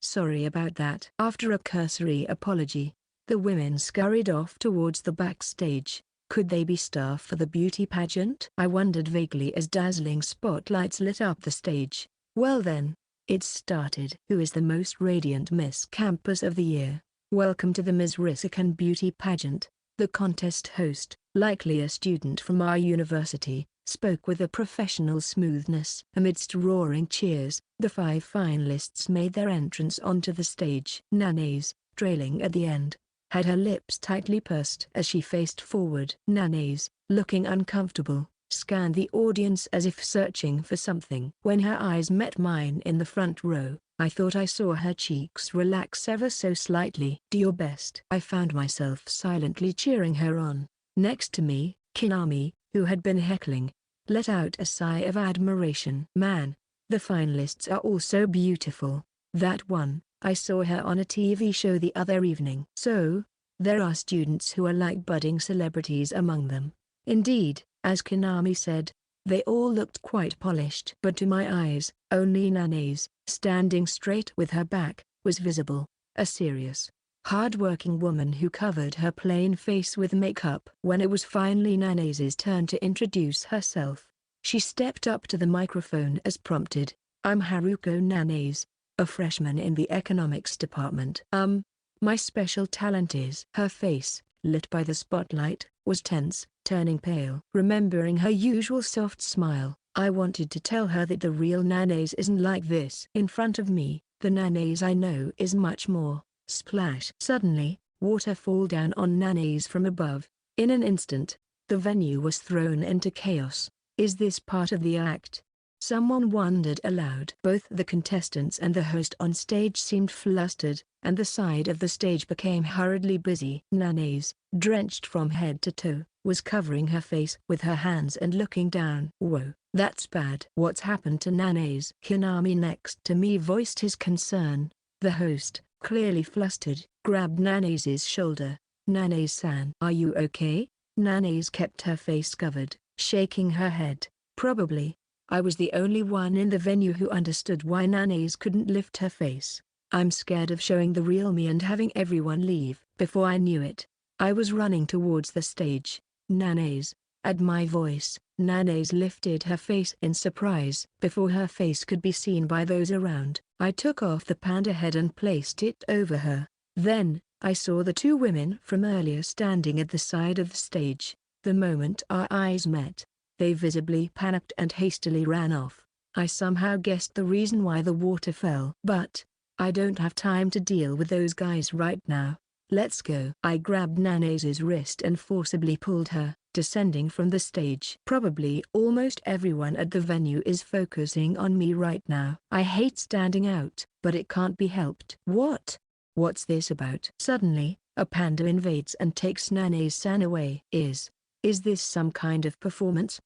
S1: Sorry about that." After a cursory apology, the women scurried off towards the backstage. Could they be staff for the beauty pageant? I wondered vaguely as dazzling spotlights lit up the stage. Well then, it started. "Who is the most radiant Miss Campus of the year? Welcome to the Ms. Risakan Beauty Pageant." The contest host, likely a student from our university, spoke with a professional smoothness. Amidst roaring cheers, the 5 finalists made their entrance onto the stage. Nanes, trailing at the end, had her lips tightly pursed as she faced forward. Nanes, looking uncomfortable, scanned the audience as if searching for something. When her eyes met mine in the front row, I thought I saw her cheeks relax ever so slightly. "Do your best." I found myself silently cheering her on. Next to me, Konami, who had been heckling, let out a sigh of admiration. "Man, the finalists are all so beautiful. That one, I saw her on a TV show the other evening." "So, there are students who are like budding celebrities among them." "Indeed," as Konami said, They all looked quite polished. But to my eyes, only Nana's, standing straight with her back, was visible. A serious, hard-working woman who covered her plain face with makeup. When it was finally Nana's turn to introduce herself, she stepped up to the microphone as prompted. "I'm Haruko Nana's, a freshman in the economics department. My special talent is..." Her face, lit by the spotlight, was tense, turning pale. Remembering her usual soft smile, I wanted to tell her that the real Nana's isn't like this. In front of me, the Nana's I know is much more. Splash! Suddenly, water fall down on Nana's from above. In an instant, the venue was thrown into chaos. Is this part of the act? Someone wondered aloud. Both the contestants and the host on stage seemed flustered, and the side of the stage became hurriedly busy. Nana's, drenched from head to toe, was covering her face with her hands and looking down. "Whoa, that's bad. What's happened to Nana's?" Hinami next to me voiced his concern. The host, clearly flustered, grabbed Nana's shoulder. "Nana's-san, are you okay?" Nana's kept her face covered, shaking her head. Probably, I was the only one in the venue who understood why Nana's couldn't lift her face. I'm scared of showing the real me and having everyone leave. Before I knew it, I was running towards the stage. "Nana's." At my voice, Nana's lifted her face in surprise. Before her face could be seen by those around, I took off the panda head and placed it over her. Then, I saw the two women from earlier standing at the side of the stage. The moment our eyes met, they visibly panicked and hastily ran off. I somehow guessed the reason why the water fell. But I don't have time to deal with those guys right now. Let's go. I grabbed Nana's wrist and forcibly pulled her, descending from the stage. Probably almost everyone at the venue is focusing on me right now. I hate standing out, but it can't be helped. What's this about? Suddenly, a panda invades and takes Nana's-san away. Is this some kind of performance?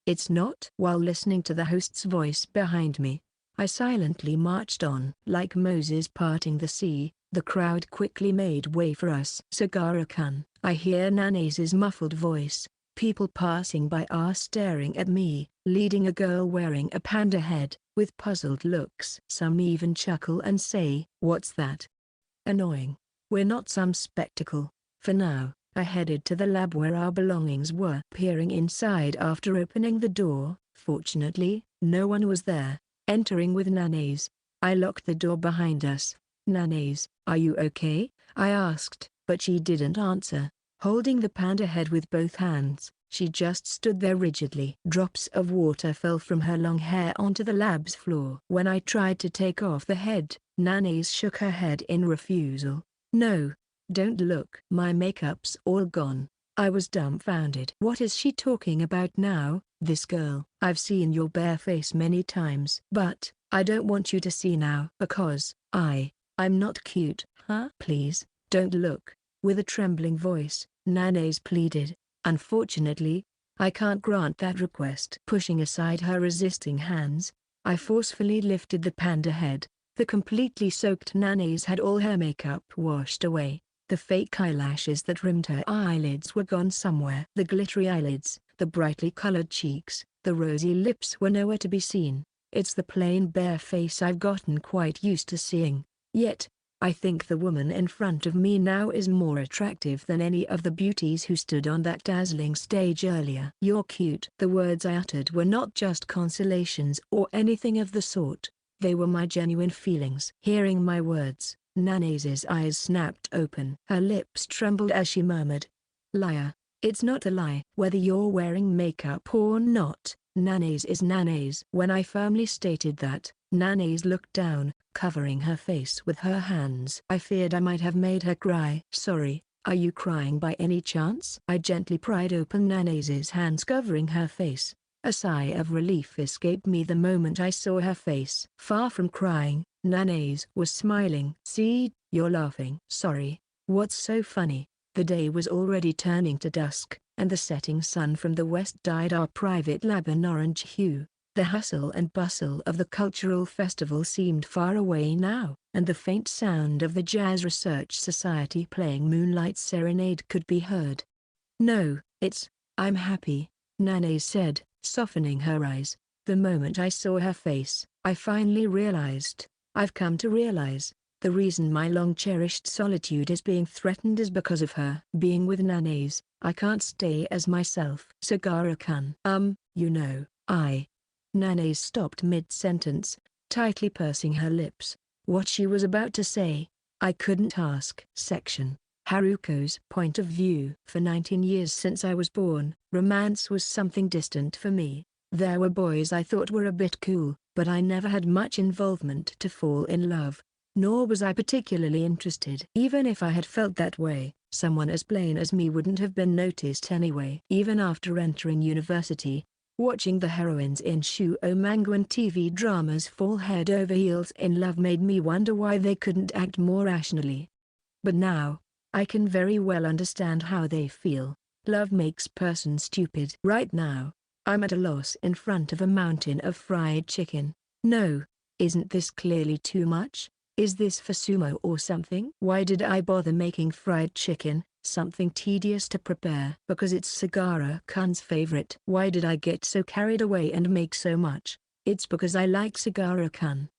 S1: It's not. While listening to the host's voice behind me, I silently marched on. Like Moses parting the sea, the crowd quickly made way for us. "Sagara-kun," I hear Nana's muffled voice. People passing by are staring at me, leading a girl wearing a panda head, with puzzled looks. Some even chuckle and say, "What's that?" Annoying. We're not some spectacle. For now, I headed to the lab where our belongings were. Peering inside after opening the door, fortunately, no one was there. Entering with Nana's, I locked the door behind us. "Nana's, are you okay?" I asked, but she didn't answer. Holding the panda head with both hands, she just stood there rigidly. Drops of water fell from her long hair onto the lab's floor. When I tried to take off the head, Nana's shook her head in refusal. "No, don't look." "My makeup's all gone." I was dumbfounded. What is she talking about now, this girl? "I've seen your bare face many times. But, I don't want you to see now. Because, I'm not cute." "Please, don't look." With a trembling voice, Nana's pleaded. "Unfortunately, I can't grant that request." Pushing aside her resisting hands, I forcefully lifted the panda head. The completely soaked Nana's had all her makeup washed away. The fake eyelashes that rimmed her eyelids were gone somewhere. The glittery eyelids, the brightly colored cheeks, the rosy lips were nowhere to be seen. It's the plain bare face I've gotten quite used to seeing. Yet, I think the woman in front of me now is more attractive than any of the beauties who stood on that dazzling stage earlier. "You're cute." The words I uttered were not just consolations or anything of the sort. They were my genuine feelings. Hearing my words, Nana's eyes snapped open. Her lips trembled as she murmured, "Liar. It's not a lie. Whether you're wearing makeup or not, Nana's is Nana's." When I firmly stated that, Nana's looked down, covering her face with her hands. I feared I might have made her cry. "Sorry, are you crying by any chance?" I gently pried open Nana's hands covering her face. A sigh of relief escaped me the moment I saw her face. Far from crying, Nana's was smiling. "See, you're laughing." "Sorry, what's so funny?" The day was already turning to dusk, and the setting sun from the west dyed our private lab an orange hue. The hustle and bustle of the cultural festival seemed far away now, and the faint sound of the Jazz Research Society playing Moonlight Serenade could be heard. "No, I'm happy," Nana's said, softening her eyes. The moment I saw her face, I finally realized. I've come to realize. The reason my long-cherished solitude is being threatened is because of her. Being with Nana's, I can't stay as myself. Sagara-kun. You know, Nana's stopped mid-sentence, tightly pursing her lips. What she was about to say, I couldn't ask. Section. Haruko's point of view. For 19 years since I was born, romance was something distant for me. There were boys I thought were a bit cool, but I never had much involvement to fall in love. Nor was I particularly interested. Even if I had felt that way, someone as plain as me wouldn't have been noticed anyway. Even after entering university, watching the heroines in shoujo manga and TV dramas fall head over heels in love made me wonder why they couldn't act more rationally. But now, I can very well understand how they feel. Love makes person stupid. Right now, I'm at a loss in front of a mountain of fried chicken. No, isn't this clearly too much? Is this for sumo or something? Why did I bother making fried chicken, something tedious to prepare? Because it's Sagara-kun's favorite. Why did I get so carried away and make so much? It's because I like Sagara-kun.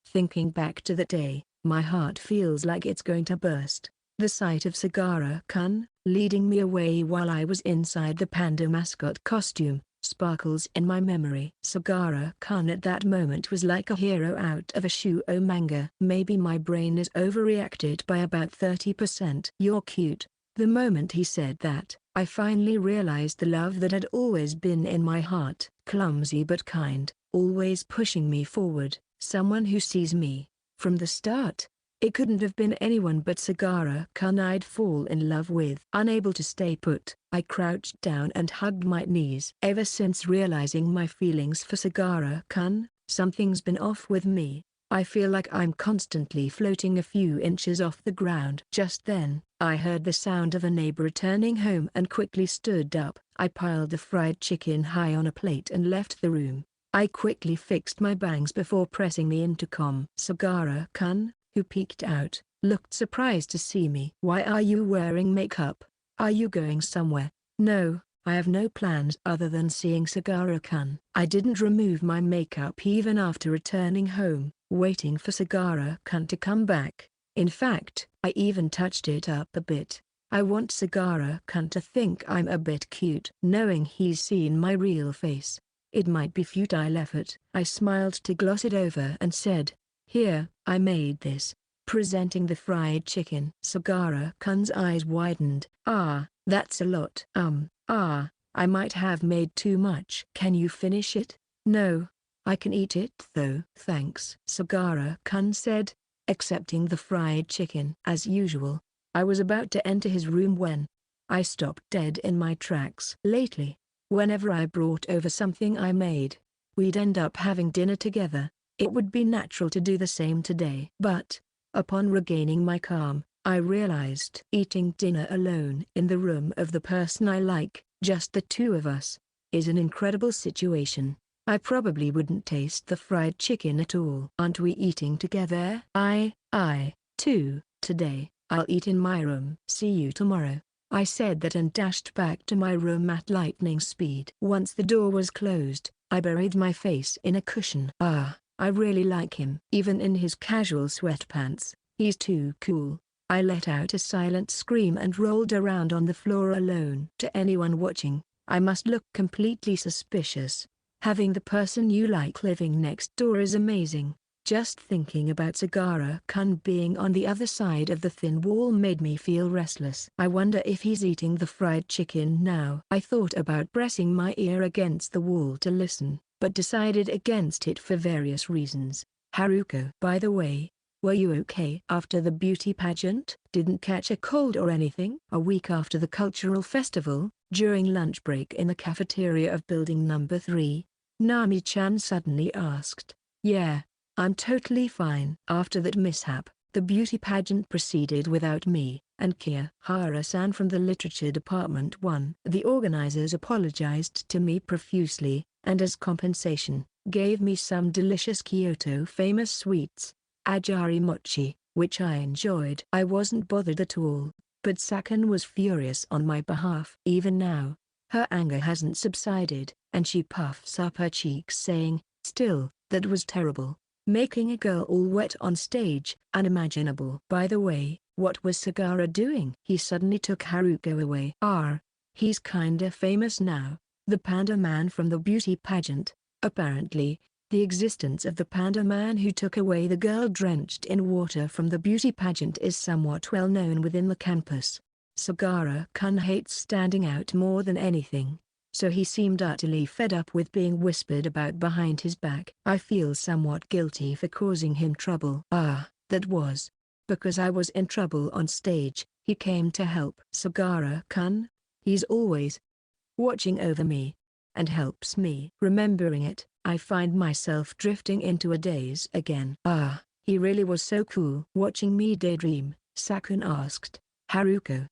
S1: Thinking back to that day, my heart feels like it's going to burst. The sight of Sagara-kun, leading me away while I was inside the panda mascot costume, sparkles in my memory. Sagara-kun at that moment was like a hero out of a shoujo manga. Maybe my brain is overreacted by about 30%. You're cute. The moment he said that, I finally realized the love that had always been in my heart. Clumsy but kind, always pushing me forward, someone who sees me. From the start, it couldn't have been anyone but Sagara-kun I'd fall in love with. Unable to stay put, I crouched down and hugged my knees. Ever since realizing my feelings for Sagara-kun, something's been off with me. I feel like I'm constantly floating a few inches off the ground. Just then, I heard the sound of a neighbor returning home and quickly stood up. I piled the fried chicken high on a plate and left the room. I quickly fixed my bangs before pressing the intercom. Sagara-kun, who peeked out, looked surprised to see me. Why are you wearing makeup? Are you going somewhere? No, I have no plans other than seeing Sagara-kun. I didn't remove my makeup even after returning home, waiting for Sagara-kun to come back. In fact, I even touched it up a bit. I want Sagara-kun to think I'm a bit cute. Knowing he's seen my real face, it might be futile effort. I smiled to gloss it over and said, "Here, I made this," presenting the fried chicken. Sagara-kun's eyes widened. That's a lot. I might have made too much. Can you finish it? No, I can eat it though. Thanks, Sagara-kun said, accepting the fried chicken. As usual, I was about to enter his room when I stopped dead in my tracks. Lately, whenever I brought over something I made, we'd end up having dinner together. It would be natural to do the same today. But, upon regaining my calm, I realized eating dinner alone in the room of the person I like, just the two of us, is an incredible situation. I probably wouldn't taste the fried chicken at all. Aren't we eating together? Too, today, I'll eat in my room. See you tomorrow. I said that and dashed back to my room at lightning speed. Once the door was closed, I buried my face in a cushion. I really like him. Even in his casual sweatpants, he's too cool. I let out a silent scream and rolled around on the floor alone. To anyone watching, I must look completely suspicious. Having the person you like living next door is amazing. Just thinking about Sagara-kun being on the other side of the thin wall made me feel restless. I wonder if he's eating the fried chicken now. I thought about pressing my ear against the wall to listen, but decided against it for various reasons. Haruko. By the way, were you okay after the beauty pageant? Didn't catch a cold or anything? A week after the cultural festival, during lunch break in the cafeteria of building number 3, Nami-chan suddenly asked. Yeah, I'm totally fine. After that mishap, the beauty pageant proceeded without me, and Kiyahara-san from the literature department won. The organizers apologized to me profusely, and as compensation, gave me some delicious Kyoto famous sweets, ajari mochi, which I enjoyed. I wasn't bothered at all, but Sakan was furious on my behalf. Even now, Her anger hasn't subsided, and she puffs up her cheeks saying, "Still, that was terrible. Making a girl all wet on stage, unimaginable." By the way, what was Sagara doing? He suddenly took Haruko away. He's kinda famous now. The panda man from the beauty pageant. Apparently, the existence of the panda man who took away the girl drenched in water from the beauty pageant is somewhat well known within the campus. Sagara-kun hates standing out more than anything, so he seemed utterly fed up with being whispered about behind his back. I feel somewhat guilty for causing him trouble. That was because I was in trouble on stage. He came to help. Sagara-kun? He's always watching over me and helps me. Remembering it, I find myself drifting into a daze again. He really was so cool. Watching me daydream, Sakun asked, "Haruko,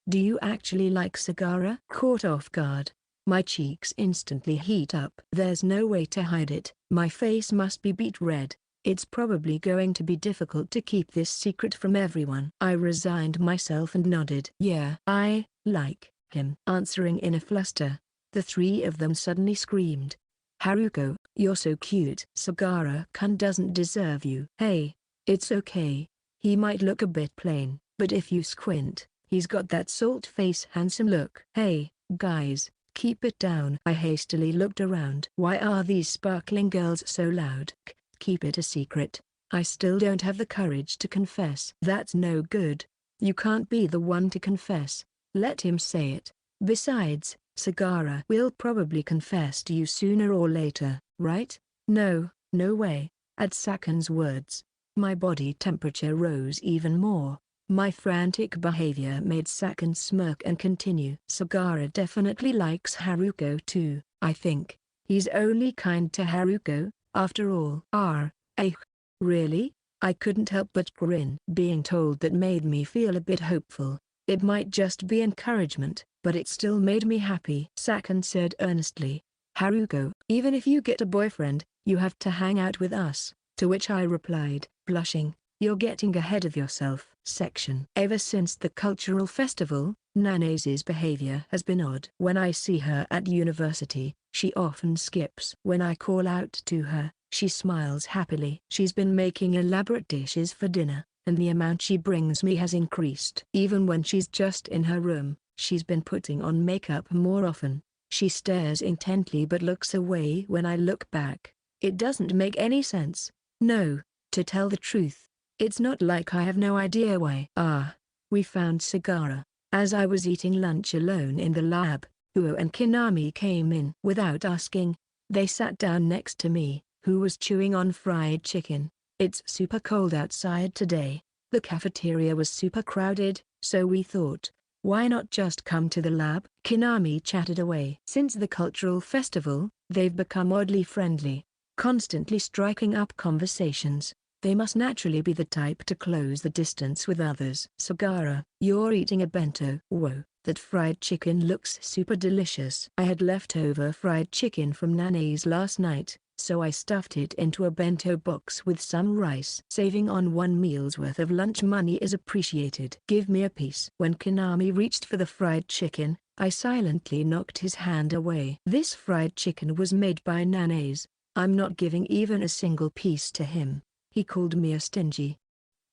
S1: do you actually like Sagara?" Caught off guard, my cheeks instantly heat up. There's no way to hide it. My face must be beet red. It's probably going to be difficult to keep this secret from everyone. I resigned myself and nodded. "Yeah, I like him." Answering in a fluster, the three of them suddenly screamed, "Haruko, you're so cute." "Sagara-kun doesn't deserve you." "Hey, it's okay. He might look a bit plain, but if you squint, he's got that salt face handsome look." "Hey, guys, keep it down." I hastily looked around. Why are these sparkling girls so loud? Keep it a secret. I still don't have the courage to confess. That's no good. You can't be the one to confess. Let him say it. Besides, Sagara will probably confess to you sooner or later, right? No way. At Sakun's words, my body temperature rose even more. My frantic behavior made Sakun smirk and continue. "Sagara definitely likes Haruko too, I think. He's only kind to Haruko, after all." Really? I couldn't help but grin. Being told that made me feel a bit hopeful. It might just be encouragement, but it still made me happy. Sakun said earnestly, "Haruko, even if you get a boyfriend, you have to hang out with us." To which I replied, blushing, "You're getting ahead of yourself." Ever since the cultural festival, Nanase's behavior has been odd. When I see her at university, she often skips. When I call out to her, she smiles happily. She's been making elaborate dishes for dinner, and the amount she brings me has increased. Even when she's just in her room, she's been putting on makeup more often. She stares intently but looks away when I look back. It doesn't make any sense. No, to tell the truth, it's not like I have no idea why. We found Sagara. As I was eating lunch alone in the lab, Huo and Kinami came in. Without asking, they sat down next to me. Who was chewing on fried chicken. It's super cold outside today. The cafeteria was super crowded, so we thought, why not just come to the lab? Kinami chatted away. Since the cultural festival, they've become oddly friendly, constantly striking up conversations. They must naturally be the type to close the distance with others. "Sagara, you're eating a bento." "Whoa, that fried chicken looks super delicious." I had leftover fried chicken from Nana's last night, so I stuffed it into a bento box with some rice. Saving on one meal's worth of lunch money is appreciated. "Give me a piece." When Kinami reached for the fried chicken, I silently knocked his hand away. This fried chicken was made by Nana's. I'm not giving even a single piece to him. He called me a stingy,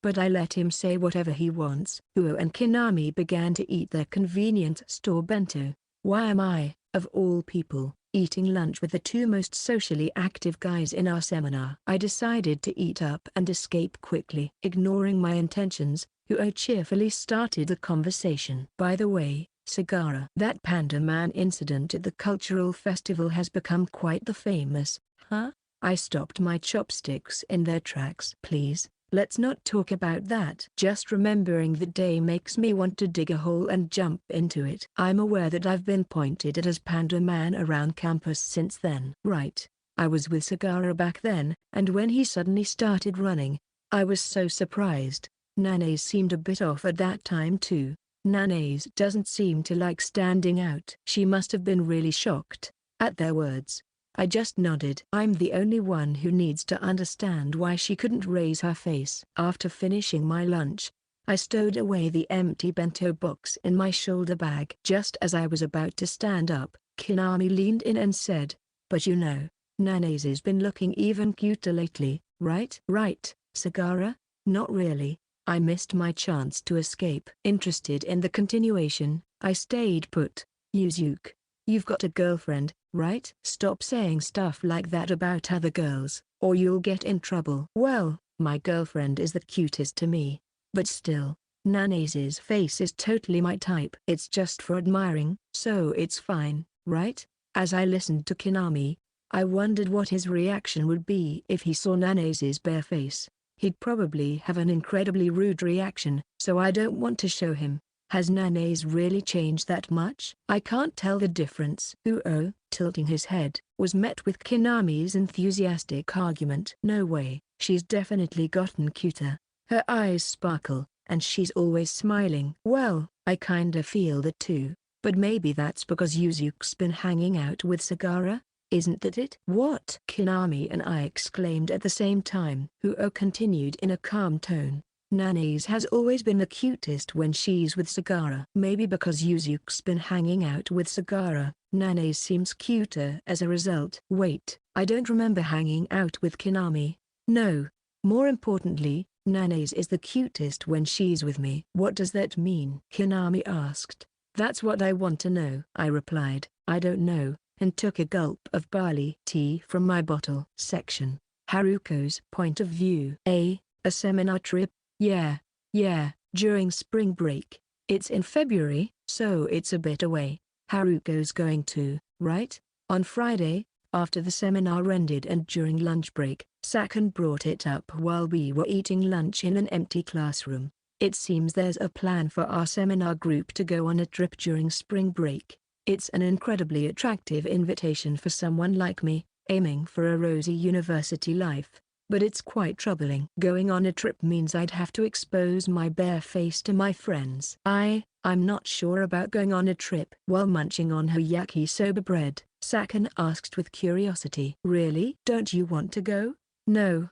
S1: but I let him say whatever he wants. Huo and Kinami began to eat their convenient store bento. Why am I, of all people, eating lunch with the two most socially active guys in our seminar? I decided to eat up and escape quickly. Ignoring my intentions, Huo cheerfully started the conversation. "By the way, Sagara, that panda man incident at the cultural festival has become quite the famous." "Huh?" I stopped my chopsticks in their tracks. "Please, let's not talk about that." Just remembering the day makes me want to dig a hole and jump into it. I'm aware that I've been pointed at as Panda Man around campus since then. Right, I was with Sagara back then, and when he suddenly started running, I was so surprised. Nana's seemed a bit off at that time too. Nana's doesn't seem to like standing out. She must have been really shocked at their words. I just nodded. I'm the only one who needs to understand why she couldn't raise her face. After finishing my lunch, I stowed away the empty bento box in my shoulder bag. Just as I was about to stand up, Kinami leaned in and said, "But you know, Nanase's been looking even cuter lately, right?" "Right, Sagara? Not really. I missed my chance to escape." Interested in the continuation, I stayed put. "Yuzuki, you've got a girlfriend, right? Stop saying stuff like that about other girls, or you'll get in trouble." "Well, my girlfriend is the cutest to me. But still, Nanase's face is totally my type. It's just for admiring, so it's fine, right?" As I listened to Kinami, I wondered what his reaction would be if he saw Nanase's bare face. He'd probably have an incredibly rude reaction, so I don't want to show him. Has Nanase really changed that much? I can't tell the difference. Uo, tilting his head, was met with Kinami's enthusiastic argument. "No way, she's definitely gotten cuter. Her eyes sparkle, and she's always smiling." "Well, I kinda feel that too, but maybe that's because Yuzuki's been hanging out with Sagara. Isn't that it?" "What?" Kinami and I exclaimed at the same time. Uo continued in a calm tone. "Nanase has always been the cutest when she's with Sagara. Maybe because Yuzuki's been hanging out with Sagara, Nanase seems cuter as a result." "Wait, I don't remember hanging out with Kinami." "No. More importantly, Nanase is the cutest when she's with me." "What does that mean?" Kinami asked. "That's what I want to know." I replied, "I don't know," and took a gulp of barley tea from my bottle. Section. Haruko's point of view. A seminar trip? Yeah, during spring break. It's in February, so it's a bit away. Haruko's going to, right? On Friday, after the seminar ended and during lunch break, Sakan brought it up while we were eating lunch in an empty classroom. "It seems there's a plan for our seminar group to go on a trip during spring break. It's an incredibly attractive invitation for someone like me, aiming for a rosy university life. But it's quite troubling. Going on a trip means I'd have to expose my bare face to my friends." I'm not sure about going on a trip." While munching on her yakisoba bread, Sakan asked with curiosity. "Really? Don't you want to go?" No,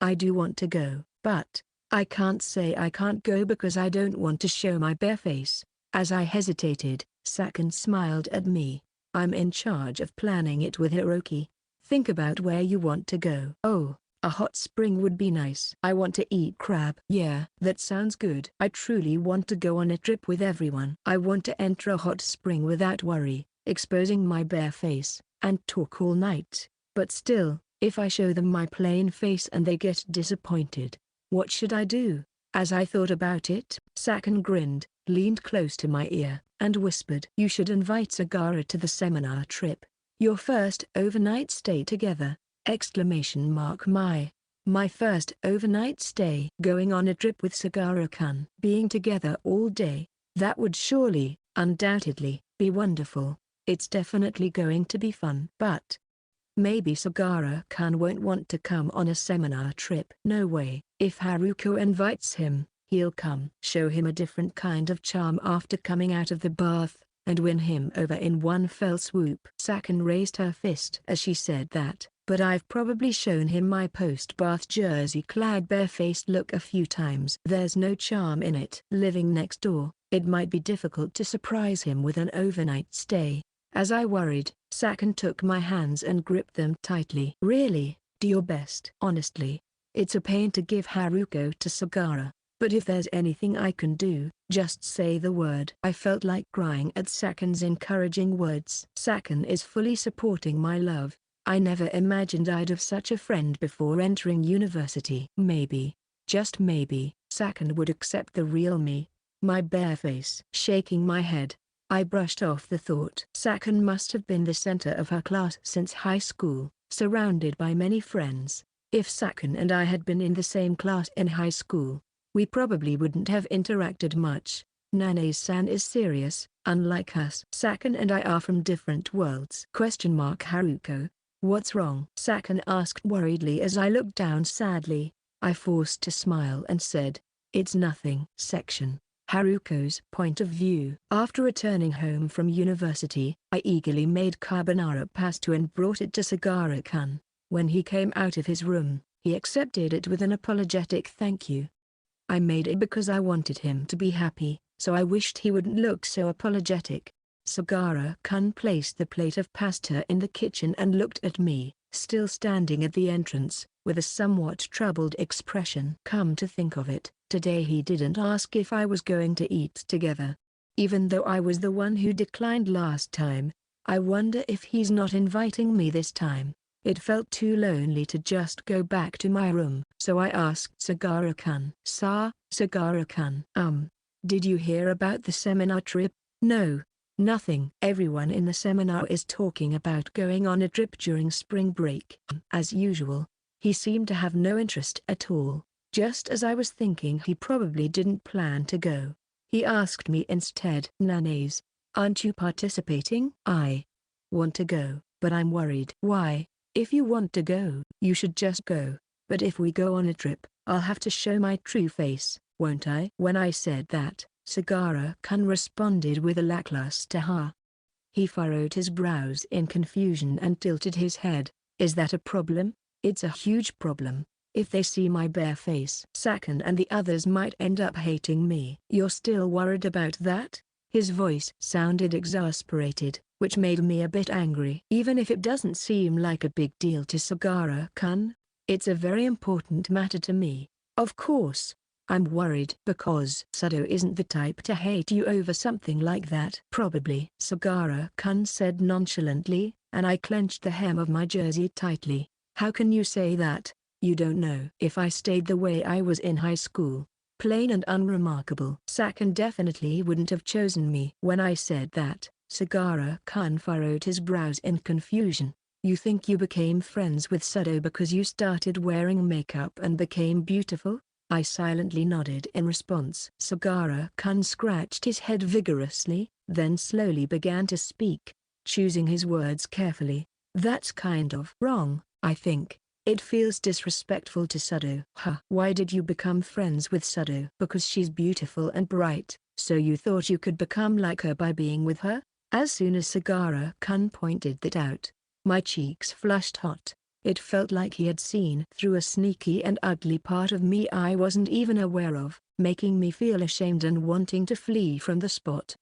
S1: I do want to go, but I can't say I can't go because I don't want to show my bare face." As I hesitated, Sakan smiled at me. "I'm in charge of planning it with Hiroki. Think about where you want to go." "Oh, a hot spring would be nice. I want to eat crab." "Yeah, that sounds good." "I truly want to go on a trip with everyone. I want to enter a hot spring without worry, exposing my bare face, and talk all night. But still, if I show them my plain face and they get disappointed, what should I do?" As I thought about it, Sakan grinned, leaned close to my ear, and whispered, "You should invite Sagara to the seminar trip. Your first overnight stay together!" My first overnight stay. Going on a trip with Sagara-kun. Being together all day. That would surely, undoubtedly, be wonderful. It's definitely going to be fun. But maybe Sagara-kun won't want to come on a seminar trip. No way. If Haruko invites him, he'll come. Show him a different kind of charm after coming out of the bath, and win him over in one fell swoop. Sakan raised her fist as she said that. "But I've probably shown him my post-bath jersey-clad bare-faced look a few times." "There's no charm in it." Living next door, it might be difficult to surprise him with an overnight stay. As I worried, Sakan took my hands and gripped them tightly. "Really, do your best." "Honestly, it's a pain to give Haruko to Sagara, but if there's anything I can do, just say the word." I felt like crying at Sakan's encouraging words. Sakan is fully supporting my love. I never imagined I'd have such a friend before entering university. Maybe, just maybe, Sakan would accept the real me, my bare face. Shaking my head, I brushed off the thought. Sakan must have been the center of her class since high school, surrounded by many friends. If Sakan and I had been in the same class in high school, we probably wouldn't have interacted much. Nanae-san is serious, unlike us. Sakan and I are from different worlds. Haruko, what's wrong? Sakan asked worriedly as I looked down sadly. I forced a smile and said, "It's nothing." Section. Haruko's point of view. After returning home from university, I eagerly made carbonara pasta and brought it to Sagara-kun. When he came out of his room, he accepted it with an apologetic thank you. I made it because I wanted him to be happy, so I wished he wouldn't look so apologetic. Sagara-kun placed the plate of pasta in the kitchen and looked at me, still standing at the entrance, with a somewhat troubled expression. Come to think of it, today he didn't ask if I was going to eat together. Even though I was the one who declined last time, I wonder if he's not inviting me this time. It felt too lonely to just go back to my room, so I asked Sagara-kun. Sagara-kun. Did you hear about the seminar trip? No. Nothing. Everyone in the seminar is talking about going on a trip during spring break. As usual, he seemed to have no interest at all, just as I was thinking he probably didn't plan to go. He asked me instead. Nanays, aren't you participating? I want to go, but I'm worried. Why? If you want to go, you should just go. But if we go on a trip, I'll have to show my true face, won't I? When I said that, Sagara-kun responded with a lackluster ha. He furrowed his brows in confusion and tilted his head. Is that a problem? It's a huge problem. If they see my bare face, Sakan and the others might end up hating me. You're still worried about that? His voice sounded exasperated, which made me a bit angry. Even if it doesn't seem like a big deal to Sagara-kun, it's a very important matter to me. Of course, I'm worried because Sado isn't the type to hate you over something like that. Probably. Sagara-kun said nonchalantly, and I clenched the hem of my jersey tightly. How can you say that? You don't know. If I stayed the way I was in high school, plain and unremarkable, Sakan definitely wouldn't have chosen me. When I said that, Sagara-kun furrowed his brows in confusion. You think you became friends with Sado because you started wearing makeup and became beautiful? I silently nodded in response. Sagara-kun scratched his head vigorously, then slowly began to speak, choosing his words carefully. That's kind of wrong, I think. It feels disrespectful to Sado. Why did you become friends with Sado? Because she's beautiful and bright, so you thought you could become like her by being with her? As soon as Sagara-kun pointed that out, my cheeks flushed hot. It felt like he had seen through a sneaky and ugly part of me I wasn't even aware of, making me feel ashamed and wanting to flee from the spot.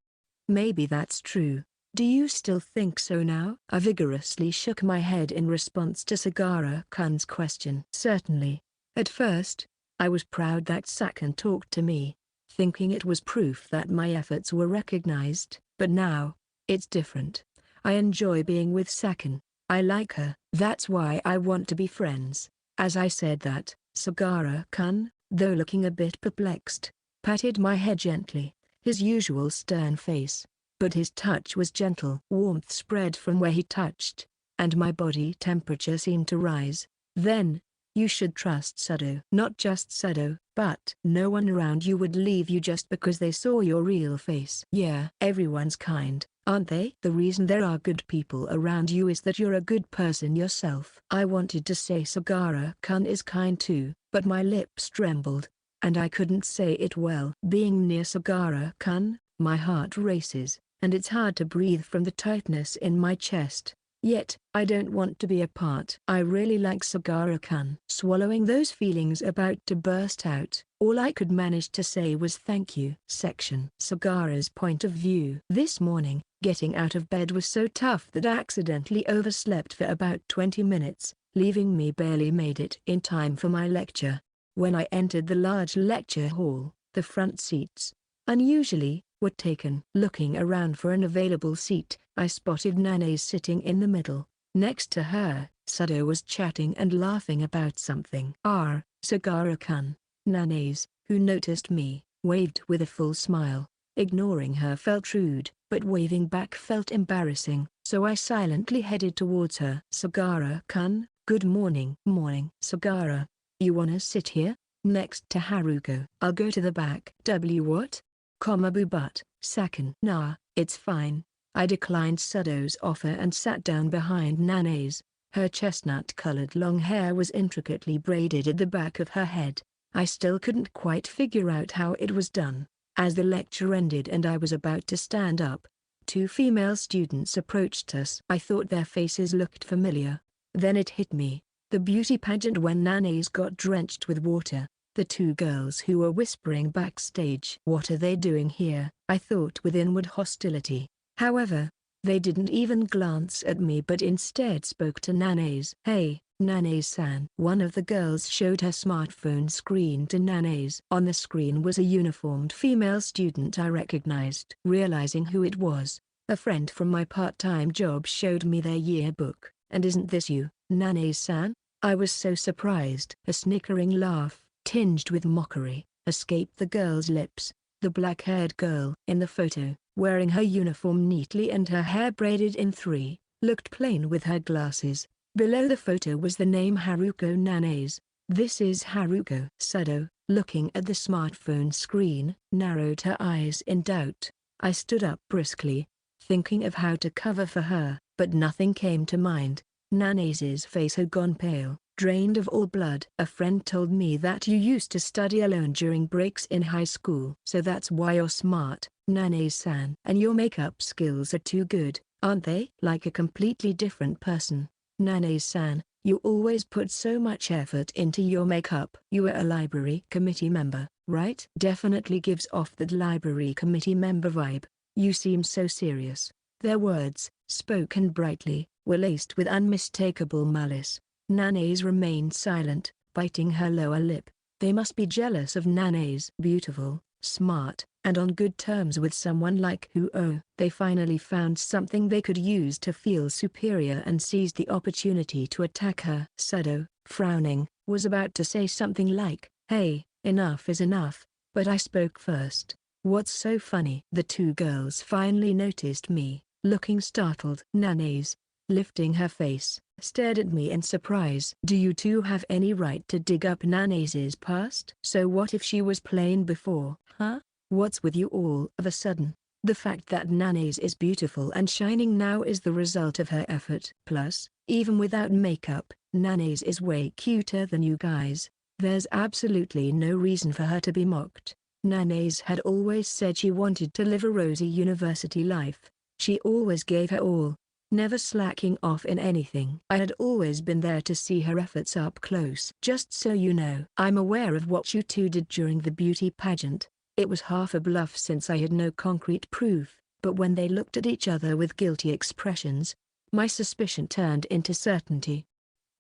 S1: Maybe that's true. Do you still think so now? I vigorously shook my head in response to Sagara-kun's question. Certainly. At first, I was proud that Sakan talked to me, thinking it was proof that my efforts were recognized, but now, it's different. I enjoy being with Sakan. I like her. That's why I want to be friends. As I said that, Sagara-kun, though looking a bit perplexed, patted my head gently, his usual stern face. But his touch was gentle. Warmth spread from where he touched, and my body temperature seemed to rise. Then, you should trust Sado. Not just Sado, but no one around you would leave you just because they saw your real face. Yeah, everyone's kind, aren't they? The reason there are good people around you is that you're a good person yourself. I wanted to say Sagara-kun is kind too, but my lips trembled, and I couldn't say it well. Being near Sagara-kun, my heart races, and it's hard to breathe from the tightness in my chest. Yet, I don't want to be apart. I really like Sagara-kun. Swallowing those feelings about to burst out, all I could manage to say was thank you. Sagara's point of view. This morning, getting out of bed was so tough that I accidentally overslept for about 20 minutes, leaving me barely made it in time for my lecture. When I entered the large lecture hall, the front seats, unusually, were taken. Looking around for an available seat, I spotted Nanae sitting in the middle. Next to her, Sado was chatting and laughing about something. Sagara-kun. Nanae, who noticed me, waved with a full smile. Ignoring her felt rude, but waving back felt embarrassing, so I silently headed towards her. Sagara-kun, good morning. Morning. Sagara, you wanna sit here? Next to Haruko. I'll go to the back. What? But, Sakan. Nah, it's fine. I declined Sado's offer and sat down behind Nanae's. Her chestnut-colored long hair was intricately braided at the back of her head. I still couldn't quite figure out how it was done. As the lecture ended and I was about to stand up, two female students approached us. I thought their faces looked familiar. Then it hit me. The beauty pageant when Nanae's got drenched with water. the two girls who were whispering backstage. What are they doing here? I thought with inward hostility. However, they didn't even glance at me but instead spoke to Nanaze. "Hey, Nanaze-san." One of the girls showed her smartphone screen to Nanaze. On the screen was a uniformed female student I recognized. Realizing who it was, a friend from my part-time job showed me their yearbook. "And isn't this you, Nanaze-san?" I was so surprised. A snickering laugh, tinged with mockery, escaped the girl's lips. The black-haired girl in the photo, wearing her uniform neatly and her hair braided in three, looked plain with her glasses. Below the photo was the name Haruko Nanaze. "This is Haruko." Sado, looking at the smartphone screen, narrowed her eyes in doubt. I stood up briskly, thinking of how to cover for her, but nothing came to mind. Nanaze's face had gone pale, drained of all blood. "A friend told me that you used to study alone during breaks in high school. So that's why you're smart, Nanaze-san. And your makeup skills are too good, aren't they?" "Like a completely different person. Nanaze-san, you always put so much effort into your makeup." "You were a library committee member, right?" "Definitely gives off that library committee member vibe. You seem so serious." Their words, spoken brightly, were laced with unmistakable malice. Nanaze remained silent, biting her lower lip. They must be jealous of Nanaze. Beautiful, smart, and on good terms with someone like Huo. They finally found something they could use to feel superior and seized the opportunity to attack her. Sado, frowning, was about to say something like, "Hey, enough is enough," but I spoke first. "What's so funny?" The two girls finally noticed me, looking startled. Nanaze, lifting her face, stared at me in surprise. "Do you two have any right to dig up Nanaze's past?" "So what if she was plain before, huh? What's with you all of a sudden?" "The fact that Nanaze is beautiful and shining now is the result of her effort. Plus, even without makeup, Nanaze is way cuter than you guys. There's absolutely no reason for her to be mocked." Nanaze had always said she wanted to live a rosy university life. She always gave her all, never slacking off in anything. I had always been there to see her efforts up close. "Just so you know, I'm aware of what you two did during the beauty pageant. It was half a bluff since I had no concrete proof, but when they looked at each other with guilty expressions, my suspicion turned into certainty.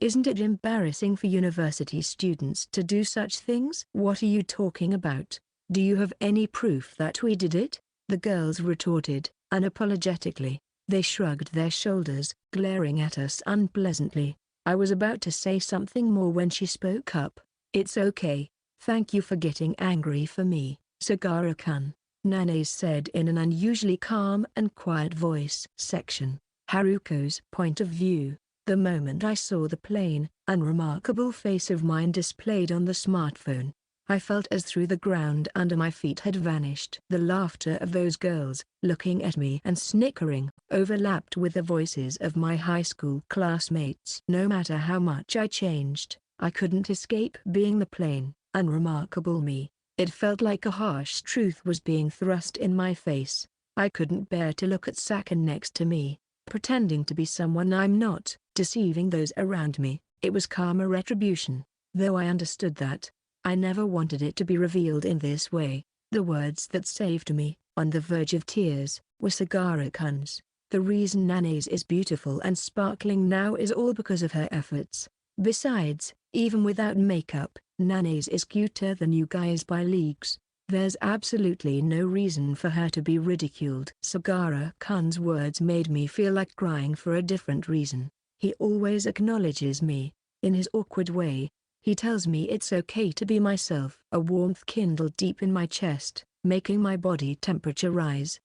S1: Isn't it embarrassing for university students to do such things?" "What are you talking about? Do you have any proof that we did it?" the girls retorted, unapologetically. They shrugged their shoulders, glaring at us unpleasantly. I was about to say something more when she spoke up. "It's okay, thank you for getting angry for me, Sagara-kun," Nanaze said in an unusually calm and quiet voice. Section: Haruko's point of view. The moment I saw the plain, unremarkable face of mine displayed on the smartphone, I felt as though the ground under my feet had vanished. The laughter of those girls, looking at me and snickering, overlapped with the voices of my high school classmates. No matter how much I changed, I couldn't escape being the plain, unremarkable me. It felt like a harsh truth was being thrust in my face. I couldn't bear to look at Sakan next to me, pretending to be someone I'm not, deceiving those around me. It was karma retribution, though I understood that. I never wanted it to be revealed in this way. The words that saved me, on the verge of tears, were Sagara-kun's. "The reason Nanaze is beautiful and sparkling now is all because of her efforts. Besides, even without makeup, Nanaze is cuter than you guys by leagues. There's absolutely no reason for her to be ridiculed." Sagara-kun's words made me feel like crying for a different reason. He always acknowledges me, in his awkward way. He tells me it's okay to be myself. A warmth kindled deep in my chest, making my body temperature rise.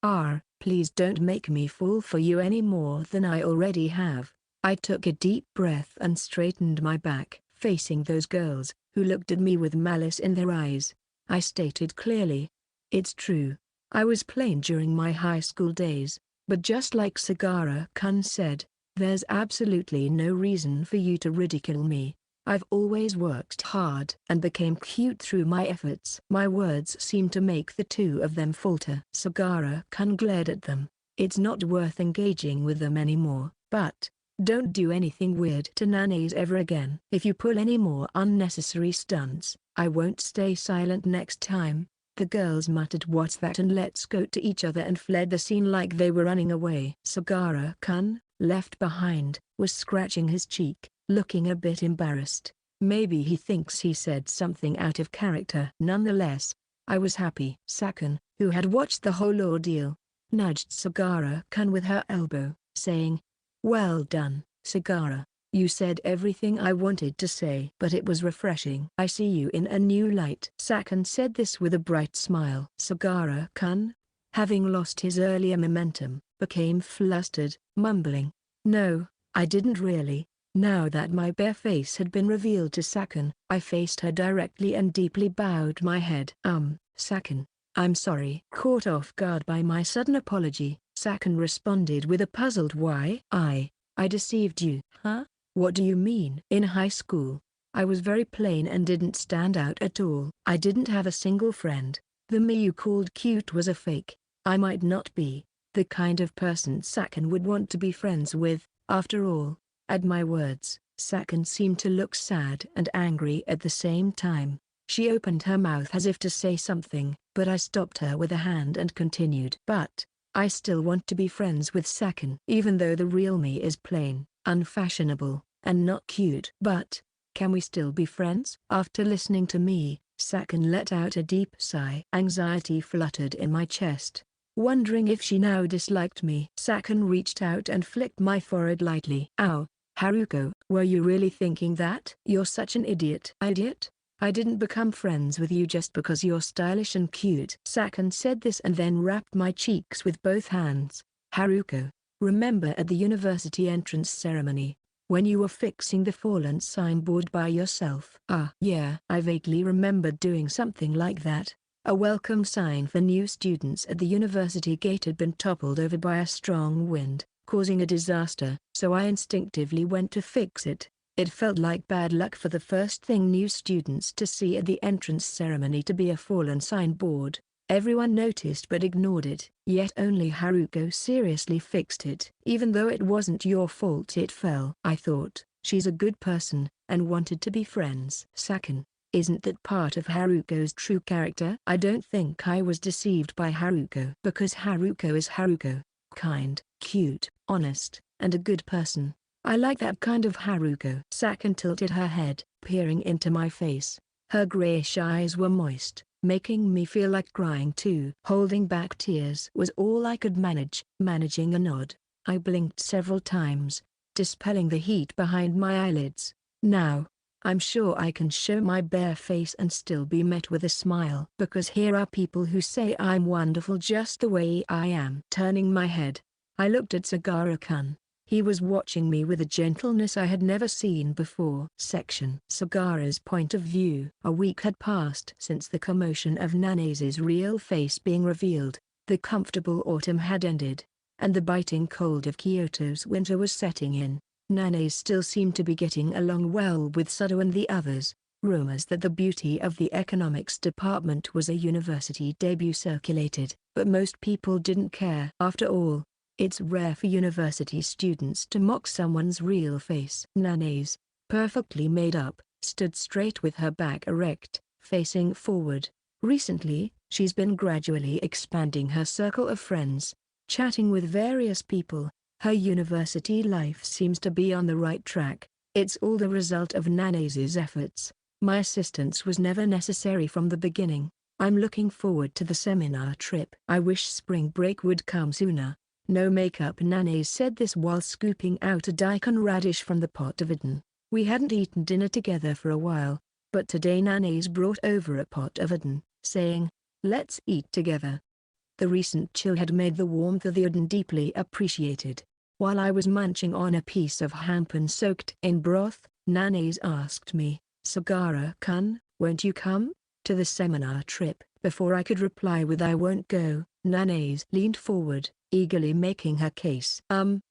S1: Please don't make me fall for you any more than I already have." I took a deep breath and straightened my back, facing those girls, who looked at me with malice in their eyes. I stated clearly, "It's true. I was plain during my high school days, but just like Sagara-kun said, there's absolutely no reason for you to ridicule me. I've always worked hard and became cute through my efforts." My words seemed to make the two of them falter. Sagara-kun glared at them. "It's not worth engaging with them anymore. But, don't do anything weird to Nanaze ever again. If you pull any more unnecessary stunts, I won't stay silent next time." The girls muttered "What's that?" and "Let's go" to each other and fled the scene like they were running away. Sagara-kun, left behind, was scratching his cheek, looking a bit embarrassed. Maybe he thinks he said something out of character. Nonetheless, I was happy. Sakun, who had watched the whole ordeal, nudged Sagara-kun with her elbow, saying, "Well done, Sagara. You said everything I wanted to say." "But it was refreshing. I see you in a new light." Sakun said this with a bright smile. Sagara-kun, having lost his earlier momentum, became flustered, mumbling, "No, I didn't really." Now that my bare face had been revealed to Sakun, I faced her directly and deeply bowed my head. Sakun, I'm sorry." Caught off guard by my sudden apology, Sakun responded with a puzzled "Why? I deceived you." "Huh? What do you mean?" "In high school, I was very plain and didn't stand out at all. I didn't have a single friend. The me you called cute was a fake. I might not be the kind of person Sakun would want to be friends with, after all." At my words, Sakun seemed to look sad and angry at the same time. She opened her mouth as if to say something, but I stopped her with a hand and continued. "But I still want to be friends with Sakun, even though the real me is plain, unfashionable, and not cute." "But can we still be friends?" After listening to me, Sakun let out a deep sigh. Anxiety fluttered in my chest, wondering if she now disliked me. Sakun reached out and flicked my forehead lightly. "Ow, Haruko, were you really thinking that?" "You're such an idiot." "Idiot? I didn't become friends with you just because you're stylish and cute." Sakun said this and then rapped my cheeks with both hands. "Haruko, remember at the university entrance ceremony, when you were fixing the fallen signboard by yourself?" Yeah, I vaguely remembered doing something like that. A welcome sign for new students at the university gate had been toppled over by a strong wind, causing a disaster, so I instinctively went to fix it. It felt like bad luck for the first thing new students to see at the entrance ceremony to be a fallen signboard. Everyone noticed but ignored it, yet only Haruko seriously fixed it. "Even though it wasn't your fault it fell." I thought, she's a good person, and wanted to be friends. Sakun, isn't that part of Haruko's true character? I don't think I was deceived by Haruko. Because Haruko is Haruko. Kind, cute, honest, and a good person. I like that kind of Haruko. Sakun tilted her head, peering into my face. Her grayish eyes were moist, making me feel like crying too. Holding back tears was all I could manage. Managing a nod, I blinked several times, dispelling the heat behind my eyelids. Now, I'm sure I can show my bare face and still be met with a smile. Because here are people who say I'm wonderful just the way I am. Turning my head, I looked at Sagara-kun. He was watching me with a gentleness I had never seen before. Sagara's point of view. A week had passed since the commotion of Nane's real face being revealed. The comfortable autumn had ended, and the biting cold of Kyoto's winter was setting in. Nane still seemed to be getting along well with Sudo and the others. Rumors that the beauty of the economics department was a university debut circulated, but most people didn't care. After all, it's rare for university students to mock someone's real face. Nane's, perfectly made up, stood straight with her back erect, facing forward. Recently, she's been gradually expanding her circle of friends, chatting with various people. Her university life seems to be on the right track. It's all the result of Nane's efforts. My assistance was never necessary from the beginning. I'm looking forward to the seminar trip. I wish spring break would come sooner. No makeup. Nane said this while scooping out a daikon radish from the pot of udon. We hadn't eaten dinner together for a while, but today Nane's brought over a pot of udon, saying, "Let's eat together." The recent chill had made the warmth of the udon deeply appreciated. While I was munching on a piece of hampan soaked in broth, Nane's asked me, "Sagara-kun, won't you come to the seminar trip?" Before I could reply with "I won't go," Nane's leaned forward, eagerly making her case.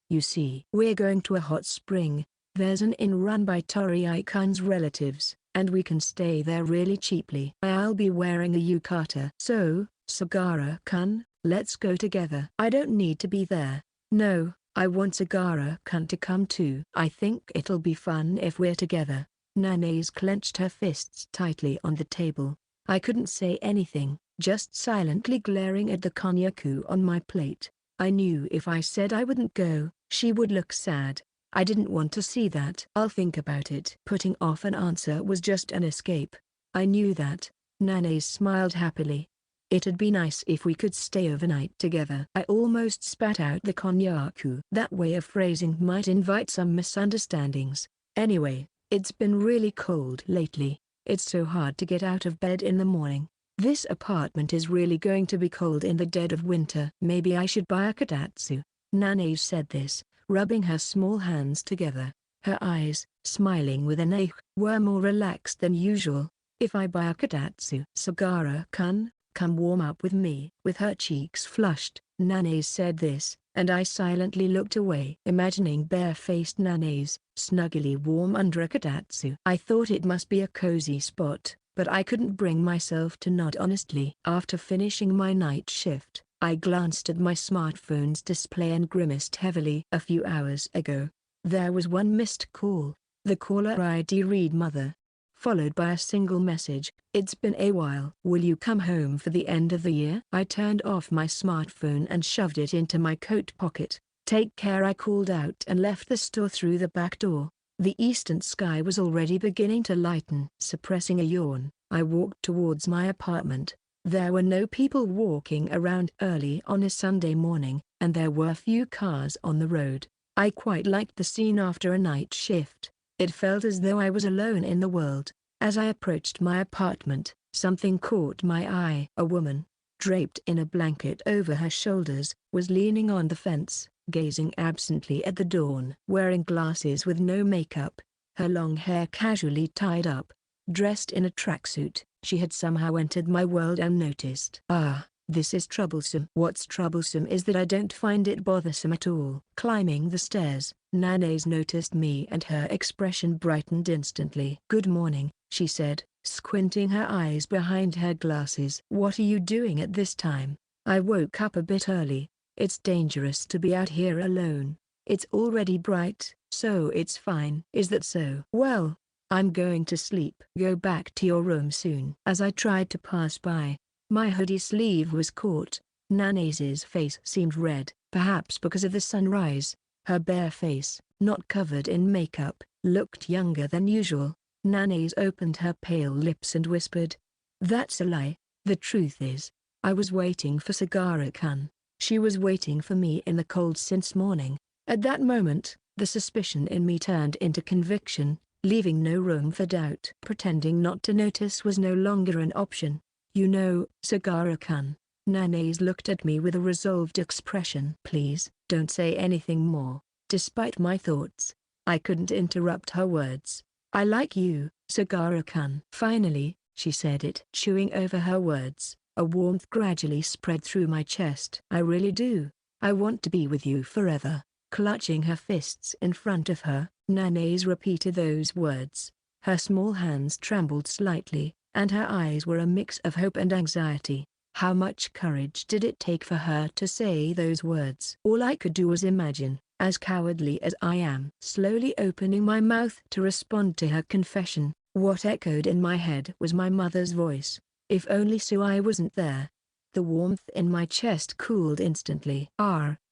S1: You see, we're going to a hot spring. There's an inn run by Tori-kun's relatives, and we can stay there really cheaply. I'll be wearing a yukata. So, Sagara-kun, let's go together. I don't need to be there. No, I want Sagara-kun to come too. I think it'll be fun if we're together. Nana's clenched her fists tightly on the table. I couldn't say anything, just silently glaring at the konyaku on my plate. I knew if I said I wouldn't go, she would look sad. I didn't want to see that. I'll think about it. Putting off an answer was just an escape. I knew that. Nanae smiled happily. It'd be nice if we could stay overnight together. I almost spat out the konyaku. That way of phrasing might invite some misunderstandings. Anyway, it's been really cold lately. It's so hard to get out of bed in the morning. This apartment is really going to be cold in the dead of winter. Maybe I should buy a kotatsu. Nanae said this, rubbing her small hands together. Her eyes, smiling with an ache, were more relaxed than usual. If I buy a kotatsu, Sagara-kun, come warm up with me. With her cheeks flushed, Nanae said this, and I silently looked away, imagining bare-faced Nanae, snuggly warm under a kotatsu. I thought it must be a cozy spot, but I couldn't bring myself to nod honestly. After finishing my night shift, I glanced at my smartphone's display and grimaced heavily. A few hours ago, there was one missed call. The caller ID read Mother, followed by a single message, "It's been a while. Will you come home for the end of the year?" I turned off my smartphone and shoved it into my coat pocket. "Take care," I called out and left the store through the back door. The eastern sky was already beginning to lighten. Suppressing a yawn, I walked towards my apartment. There were no people walking around early on a Sunday morning, and there were few cars on the road. I quite liked the scene after a night shift. It felt as though I was alone in the world. As I approached my apartment, something caught my eye. A woman, draped in a blanket over her shoulders, was leaning on the fence, gazing absently at the dawn. Wearing glasses with no makeup, her long hair casually tied up, dressed in a tracksuit, she had somehow entered my world unnoticed. Ah, this is troublesome. What's troublesome is that I don't find it bothersome at all. Climbing the stairs, Nanae noticed me and her expression brightened instantly. "Good morning," she said, squinting her eyes behind her glasses. "What are you doing at this time?" "I woke up a bit early. It's dangerous to be out here alone. It's already bright, so it's fine." "Is that so?" "Well, I'm going to sleep." "Go back to your room soon." As I tried to pass by, my hoodie sleeve was caught. Nanae's face seemed red, perhaps because of the sunrise. Her bare face, not covered in makeup, looked younger than usual. Nanae opened her pale lips and whispered, "That's a lie. The truth is, I was waiting for Sagara-kun. She was waiting for me in the cold since morning." At that moment, the suspicion in me turned into conviction, leaving no room for doubt. Pretending not to notice was no longer an option. "You know, Sagara-kun." Nanae looked at me with a resolved expression. "Please, don't say anything more." Despite my thoughts, I couldn't interrupt her words. "I like you, Sagara-kun." Finally, she said it. Chewing over her words, a warmth gradually spread through my chest. "I really do. I want to be with you forever." Clutching her fists in front of her, Nanae repeated those words. Her small hands trembled slightly, and her eyes were a mix of hope and anxiety. How much courage did it take for her to say those words? All I could do was imagine, as cowardly as I am. Slowly opening my mouth to respond to her confession, what echoed in my head was my mother's voice. If only Souhei wasn't there. The warmth in my chest cooled instantly.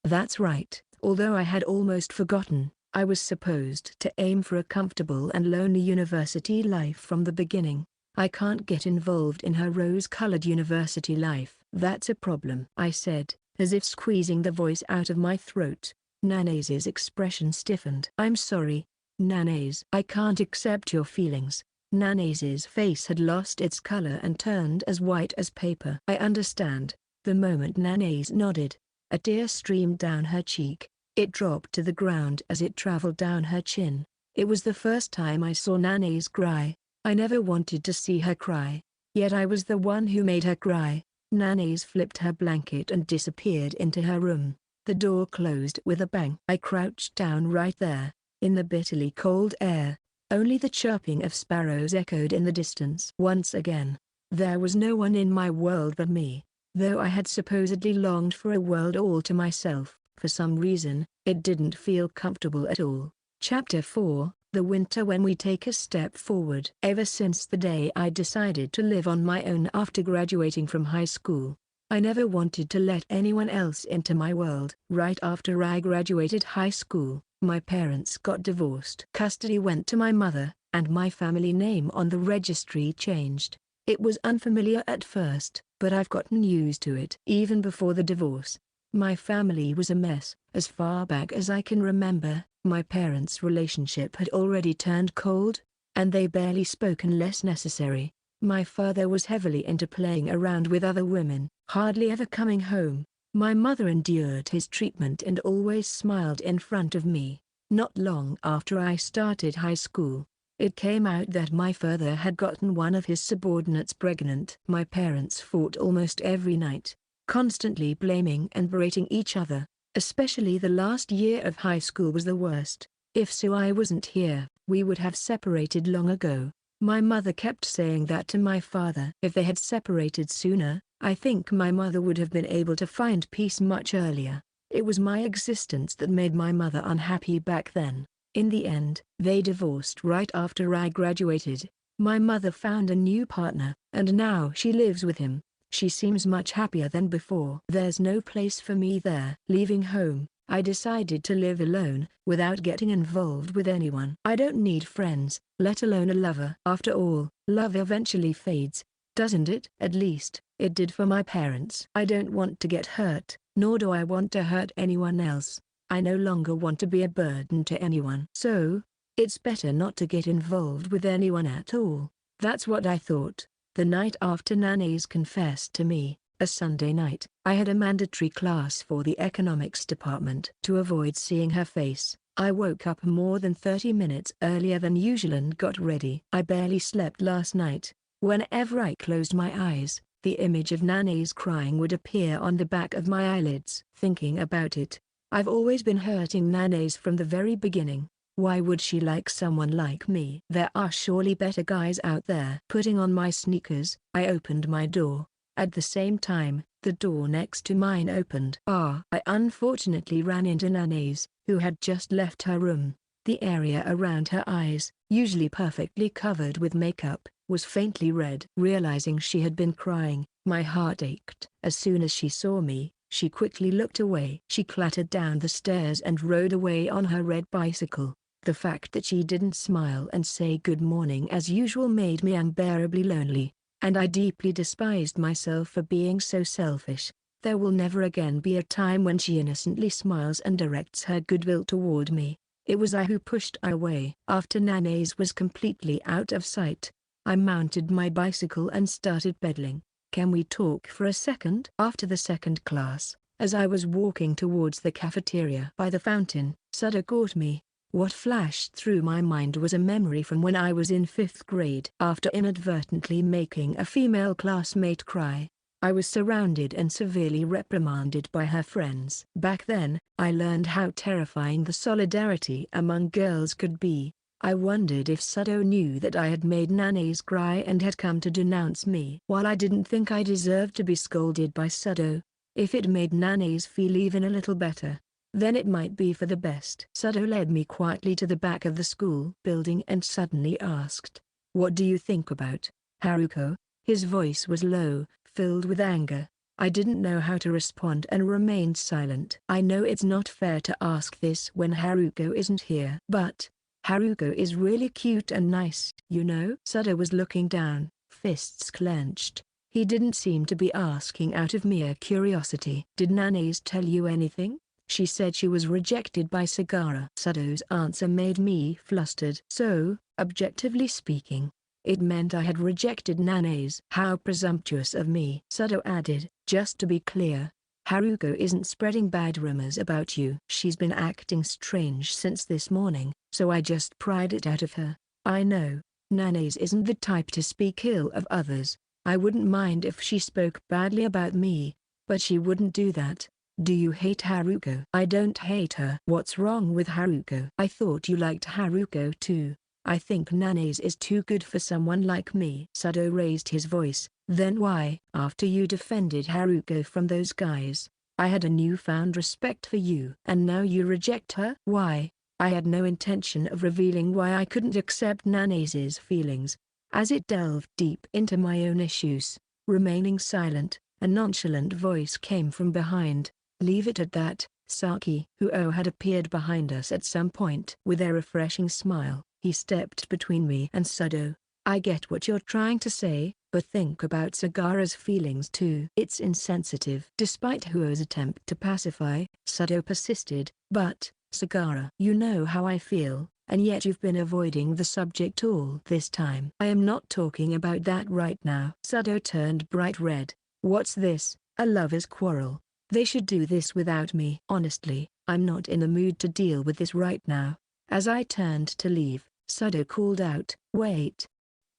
S1: That's right. Although I had almost forgotten, I was supposed to aim for a comfortable and lonely university life from the beginning. I can't get involved in her rose-colored university life. "That's a problem," I said, as if squeezing the voice out of my throat. Nanae's expression stiffened. "I'm sorry, Nanae. I can't accept your feelings." Nanae's face had lost its color and turned as white as paper. "I understand." The moment Nanae nodded, a tear streamed down her cheek. It dropped to the ground as it traveled down her chin. It was the first time I saw Nanae cry. I never wanted to see her cry. Yet I was the one who made her cry. Nanae flipped her blanket and disappeared into her room. The door closed with a bang. I crouched down right there, in the bitterly cold air. Only the chirping of sparrows echoed in the distance. Once again, there was no one in my world but me. Though I had supposedly longed for a world all to myself, for some reason, it didn't feel comfortable at all. Chapter 4, The winter when we take a step forward. Ever since the day I decided to live on my own after graduating from high school, I never wanted to let anyone else into my world. Right after I graduated high school, my parents got divorced. Custody went to my mother, and my family name on the registry changed. It was unfamiliar at first, but I've gotten used to it. Even before the divorce, my family was a mess. As far back as I can remember, my parents' relationship had already turned cold, and they barely spoke unless necessary. My father was heavily into playing around with other women, hardly ever coming home. My mother endured his treatment and always smiled in front of me. Not long after I started high school, it came out that my father had gotten one of his subordinates pregnant. My parents fought almost every night, constantly blaming and berating each other. Especially the last year of high school was the worst. If Souhei wasn't here, we would have separated long ago. My mother kept saying that to my father. If they had separated sooner, I think my mother would have been able to find peace much earlier. It was my existence that made my mother unhappy back then. In the end, they divorced right after I graduated. My mother found a new partner, and now she lives with him. She seems much happier than before. There's no place for me there. Leaving home, I decided to live alone, without getting involved with anyone. I don't need friends, let alone a lover. After all, love eventually fades, doesn't it? At least, it did for my parents. I don't want to get hurt, nor do I want to hurt anyone else. I no longer want to be a burden to anyone. So, it's better not to get involved with anyone at all. That's what I thought. The night after Nana's confessed to me, a Sunday night, I had a mandatory class for the economics department. To avoid seeing her face, I woke up more than 30 minutes earlier than usual and got ready. I barely slept last night. Whenever I closed my eyes, the image of Nana's crying would appear on the back of my eyelids. Thinking about it, I've always been hurting Nana's from the very beginning. Why would she like someone like me? There are surely better guys out there. Putting on my sneakers, I opened my door. At the same time, the door next to mine opened. I unfortunately ran into Nana's, who had just left her room. The area around her eyes, usually perfectly covered with makeup, was faintly red. Realizing she had been crying, my heart ached. As soon as she saw me, she quickly looked away. She clattered down the stairs and rode away on her red bicycle. The fact that she didn't smile and say good morning as usual made me unbearably lonely, and I deeply despised myself for being so selfish. There will never again be a time when she innocently smiles and directs her goodwill toward me. It was I who pushed her away. After Nana's was completely out of sight, I mounted my bicycle and started pedaling. Can we talk for a second? After the second class, as I was walking towards the cafeteria by the fountain, Suda caught me. What flashed through my mind was a memory from when I was in 5th grade. After inadvertently making a female classmate cry, I was surrounded and severely reprimanded by her friends. Back then, I learned how terrifying the solidarity among girls could be. I wondered if Sudo knew that I had made Nana's cry and had come to denounce me. While I didn't think I deserved to be scolded by Sudo, if it made Nana's feel even a little better, then it might be for the best. Sudo led me quietly to the back of the school building and suddenly asked, "What do you think about Haruko?" His voice was low, filled with anger. I didn't know how to respond and remained silent. I know it's not fair to ask this when Haruko isn't here. But Haruko is really cute and nice, you know? Sudo was looking down, fists clenched. He didn't seem to be asking out of mere curiosity. "Did Nana's tell you anything?" She said she was rejected by Sagara. Sudo's answer made me flustered. So, objectively speaking, it meant I had rejected Nana's. How presumptuous of me. Sudo added, "Just to be clear, Haruko isn't spreading bad rumors about you. She's been acting strange since this morning, so I just pried it out of her. I know, Nana's isn't the type to speak ill of others. I wouldn't mind if she spoke badly about me, but she wouldn't do that." "Do you hate Haruko?" "I don't hate her." "What's wrong with Haruko?" "I thought you liked Haruko too. I think Nana's is too good for someone like me." Sudo raised his voice. "Then why?" "After you defended Haruko from those guys, I had a newfound respect for you. And now you reject her?" "Why?" I had no intention of revealing why I couldn't accept Nanase's feelings. As it delved deep into my own issues, remaining silent, a nonchalant voice came from behind. "Leave it at that, Saki." Huo had appeared behind us at some point. With a refreshing smile, he stepped between me and Sudo. "I get what you're trying to say, but think about Sagara's feelings too. It's insensitive." Despite Huo's attempt to pacify, Sudo persisted. "But, Sagara, you know how I feel, and yet you've been avoiding the subject all this time." "I am not talking about that right now." Sudo turned bright red. "What's this, a lover's quarrel? They should do this without me." "Honestly, I'm not in the mood to deal with this right now." As I turned to leave, Sudo called out, "Wait."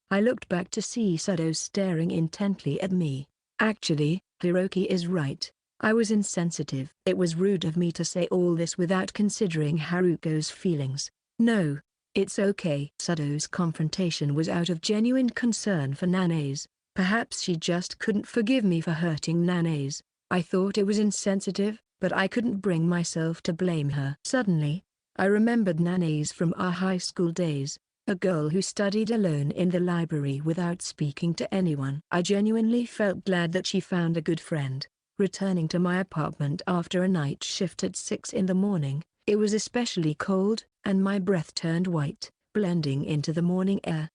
S1: I looked back to see Sudo staring intently at me. Actually, Hiroki is right. I was insensitive. It was rude of me to say all this without considering Haruko's feelings. "No, it's okay." Sudo's confrontation was out of genuine concern for Nanase. Perhaps she just couldn't forgive me for hurting Nanase. I thought it was insensitive, but I couldn't bring myself to blame her. Suddenly, I remembered Nanase from our high school days. A girl who studied alone in the library without speaking to anyone. I genuinely felt glad that she found a good friend. Returning to my apartment after a night shift at 6 in the morning, it was especially cold, and my breath turned white, blending into the morning air.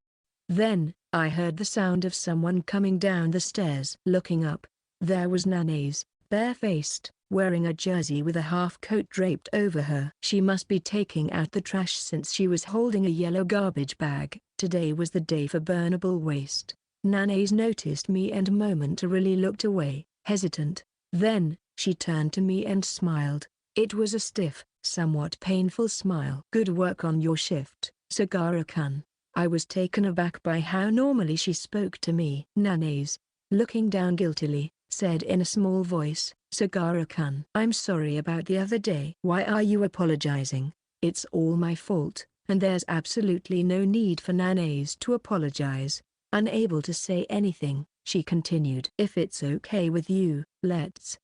S1: Then, I heard the sound of someone coming down the stairs. Looking up, there was Nanase, barefaced, wearing a jersey with a half-coat draped over her. She must be taking out the trash since she was holding a yellow garbage bag. Today was the day for burnable waste. Nanase noticed me and momentarily looked away, hesitant. Then, she turned to me and smiled. It was a stiff, somewhat painful smile. "Good work on your shift, Sagara-kun." I was taken aback by how normally she spoke to me. Nanase, looking down guiltily, said in a small voice, "Sagara-kun, I'm sorry about the other day." "Why are you apologizing? It's all my fault, and there's absolutely no need for Nanase to apologize." Unable to say anything, she continued. "If it's okay with you, let's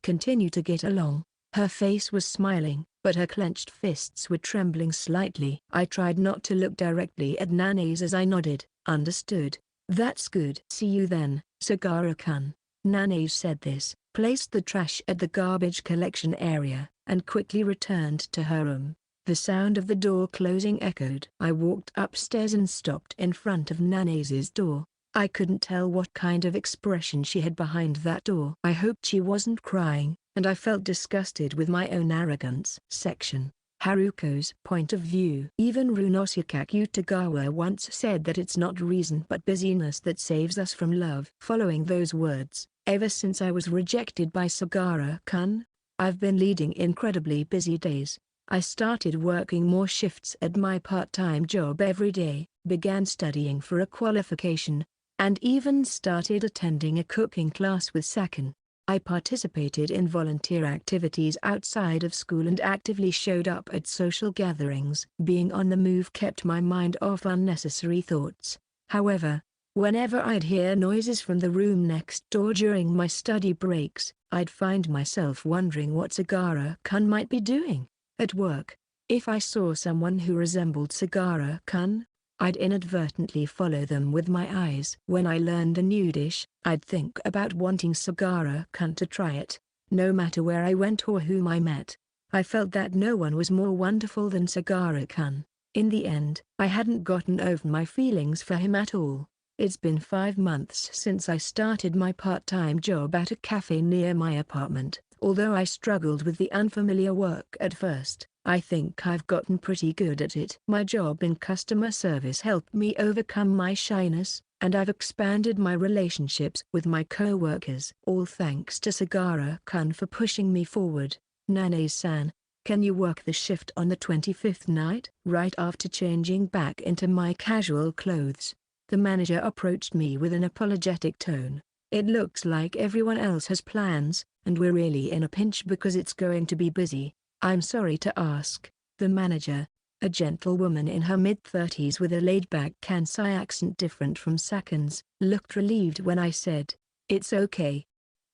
S1: continue to get along." Her face was smiling, but her clenched fists were trembling slightly. I tried not to look directly at Nanase as I nodded. "Understood. That's good." "See you then, Sagara-kun." Nanase said this, placed the trash at the garbage collection area, and quickly returned to her room. The sound of the door closing echoed. I walked upstairs and stopped in front of Nanase's door. I couldn't tell what kind of expression she had behind that door. I hoped she wasn't crying, and I felt disgusted with my own arrogance. Section: Haruko's point of view. Even Runosuke Utagawa once said that it's not reason but busyness that saves us from love. Following those words, ever since I was rejected by Sagara-kun, I've been leading incredibly busy days. I started working more shifts at my part-time job every day, began studying for a qualification, and even started attending a cooking class with Sakin. I participated in volunteer activities outside of school and actively showed up at social gatherings. Being on the move kept my mind off unnecessary thoughts. However, whenever I'd hear noises from the room next door during my study breaks, I'd find myself wondering what Sagara-kun might be doing. At work, if I saw someone who resembled Sagara-kun, I'd inadvertently follow them with my eyes. When I learned a new dish, I'd think about wanting Sagara-kun to try it. No matter where I went or whom I met, I felt that no one was more wonderful than Sagara-kun. In the end, I hadn't gotten over my feelings for him at all. It's been 5 months since I started my part-time job at a cafe near my apartment. Although I struggled with the unfamiliar work at first, I think I've gotten pretty good at it. My job in customer service helped me overcome my shyness, and I've expanded my relationships with my co-workers. All thanks to Sagara-kun for pushing me forward. Nanase-san, can you work the shift on the 25th night? Right after changing back into my casual clothes, the manager approached me with an apologetic tone. "It looks like everyone else has plans, and we're really in a pinch because it's going to be busy. I'm sorry to ask." The manager, a gentlewoman in her mid-30s with a laid-back Kansai accent different from Sakin's, looked relieved when I said, "It's okay.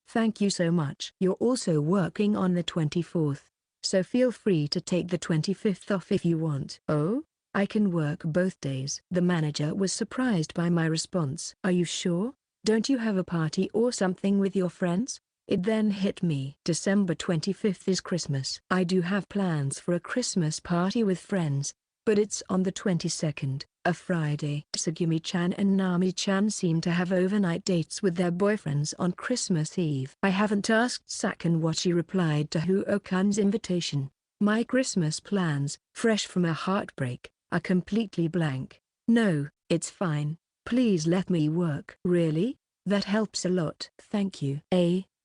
S1: Thank you so much." "You're also working on the 24th. so feel free to take the 25th off if you want. Oh? I can work both days. The manager was surprised by my response. Are you sure? Don't you have a party or something with your friends? It then hit me. December 25th is Christmas. I do have plans for a Christmas party with friends, but it's on the 22nd, a Friday. Sagumi-chan and Nami-chan seem to have overnight dates with their boyfriends on Christmas Eve. I haven't asked Sakan what she replied to Huo-kun's invitation. My Christmas plans, fresh from a heartbreak, are completely blank. No, it's fine. Please let me work. Really? That helps a lot. Thank you.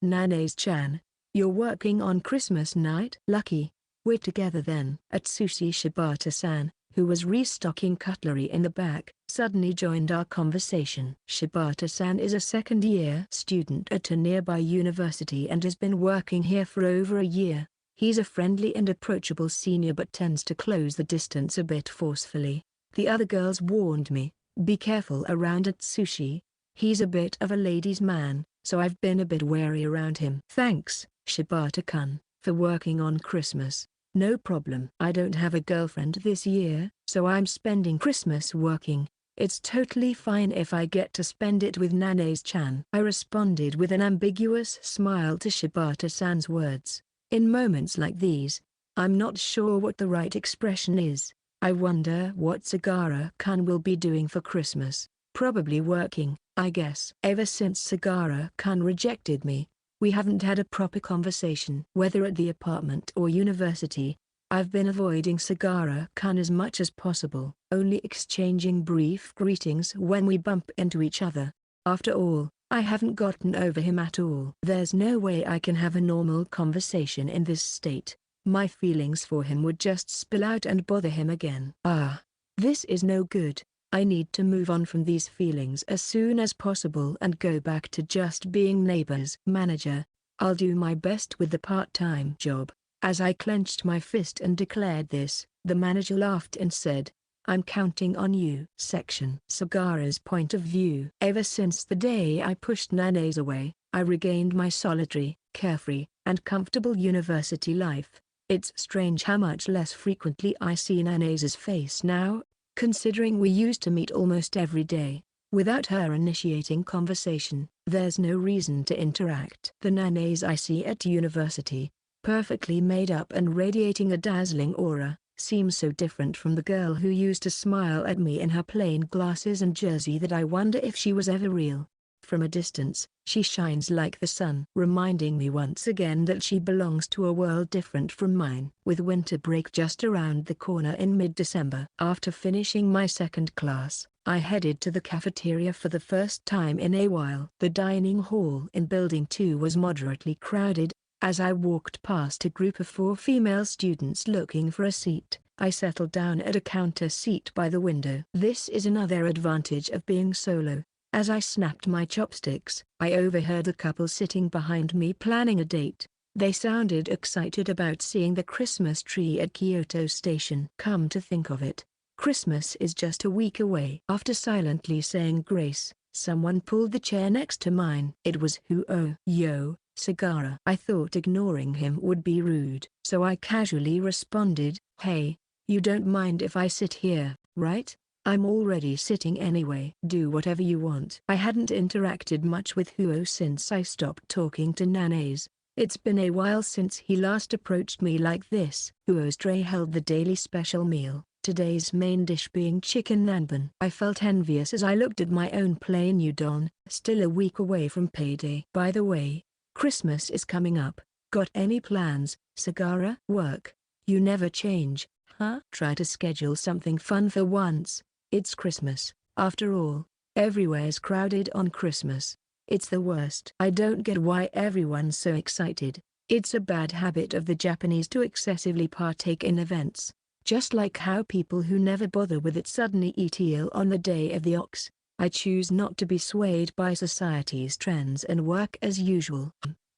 S1: Nana's-chan, you're working on Christmas night? Lucky. We're together then. Atsushi Shibata-san, who was restocking cutlery in the back, suddenly joined our conversation. Shibata-san is a second-year student at a nearby university and has been working here for over a year. He's a friendly and approachable senior but tends to close the distance a bit forcefully. The other girls warned me, be careful around Atsushi. He's a bit of a ladies' man, so I've been a bit wary around him. Thanks, Shibata-kun, for working on Christmas. No problem. I don't have a girlfriend this year, so I'm spending Christmas working. It's totally fine if I get to spend it with Nana's-chan. I responded with an ambiguous smile to Shibata-san's words. In moments like these, I'm not sure what the right expression is. I wonder what Sagara-kun will be doing for Christmas. Probably working, I guess. Ever since Sagara-kun rejected me, we haven't had a proper conversation. Whether at the apartment or university, I've been avoiding Sagara-kun as much as possible, only exchanging brief greetings when we bump into each other. After all, I haven't gotten over him at all. There's no way I can have a normal conversation in this state. My feelings for him would just spill out and bother him again. This is no good. I need to move on from these feelings as soon as possible and go back to just being neighbors. Manager, I'll do my best with the part-time job. As I clenched my fist and declared this, the manager laughed and said, I'm counting on you. Section Sagara's point of view. Ever since the day I pushed Nana's away, I regained my solitary, carefree, and comfortable university life. It's strange how much less frequently I see Nana's face now, considering we used to meet almost every day. Without her initiating conversation, there's no reason to interact. The Nana's I see at university, perfectly made up and radiating a dazzling aura, seems so different from the girl who used to smile at me in her plain glasses and jersey that I wonder if she was ever real. From a distance, she shines like the sun, reminding me once again that she belongs to a world different from mine. With winter break just around the corner in mid-December. After finishing my second class, I headed to the cafeteria for the first time in a while. The dining hall in Building 2 was moderately crowded. As I walked past a group of 4 female students looking for a seat, I settled down at a counter seat by the window. This is another advantage of being solo. As I snapped my chopsticks, I overheard a couple sitting behind me planning a date. They sounded excited about seeing the Christmas tree at Kyoto Station. Come to think of it, Christmas is just a week away. After silently saying grace, someone pulled the chair next to mine. It was Yo Sagara. I thought ignoring him would be rude, so I casually responded, hey, you don't mind if I sit here, right? I'm already sitting anyway. Do whatever you want. I hadn't interacted much with Huo since I stopped talking to Nana's. It's been a while since he last approached me like this. Huo's tray held the daily special meal, today's main dish being chicken nanban. I felt envious as I looked at my own plain udon, still a week away from payday. By the way, Christmas is coming up. Got any plans, Sagara? Work. You never change, huh? Try to schedule something fun for once. It's Christmas, after all. Everywhere's crowded on Christmas. It's the worst. I don't get why everyone's so excited. It's a bad habit of the Japanese to excessively partake in events. Just like how people who never bother with it suddenly eat eel on the Day of the Ox. I choose not to be swayed by society's trends and work as usual.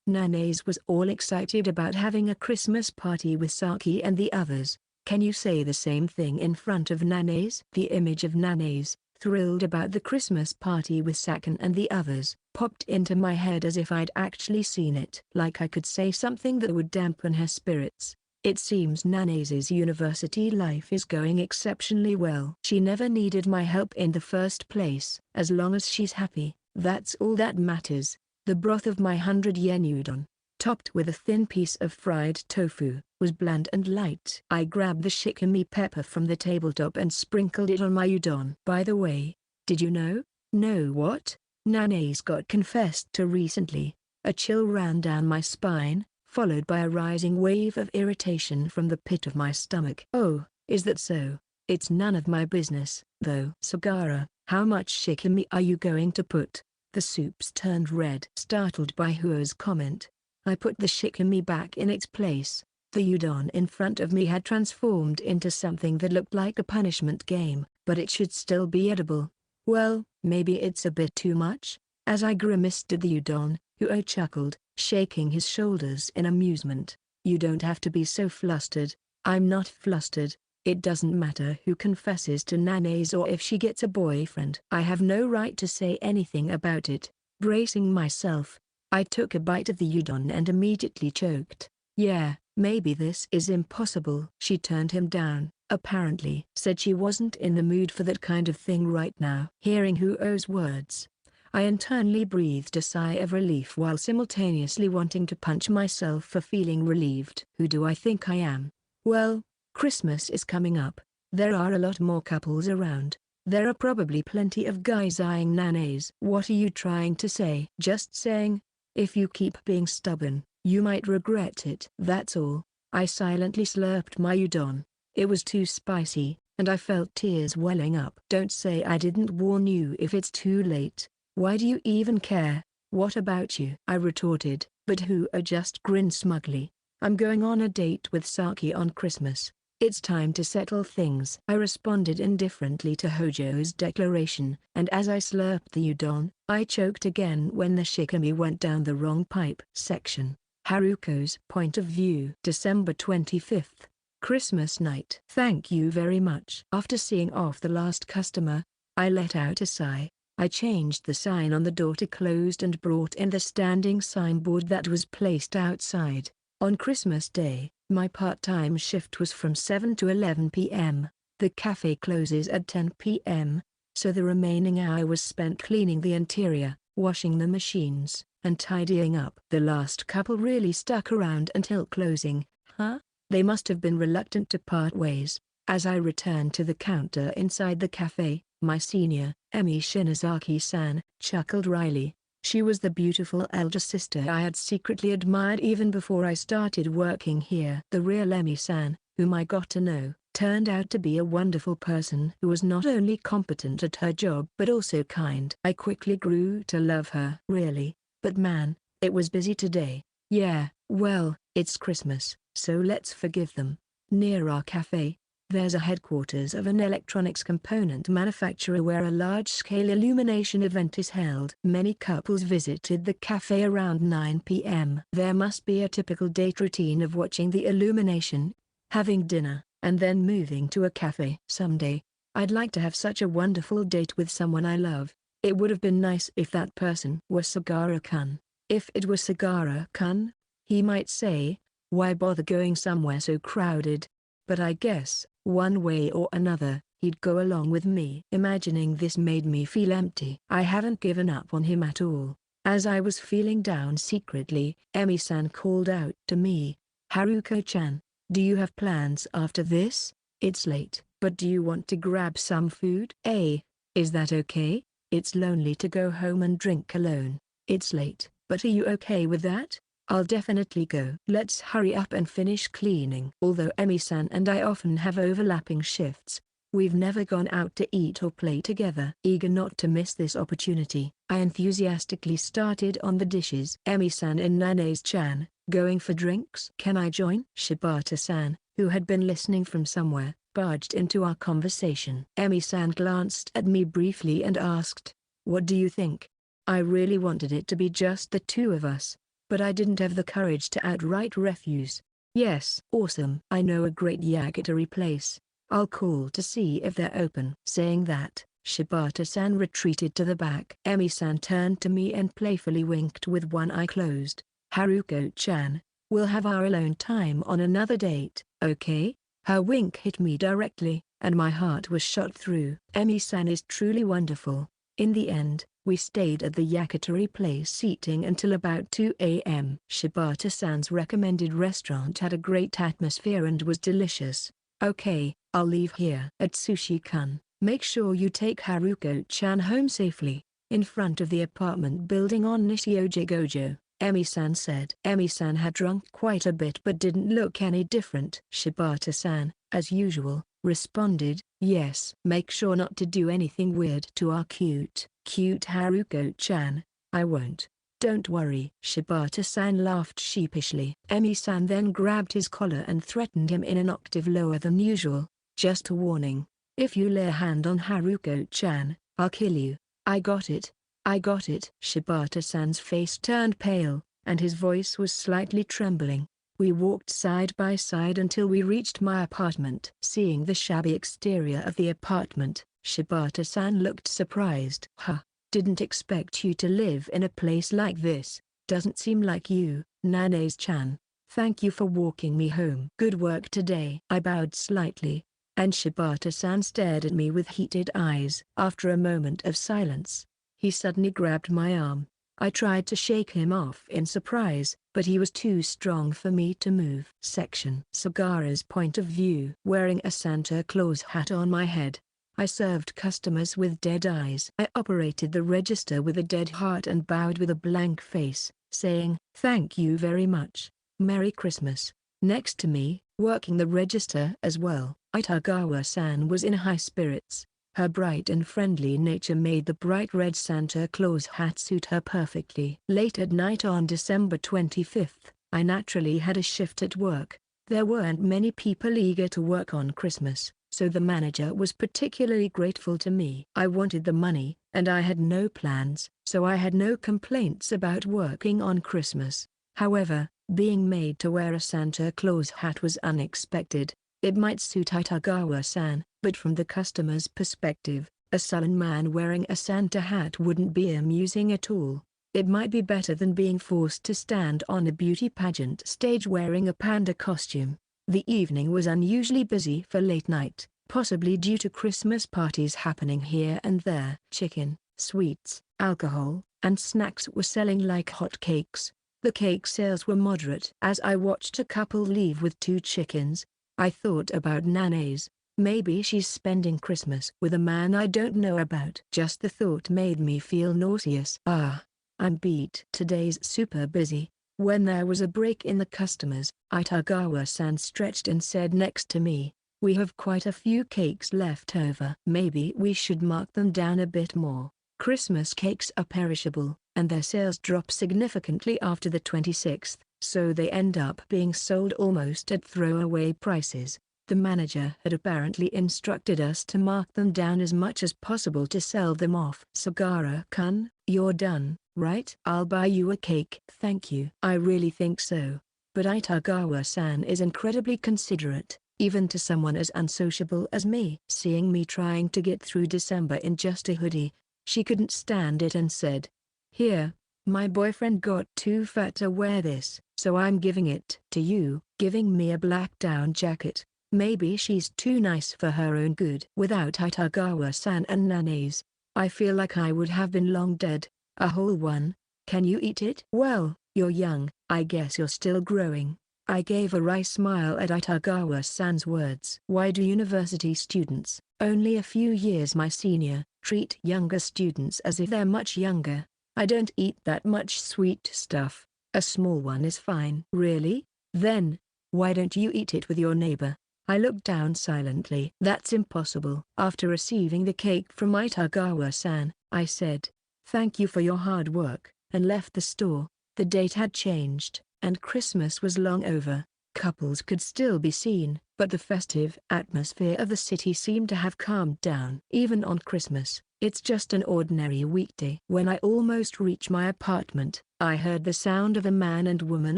S1: Nana's was all excited about having a Christmas party with Saki and the others. Can you say the same thing in front of Nana's? The image of Nana's, thrilled about the Christmas party with Sakan and the others, popped into my head as if I'd actually seen it. Like I could say something that would dampen her spirits. It seems Nanase's university life is going exceptionally well. She never needed my help in the first place. As long as she's happy, that's all that matters. The broth of my 100-yen udon, topped with a thin piece of fried tofu, was bland and light. I grabbed the shikimi pepper from the tabletop and sprinkled it on my udon. By the way, did you know? Know what? Nanase got confessed to recently. A chill ran down my spine, followed by a rising wave of irritation from the pit of my stomach. Oh, is that so? It's none of my business, though. Sagara, how much shikimi are you going to put? The soups turned red. Startled by Huo's comment, I put the shikimi back in its place. The udon in front of me had transformed into something that looked like a punishment game, but it should still be edible. Well, maybe it's a bit too much? As I grimaced at the udon, Huo chuckled, shaking his shoulders in amusement. You don't have to be so flustered. I'm not flustered. It doesn't matter who confesses to Nanase or if she gets a boyfriend. I have no right to say anything about it. Bracing myself, I took a bite of the udon and immediately choked. Yeah, maybe this is impossible. She turned him down, apparently. Said she wasn't in the mood for that kind of thing right now. Hearing Huo's words, I internally breathed a sigh of relief while simultaneously wanting to punch myself for feeling relieved. Who do I think I am? Well, Christmas is coming up. There are a lot more couples around. There are probably plenty of guys eyeing Nanase. What are you trying to say? Just saying, if you keep being stubborn, you might regret it. That's all. I silently slurped my udon. It was too spicy, and I felt tears welling up. Don't say I didn't warn you if it's too late. Why do you even care? What about you? I retorted, but Huo just grinned smugly. I'm going on a date with Saki on Christmas. It's time to settle things. I responded indifferently to Hojo's declaration, and as I slurped the udon, I choked again when the shikimi went down the wrong pipe. Section. Haruko's point of view. December 25th. Christmas night. Thank you very much. After seeing off the last customer, I let out a sigh. I changed the sign on the door to closed and brought in the standing signboard that was placed outside. On Christmas Day, my part-time shift was from 7 to 11 p.m. The cafe closes at 10 p.m., so the remaining hour was spent cleaning the interior, washing the machines, and tidying up. The last couple really stuck around until closing, huh? They must have been reluctant to part ways. As I returned to the counter inside the cafe, my senior, Emi Shinazaki-san, chuckled wryly. She was the beautiful elder sister I had secretly admired even before I started working here. The real Emi-san, whom I got to know, turned out to be a wonderful person who was not only competent at her job but also kind. I quickly grew to love her. Really, but man, it was busy today. Yeah, well, it's Christmas, so let's forgive them. Near our cafe, there's a headquarters of an electronics component manufacturer where a large-scale illumination event is held. Many couples visited the cafe around 9 p.m. There must be a typical date routine of watching the illumination, having dinner, and then moving to a cafe. Someday, I'd like to have such a wonderful date with someone I love. It would have been nice if that person were Sagara-kun. If it were Sagara-kun, he might say, why bother going somewhere so crowded? But I guess, one way or another, he'd go along with me. Imagining this made me feel empty. I haven't given up on him at all. As I was feeling down secretly, Emi-san called out to me, Haruko-chan, do you have plans after this? It's late, but do you want to grab some food? Is that okay? It's lonely to go home and drink alone. It's late, but are you okay with that? I'll definitely go. Let's hurry up and finish cleaning. Although Emi-san and I often have overlapping shifts, we've never gone out to eat or play together. Eager not to miss this opportunity, I enthusiastically started on the dishes. Emi-san and Nanase-chan, going for drinks? Can I join? Shibata-san, who had been listening from somewhere, barged into our conversation. Emi-san glanced at me briefly and asked, what do you think? I really wanted it to be just the two of us, but I didn't have the courage to outright refuse. Yes. Awesome. I know a great yakitori place. I'll call to see if they're open. Saying that, Shibata-san retreated to the back. Emi-san turned to me and playfully winked with one eye closed. Haruko-chan, We'll have our alone time on another date, okay? Her wink hit me directly, and my heart was shot through. Emi-san is truly wonderful. In the end, we stayed at the yakitori place eating until about 2 a.m. Shibata-san's recommended restaurant had a great atmosphere and was delicious. Okay, I'll leave here. At Sushi-kun, make sure you take Haruko-chan home safely. In front of the apartment building on Nishioji-gojo, Emi-san said. Emi-san had drunk quite a bit but didn't look any different. Shibata-san, as usual, responded, yes. Make sure not to do anything weird to our cute Haruko-chan. I won't. Don't worry. Shibata-san laughed sheepishly. Emi-san then grabbed his collar and threatened him in an octave lower than usual. Just a warning. If you lay a hand on Haruko-chan, I'll kill you. I got it. I got it. Shibata-san's face turned pale, and his voice was slightly trembling. We walked side by side until we reached my apartment. Seeing the shabby exterior of the apartment, Shibata-san looked surprised. Huh, didn't expect you to live in a place like this. Doesn't seem like you, Nanae-chan. Thank you for walking me home. Good work today. I bowed slightly, and Shibata-san stared at me with heated eyes. After a moment of silence, he suddenly grabbed my arm. I tried to shake him off in surprise, but he was too strong for me to move. Section Sagara's point of view. Wearing a Santa Claus hat on my head, I served customers with dead eyes. I operated the register with a dead heart and bowed with a blank face, saying, "Thank you very much. Merry Christmas." Next to me, working the register as well, Itagawa-san was in high spirits. Her bright and friendly nature made the bright red Santa Claus hat suit her perfectly. Late at night on December 25th, I naturally had a shift at work. There weren't many people eager to work on Christmas, so the manager was particularly grateful to me. I wanted the money, and I had no plans, so I had no complaints about working on Christmas. However, being made to wear a Santa Claus hat was unexpected. It might suit Itagawa-san, but from the customer's perspective, a sullen man wearing a Santa hat wouldn't be amusing at all. It might be better than being forced to stand on a beauty pageant stage wearing a panda costume. The evening was unusually busy for late night, possibly due to Christmas parties happening here and there. Chicken, sweets, alcohol, and snacks were selling like hotcakes. The cake sales were moderate. As I watched a couple leave with 2 chickens, I thought about Nanae's. Maybe she's spending Christmas with a man I don't know about. Just the thought made me feel nauseous. I'm beat. Today's super busy. When there was a break in the customers, Itagawa-san stretched and said next to me, "We have quite a few cakes left over. Maybe we should mark them down a bit more. Christmas cakes are perishable, and their sales drop significantly after the 26th, so they end up being sold almost at throwaway prices." The manager had apparently instructed us to mark them down as much as possible to sell them off. "Sagara-kun, you're done, right? I'll buy you a cake." "Thank you." "I really think so. But Itagawa-san is incredibly considerate, even to someone as unsociable as me." Seeing me trying to get through December in just a hoodie, she couldn't stand it and said, "Here, my boyfriend got too fat to wear this, so I'm giving it to you," giving me a black down jacket. Maybe she's too nice for her own good. Without Itagawa-san and Nanae's, I feel like I would have been long dead. "A whole one? Can you eat it?" "Well, you're young, I guess you're still growing." I gave a wry smile at Itagawa-san's words. "Why do university students, only a few years my senior, treat younger students as if they're much younger? I don't eat that much sweet stuff. A small one is fine." "Really? Then, why don't you eat it with your neighbor?" I looked down silently. "That's impossible." After receiving the cake from Itagawa-san, I said, "Thank you for your hard work," and left the store. The date had changed, and Christmas was long over. Couples could still be seen, but the festive atmosphere of the city seemed to have calmed down. Even on Christmas, it's just an ordinary weekday. When I almost reached my apartment, I heard the sound of a man and woman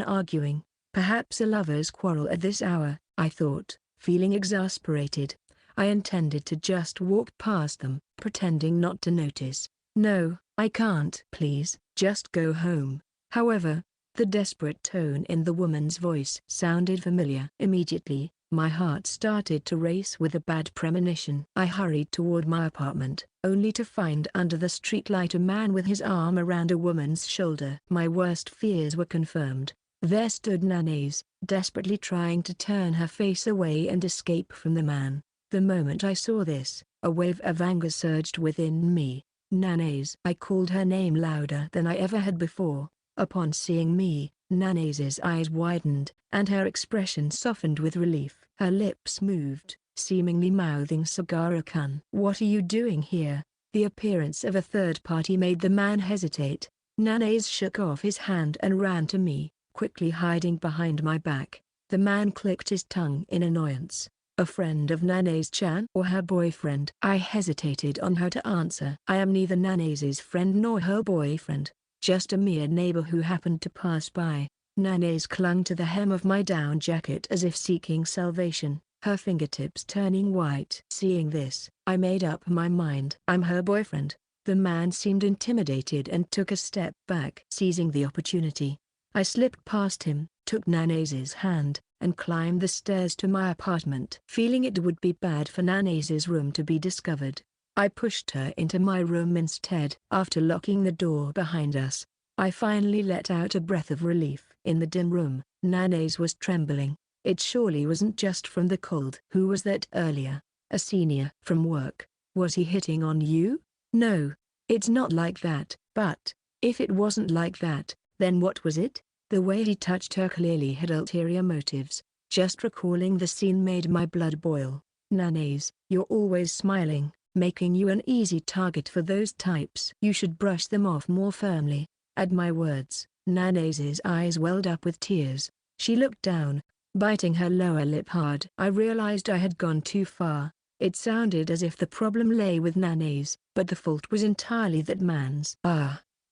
S1: arguing. Perhaps a lover's quarrel at this hour, I thought. Feeling exasperated, I intended to just walk past them, pretending not to notice. "No, I can't." "Please, just go home." However, The desperate tone in the woman's voice sounded familiar. Immediately, my heart started to race with a bad premonition. I hurried toward my apartment, only to find under the streetlight a man with his arm around a woman's shoulder. My worst fears were confirmed. There stood Nanase, desperately trying to turn her face away and escape from the man. The moment I saw this, a wave of anger surged within me. Nanase! I called her name louder than I ever had before. Upon seeing me, Nanase's eyes widened, and her expression softened with relief. Her lips moved, seemingly mouthing Sagara-kun. "What are you doing here?" The appearance of a third party made the man hesitate. Nanase shook off his hand and ran to me, quickly hiding behind my back. The man clicked his tongue in annoyance. A friend of Nanase-chan or her boyfriend? I hesitated on how to answer. I am neither Nanase's friend nor her boyfriend. Just a mere neighbor who happened to pass by. Nanase clung to the hem of my down jacket as if seeking salvation, her fingertips turning white. Seeing this, I made up my mind. I'm her boyfriend. The man seemed intimidated and took a step back. Seizing the opportunity, I slipped past him, took Nanase's hand, and climbed the stairs to my apartment. Feeling it would be bad for Nanase's room to be discovered, I pushed her into my room instead. After locking the door behind us, I finally let out a breath of relief. In the dim room, Nanase was trembling. It surely wasn't just from the cold. Who was that earlier? A senior from work. Was he hitting on you? No, it's not like that. But, if it wasn't like that, then what was it? The way he touched her clearly had ulterior motives. Just recalling the scene made my blood boil. Nanase, you're always smiling, making you an easy target for those types. You should brush them off more firmly. At my words, Nanase's eyes welled up with tears. She looked down, biting her lower lip hard. I realized I had gone too far. It sounded as if the problem lay with Nanase, but the fault was entirely that man's.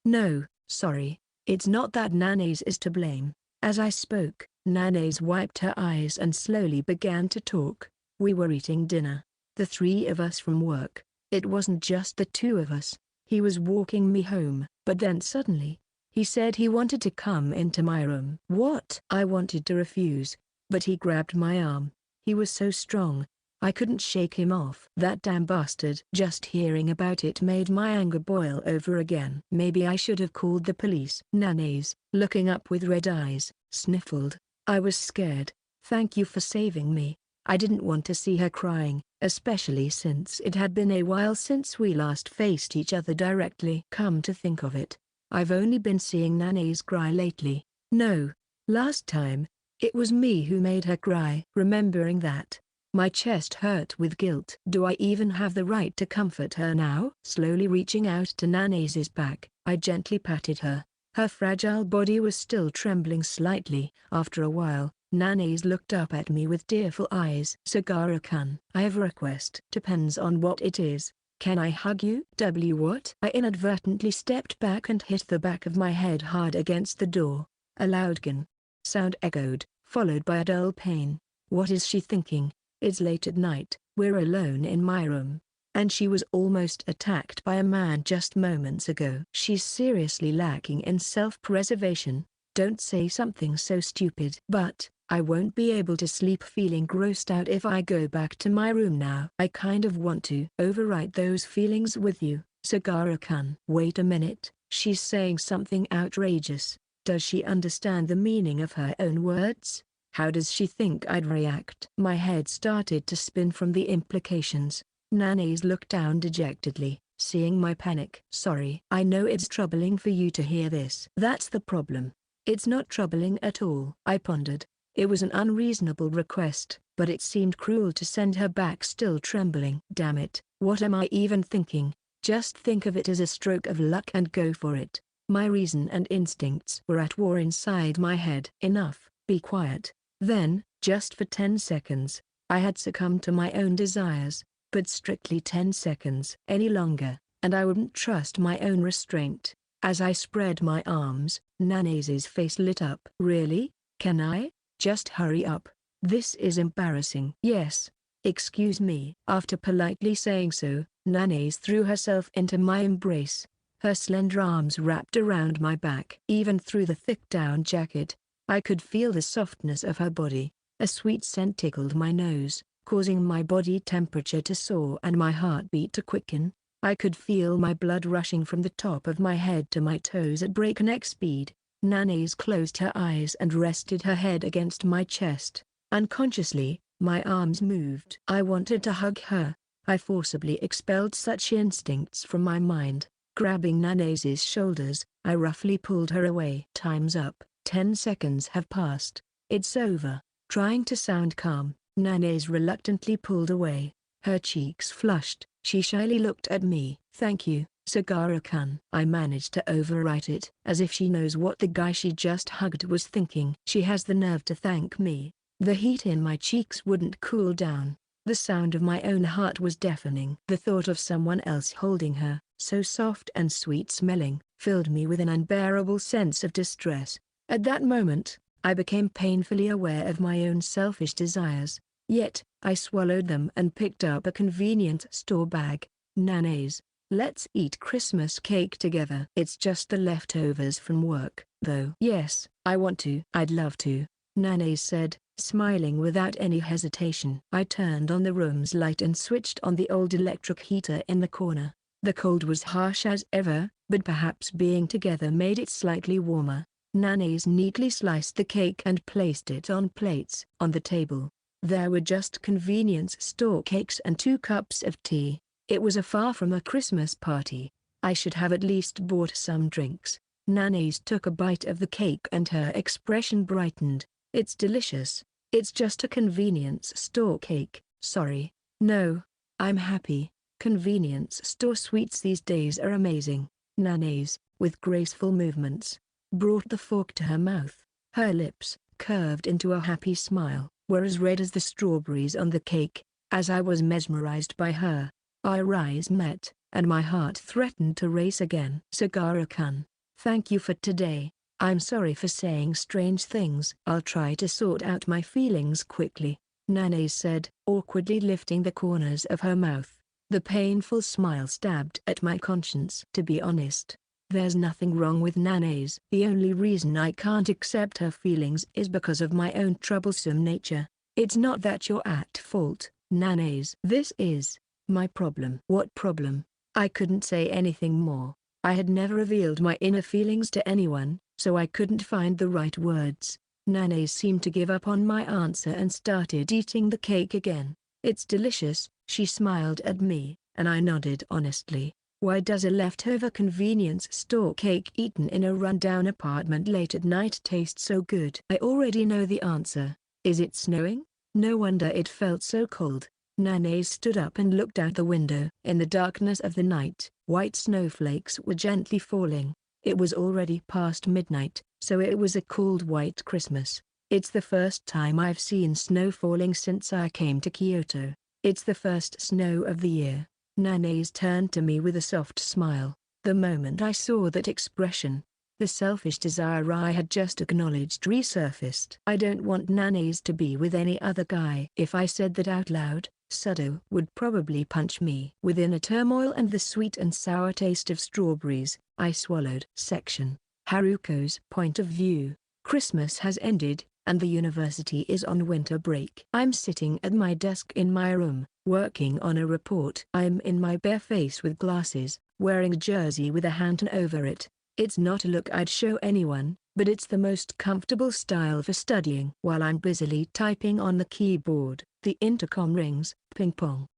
S1: No, sorry. It's not that Nanase is to blame. As I spoke, Nanase wiped her eyes and slowly began to talk. We were eating dinner. The three of us from work. It wasn't just the two of us. He was walking me home, but then suddenly, he said he wanted to come into my room. What? I wanted to refuse, but he grabbed my arm. He was so strong, I couldn't shake him off. That damn bastard. Just hearing about it made my anger boil over again. Maybe I should have called the police. Nanase, looking up with red eyes, sniffled. I was scared. Thank you for saving me. I didn't want to see her crying, especially since it had been a while since we last faced each other directly. Come to think of it, I've only been seeing Nanase cry lately. No, last time, it was me who made her cry. Remembering that, my chest hurt with guilt. Do I even have the right to comfort her now? Slowly reaching out to Nanase's back, I gently patted her. Her fragile body was still trembling slightly. After a while, Nanase looked up at me with tearful eyes. Sagara-kun, I have a request. Depends on what it is. Can I hug you? What? I inadvertently stepped back and hit the back of my head hard against the door. A loud gun sound echoed, followed by a dull pain. What is she thinking? It's late at night, we're alone in my room, and she was almost attacked by a man just moments ago. She's seriously lacking in self-preservation. Don't say something so stupid. But, I won't be able to sleep feeling grossed out if I go back to my room now. I kind of want to overwrite those feelings with you, Sagara-kun. Wait a minute, she's saying something outrageous. Does she understand the meaning of her own words? How does she think I'd react? My head started to spin from the implications. Nanase looked down dejectedly, seeing my panic. Sorry. I know it's troubling for you to hear this. That's the problem. It's not troubling at all. I pondered. It was an unreasonable request, but it seemed cruel to send her back still trembling. Damn it, what am I even thinking? Just think of it as a stroke of luck and go for it. My reason and instincts were at war inside my head. Enough, be quiet. Then, just for 10 seconds, I had succumbed to my own desires, but strictly 10 seconds. Any longer, and I wouldn't trust my own restraint. As I spread my arms, Nanase's face lit up. Really? Can I? Just hurry up. This is embarrassing. Yes. Excuse me. After politely saying so, Nanase threw herself into my embrace. her slender arms wrapped around my back. Even through the thick down jacket, I could feel the softness of her body. A sweet scent tickled my nose, causing my body temperature to soar and my heartbeat to quicken. I could feel my blood rushing from the top of my head to my toes at breakneck speed. Nanaise closed her eyes and rested her head against my chest. Unconsciously, my arms moved. I wanted to hug her. I forcibly expelled such instincts from my mind. Grabbing Nanaise's shoulders, I roughly pulled her away. Time's up. 10 seconds have passed. It's over. Trying to sound calm, Nanaise reluctantly pulled away. Her cheeks flushed. She shyly looked at me. "Thank you, Sagara-kun." I managed to overwrite it. As if she knows what the guy she just hugged was thinking. She has the nerve to thank me. The heat in my cheeks wouldn't cool down. The sound of my own heart was deafening. The thought of someone else holding her, so soft and sweet-smelling, filled me with an unbearable sense of distress. At that moment, I became painfully aware of my own selfish desires. Yet, I swallowed them and picked up a convenient store bag. "Nanaise, let's eat Christmas cake together." "It's just the leftovers from work, though." "Yes, I want to." "I'd love to," Nanaise said, smiling without any hesitation. I turned on the room's light and switched on the old electric heater in the corner. The cold was harsh as ever, but perhaps being together made it slightly warmer. Nanaise neatly sliced the cake and placed it on plates. On the table, there were just convenience store cakes and 2 cups of tea. It was far from a Christmas party. I should have at least bought some drinks. Nanaise took a bite of the cake and her expression brightened. "It's delicious. It's just a convenience store cake." "Sorry. No. I'm happy. Convenience store sweets these days are amazing." Nanaise, with graceful movements, brought the fork to her mouth. Her lips, curved into a happy smile, were as red as the strawberries on the cake. As I was mesmerized by her, our eyes met, and my heart threatened to race again. "Sagara-kun, thank you for today. I'm sorry for saying strange things." "I'll try to sort out my feelings quickly," Nanaise said, awkwardly lifting the corners of her mouth. The painful smile stabbed at my conscience. To be honest, there's nothing wrong with Nanaise. The only reason I can't accept her feelings is because of my own troublesome nature. It's not that you're at fault, Nanaise. This is my problem." "What problem?" I couldn't say anything more. I had never revealed my inner feelings to anyone, so I couldn't find the right words. Nanaise seemed to give up on my answer and started eating the cake again. "It's delicious," she smiled at me, and I nodded honestly. Why does a leftover convenience store cake eaten in a rundown apartment late at night taste so good? I already know the answer. Is it snowing? No wonder it felt so cold. Nanaise stood up and looked out the window. In the darkness of the night, white snowflakes were gently falling. It was already past midnight, so it was a cold white Christmas. "It's the first time I've seen snow falling since I came to Kyoto. It's the first snow of the year." Nanaise turned to me with a soft smile. The moment I saw that expression, the selfish desire I had just acknowledged resurfaced. I don't want Nanaise to be with any other guy. If I said that out loud, Sudo would probably punch me. Within a turmoil and the sweet and sour taste of strawberries, I swallowed. Section: Haruko's point of view. Christmas has ended, and the university is on winter break. I'm sitting at my desk in my room, working on a report. I'm in my bare face with glasses, wearing a jersey with a hand over it. It's not a look I'd show anyone, but it's the most comfortable style for studying. While I'm busily typing on the keyboard, the intercom rings. Ping pong.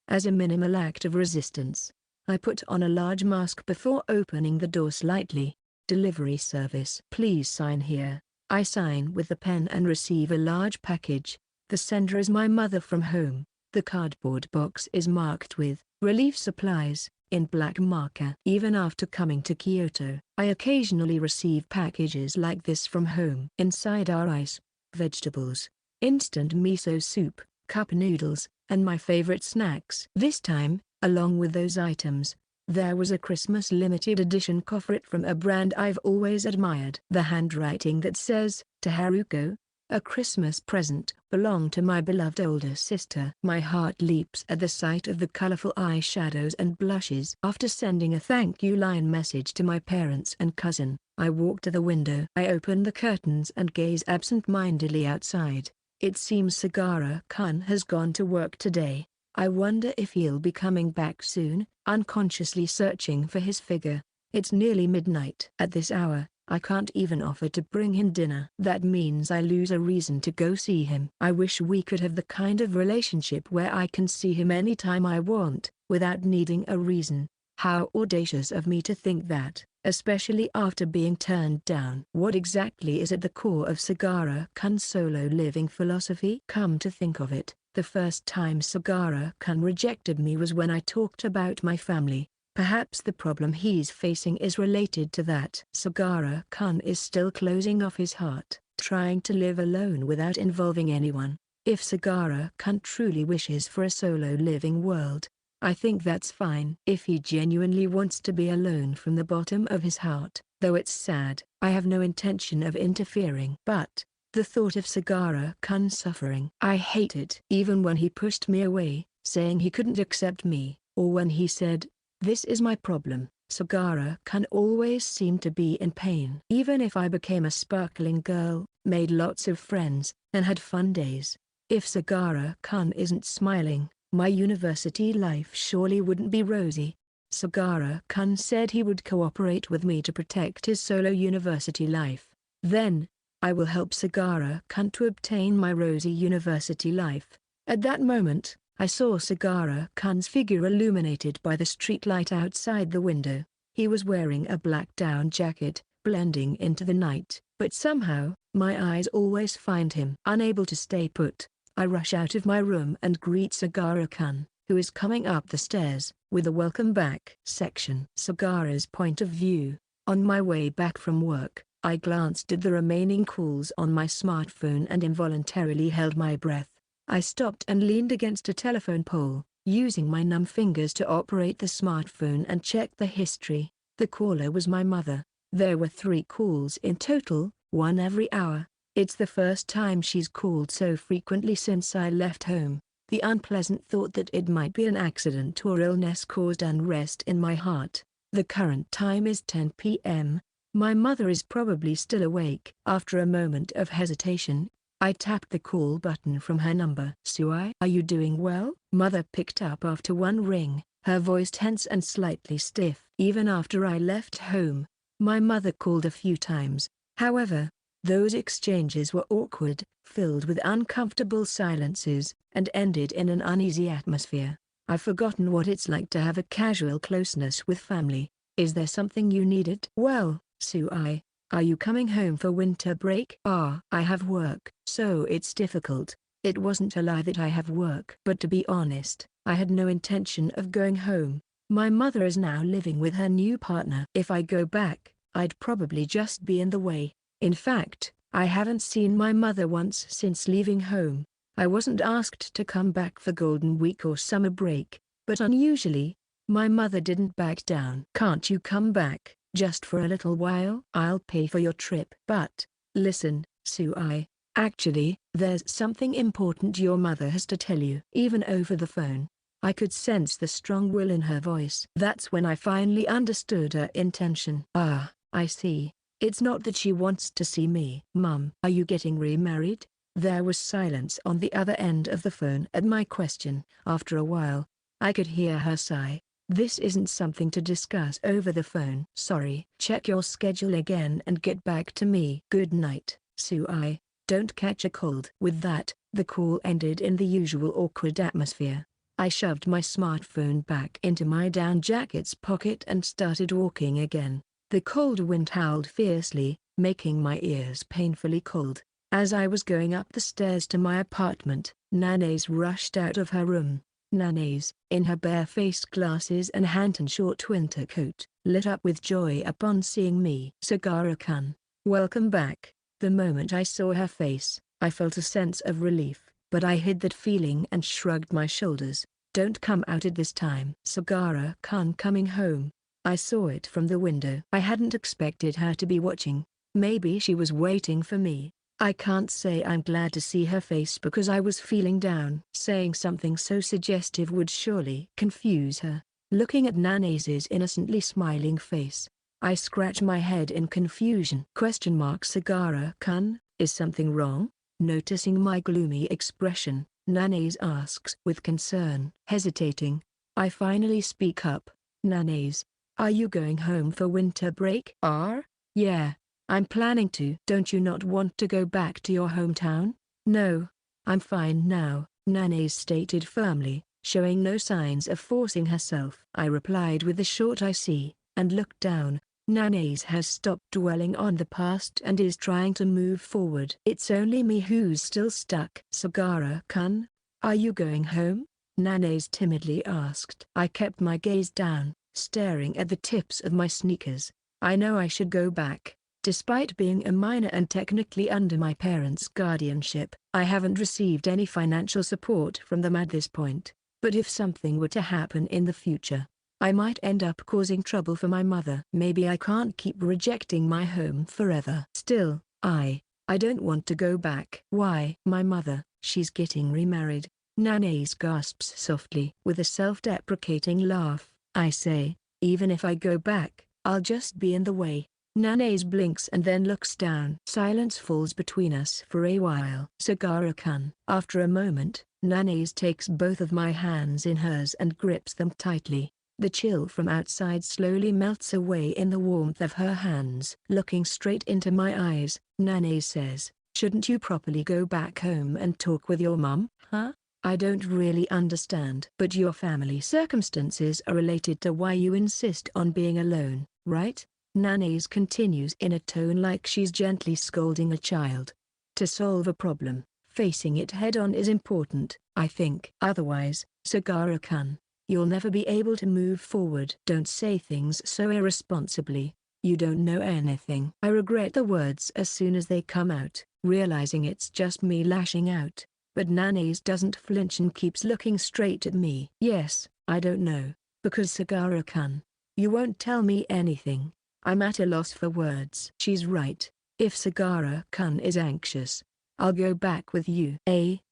S1: As a minimal act of resistance, I put on a large mask before opening the door slightly. "Delivery service. Please sign here." I sign with the pen and receive a large package. The sender is my mother from home. The cardboard box is marked with "Relief Supplies" in black marker. Even after coming to Kyoto, I occasionally receive packages like this from home. Inside are rice, vegetables, instant miso soup, cup noodles, and my favorite snacks. This time, along with those items, there was a Christmas limited edition coffret from a brand I've always admired. The handwriting that says, "To Haruko, A Christmas present belonged to my beloved older sister. My heart leaps at the sight of the colorful eyeshadows and blushes. After sending a thank you line message to my parents and cousin, I walk to the window. I open the curtains and gaze absent-mindedly outside. It seems Sagara-kun has gone to work today. I wonder if he'll be coming back soon. Unconsciously searching for his figure. It's nearly midnight. At this hour, I can't even offer to bring him dinner. That means I lose a reason to go see him. I wish we could have the kind of relationship where I can see him anytime I want, without needing a reason. How audacious of me to think that, especially after being turned down. What exactly is at the core of Sagara-kun's solo living philosophy? Come to think of it, the first time Sagara-kun rejected me was when I talked about my family. Perhaps the problem he's facing is related to that. Sagara-kun is still closing off his heart, trying to live alone without involving anyone. If Sagara-kun truly wishes for a solo living world, I think that's fine. If he genuinely wants to be alone from the bottom of his heart, though it's sad, I have no intention of interfering. But the thought of Sagara-kun suffering, I hate it. Even when he pushed me away, saying he couldn't accept me, or when he said, "This is my problem," Sagara-kun always seemed to be in pain. Even if I became a sparkling girl, made lots of friends, and had fun days, if Sagara-kun isn't smiling, my university life surely wouldn't be rosy. Sagara-kun said he would cooperate with me to protect his solo university life. Then, I will help Sagara-kun to obtain my rosy university life. At that moment, I saw Sagara-kun's figure illuminated by the streetlight outside the window. He was wearing a black down jacket, blending into the night, but somehow, my eyes always find him. Unable to stay put, I rush out of my room and greet Sagara-kun, who is coming up the stairs, with a welcome back section. Sagara's point of view. On my way back from work, I glanced at the remaining calls on my smartphone and involuntarily held my breath. I stopped and leaned against a telephone pole, using my numb fingers to operate the smartphone and check the history. The caller was my mother. There were 3 calls in total, 1 every hour. It's the first time she's called so frequently since I left home. The unpleasant thought that it might be an accident or illness caused unrest in my heart. The current time is 10 p.m. My mother is probably still awake. After a moment of hesitation, I tapped the call button from her number. "Souhei, are you doing well?" Mother picked up after 1 ring, her voice tense and slightly stiff. Even after I left home, my mother called a few times. However, those exchanges were awkward, filled with uncomfortable silences, and ended in an uneasy atmosphere. I've forgotten what it's like to have a casual closeness with family. "Is there something you needed?" "Well, Souhei, are you coming home for winter break?" I have work." "So it's difficult." It wasn't a lie that I have work. But to be honest, I had no intention of going home. My mother is now living with her new partner. If I go back, I'd probably just be in the way. In fact, I haven't seen my mother once since leaving home. I wasn't asked to come back for Golden Week or summer break, but unusually, my mother didn't back down. "Can't you come back, just for a little while? I'll pay for your trip." "But, listen, Souhei, actually, there's something important your mother has to tell you." Even over the phone, I could sense the strong will in her voice. That's when I finally understood her intention. "Ah, I see. It's not that she wants to see me." "Mum, are you getting remarried?" There was silence on the other end of the phone at my question. After a while, I could hear her sigh. "This isn't something to discuss over the phone." "Sorry." "Check your schedule again and get back to me." "Good night, Souhei. Don't catch a cold." With that, the call ended in the usual awkward atmosphere. I shoved my smartphone back into my down jacket's pocket and started walking again. The cold wind howled fiercely, making my ears painfully cold. As I was going up the stairs to my apartment, Nanase rushed out of her room. Nanase, in her barefaced glasses and hand-and-short winter coat, lit up with joy upon seeing me. "Sagara-kun, welcome back." The moment I saw her face, I felt a sense of relief, but I hid that feeling and shrugged my shoulders. "Don't come out at this time." Sagara-kun coming home. I saw it from the window. I hadn't expected her to be watching. Maybe she was waiting for me. I can't say I'm glad to see her face because I was feeling down. Saying something so suggestive would surely confuse her. Looking at Nanase's innocently smiling face, I scratch my head in confusion. Sagara-kun, is something wrong? Noticing my gloomy expression, Nanase asks with concern. Hesitating, I finally speak up. Nanase, are you going home for winter break? Yeah. I'm planning to. Don't you not want to go back to your hometown? No. I'm fine now, Nanase stated firmly, showing no signs of forcing herself. I replied with a short I see, and looked down. Nanase has stopped dwelling on the past and is trying to move forward. It's only me who's still stuck. Sagara-kun, are you going home? Nanase timidly asked. I kept my gaze down, staring at the tips of my sneakers. I know I should go back. Despite being a minor and technically under my parents' guardianship, I haven't received any financial support from them at this point. But if something were to happen in the future, I might end up causing trouble for my mother. Maybe I can't keep rejecting my home forever. Still, I don't want to go back. Why? My mother, she's getting remarried. Nanase gasps softly. With a self-deprecating laugh, I say, even if I go back, I'll just be in the way. Nanase blinks and then looks down. Silence falls between us for a while. Sagara-kun. After a moment, Nanase takes both of my hands in hers and grips them tightly. The chill from outside slowly melts away in the warmth of her hands. Looking straight into my eyes, Nanase says, shouldn't you properly go back home and talk with your mum? Huh? I don't really understand. But your family circumstances are related to why you insist on being alone, right? Nanase continues in a tone like she's gently scolding a child. To solve a problem, facing it head-on is important, I think. Otherwise, Sagara-kun, you'll never be able to move forward. Don't say things so irresponsibly. You don't know anything. I regret the words as soon as they come out, realizing it's just me lashing out. But Nanase doesn't flinch and keeps looking straight at me. Yes, I don't know, because Sagara-kun, you won't tell me anything. I'm at a loss for words. She's right. If Sagara-kun is anxious, I'll go back with you.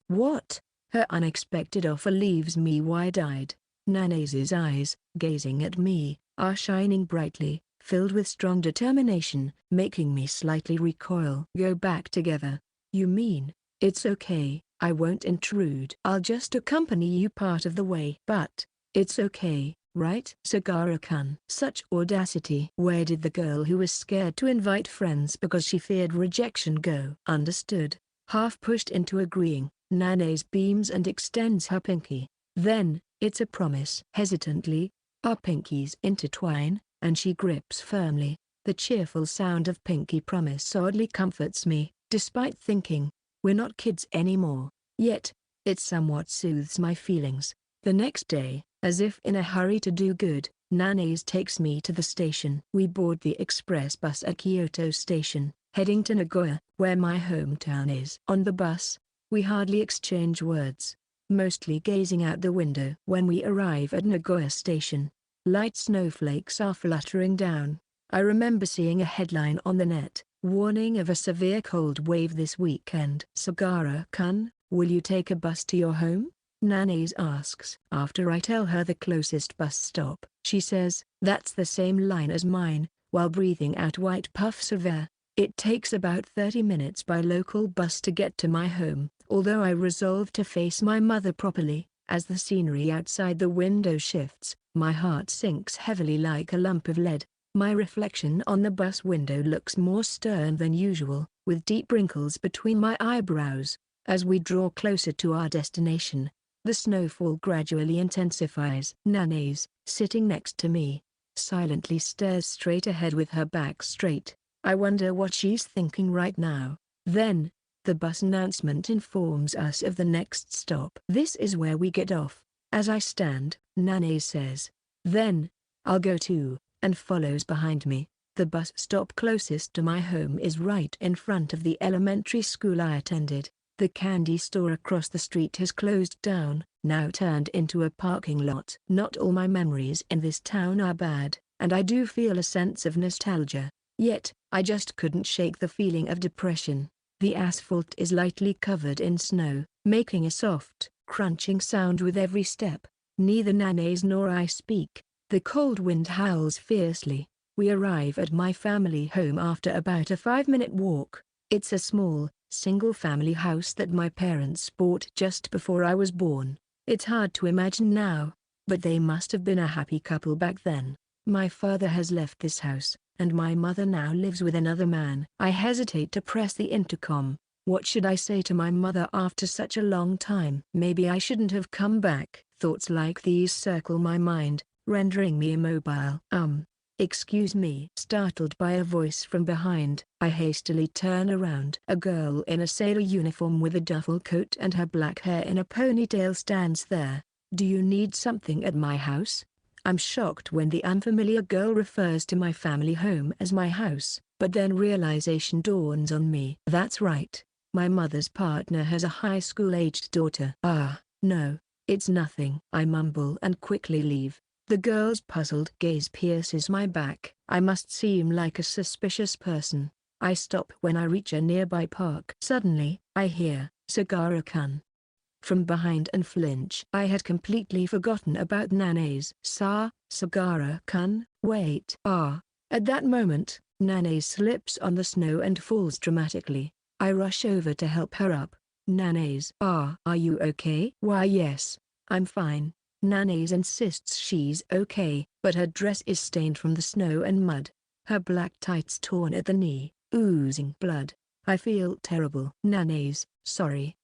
S1: What? Her unexpected offer leaves me wide-eyed. Nanase's eyes, gazing at me, are shining brightly, filled with strong determination, making me slightly recoil. Go back together? You mean, it's okay, I won't intrude. I'll just accompany you part of the way. But, it's okay, right? Sagara-kun. Such audacity. Where did the girl who was scared to invite friends because she feared rejection go? Understood. Half pushed into agreeing, Nanase beams and extends her pinky. Then, it's a promise. Hesitantly, our pinkies intertwine, and she grips firmly. The cheerful sound of pinky promise oddly comforts me, despite thinking, we're not kids anymore. Yet, it somewhat soothes my feelings. The next day, as if in a hurry to do good, Nanase takes me to the station. We board the express bus at Kyoto Station, heading to Nagoya, where my hometown is. On the bus, we hardly exchange words, mostly gazing out the window. When we arrive at Nagoya Station, light snowflakes are fluttering down. I remember seeing a headline on the net, warning of a severe cold wave this weekend. Sagara-kun, will you take a bus to your home? Nanase asks. After I tell her the closest bus stop, she says, that's the same line as mine, while breathing out white puffs of air. It takes about 30 minutes by local bus to get to my home. Although I resolve to face my mother properly, as the scenery outside the window shifts, my heart sinks heavily like a lump of lead. My reflection on the bus window looks more stern than usual, with deep wrinkles between my eyebrows. As we draw closer to our destination, the snowfall gradually intensifies. Nanase, sitting next to me, silently stares straight ahead with her back straight. I wonder what she's thinking right now. Then, the bus announcement informs us of the next stop. This is where we get off. As I stand, Nanase says, then, I'll go too, and follows behind me. The bus stop closest to my home is right in front of the elementary school I attended. The candy store across the street has closed down, now turned into a parking lot. Not all my memories in this town are bad, and I do feel a sense of nostalgia. Yet, I just couldn't shake the feeling of depression. The asphalt is lightly covered in snow, making a soft, crunching sound with every step. Neither Nana's nor I speak. The cold wind howls fiercely. We arrive at my family home after about a 5-minute walk. It's a small, single-family house that my parents bought just before I was born. It's hard to imagine now, but they must have been a happy couple back then. My father has left this house, and my mother now lives with another man. I hesitate to press the intercom. What should I say to my mother after such a long time? Maybe I shouldn't have come back. Thoughts like these circle my mind, rendering me immobile. Excuse me. Startled by a voice from behind, I hastily turn around. A girl in a sailor uniform with a duffel coat and her black hair in a ponytail stands there. Do you need something at my house? I'm shocked when the unfamiliar girl refers to my family home as my house, but then realization dawns on me. That's right. My mother's partner has a high school-aged daughter. No, it's nothing. I mumble and quickly leave. The girl's puzzled gaze pierces my back. I must seem like a suspicious person. I stop when I reach a nearby park. Suddenly, I hear, "Sagara-kun," from behind and flinch. I had completely forgotten about Nana's. Sagara-kun, wait. At that moment, Nanae slips on the snow and falls dramatically. I rush over to help her up. Nanae, are you okay? Why yes, I'm fine. Nanae insists she's okay, but her dress is stained from the snow and mud. Her black tights torn at the knee, oozing blood. I feel terrible. Nanae, sorry.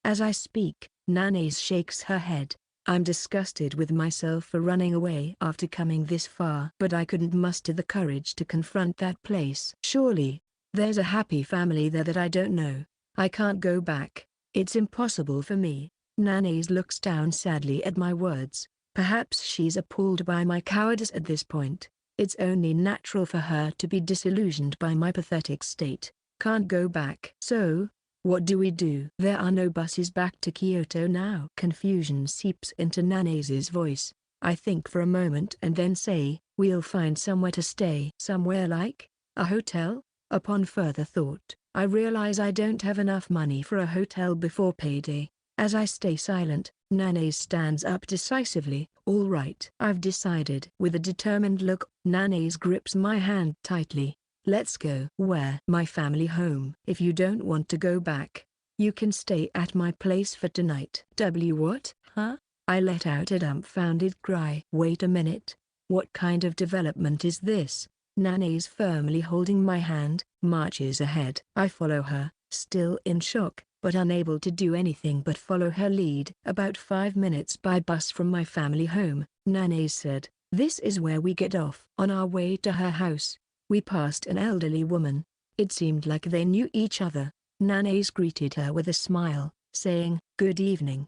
S1: As I speak, Nanae shakes her head. I'm disgusted with myself for running away after coming this far. But I couldn't muster the courage to confront that place. Surely, there's a happy family there that I don't know. I can't go back. It's impossible for me. Nanae looks down sadly at my words. Perhaps she's appalled by my cowardice at this point. It's only natural for her to be disillusioned by my pathetic state. Can't go back. So, what do we do? There are no buses back to Kyoto now. Confusion seeps into Nanae's voice. I think for a moment and then say, we'll find somewhere to stay. Somewhere like a hotel? Upon further thought, I realize I don't have enough money for a hotel before payday. As I stay silent, Nanae stands up decisively. All right. I've decided. With a determined look, Nanae grips my hand tightly. Let's go. Where? My family home. If you don't want to go back, you can stay at my place for tonight. What? Huh? I let out a dumbfounded cry. Wait a minute. What kind of development is this? Nanae, firmly holding my hand, marches ahead. I follow her, still in shock, but unable to do anything but follow her lead. About 5 minutes by bus from my family home, Nanae said, this is where we get off. On our way to her house, we passed an elderly woman. It seemed like they knew each other. Nanae greeted her with a smile, saying, good evening.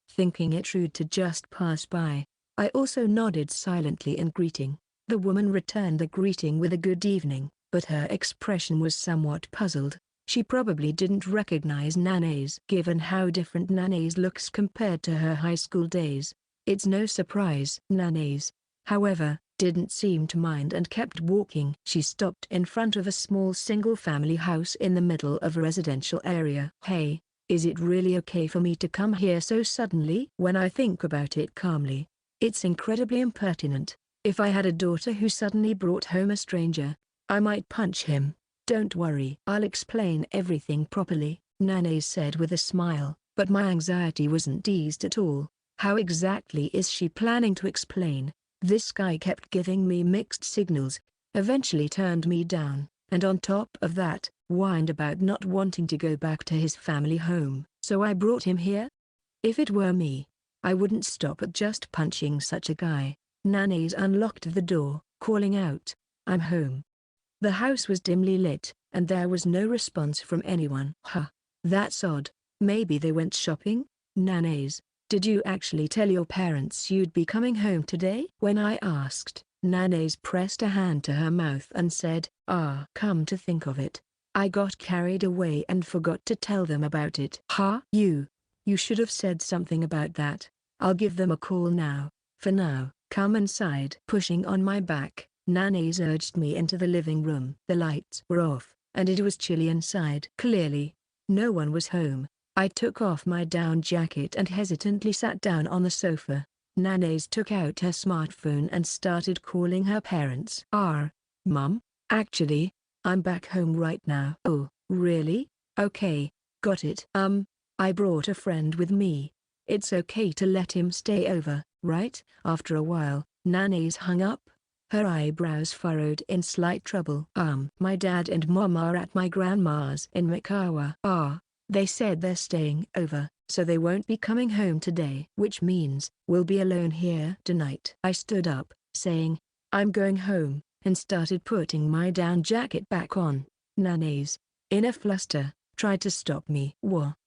S1: Thinking it rude to just pass by, I also nodded silently in greeting. The woman returned the greeting with a good evening, but her expression was somewhat puzzled. She probably didn't recognize Nanae. Given how different Nanae looks compared to her high school days, it's no surprise. Nanae, however, didn't seem to mind and kept walking. She stopped in front of a small single-family house in the middle of a residential area. Hey, is it really okay for me to come here so suddenly? When I think about it calmly, it's incredibly impertinent. If I had a daughter who suddenly brought home a stranger, I might punch him. Don't worry. I'll explain everything properly, Nanae said with a smile, but my anxiety wasn't eased at all. How exactly is she planning to explain? This guy kept giving me mixed signals, eventually turned me down, and on top of that, whined about not wanting to go back to his family home. So I brought him here? If it were me, I wouldn't stop at just punching such a guy. Nanae unlocked the door, calling out, I'm home. The house was dimly lit, and there was no response from anyone. That's odd. Maybe they went shopping? Nanae, did you actually tell your parents you'd be coming home today? When I asked, Nanae pressed a hand to her mouth and said, come to think of it, I got carried away and forgot to tell them about it. You should have said something about that. I'll give them a call now. For now, come inside. Pushing on my back, Nanae urged me into the living room. The lights were off, and it was chilly inside. Clearly, no one was home. I took off my down jacket and hesitantly sat down on the sofa. Nanase took out her smartphone and started calling her parents. Mum, actually, I'm back home right now. Oh, really? Okay, got it. I brought a friend with me. It's okay to let him stay over, right? After a while, Nanase hung up. Her eyebrows furrowed in slight trouble. My dad and mom are at my grandma's in Mikawa. They said they're staying over, so they won't be coming home today. Which means, we'll be alone here tonight. I stood up, saying, I'm going home, and started putting my down jacket back on. Nanase, in a fluster, tried to stop me.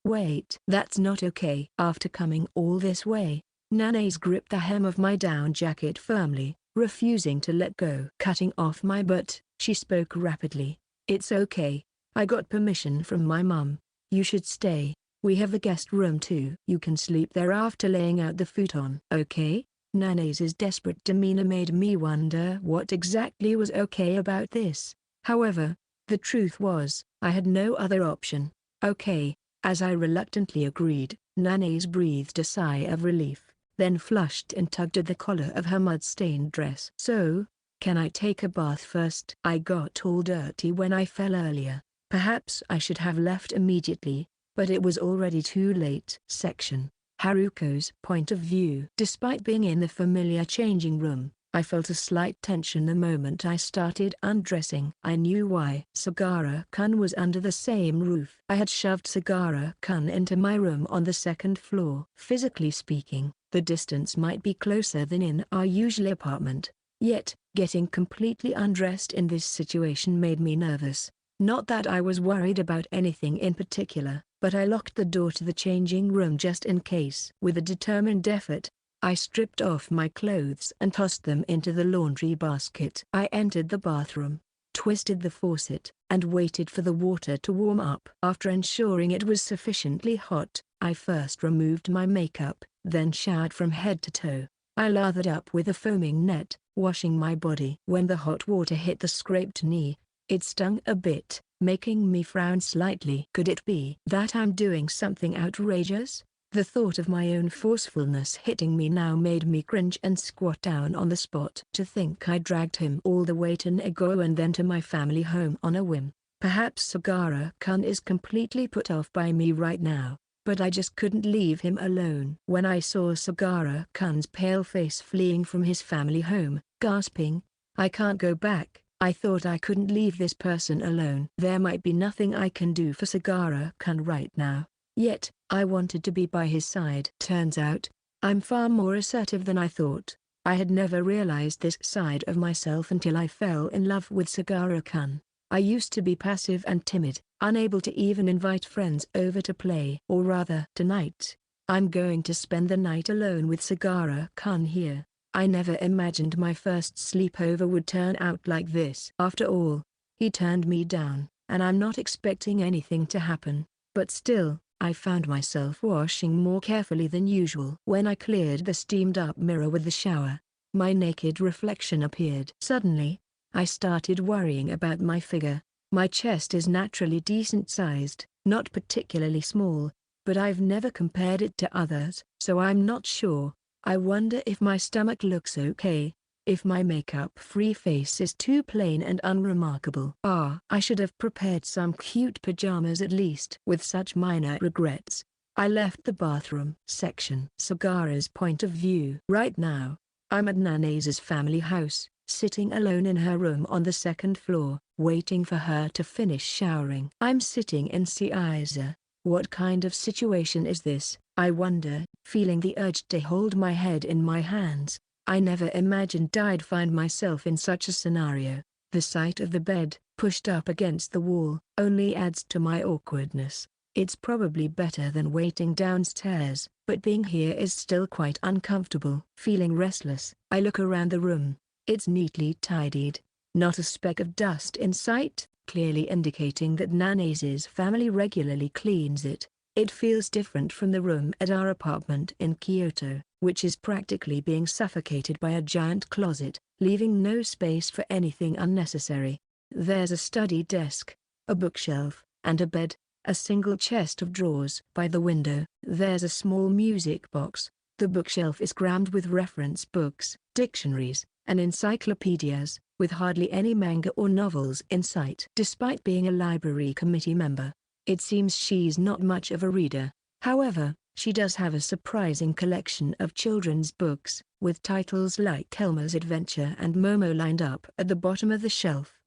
S1: Wait. That's not okay. After coming all this way, Nanase gripped the hem of my down jacket firmly, refusing to let go. Cutting off my butt, she spoke rapidly. It's okay. I got permission from my mum. You should stay. We have a guest room too. You can sleep there after laying out the futon. Okay? Nanase's desperate demeanor made me wonder what exactly was okay about this. However, the truth was, I had no other option. Okay. As I reluctantly agreed, Nanase breathed a sigh of relief, then flushed and tugged at the collar of her mud-stained dress. So, can I take a bath first? I got all dirty when I fell earlier. Perhaps I should have left immediately, but it was already too late. Section: Haruko's point of view. Despite being in the familiar changing room, I felt a slight tension the moment I started undressing. I knew why. Sagara-kun was under the same roof. I had shoved Sagara-kun into my room on the second floor. Physically speaking, the distance might be closer than in our usual apartment. Yet, getting completely undressed in this situation made me nervous. Not that I was worried about anything in particular, but I locked the door to the changing room just in case. With a determined effort, I stripped off my clothes and tossed them into the laundry basket. I entered the bathroom, twisted the faucet, and waited for the water to warm up. After ensuring it was sufficiently hot, I first removed my makeup, then showered from head to toe. I lathered up with a foaming net, washing my body. When the hot water hit the scraped knee, it stung a bit, making me frown slightly. Could it be that I'm doing something outrageous? The thought of my own forcefulness hitting me now made me cringe and squat down on the spot. To think I dragged him all the way to Nago and then to my family home on a whim. Perhaps Sagara-kun is completely put off by me right now, but I just couldn't leave him alone. When I saw Sagara-kun's pale face fleeing from his family home, gasping, I can't go back, I thought I couldn't leave this person alone. There might be nothing I can do for Sagara-kun right now. Yet, I wanted to be by his side. Turns out, I'm far more assertive than I thought. I had never realized this side of myself until I fell in love with Sagara-kun. I used to be passive and timid, unable to even invite friends over to play. Or rather, tonight, I'm going to spend the night alone with Sagara-kun here. I never imagined my first sleepover would turn out like this. After all, he turned me down, and I'm not expecting anything to happen. But still, I found myself washing more carefully than usual. When I cleared the steamed-up mirror with the shower, my naked reflection appeared. Suddenly, I started worrying about my figure. My chest is naturally decent-sized, not particularly small, but I've never compared it to others, so I'm not sure. I wonder if my stomach looks okay, if my makeup-free face is too plain and unremarkable. I should have prepared some cute pajamas at least. With such minor regrets, I left the bathroom. Section: Sagara's point of view. Right now, I'm at Nanase's family house, sitting alone in her room on the second floor, waiting for her to finish showering. I'm sitting in Seiza. What kind of situation is this, I wonder, feeling the urge to hold my head in my hands. I never imagined I'd find myself in such a scenario. The sight of the bed, pushed up against the wall, only adds to my awkwardness. It's probably better than waiting downstairs, but being here is still quite uncomfortable. Feeling restless, I look around the room. It's neatly tidied. Not a speck of dust in sight, clearly indicating that Nanase's family regularly cleans it. It feels different from the room at our apartment in Kyoto, which is practically being suffocated by a giant closet, leaving no space for anything unnecessary. There's a study desk, a bookshelf, and a bed, a single chest of drawers. By the window, there's a small music box. The bookshelf is crammed with reference books, dictionaries, and encyclopedias, with hardly any manga or novels in sight. Despite being a library committee member, it seems she's not much of a reader. However, she does have a surprising collection of children's books, with titles like Elmer's Adventure and Momo lined up at the bottom of the shelf.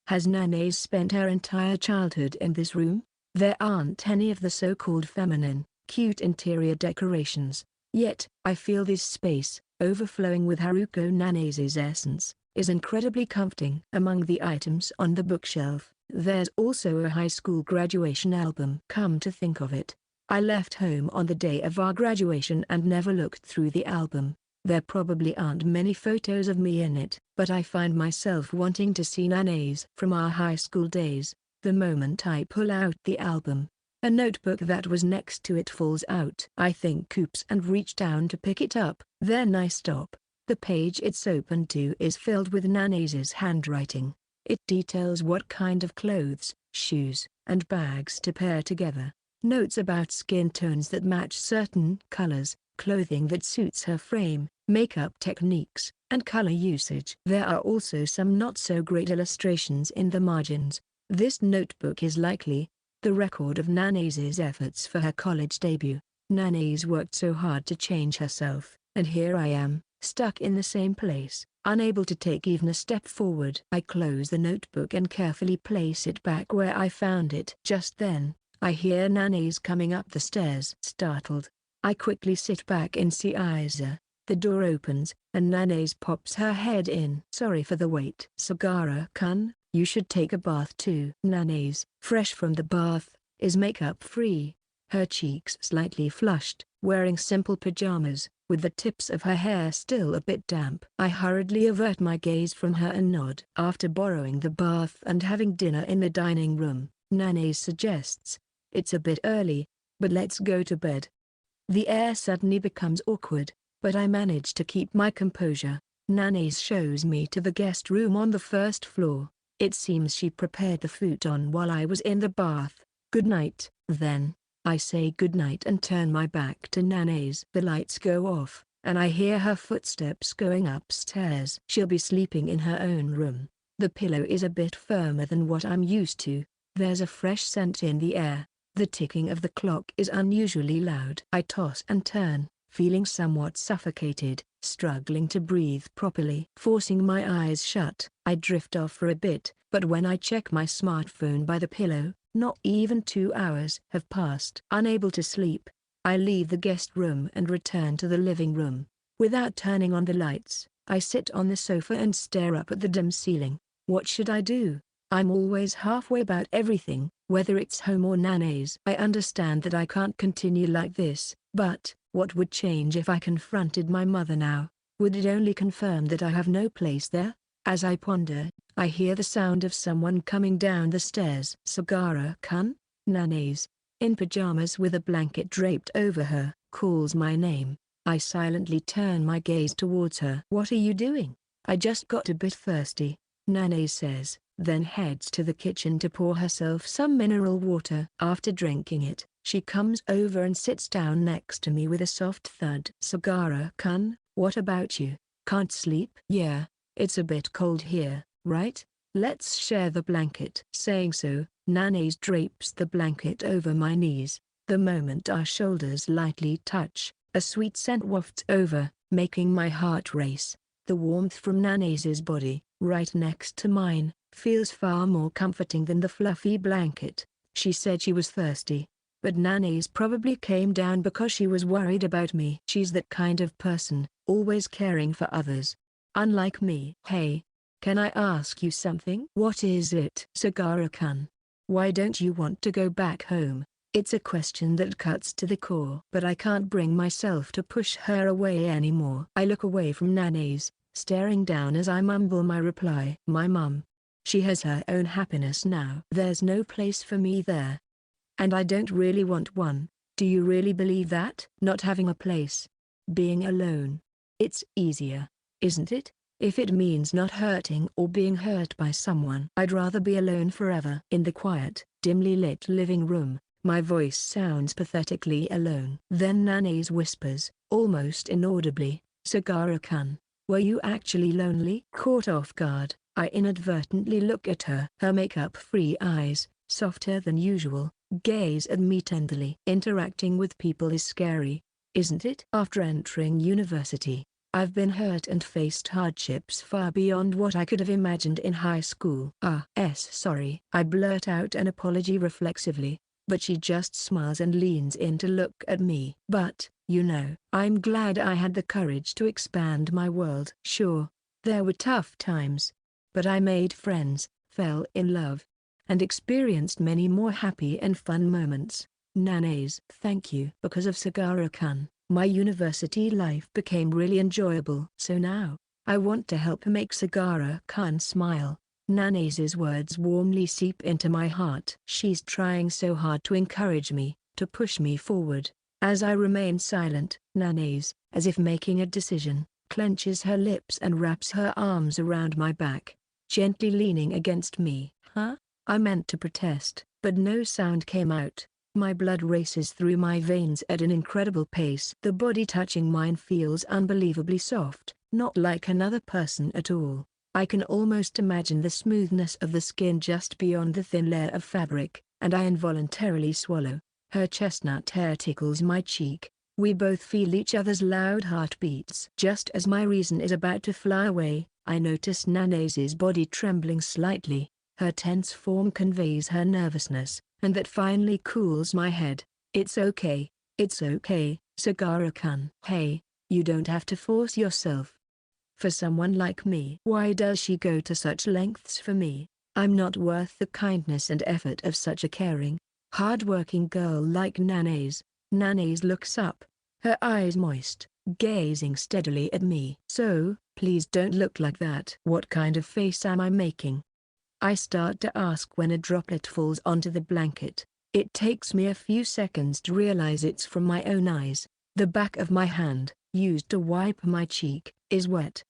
S1: Has Nanase spent her entire childhood in this room? There aren't any of the so-called feminine, cute interior decorations. Yet, I feel this space, overflowing with Haruko Nanase's essence, is incredibly comforting. Among the items on the bookshelf, there's also a high school graduation album. Come to think of it, I left home on the day of our graduation and never looked through the album. There probably aren't many photos of me in it, but I find myself wanting to see Nanase from our high school days. The moment I pull out the album, a notebook that was next to it falls out. I think oops and reach down to pick it up. Then I stop. The page it's open to is filled with Nanase's handwriting. It details what kind of clothes, shoes, and bags to pair together. Notes about skin tones that match certain colors, clothing that suits her frame, makeup techniques, and color usage. There are also some not-so-great illustrations in the margins. This notebook is likely the record of Nanase's efforts for her college debut. Nanase worked so hard to change herself, and here I am, stuck in the same place, unable to take even a step forward. I close the notebook and carefully place it back where I found it. Just then, I hear Nanase coming up the stairs. Startled, I quickly sit back and see Isa. The door opens, and Nanase pops her head in. Sorry for the wait. Sagara-kun, you should take a bath too. Nanase, fresh from the bath, is makeup-free, her cheeks slightly flushed, wearing simple pajamas, with the tips of her hair still a bit damp. I hurriedly avert my gaze from her and nod. After borrowing the bath and having dinner in the dining room, Nanase suggests, "It's a bit early, but let's go to bed." The air suddenly becomes awkward, but I manage to keep my composure. Nanase shows me to the guest room on the first floor. It seems she prepared the futon while I was in the bath. "Good night, then." I say goodnight and turn my back to Nanase. The lights go off, and I hear her footsteps going upstairs. She'll be sleeping in her own room. The pillow is a bit firmer than what I'm used to. There's a fresh scent in the air. The ticking of the clock is unusually loud. I toss and turn, feeling somewhat suffocated, struggling to breathe properly. Forcing my eyes shut, I drift off for a bit, but when I check my smartphone by the pillow, not even 2 hours have passed. Unable to sleep, I leave the guest room and return to the living room. Without turning on the lights, I sit on the sofa and stare up at the dim ceiling. What should I do? I'm always halfway about everything, whether it's home or Nanase. I understand that I can't continue like this, but what would change if I confronted my mother now? Would it only confirm that I have no place there? As I ponder, I hear the sound of someone coming down the stairs. Sagara-kun, Nanase, in pajamas with a blanket draped over her, calls my name. I silently turn my gaze towards her. "What are you doing?" "I just got a bit thirsty," Nanase says, then heads to the kitchen to pour herself some mineral water. After drinking it, she comes over and sits down next to me with a soft thud. "Sagara-kun, what about you? Can't sleep?" "Yeah, it's a bit cold here, right? Let's share the blanket." Saying so, Nanase drapes the blanket over my knees. The moment our shoulders lightly touch, a sweet scent wafts over, making my heart race. The warmth from Nanase's body, right next to mine, feels far more comforting than the fluffy blanket. She said she was thirsty, but Nanase probably came down because she was worried about me. She's that kind of person, always caring for others. Unlike me. "Hey, can I ask you something?" "What is it?" "Sagara-kun, why don't you want to go back home?" It's a question that cuts to the core. But I can't bring myself to push her away anymore. I look away from Nanase, staring down as I mumble my reply. "My mum. She has her own happiness now. There's no place for me there. And I don't really want one." "Do you really believe that?" "Not having a place. Being alone. It's easier, isn't it? If it means not hurting or being hurt by someone, I'd rather be alone forever. In the quiet, dimly lit living room, my voice sounds pathetically alone. Then Nana's whispers, almost inaudibly, "Sagara-kun, were you actually lonely?" Caught off guard, I inadvertently look at her. Her makeup-free eyes, softer than usual, gaze at me tenderly. Interacting with people is scary, isn't it? After entering university, I've been hurt and faced hardships far beyond what I could have imagined in high school. Sorry. I blurt out an apology reflexively, but she just smiles and leans in to look at me. But, I'm glad I had the courage to expand my world. Sure, there were tough times, but I made friends, fell in love, and experienced many more happy and fun moments. Nana's. Thank you. Because of Sagara-kun, my university life became really enjoyable. So now, I want to help make Sagara-kun smile. Nana's words warmly seep into my heart. She's trying so hard to encourage me, to push me forward. As I remain silent, Nana's, as if making a decision, clenches her lips and wraps her arms around my back, gently leaning against me. I meant to protest, but no sound came out. My blood races through my veins at an incredible pace. The body touching mine feels unbelievably soft, not like another person at all. I can almost imagine the smoothness of the skin just beyond the thin layer of fabric, and I involuntarily swallow. Her chestnut hair tickles my cheek. We both feel each other's loud heartbeats. Just as my reason is about to fly away, I notice Nana's body trembling slightly. Her tense form conveys her nervousness, and that finally cools my head. It's okay, Sagara-kun. Hey, you don't have to force yourself. For someone like me. Why does she go to such lengths for me? I'm not worth the kindness and effort of such a caring, hard-working girl like Nana's. Nana's looks up, her eyes moist, gazing steadily at me. So, please don't look like that. What kind of face am I making? I start to ask when a droplet falls onto the blanket. It takes me a few seconds to realize it's from my own eyes. The back of my hand, used to wipe my cheek, is wet.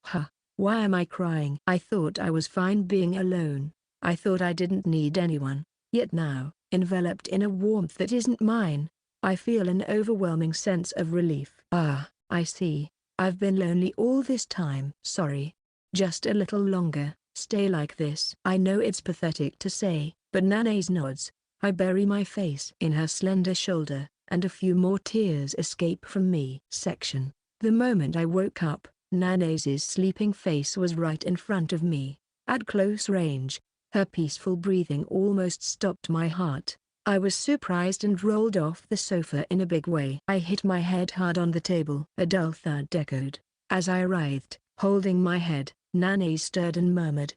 S1: Why am I crying? I thought I was fine being alone. I thought I didn't need anyone. Yet now, enveloped in a warmth that isn't mine, I feel an overwhelming sense of relief. I see. I've been lonely all this time. Sorry. Just a little longer. Stay like this. I know it's pathetic to say, but Nana's nods. I bury my face in her slender shoulder, and a few more tears escape from me. The moment I woke up, Nana's sleeping face was right in front of me. At close range, her peaceful breathing almost stopped my heart. I was surprised and rolled off the sofa in a big way. I hit my head hard on the table. A dull thud echoed. As I writhed, holding my head, Nana's stirred and murmured,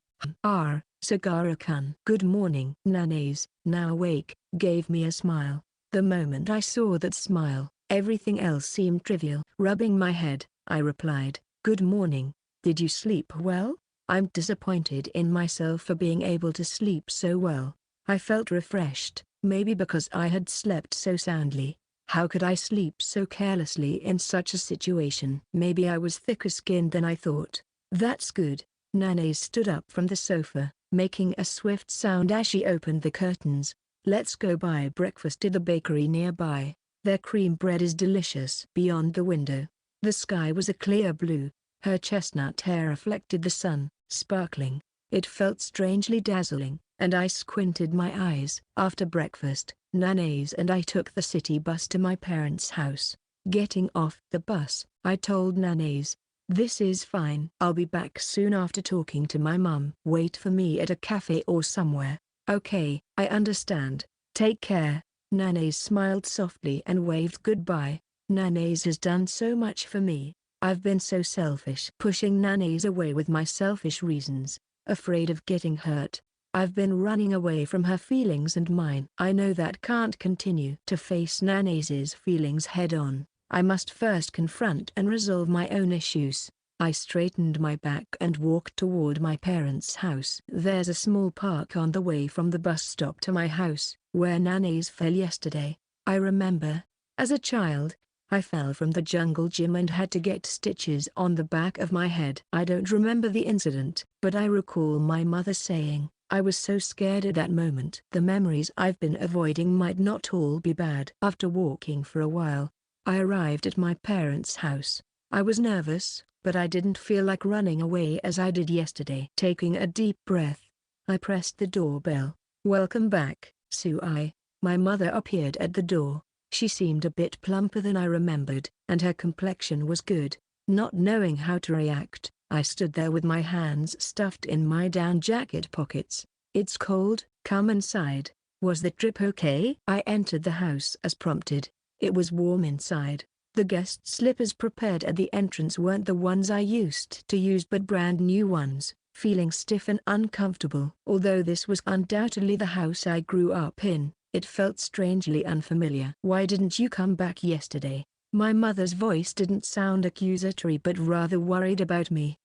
S1: Sagara-kun. Good morning. Nana's, now awake, gave me a smile. The moment I saw that smile, everything else seemed trivial. Rubbing my head, I replied, good morning. Did you sleep well? I'm disappointed in myself for being able to sleep so well. I felt refreshed, maybe because I had slept so soundly. How could I sleep so carelessly in such a situation? Maybe I was thicker-skinned than I thought. That's good. Nana's stood up from the sofa, making a swift sound as she opened the curtains. Let's go buy breakfast at the bakery nearby. Their cream bread is delicious. Beyond the window, the sky was a clear blue. Her chestnut hair reflected the sun, sparkling. It felt strangely dazzling, and I squinted my eyes. After breakfast, Nana's and I took the city bus to my parents' house. Getting off the bus, I told Nana's, this is fine. I'll be back soon after talking to my mum. Wait for me at a cafe or somewhere. Okay, I understand. Take care. Nana's smiled softly and waved goodbye. Nana's has done so much for me. I've been so selfish. Pushing Nana's away with my selfish reasons, afraid of getting hurt. I've been running away from her feelings and mine. I know that can't continue. To face Nana's feelings head-on, I must first confront and resolve my own issues. I straightened my back and walked toward my parents' house. There's a small park on the way from the bus stop to my house, where Nana's fell yesterday. I remember, as a child, I fell from the jungle gym and had to get stitches on the back of my head. I don't remember the incident, but I recall my mother saying, "I was so scared at that moment." The memories I've been avoiding might not all be bad. After walking for a while, I arrived at my parents' house. I was nervous, but I didn't feel like running away as I did yesterday. Taking a deep breath, I pressed the doorbell. "Welcome back, Souhei." My mother appeared at the door. She seemed a bit plumper than I remembered, and her complexion was good. Not knowing how to react, I stood there with my hands stuffed in my down jacket pockets. "It's cold, come inside." Was the trip okay? I entered the house as prompted. It was warm inside. The guest slippers prepared at the entrance weren't the ones I used to use but brand new ones, feeling stiff and uncomfortable. Although this was undoubtedly the house I grew up in, it felt strangely unfamiliar. "Why didn't you come back yesterday?" My mother's voice didn't sound accusatory but rather worried about me.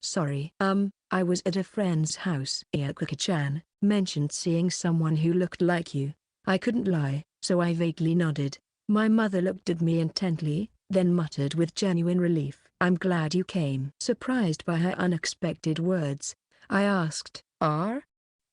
S1: Sorry. I was at a friend's house. Ayako-chan mentioned seeing someone who looked like you. I couldn't lie, so I vaguely nodded. My mother looked at me intently, then muttered with genuine relief, "I'm glad you came." Surprised by her unexpected words, I asked, "Are?"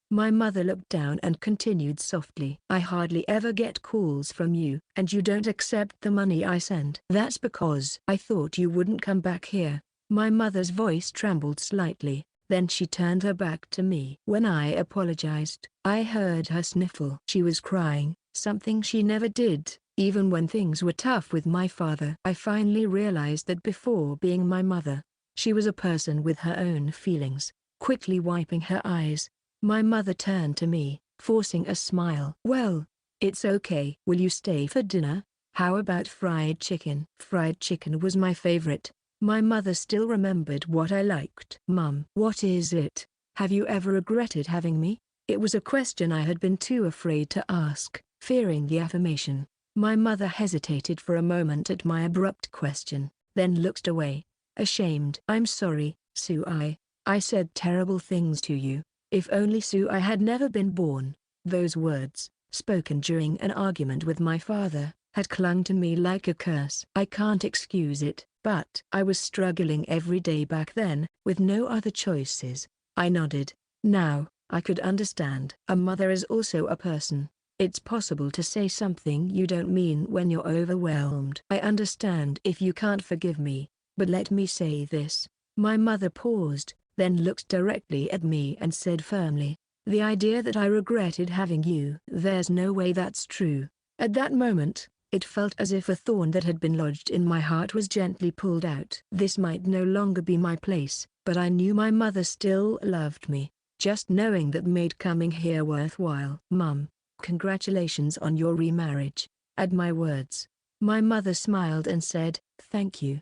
S1: My mother looked down and continued softly, "I hardly ever get calls from you, and you don't accept the money I send." "That's because I thought you wouldn't come back here." My mother's voice trembled slightly, then she turned her back to me. When I apologized, I heard her sniffle. She was crying, something she never did, even when things were tough with my father. I finally realized that before being my mother, she was a person with her own feelings. Quickly wiping her eyes, my mother turned to me, forcing a smile. "Well, it's okay. Will you stay for dinner? How about fried chicken?" Fried chicken was my favorite. My mother still remembered what I liked. "Mum, what is it? Have you ever regretted having me?" It was a question I had been too afraid to ask, fearing the affirmation. My mother hesitated for a moment at my abrupt question, then looked away, ashamed. "I'm sorry, Souhei. I said terrible things to you. If only Souhei had never been born." Those words, spoken during an argument with my father, had clung to me like a curse. I can't excuse it, but I was struggling every day back then, with no other choices. I nodded. Now, I could understand. A mother is also a person. It's possible to say something you don't mean when you're overwhelmed. "I understand if you can't forgive me, but let me say this." My mother paused, then looked directly at me and said firmly, "The idea that I regretted having you." "There's no way that's true." At that moment, it felt as if a thorn that had been lodged in my heart was gently pulled out. This might no longer be my place, but I knew my mother still loved me. Just knowing that made coming here worthwhile. "Mum, congratulations on your remarriage." At my words, my mother smiled and said, "Thank you."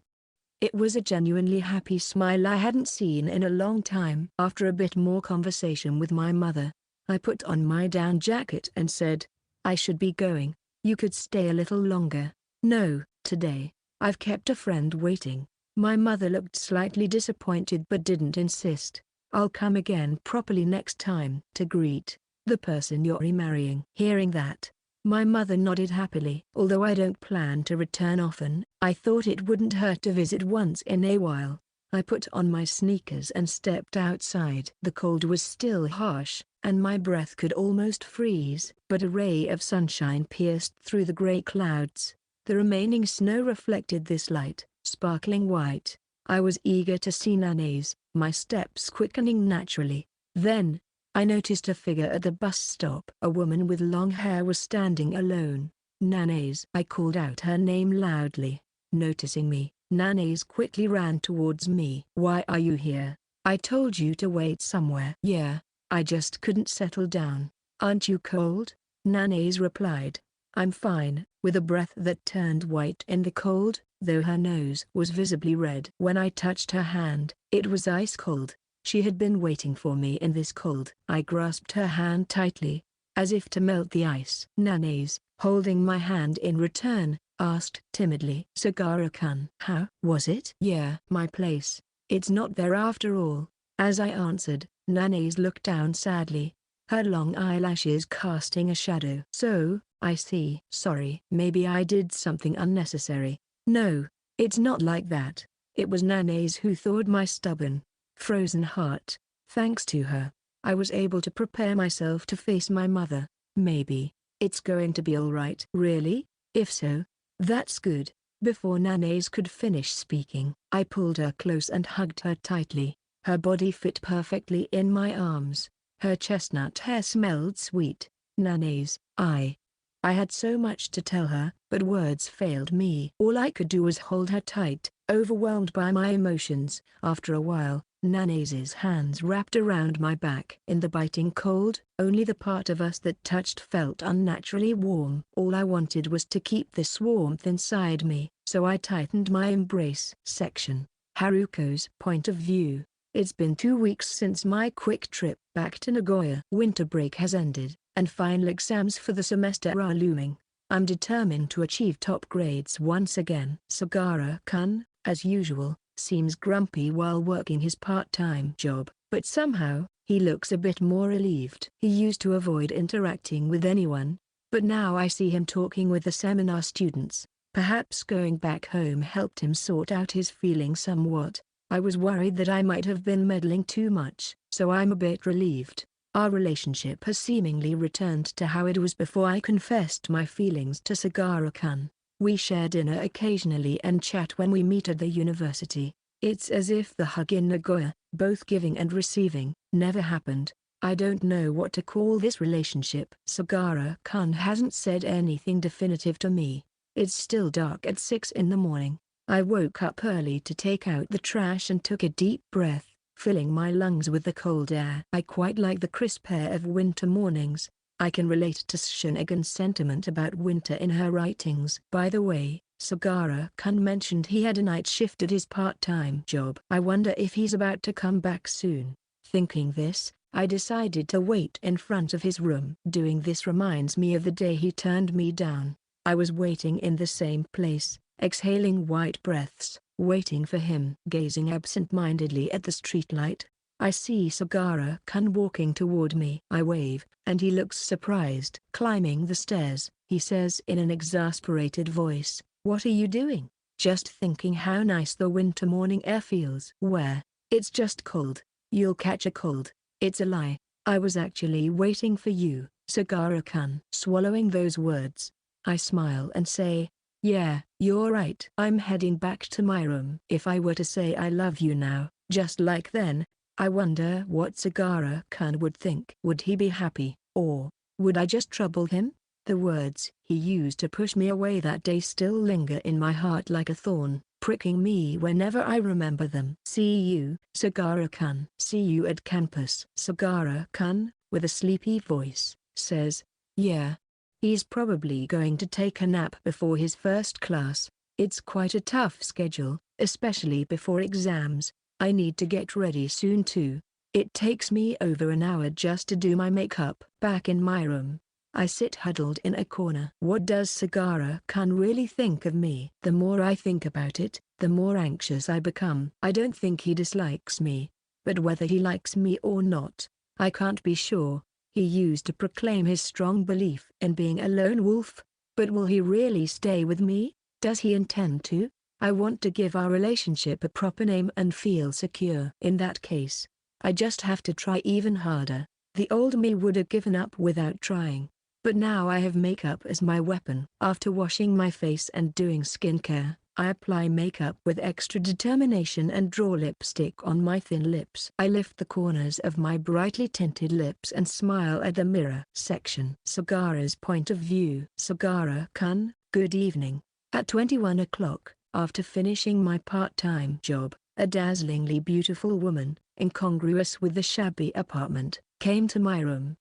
S1: It was a genuinely happy smile I hadn't seen in a long time. After a bit more conversation with my mother, I put on my down jacket and said, "I should be going. You could stay a little longer." "No, today. I've kept a friend waiting." My mother looked slightly disappointed but didn't insist. "I'll come again properly next time." "To greet the person you're remarrying." Hearing that, my mother nodded happily. "Although I don't plan to return often, I thought it wouldn't hurt to visit once in a while." I put on my sneakers and stepped outside. The cold was still harsh, and my breath could almost freeze. But a ray of sunshine pierced through the gray clouds. The remaining snow reflected this light, sparkling white. I was eager to see Nana's, my steps quickening naturally. Then, I noticed a figure at the bus stop. A woman with long hair was standing alone. "Nana's." I called out her name loudly. Noticing me, Nana's quickly ran towards me. "Why are you here? I told you to wait somewhere." "Yeah, I just couldn't settle down." "Aren't you cold?" Nana's replied. "I'm fine," with a breath that turned white in the cold, though her nose was visibly red. When I touched her hand, it was ice cold. She had been waiting for me in this cold. I grasped her hand tightly, as if to melt the ice. Nana's, holding my hand in return, asked timidly, "Sagara-kun, how was it?" "Yeah, my place. It's not there after all." As I answered, Nana's looked down sadly, her long eyelashes casting a shadow. "So, I see." "Sorry. Maybe I did something unnecessary." No, it's not like that. It was Nana's who thawed my stubborn, frozen heart. Thanks to her, I was able to prepare myself to face my mother. Maybe it's going to be alright. Really? If so, that's good. Before Nana's could finish speaking, I pulled her close and hugged her tightly. Her body fit perfectly in my arms. Her chestnut hair smelled sweet. Nana's. I had so much to tell her, but words failed me. All I could do was hold her tight, overwhelmed by my emotions. After a while, Nana's hands wrapped around my back. In the biting cold, only the part of us that touched felt unnaturally warm. All I wanted was to keep this warmth inside me, so I tightened my embrace. Section. Haruko's point of view. It's been 2 weeks since my quick trip back to Nagoya. Winter break has ended, and final exams for the semester are looming. I'm determined to achieve top grades once again. Sagara-kun, as usual, seems grumpy while working his part-time job, but somehow, he looks a bit more relieved. He used to avoid interacting with anyone, but now I see him talking with the seminar students. Perhaps going back home helped him sort out his feelings somewhat. I was worried that I might have been meddling too much, so I'm a bit relieved. Our relationship has seemingly returned to how it was before I confessed my feelings to Sagara-kun. We share dinner occasionally and chat when we meet at the university. It's as if the hug in Nagoya, both giving and receiving, never happened. I don't know what to call this relationship. Sagara-kun hasn't said anything definitive to me. It's still dark at 6 in the morning. I woke up early to take out the trash and took a deep breath, filling my lungs with the cold air. I quite like the crisp air of winter mornings. I can relate to Shinagan's sentiment about winter in her writings. By the way, Sagara-kun mentioned he had a night shift at his part-time job. I wonder if he's about to come back soon. Thinking this, I decided to wait in front of his room. Doing this reminds me of the day he turned me down. I was waiting in the same place, exhaling white breaths, waiting for him. Gazing absent-mindedly at the streetlight, I see Sagara-kun walking toward me. I wave, and he looks surprised. Climbing the stairs, he says in an exasperated voice, "What are you doing?" "Just thinking how nice the winter morning air feels." "Where? It's just cold. You'll catch a cold." "It's a lie. I was actually waiting for you, Sagara-kun." Swallowing those words, I smile and say, "Yeah, you're right. I'm heading back to my room." If I were to say I love you now, just like then, I wonder what Sagara-kun would think. Would he be happy, or would I just trouble him? The words he used to push me away that day still linger in my heart like a thorn, pricking me whenever I remember them. "See you, Sagara-kun. See you at campus." Sagara-kun, with a sleepy voice, says, "Yeah. He's probably going to take a nap before his first class. It's quite a tough schedule, especially before exams. I need to get ready soon too. It takes me over an hour just to do my makeup." Back in my room, I sit huddled in a corner. What does Sagara-kun really think of me? The more I think about it, the more anxious I become. I don't think he dislikes me, but whether he likes me or not, I can't be sure. He used to proclaim his strong belief in being a lone wolf, but will he really stay with me? Does he intend to? I want to give our relationship a proper name and feel secure. In that case, I just have to try even harder. The old me would have given up without trying, but now I have makeup as my weapon. After washing my face and doing skincare, I apply makeup with extra determination and draw lipstick on my thin lips. I lift the corners of my brightly tinted lips and smile at the mirror. Section. Sagara's point of view. Sagara-kun, good evening. At 21 o'clock, after finishing my part-time job, a dazzlingly beautiful woman, incongruous with the shabby apartment, came to my room.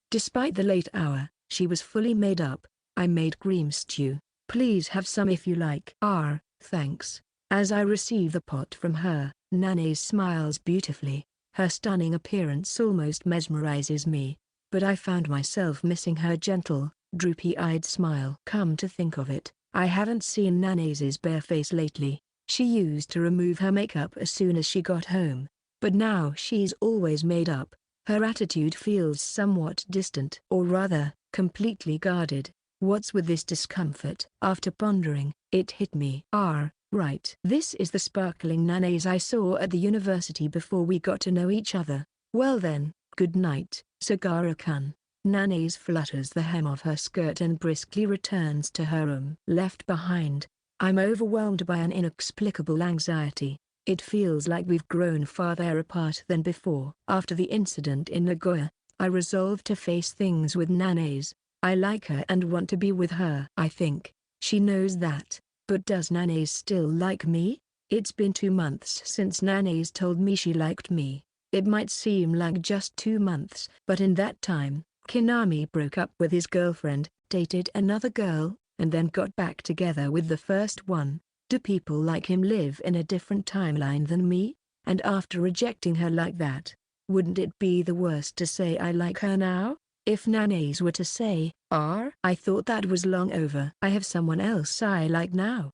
S1: Despite the late hour, she was fully made up. "I made cream stew. Please have some if you like." Thanks." As I receive the pot from her, Nanae smiles beautifully. Her stunning appearance almost mesmerizes me, but I found myself missing her gentle, droopy-eyed smile. Come to think of it, I haven't seen Nanae's bare face lately. She used to remove her makeup as soon as she got home, but now she's always made up. Her attitude feels somewhat distant, or rather, completely guarded. What's with this discomfort? After pondering, it hit me. Right. This is the sparkling Nanays I saw at the university before we got to know each other. Well then, good night, Sagara-kun. Nanays flutters the hem of her skirt and briskly returns to her room. Left behind, I'm overwhelmed by an inexplicable anxiety. It feels like we've grown farther apart than before. After the incident in Nagoya, I resolved to face things with Nanays. I like her and want to be with her. I think she knows that. But does Nanays still like me? It's been 2 months since Nanays told me she liked me. It might seem like just 2 months, but in that time, Kinami broke up with his girlfriend, dated another girl, and then got back together with the first one. Do people like him live in a different timeline than me? And after rejecting her like that, wouldn't it be the worst to say I like her now? If Nanays were to say, I thought that was long over. I have someone else I like now.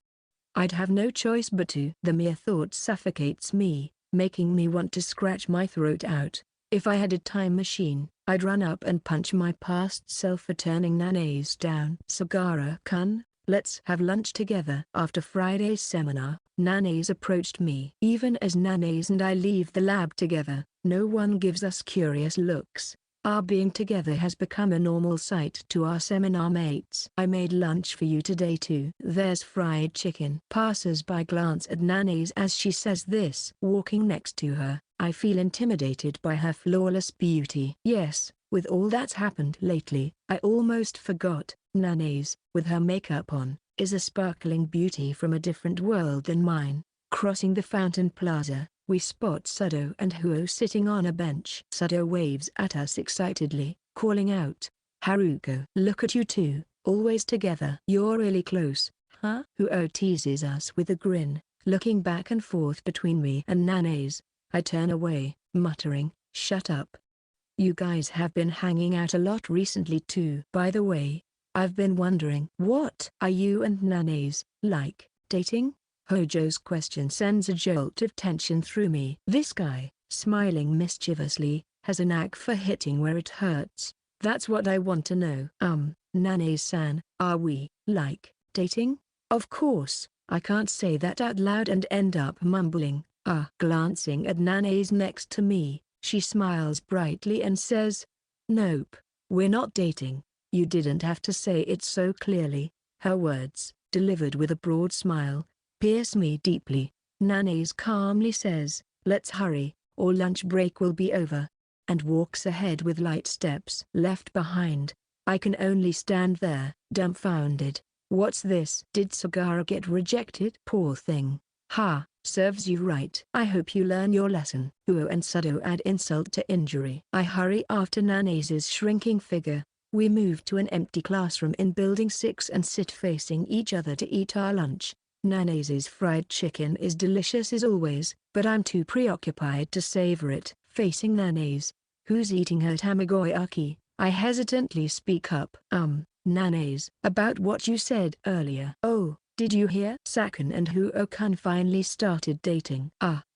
S1: I'd have no choice but to. The mere thought suffocates me, making me want to scratch my throat out. If I had a time machine, I'd run up and punch my past self for turning Nanays down. Sagara-kun, let's have lunch together. After Friday's seminar, Nanays approached me. Even as Nanays and I leave the lab together, no one gives us curious looks. Our being together has become a normal sight to our seminar mates. I made lunch for you today too. There's fried chicken. Passers-by glance at Nanays as she says this. Walking next to her, I feel intimidated by her flawless beauty. Yes, with all that's happened lately, I almost forgot. Nanays, with her makeup on, is a sparkling beauty from a different world than mine. Crossing the fountain plaza, we spot Sudo and Huo sitting on a bench. Sudo waves at us excitedly, calling out, Haruko. Look at you two, always together. You're really close, huh? Huo teases us with a grin, looking back and forth between me and Nanays. I turn away, muttering, shut up. You guys have been hanging out a lot recently too. By the way, I've been wondering. What are you and Nanays, like, dating? Hojo's question sends a jolt of tension through me. This guy, smiling mischievously, has a knack for hitting where it hurts. That's what I want to know. Nanays-san, are we, like, dating? Of course, I can't say that out loud and end up mumbling, Glancing at Nanays next to me, she smiles brightly and says, nope, we're not dating. You didn't have to say it so clearly. Her words, delivered with a broad smile, pierce me deeply. Nanays calmly says, let's hurry, or lunch break will be over, and walks ahead with light steps. Left behind, I can only stand there, dumbfounded. What's this? Did Sagara get rejected? Poor thing. Serves you right. I hope you learn your lesson. Huo and Sudo add insult to injury. I hurry after Nanays' shrinking figure. We move to an empty classroom in Building 6 and sit facing each other to eat our lunch. Nanays' fried chicken is delicious as always, but I'm too preoccupied to savor it. Facing Nanays, who's eating her tamagoyaki, I hesitantly speak up. Nanays. About what you said earlier. Oh, did you hear? Sakun and Huo-kun finally started dating.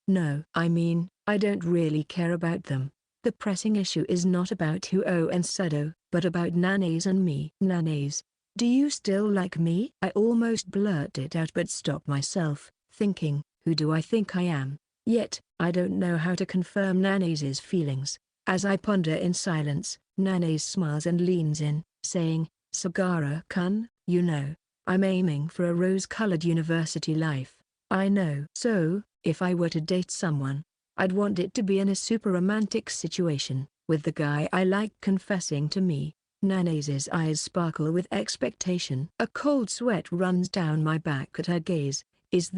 S1: No. I mean, I don't really care about them. The pressing issue is not about Huo and Sudo, but about Nanays and me. Nanays. Do you still like me? I almost blurt it out but stop myself, thinking, who do I think I am? Yet, I don't know how to confirm Nanays' feelings. As I ponder in silence, Nanays smiles and leans in, saying, Sagara-kun, you know, I'm aiming for a rose-colored university life. I know. So, if I were to date someone, I'd want it to be in a super romantic situation, with the guy I like confessing to me. Nanays' eyes sparkle with expectation. A cold sweat runs down my back at her gaze. Is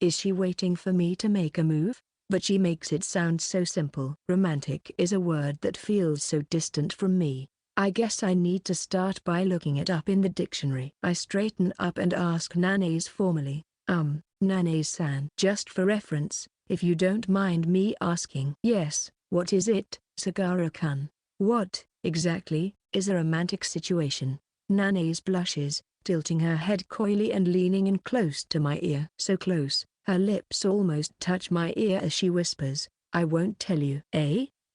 S1: she waiting for me to make a move? But she makes it sound so simple. Romantic is a word that feels so distant from me. I guess I need to start by looking it up in the dictionary. I straighten up and ask Nanays formally. Nanays-san. Just for reference, if you don't mind me asking. Yes, what is it, Sagara-kun? What, exactly, is a romantic situation? Nanays blushes, tilting her head coyly and leaning in close to my ear. So close, her lips almost touch my ear as she whispers, I won't tell you.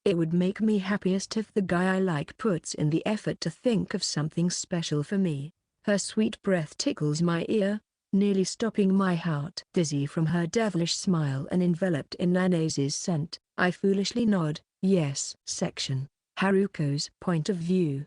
S1: It would make me happiest if the guy I like puts in the effort to think of something special for me. Her sweet breath tickles my ear, nearly stopping my heart. Dizzy from her devilish smile and enveloped in Nanase's scent, I foolishly nod, yes. Section. Haruko's point of view.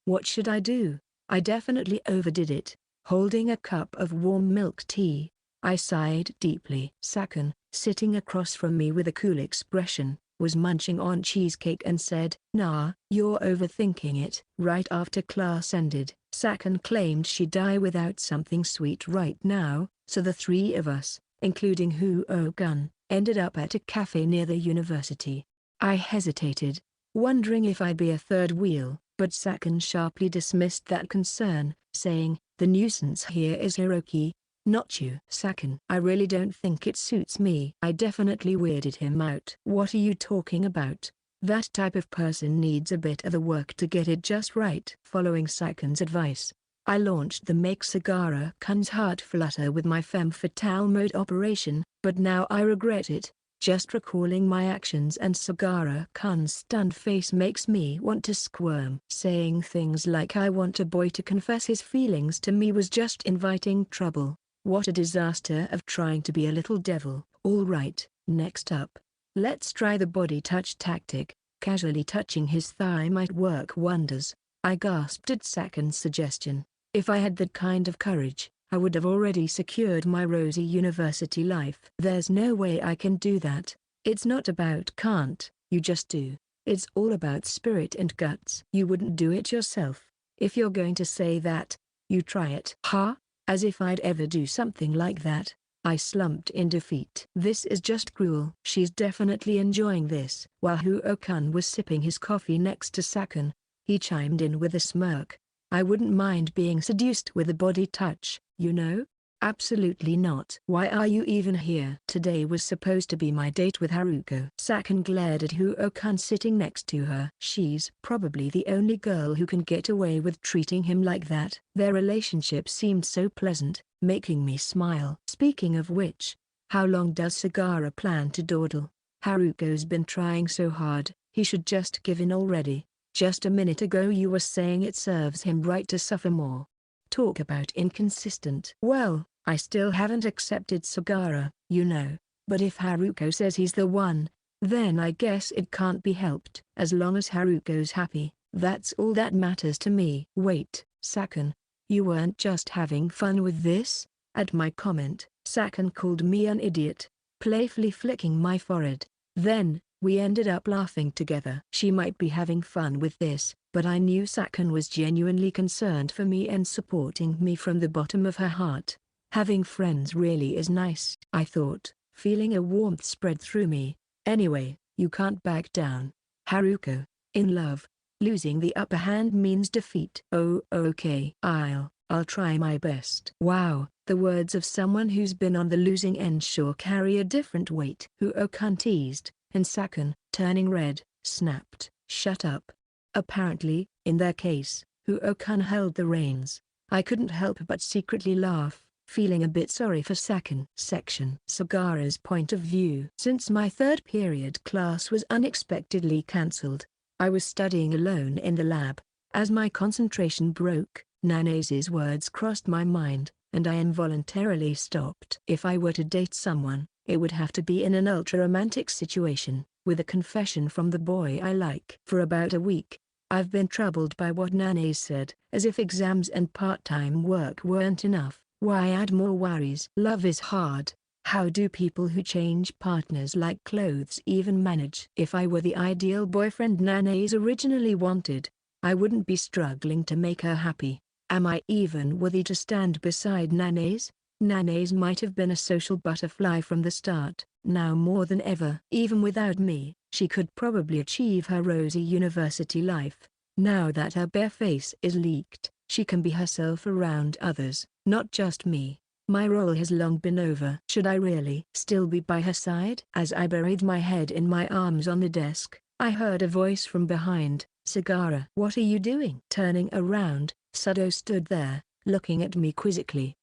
S1: What should I do? I definitely overdid it. Holding a cup of warm milk tea, I sighed deeply. Sakon, sitting across from me with a cool expression, was munching on cheesecake and said, "Nah, you're overthinking it." Right after class ended, Sakon claimed she'd die without something sweet right now, so the three of us, including Haruko, ended up at a cafe near the university. I hesitated, wondering if I'd be a third wheel, but Sakon sharply dismissed that concern, saying, "The nuisance here is Hiroki, not you." Sakon, I really don't think it suits me. I definitely weirded him out. What are you talking about? That type of person needs a bit of the work to get it just right. Following Sakon's advice, I launched the Make Sagara-kun's heart flutter with my femme fatale mode operation, but now I regret it. Just recalling my actions and Sagara-kun's stunned face makes me want to squirm. Saying things like "I want a boy to confess his feelings to me" was just inviting trouble. What a disaster of trying to be a little devil. Alright, next up, let's try the body touch tactic. Casually touching his thigh might work wonders. I gasped at Sakon's suggestion. If I had that kind of courage, I would have already secured my rosy university life. There's no way I can do that. It's not about can't, you just do. It's all about spirit and guts. You wouldn't do it yourself. If you're going to say that, you try it. Huh? As if I'd ever do something like that. I slumped in defeat. This is just cruel. She's definitely enjoying this. While Haruko was sipping his coffee next to Sakon, he chimed in with a smirk. I wouldn't mind being seduced with a body touch, you know? Absolutely not. Why are you even here? Today was supposed to be my date with Haruko. Sakon glared at Haruko sitting next to her. She's probably the only girl who can get away with treating him like that. Their relationship seemed so pleasant, making me smile. Speaking of which, how long does Sagara plan to dawdle? Haruko's been trying so hard, he should just give in already. Just a minute ago you were saying it serves him right to suffer more. Talk about inconsistent. Well, I still haven't accepted Sagara, you know, but if Haruko says he's the one, then I guess it can't be helped. As long as Haruko's happy, that's all that matters to me. Wait, Sakon, you weren't just having fun with this? At my comment, Sakon called me an idiot, playfully flicking my forehead. Then, we ended up laughing together. She might be having fun with this, but I knew Sakon was genuinely concerned for me and supporting me from the bottom of her heart. Having friends really is nice, I thought, feeling a warmth spread through me. Anyway, you can't back down. Haruko, in love, losing the upper hand means defeat. Oh, okay. I'll try my best. Wow, the words of someone who's been on the losing end sure carry a different weight. Haruko teased, and Sakon, turning red, snapped, "Shut up." Apparently, in their case, Haruko held the reins. I couldn't help but secretly laugh, feeling a bit sorry for Sakon. Section. Sagara's point of view. Since my third period class was unexpectedly cancelled, I was studying alone in the lab. As my concentration broke, Nanase's words crossed my mind, and I involuntarily stopped. If I were to date someone, it would have to be in an ultra-romantic situation, with a confession from the boy I like. For about a week, I've been troubled by what Nanase said, as if exams and part-time work weren't enough. Why add more worries? Love is hard. How do people who change partners like clothes even manage? If I were the ideal boyfriend Nanase originally wanted, I wouldn't be struggling to make her happy. Am I even worthy to stand beside Nanase? Nanase might have been a social butterfly from the start. Now more than ever, even without me, she could probably achieve her rosy university life. Now that her bare face is leaked, she can be herself around others, not just me. My role has long been over. Should I really still be by her side? As I buried my head in my arms on the desk, I heard a voice from behind. "Sagara, what are you doing?" Turning around, Sado stood there, looking at me quizzically.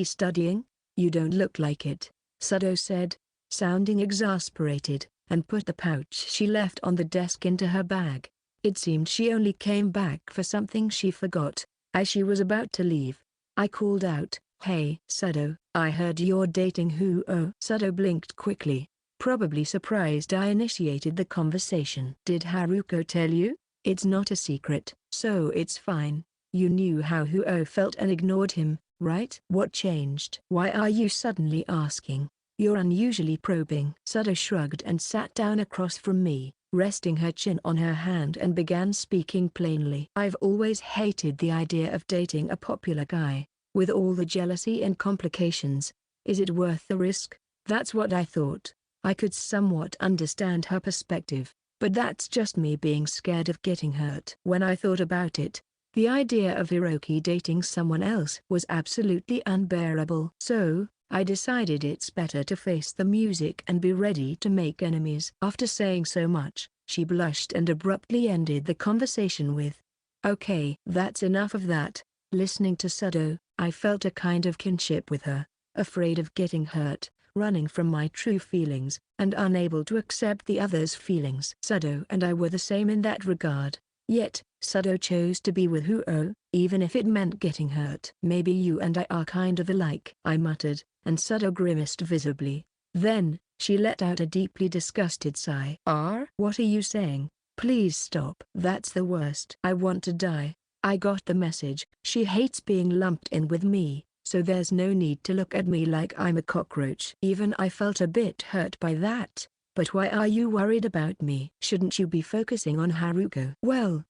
S1: Studying? You don't look like it," Sado said, sounding exasperated, and put the pouch she left on the desk into her bag. It seemed she only came back for something she forgot, As she was about to leave, I called out, "Hey, Sudo, I heard you're dating who?" Oh, Sudo blinked quickly, probably surprised I initiated the conversation. "Did Haruko tell you? It's not a secret, so it's fine. You knew how Huo felt and ignored him, right?" "What changed? Why are you suddenly asking? You're unusually probing." Sudo shrugged and sat down across from me, resting her chin on her hand, and began speaking plainly. "I've always hated the idea of dating a popular guy. With all the jealousy and complications, is it worth the risk?" That's what I thought. I could somewhat understand her perspective, but that's just me being scared of getting hurt. When I thought about it, the idea of Hiroki dating someone else was absolutely unbearable. So, I decided it's better to face the music and be ready to make enemies. After saying so much, she blushed and abruptly ended the conversation with, "Okay, that's enough of that." Listening to Sudo, I felt a kind of kinship with her, afraid of getting hurt, running from my true feelings, and unable to accept the other's feelings. Sudo and I were the same in that regard. Yet, Sudo chose to be with Huo, even if it meant getting hurt. "Maybe you and I are kind of alike," I muttered, and Sudo grimaced visibly. Then, she let out a deeply disgusted sigh. What are you saying? Please stop." "That's the worst. I want to die." I got the message. She hates being lumped in with me, so there's no need to look at me like I'm a cockroach. Even I felt a bit hurt by that. "But why are you worried about me? Shouldn't you be focusing on Haruko?" "Well,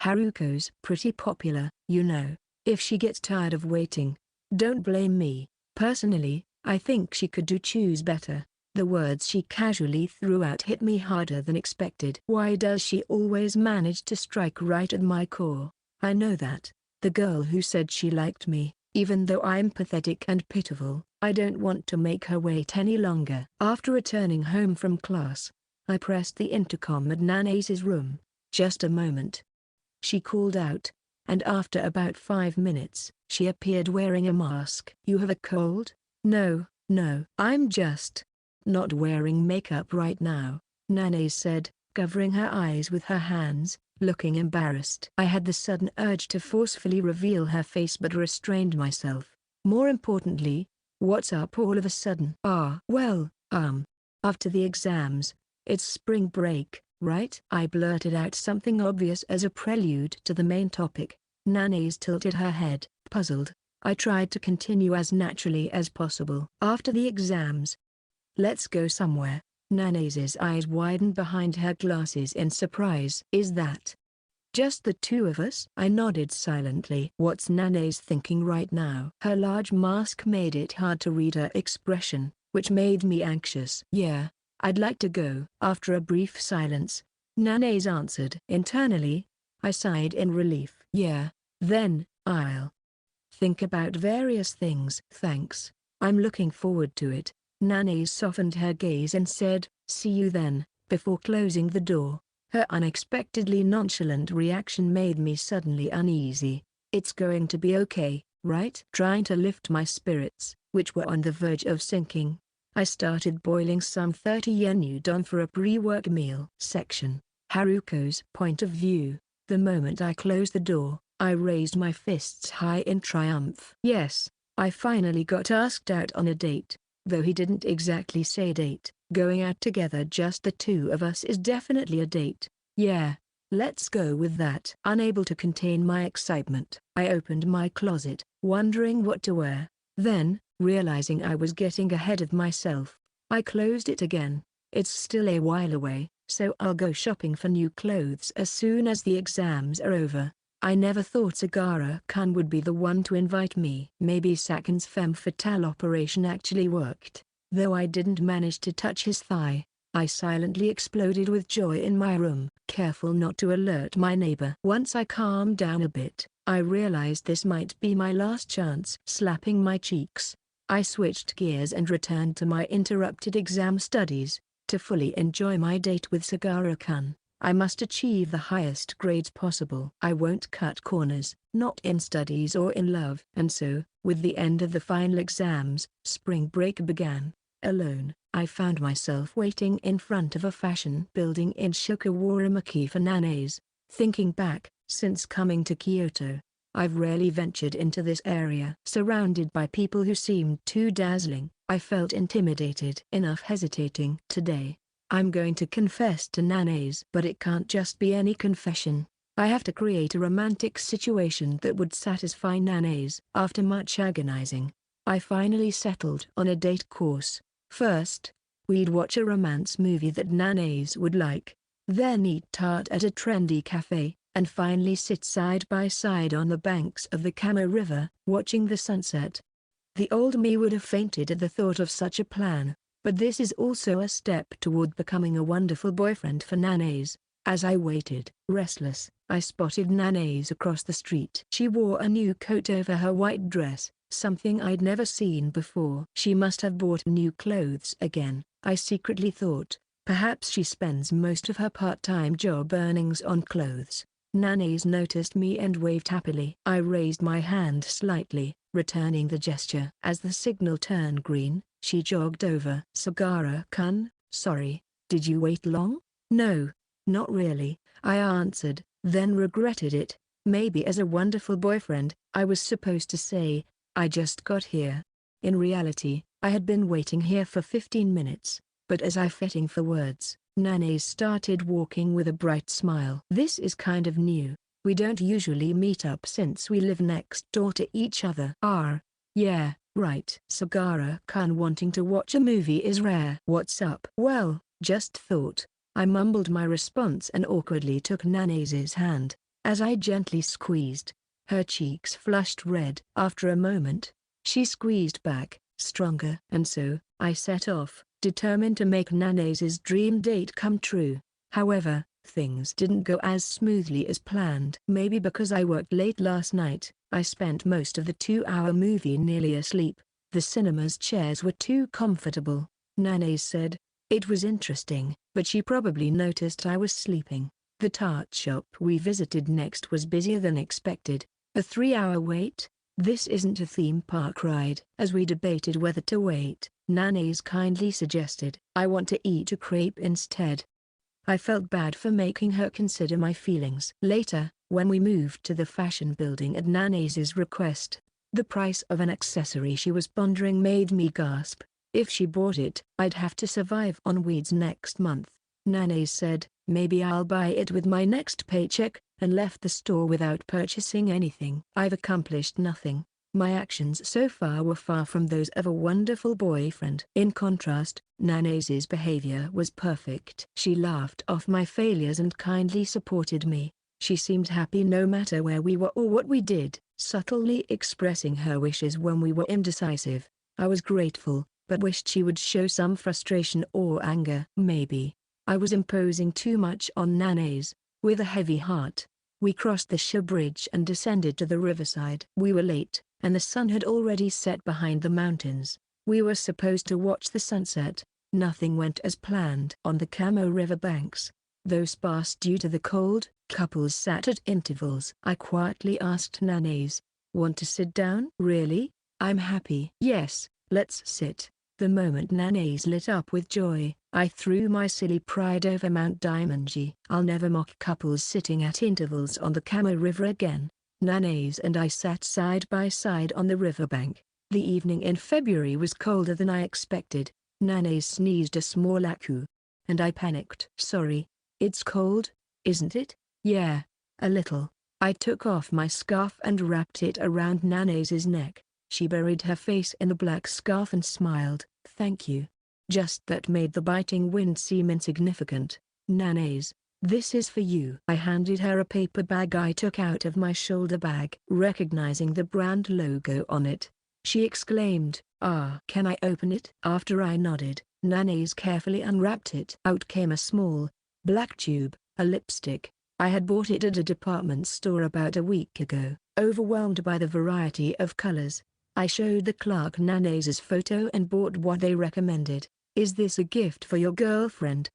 S1: Haruko's pretty popular, you know. If she gets tired of waiting, don't blame me. Personally, I think she could choose better." The words she casually threw out hit me harder than expected. Why does she always manage to strike right at my core? I know that. The girl who said she liked me, even though I'm pathetic and pitiful. I don't want to make her wait any longer. After returning home from class, I pressed the intercom at Nanase's room. "Just a moment," she called out, and after about 5 minutes, she appeared wearing a mask. "You have a cold?" No, I'm just not wearing makeup right now," Nanase said, covering her eyes with her hands, looking embarrassed. I had the sudden urge to forcefully reveal her face but restrained myself. More importantly, what's up all of a sudden? Well, after the exams, it's spring break, right?" I blurted out something obvious as a prelude to the main topic. Nanase tilted her head, puzzled. I tried to continue as naturally as possible. "After the exams. Let's go somewhere." Nanase's eyes widened behind her glasses in surprise. "Is that just the two of us?" I nodded silently. What's Nanase thinking right now? Her large mask made it hard to read her expression, which made me anxious. "Yeah, I'd like to go." After a brief silence, Nanase answered. Internally, I sighed in relief. "Yeah, then, I'll think about various things." "Thanks. I'm looking forward to it." Nanase softened her gaze and said, "See you then," before closing the door. Her unexpectedly nonchalant reaction made me suddenly uneasy. "It's going to be okay, right?" Trying to lift my spirits, which were on the verge of sinking, I started boiling some 30 yen udon for a pre-work meal. Section: Haruko's point of view. The moment I closed the door, I raised my fists high in triumph. Yes, I finally got asked out on a date, though he didn't exactly say date. Going out together, just the two of us, is definitely a date. Yeah, let's go with that. Unable to contain my excitement, I opened my closet, wondering what to wear. Then, realizing I was getting ahead of myself, I closed it again. It's still a while away, so I'll go shopping for new clothes as soon as the exams are over. I never thought Sagara-kun would be the one to invite me. Maybe Sakin's femme fatale operation actually worked. Though I didn't manage to touch his thigh, I silently exploded with joy in my room, careful not to alert my neighbor. Once I calmed down a bit, I realized this might be my last chance. Slapping my cheeks, I switched gears and returned to my interrupted exam studies. To fully enjoy my date with Sagara-kun, I must achieve the highest grades possible. I won't cut corners, not in studies or in love. And so, with the end of the final exams, spring break began. Alone, I found myself waiting in front of a fashion building in Shikawaramaki for Nanase. Thinking back, since coming to Kyoto, I've rarely ventured into this area. Surrounded by people who seemed too dazzling, I felt intimidated. Enough hesitating. Today, I'm going to confess to Nana's. But it can't just be any confession. I have to create a romantic situation that would satisfy Nana's. After much agonizing, I finally settled on a date course. First, we'd watch a romance movie that Nana's would like, then eat tart at a trendy cafe, and finally sit side by side on the banks of the Kamo River, watching the sunset. The old me would have fainted at the thought of such a plan, but this is also a step toward becoming a wonderful boyfriend for Nana's. As I waited, restless, I spotted Nana's across the street. She wore a new coat over her white dress, something I'd never seen before. She must have bought new clothes again, I secretly thought. Perhaps she spends most of her part-time job earnings on clothes. Nana's noticed me and waved happily. I raised my hand slightly, returning the gesture. As the signal turned green, she jogged over. Sagara-kun, sorry, did you wait long? No, not really, I answered, then regretted it. Maybe as a wonderful boyfriend, I was supposed to say, I just got here. In reality, I had been waiting here for 15 minutes, but as I fetting for words, Nana's started walking with a bright smile. This is kind of new. We don't usually meet up since we live next door to each other. Yeah, right. Sagara-kun wanting to watch a movie is rare. What's up? Well, just thought. I mumbled my response and awkwardly took Nana's hand. As I gently squeezed, her cheeks flushed red. After a moment, she squeezed back, stronger. And so, I set off, determined to make Nana's dream date come true. However, things didn't go as smoothly as planned. Maybe because I worked late last night, I spent most of the 2-hour movie nearly asleep. The cinema's chairs were too comfortable, Nana said. It was interesting, but she probably noticed I was sleeping. The tart shop we visited next was busier than expected. A 3-hour wait? This isn't a theme park ride. As we debated whether to wait, Nana's kindly suggested, I want to eat a crepe instead. I felt bad for making her consider my feelings. Later, when we moved to the fashion building at Nana's request, the price of an accessory she was pondering made me gasp. If she bought it, I'd have to survive on weeds next month. Nana said, maybe I'll buy it with my next paycheck, and left the store without purchasing anything. I've accomplished nothing. My actions so far were far from those of a wonderful boyfriend. In contrast, Nana's behavior was perfect. She laughed off my failures and kindly supported me. She seemed happy no matter where we were or what we did, subtly expressing her wishes when we were indecisive. I was grateful, but wished she would show some frustration or anger. Maybe I was imposing too much on Nana's. With a heavy heart, we crossed the Shire Bridge and descended to the riverside. We were late, and the sun had already set behind the mountains. We were supposed to watch the sunset. Nothing went as planned. On the Kamo River banks, though sparse due to the cold, couples sat at intervals. I quietly asked Nana's, want to sit down? Really? I'm happy. Yes, let's sit. The moment Nana's lit up with joy, I threw my silly pride over Mount Diamonji. I'll never mock couples sitting at intervals on the Kamo River again. Nana's and I sat side by side on the riverbank. The evening in February was colder than I expected. Nana's sneezed a small aku, and I panicked. Sorry, it's cold, isn't it? Yeah, a little. I took off my scarf and wrapped it around Nana's neck. She buried her face in the black scarf and smiled. Thank you. Just that made the biting wind seem insignificant. Nana's, this is for you. I handed her a paper bag I took out of my shoulder bag. Recognizing the brand logo on it, she exclaimed, "Ah, can I open it?" After I nodded, Nana's carefully unwrapped it. Out came a small, black tube, a lipstick. I had bought it at a department store about a week ago. Overwhelmed by the variety of colors, I showed the clerk Nana's photo and bought what they recommended. Is this a gift for your girlfriend?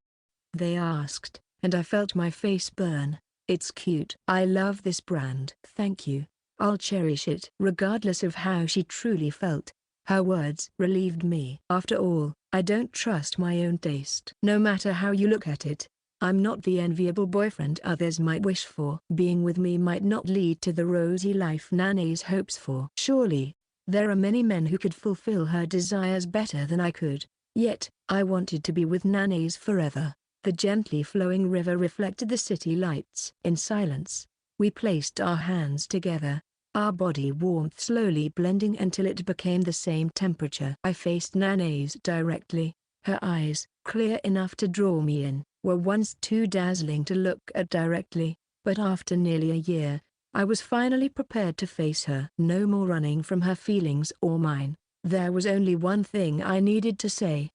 S1: They asked, and I felt my face burn. It's cute. I love this brand. Thank you. I'll cherish it. Regardless of how she truly felt, her words relieved me. After all, I don't trust my own taste. No matter how you look at it, I'm not the enviable boyfriend others might wish for. Being with me might not lead to the rosy life Nana's hopes for. Surely, there are many men who could fulfill her desires better than I could. Yet, I wanted to be with Nana's forever. The gently flowing river reflected the city lights. In silence, we placed our hands together, our body warmth slowly blending until it became the same temperature. I faced Nana's directly. Her eyes, clear enough to draw me in, were once too dazzling to look at directly, but after nearly a year, I was finally prepared to face her. No more running from her feelings or mine. There was only one thing I needed to say.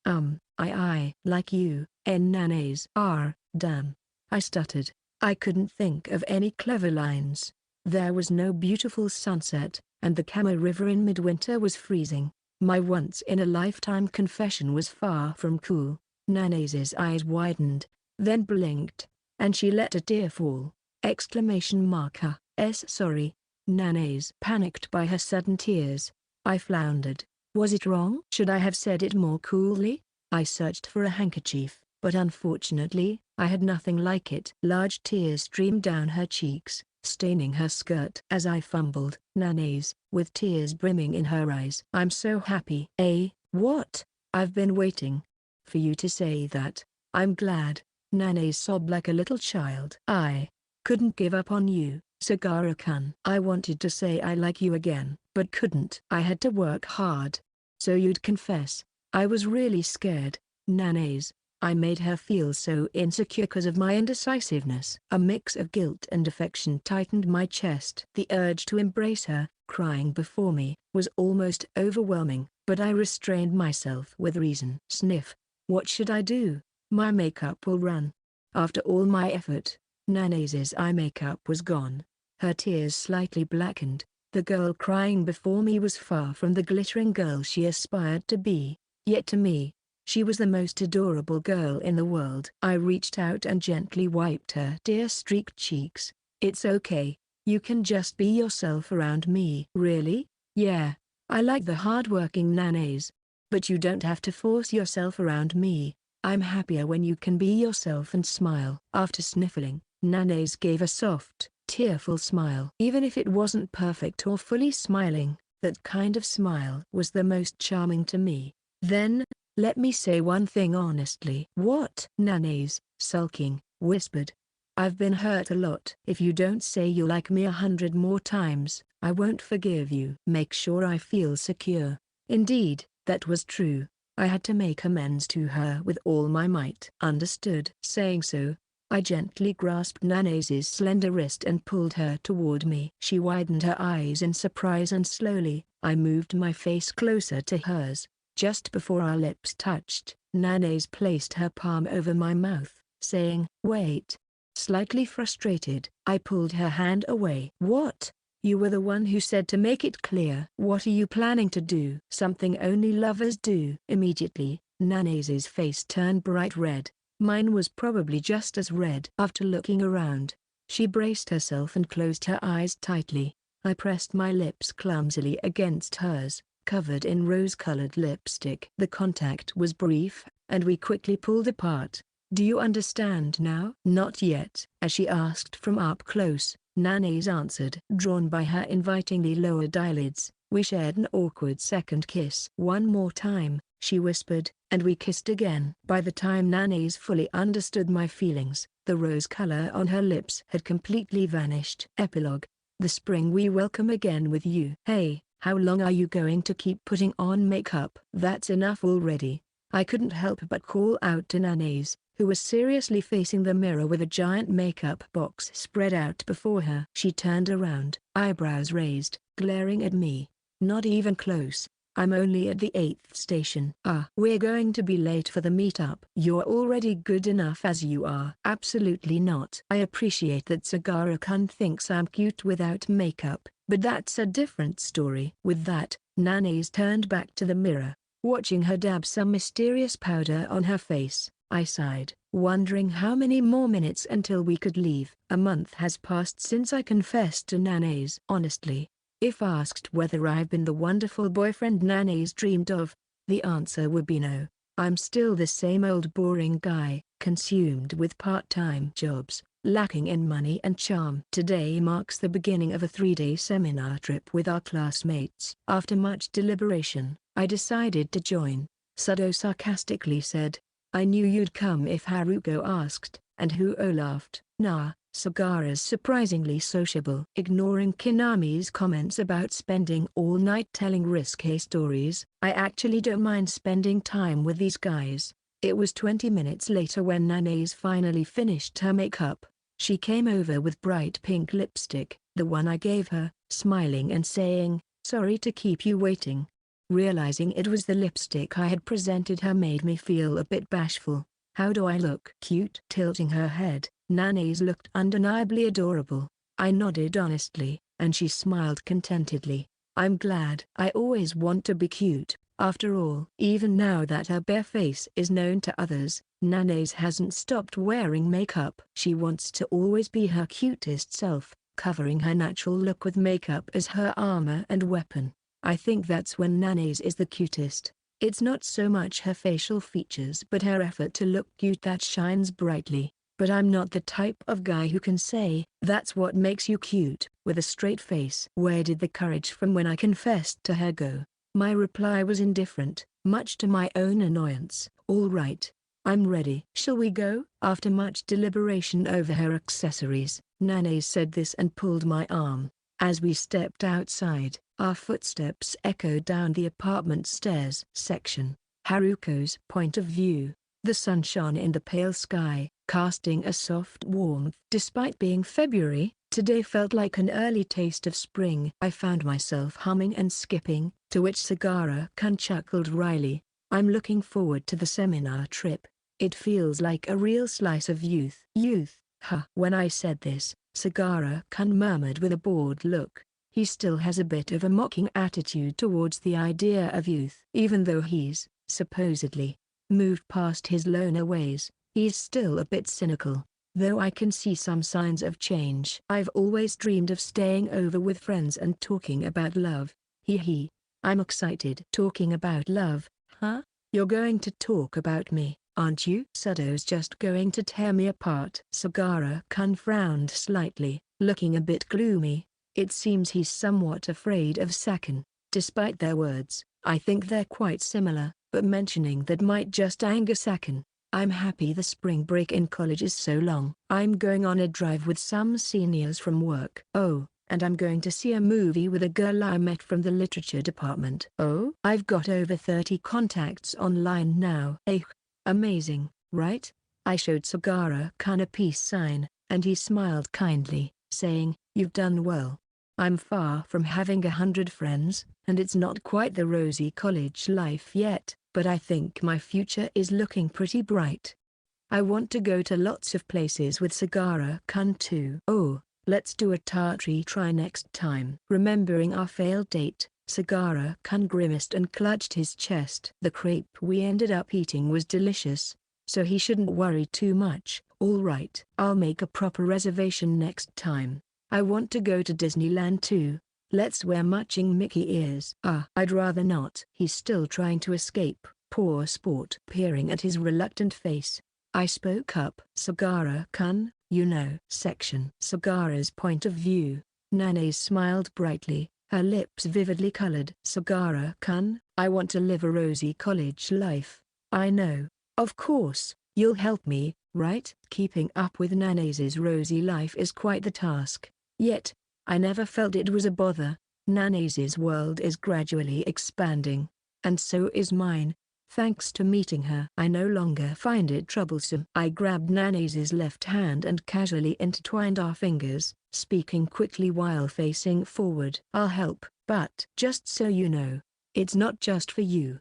S1: I like you, Nana's. Damn. I stuttered. I couldn't think of any clever lines. There was no beautiful sunset, and the Kamo River in midwinter was freezing. My once-in-a-lifetime confession was far from cool. Nana's eyes widened, then blinked, and she let a tear fall. Sorry. Nana's panicked by her sudden tears. I floundered. Was it wrong? Should I have said it more coolly? I searched for a handkerchief, but unfortunately, I had nothing like it. Large tears streamed down her cheeks, staining her skirt. As I fumbled, Nana's, with tears brimming in her eyes. I'm so happy. What? I've been waiting for you to say that. I'm glad. Nana's sobbed like a little child. I couldn't give up on you, Sagara-kun. I wanted to say I like you again, but couldn't. I had to work hard. So you'd confess. I was really scared. Nana's. I made her feel so insecure because of my indecisiveness. A mix of guilt and affection tightened my chest. The urge to embrace her, crying before me, was almost overwhelming, but I restrained myself with reason. Sniff. What should I do? My makeup will run. After all my effort, Nana's eye makeup was gone. Her tears slightly blackened. The girl crying before me was far from the glittering girl she aspired to be. Yet to me, she was the most adorable girl in the world. I reached out and gently wiped her tear-streaked cheeks. It's okay. You can just be yourself around me. Really? Yeah. I like the hard-working Nana's. But you don't have to force yourself around me. I'm happier when you can be yourself and smile. After sniffling, Nana's gave a soft, tearful smile. Even if it wasn't perfect or fully smiling, that kind of smile was the most charming to me. Then, let me say one thing honestly. What? Nana's, sulking, whispered. I've been hurt a lot. If you don't say you like me 100 more times, I won't forgive you. Make sure I feel secure. Indeed, that was true. I had to make amends to her with all my might. Understood. Saying so, I gently grasped Nana's slender wrist and pulled her toward me. She widened her eyes in surprise and slowly, I moved my face closer to hers. Just before our lips touched, Nana's placed her palm over my mouth, saying, "Wait." Slightly frustrated, I pulled her hand away. "What? You were the one who said to make it clear. What are you planning to do?" "Something only lovers do." Immediately, Nana's face turned bright red. Mine was probably just as red. After looking around, she braced herself and closed her eyes tightly. I pressed my lips clumsily against hers, covered in rose-colored lipstick. The contact was brief, and we quickly pulled apart. "Do you understand now?" "Not yet." As she asked from up close, Nana's answered. Drawn by her invitingly lowered eyelids, we shared an awkward second kiss. "One more time," she whispered, and we kissed again. By the time Nana's fully understood my feelings, the rose color on her lips had completely vanished. Epilogue. The spring we welcome again with you. Hey, how long are you going to keep putting on makeup? That's enough already. I couldn't help but call out to Nana's, who was seriously facing the mirror with a giant makeup box spread out before her. She turned around, eyebrows raised, glaring at me. "Not even close. I'm only at the 8th station." "We're going to be late for the meetup." "You're already good enough as you are." "Absolutely not." "I appreciate that Sagara-kun thinks I'm cute without makeup, but that's a different story." With that, Nana's turned back to the mirror. Watching her dab some mysterious powder on her face, I sighed, wondering how many more minutes until we could leave. A month has passed since I confessed to Nana's. Honestly, if asked whether I've been the wonderful boyfriend Nana's dreamed of, the answer would be no. I'm still the same old boring guy, consumed with part-time jobs, lacking in money and charm. Today marks the beginning of a 3-day seminar trip with our classmates. After much deliberation, I decided to join. Sudo sarcastically said, "I knew you'd come if Haruko asked," and Huo laughed. Nah, Sagara's surprisingly sociable. Ignoring Kinami's comments about spending all night telling risque stories, I actually don't mind spending time with these guys. It was 20 minutes later when Nana's finally finished her makeup. She came over with bright pink lipstick, the one I gave her, smiling and saying, "Sorry to keep you waiting." Realizing it was the lipstick I had presented her made me feel a bit bashful. "How do I look?" "Cute." Tilting her head, Nana's looked undeniably adorable. I nodded honestly, and she smiled contentedly. "I'm glad. I always want to be cute, after all." Even now that her bare face is known to others, Nana's hasn't stopped wearing makeup. She wants to always be her cutest self, covering her natural look with makeup as her armor and weapon. I think that's when Nana's is the cutest. It's not so much her facial features but her effort to look cute that shines brightly. But I'm not the type of guy who can say, "That's what makes you cute," with a straight face. Where did the courage from when I confessed to her go? My reply was indifferent, much to my own annoyance. "All right. I'm ready." "Shall we go?" After much deliberation over her accessories, Nanae said this and pulled my arm. As we stepped outside, our footsteps echoed down the apartment stairs. Section. Haruko's point of view. The sun shone in the pale sky, casting a soft warmth. Despite being February, today felt like an early taste of spring. I found myself humming and skipping, to which Sagara-kun chuckled wryly. "I'm looking forward to the seminar trip. It feels like a real slice of youth." "Youth, huh?" When I said this, Sagara-kun murmured with a bored look. He still has a bit of a mocking attitude towards the idea of youth. Even though he's, supposedly, moved past his loner ways, he's still a bit cynical, though I can see some signs of change. "I've always dreamed of staying over with friends and talking about love. Hee. I'm excited." "Talking about love, huh? You're going to talk about me, aren't you?" "Sudo's just going to tear me apart." Sagara-kun frowned slightly, looking a bit gloomy. It seems he's somewhat afraid of Saken. Despite their words, I think they're quite similar, but mentioning that might just anger Saken. "I'm happy the spring break in college is so long. I'm going on a drive with some seniors from work. Oh, and I'm going to see a movie with a girl I met from the literature department." "Oh?" "I've got over 30 contacts online now." Amazing, right?" I showed Sagara-kun a peace sign, and he smiled kindly, saying, "You've done well. I'm far from having 100 friends, and it's not quite the rosy college life yet, but I think my future is looking pretty bright. I want to go to lots of places with Sagara-kun too." "Oh, let's do a tartary try next time." Remembering our failed date, Sagara-kun grimaced and clutched his chest. The crepe we ended up eating was delicious, so he shouldn't worry too much. "All right. I'll make a proper reservation next time. I want to go to Disneyland too. Let's wear matching Mickey ears." "I'd rather not." He's still trying to escape. Poor sport. Peering at his reluctant face, I spoke up. "Sagara-kun, you know." Section. Sagara's point of view. Nanae smiled brightly, her lips vividly colored. "Sagara-kun, I want to live a rosy college life." "I know. Of course, you'll help me, right?" Keeping up with Nanae's rosy life is quite the task. Yet, I never felt it was a bother. Nanae's world is gradually expanding. And so is mine. Thanks to meeting her, I no longer find it troublesome. I grabbed Nanae's left hand and casually intertwined our fingers, speaking quickly while facing forward. "I'll help, but just so you know, it's not just for you."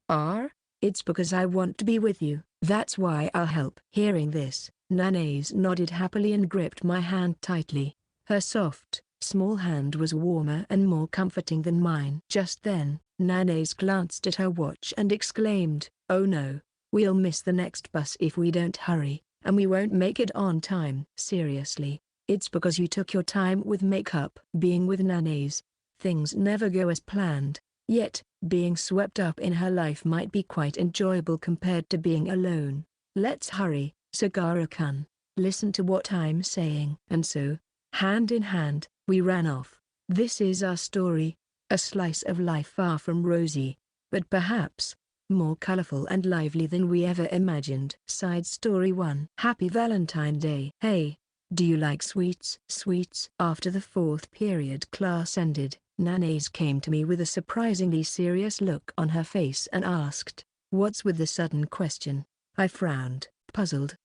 S1: It's because I want to be with you. That's why I'll help." Hearing this, Nanae's nodded happily and gripped my hand tightly. Her soft, small hand was warmer and more comforting than mine. Just then, Nanae's glanced at her watch and exclaimed, "Oh no, we'll miss the next bus if we don't hurry, and we won't make it on time." "Seriously, it's because you took your time with makeup." Being with Nanae's, things never go as planned. Yet, being swept up in her life might be quite enjoyable compared to being alone. Let's hurry, Sagara-kun. Listen to what I'm saying. And so, hand in hand, we ran off. This is our story, a slice of life far from rosy, but perhaps more colorful and lively than we ever imagined. Side Story 1. Happy Valentine Day. Hey, do you like sweets? Sweets? After the fourth period class ended, Nanaise came to me with a surprisingly serious look on her face and asked, "What's with the sudden question?" I frowned, puzzled.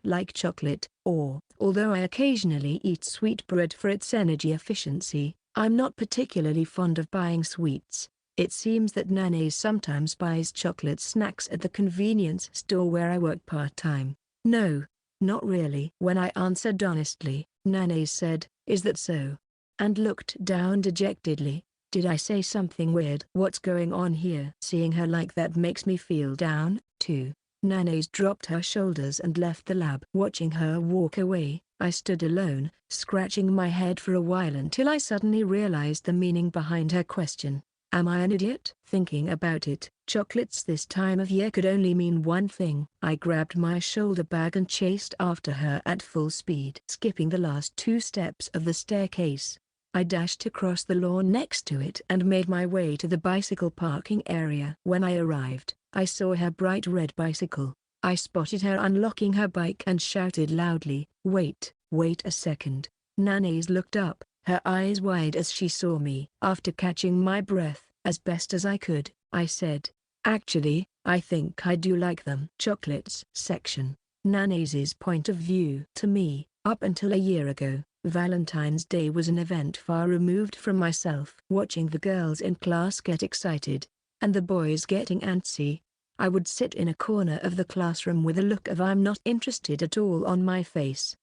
S1: Like chocolate, or, although I occasionally eat sweetbread for its energy efficiency, I'm not particularly fond of buying sweets. It seems that Nanaise sometimes buys chocolate snacks at the convenience store where I work part-time. No, not really. When I answered honestly, Nanaise said, "Is that so?" and looked down dejectedly. Did I say something weird? What's going on here? Seeing her like that makes me feel down, too. Nanaise dropped her shoulders and left the lab. Watching her walk away, I stood alone, scratching my head for a while until I suddenly realized the meaning behind her question. Am I an idiot? Thinking about it, chocolates this time of year could only mean one thing. I grabbed my shoulder bag and chased after her at full speed. Skipping the last 2 steps of the staircase, I dashed across the lawn next to it and made my way to the bicycle parking area. When I arrived, I saw her bright red bicycle. I spotted her unlocking her bike and shouted loudly, "Wait a second." Nanaise looked up, her eyes wide as she saw me. After catching my breath, as best as I could, I said, "Actually, I think I do like them." Chocolates section. Nanaise's point of view. To me, up until a year ago, Valentine's Day was an event far removed from myself. Watching the girls in class get excited, and the boys getting antsy, I would sit in a corner of the classroom with a look of "I'm not interested at all" on my face.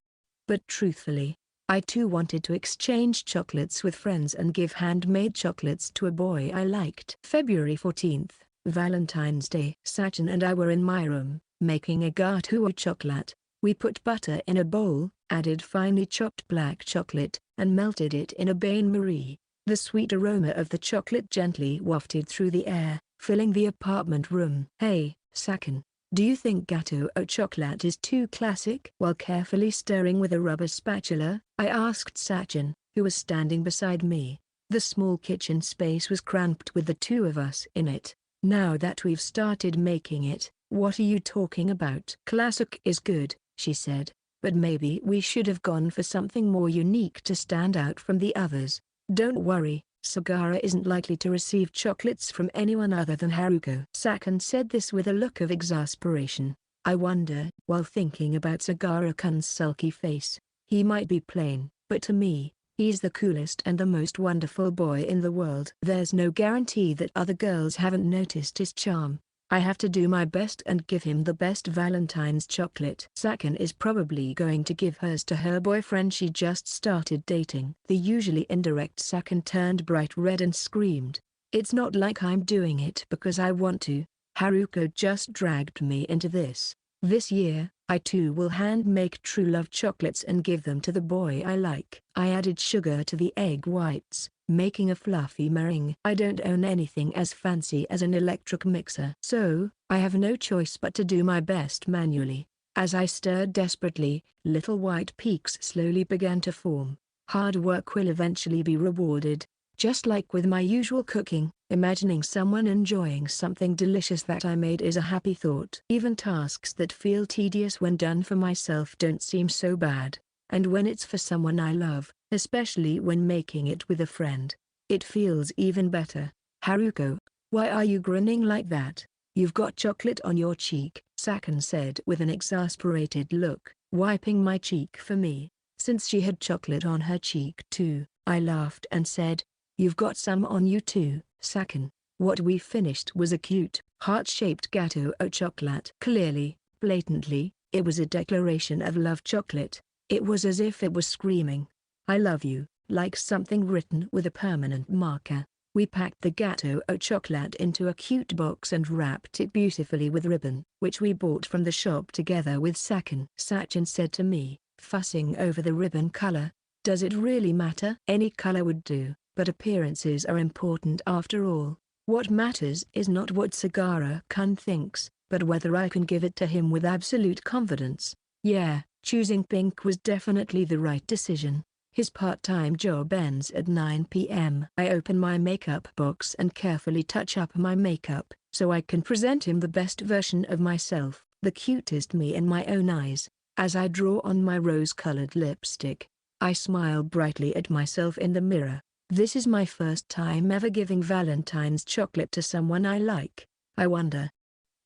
S1: But truthfully, I too wanted to exchange chocolates with friends and give handmade chocolates to a boy I liked. February 14th, Valentine's Day. Sachin and I were in my room, making a gateau au chocolat. We put butter in a bowl, added finely chopped black chocolate, and melted it in a bain-marie. The sweet aroma of the chocolate gently wafted through the air, filling the apartment room. "Hey, Sachin, do you think gâteau au chocolat is too classic?" While carefully stirring with a rubber spatula, I asked Sachin, who was standing beside me. The small kitchen space was cramped with the two of us in it. "Now that we've started making it, what are you talking about?" "Classic is good," she said, "but maybe we should have gone for something more unique to stand out from the others." "Don't worry, Sagara isn't likely to receive chocolates from anyone other than Haruko." Sachin said this with a look of exasperation. I wonder, while thinking about Sagara-kun's sulky face, he might be plain, but to me, he's the coolest and the most wonderful boy in the world. There's no guarantee that other girls haven't noticed his charm. I have to do my best and give him the best Valentine's chocolate. Sachin is probably going to give hers to her boyfriend she just started dating. The usually indirect Sachin turned bright red and screamed, "It's not like I'm doing it because I want to. Haruko just dragged me into this. This year, I too will hand-make true love chocolates and give them to the boy I like." I added sugar to the egg whites, making a fluffy meringue. I don't own anything as fancy as an electric mixer, so I have no choice but to do my best manually. As I stirred desperately, little white peaks slowly began to form. Hard work will eventually be rewarded. Just like with my usual cooking, imagining someone enjoying something delicious that I made is a happy thought. Even tasks that feel tedious when done for myself don't seem so bad. And when it's for someone I love, especially when making it with a friend, it feels even better. "Haruko, why are you grinning like that? You've got chocolate on your cheek," Sachin said with an exasperated look, wiping my cheek for me. Since she had chocolate on her cheek too, I laughed and said, "You've got some on you too, Sachin." What we finished was a cute, heart-shaped gâteau au chocolat. Clearly, blatantly, it was a declaration of love chocolate. It was as if it was screaming, "I love you," like something written with a permanent marker. We packed the gâteau au chocolat into a cute box and wrapped it beautifully with ribbon, which we bought from the shop together with Sachin. Sachin said to me, fussing over the ribbon color, "Does it really matter?" "Any color would do, but appearances are important after all." What matters is not what Sagara-kun thinks, but whether I can give it to him with absolute confidence. Yeah, choosing pink was definitely the right decision. His part-time job ends at 9 p.m. I open my makeup box and carefully touch up my makeup, so I can present him the best version of myself, the cutest me in my own eyes. As I draw on my rose-colored lipstick, I smile brightly at myself in the mirror. This is my first time ever giving Valentine's chocolate to someone I like. I wonder,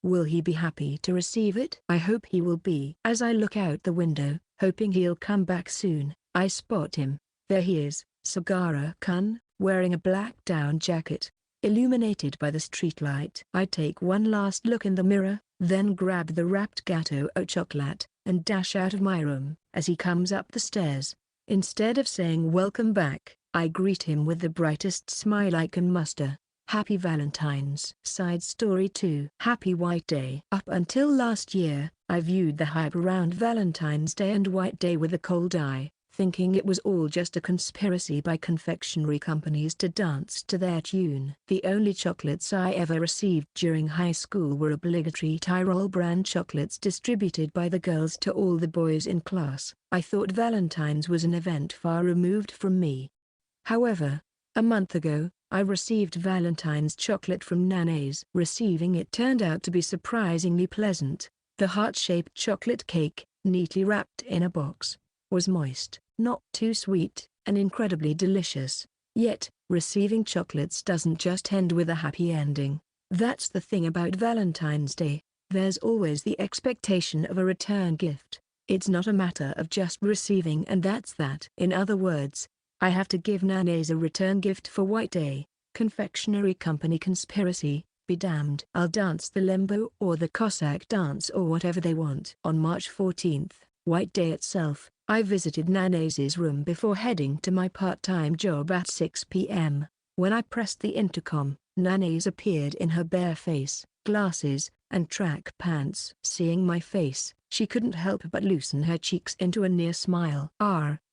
S1: will he be happy to receive it? I hope he will be. As I look out the window, hoping he'll come back soon, I spot him. There he is, Sagara-kun, wearing a black down jacket, illuminated by the streetlight. I take one last look in the mirror, then grab the wrapped gâteau au chocolat, and dash out of my room. As he comes up the stairs, instead of saying welcome back, I greet him with the brightest smile I can muster. Happy Valentine's. Side story 2. Happy White Day. Up until last year, I viewed the hype around Valentine's Day and White Day with a cold eye, thinking it was all just a conspiracy by confectionery companies to dance to their tune. The only chocolates I ever received during high school were obligatory Tyrol brand chocolates distributed by the girls to all the boys in class. I thought Valentine's was an event far removed from me. However, a month ago, I received Valentine's chocolate from Nana's. Receiving it turned out to be surprisingly pleasant. The heart-shaped chocolate cake, neatly wrapped in a box, was moist, not too sweet, and incredibly delicious. Yet, receiving chocolates doesn't just end with a happy ending. That's the thing about Valentine's Day, there's always the expectation of a return gift. It's not a matter of just receiving and that's that. In other words, I have to give Nana's a return gift for White Day. Confectionery company conspiracy, be damned. I'll dance the limbo or the Cossack dance or whatever they want. On March 14th, White Day itself, I visited Nana's room before heading to my part-time job at 6 p.m. When I pressed the intercom, Nana's appeared in her bare face, glasses, and track pants. Seeing my face, she couldn't help but loosen her cheeks into a near smile.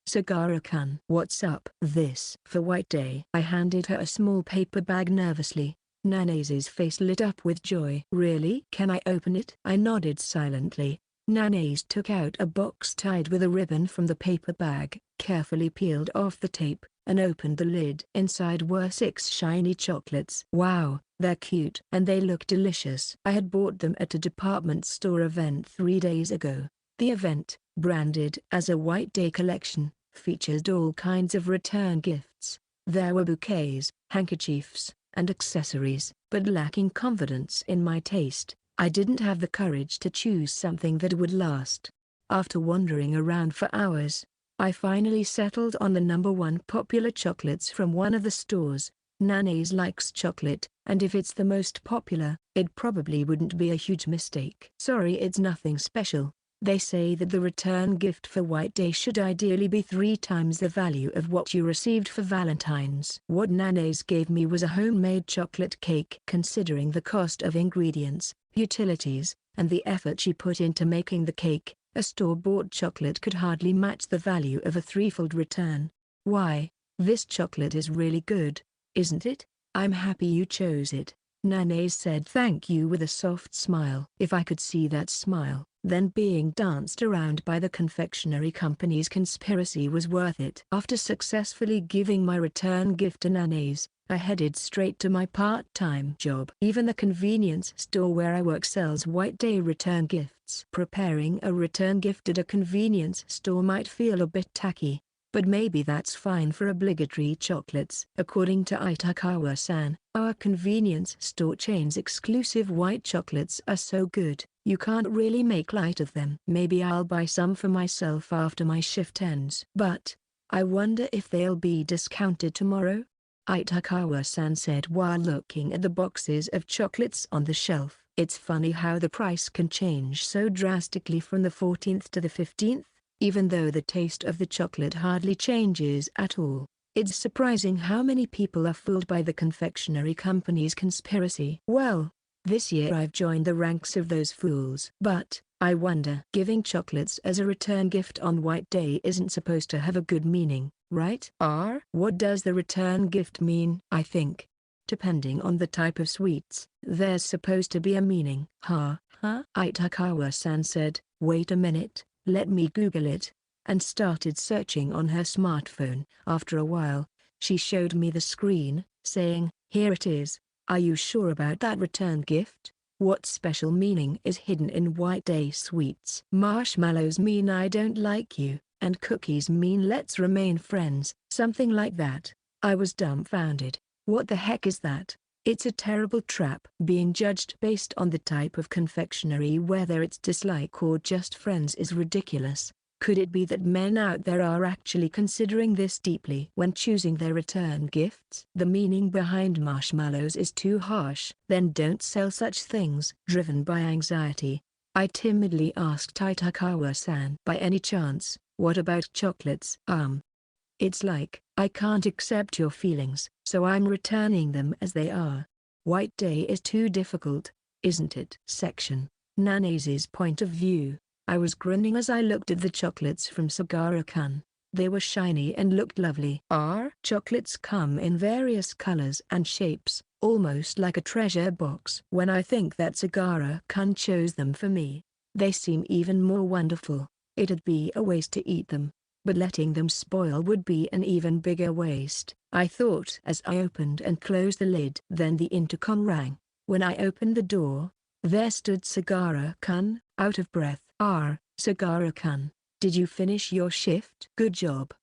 S1: Sagara-kun. What's up? This for White Day. I handed her a small paper bag nervously. Nana's face lit up with joy. Really? Can I open it? I nodded silently. Nana's took out a box tied with a ribbon from the paper bag, carefully peeled off the tape, and opened the lid. Inside were 6 shiny chocolates. Wow, they're cute. And they look delicious. I had bought them at a department store event 3 days ago. The event, branded as a White Day collection, featured all kinds of return gifts. There were bouquets, handkerchiefs, and accessories, but lacking confidence in my taste, I didn't have the courage to choose something that would last. After wandering around for hours, I finally settled on the #1 popular chocolates from one of the stores. Nana's likes chocolate, and if it's the most popular, it probably wouldn't be a huge mistake. Sorry, it's nothing special. They say that the return gift for White Day should ideally be 3 times the value of what you received for Valentine's. What Nana's gave me was a homemade chocolate cake. Considering the cost of ingredients, utilities, and the effort she put into making the cake, a store-bought chocolate could hardly match the value of a threefold return. Why, this chocolate is really good, isn't it? I'm happy you chose it. Nana's said thank you with a soft smile. If I could see that smile, then being danced around by the confectionery company's conspiracy was worth it. After successfully giving my return gift to Nana's, I headed straight to my part-time job. Even the convenience store where I work sells White Day return gifts. Preparing a return gift at a convenience store might feel a bit tacky, but maybe that's fine for obligatory chocolates. According to Itakawa-san, our convenience store chain's exclusive white chocolates are so good, you can't really make light of them. Maybe I'll buy some for myself after my shift ends. But, I wonder if they'll be discounted tomorrow? Itakawa-san said while looking at the boxes of chocolates on the shelf. It's funny how the price can change so drastically from the 14th to the 15th. Even though the taste of the chocolate hardly changes at all, it's surprising how many people are fooled by the confectionery company's conspiracy. Well, this year I've joined the ranks of those fools. But, I wonder, giving chocolates as a return gift on White Day isn't supposed to have a good meaning, right? What does the return gift mean? I think depending on the type of sweets. There's supposed to be a meaning. Huh? Itakawa-san said, wait a minute, let me Google it, and started searching on her smartphone. After a while, she showed me the screen, saying, here it is. Are you sure about that return gift? What special meaning is hidden in white day sweets? Marshmallows mean I don't like you, and cookies mean let's remain friends, something like that. I was dumbfounded. What the heck is that? It's a terrible trap. Being judged based on the type of confectionery, whether it's dislike or just friends, is ridiculous. Could it be that men out there are actually considering this deeply when choosing their return gifts? The meaning behind marshmallows is too harsh. Then don't sell such things. Driven by anxiety, I timidly asked Itakawa-san, by any chance, what about chocolates? It's like, I can't accept your feelings, so I'm returning them as they are. White day is too difficult, isn't it? Section. Nanase's point of view. I was grinning as I looked at the chocolates from Sagara-kun. They were shiny and looked lovely. Chocolates come in various colors and shapes, almost like a treasure box. When I think that Sagara-kun chose them for me, they seem even more wonderful. It'd be a waste to eat them, but letting them spoil would be an even bigger waste, I thought as I opened and closed the lid. Then the intercom rang. When I opened the door, there stood Sagara-kun, out of breath. Sagara-kun, did you finish your shift? Good job.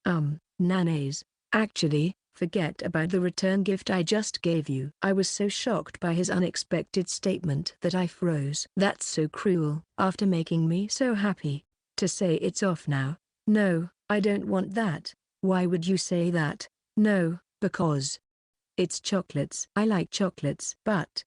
S1: Nanase, actually, forget about the return gift I just gave you. I was so shocked by his unexpected statement that I froze. That's so cruel. After making me so happy, to say it's off now? No, I don't want that. Why would you say that? No, because it's chocolates. I like chocolates. But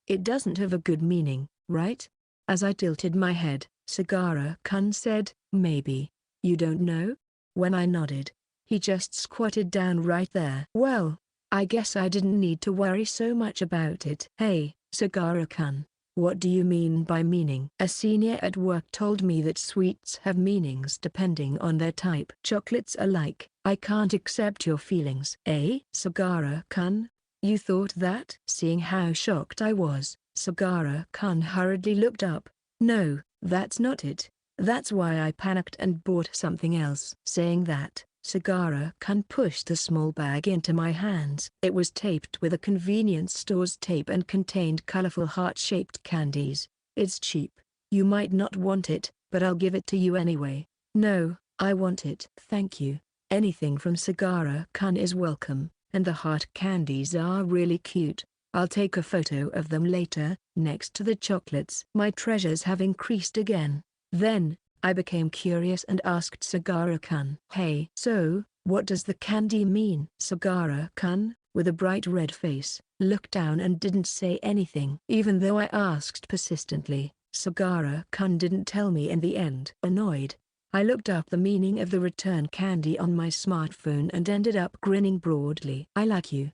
S1: it doesn't have a good meaning, right? As I tilted my head, Sagara-kun said, maybe. You don't know? When I nodded, he just squatted down right there. Well, I guess I didn't need to worry so much about it. Hey, Sagara-kun, what do you mean by meaning? A senior at work told me that sweets have meanings depending on their type. Chocolates are like, I can't accept your feelings. Sagara-kun, you thought that? Seeing how shocked I was, Sagara-kun hurriedly looked up. No, that's not it. That's why I panicked and bought something else. Saying that, Sagara-kun pushed a small bag into my hands. It was taped with a convenience store's tape and contained colorful heart-shaped candies. It's cheap. You might not want it, but I'll give it to you anyway. No, I want it. Thank you. Anything from Sagara-kun is welcome, and the heart candies are really cute. I'll take a photo of them later, next to the chocolates. My treasures have increased again. Then, I became curious and asked Sagara-kun. Hey, so, what does the candy mean? Sagara-kun, with a bright red face, looked down and didn't say anything. Even though I asked persistently, Sagara-kun didn't tell me in the end. Annoyed, I looked up the meaning of the return candy on my smartphone and ended up grinning broadly. I like you.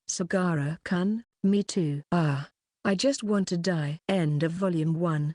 S1: Sagara-kun, me too. I just want to die. End of Volume 1.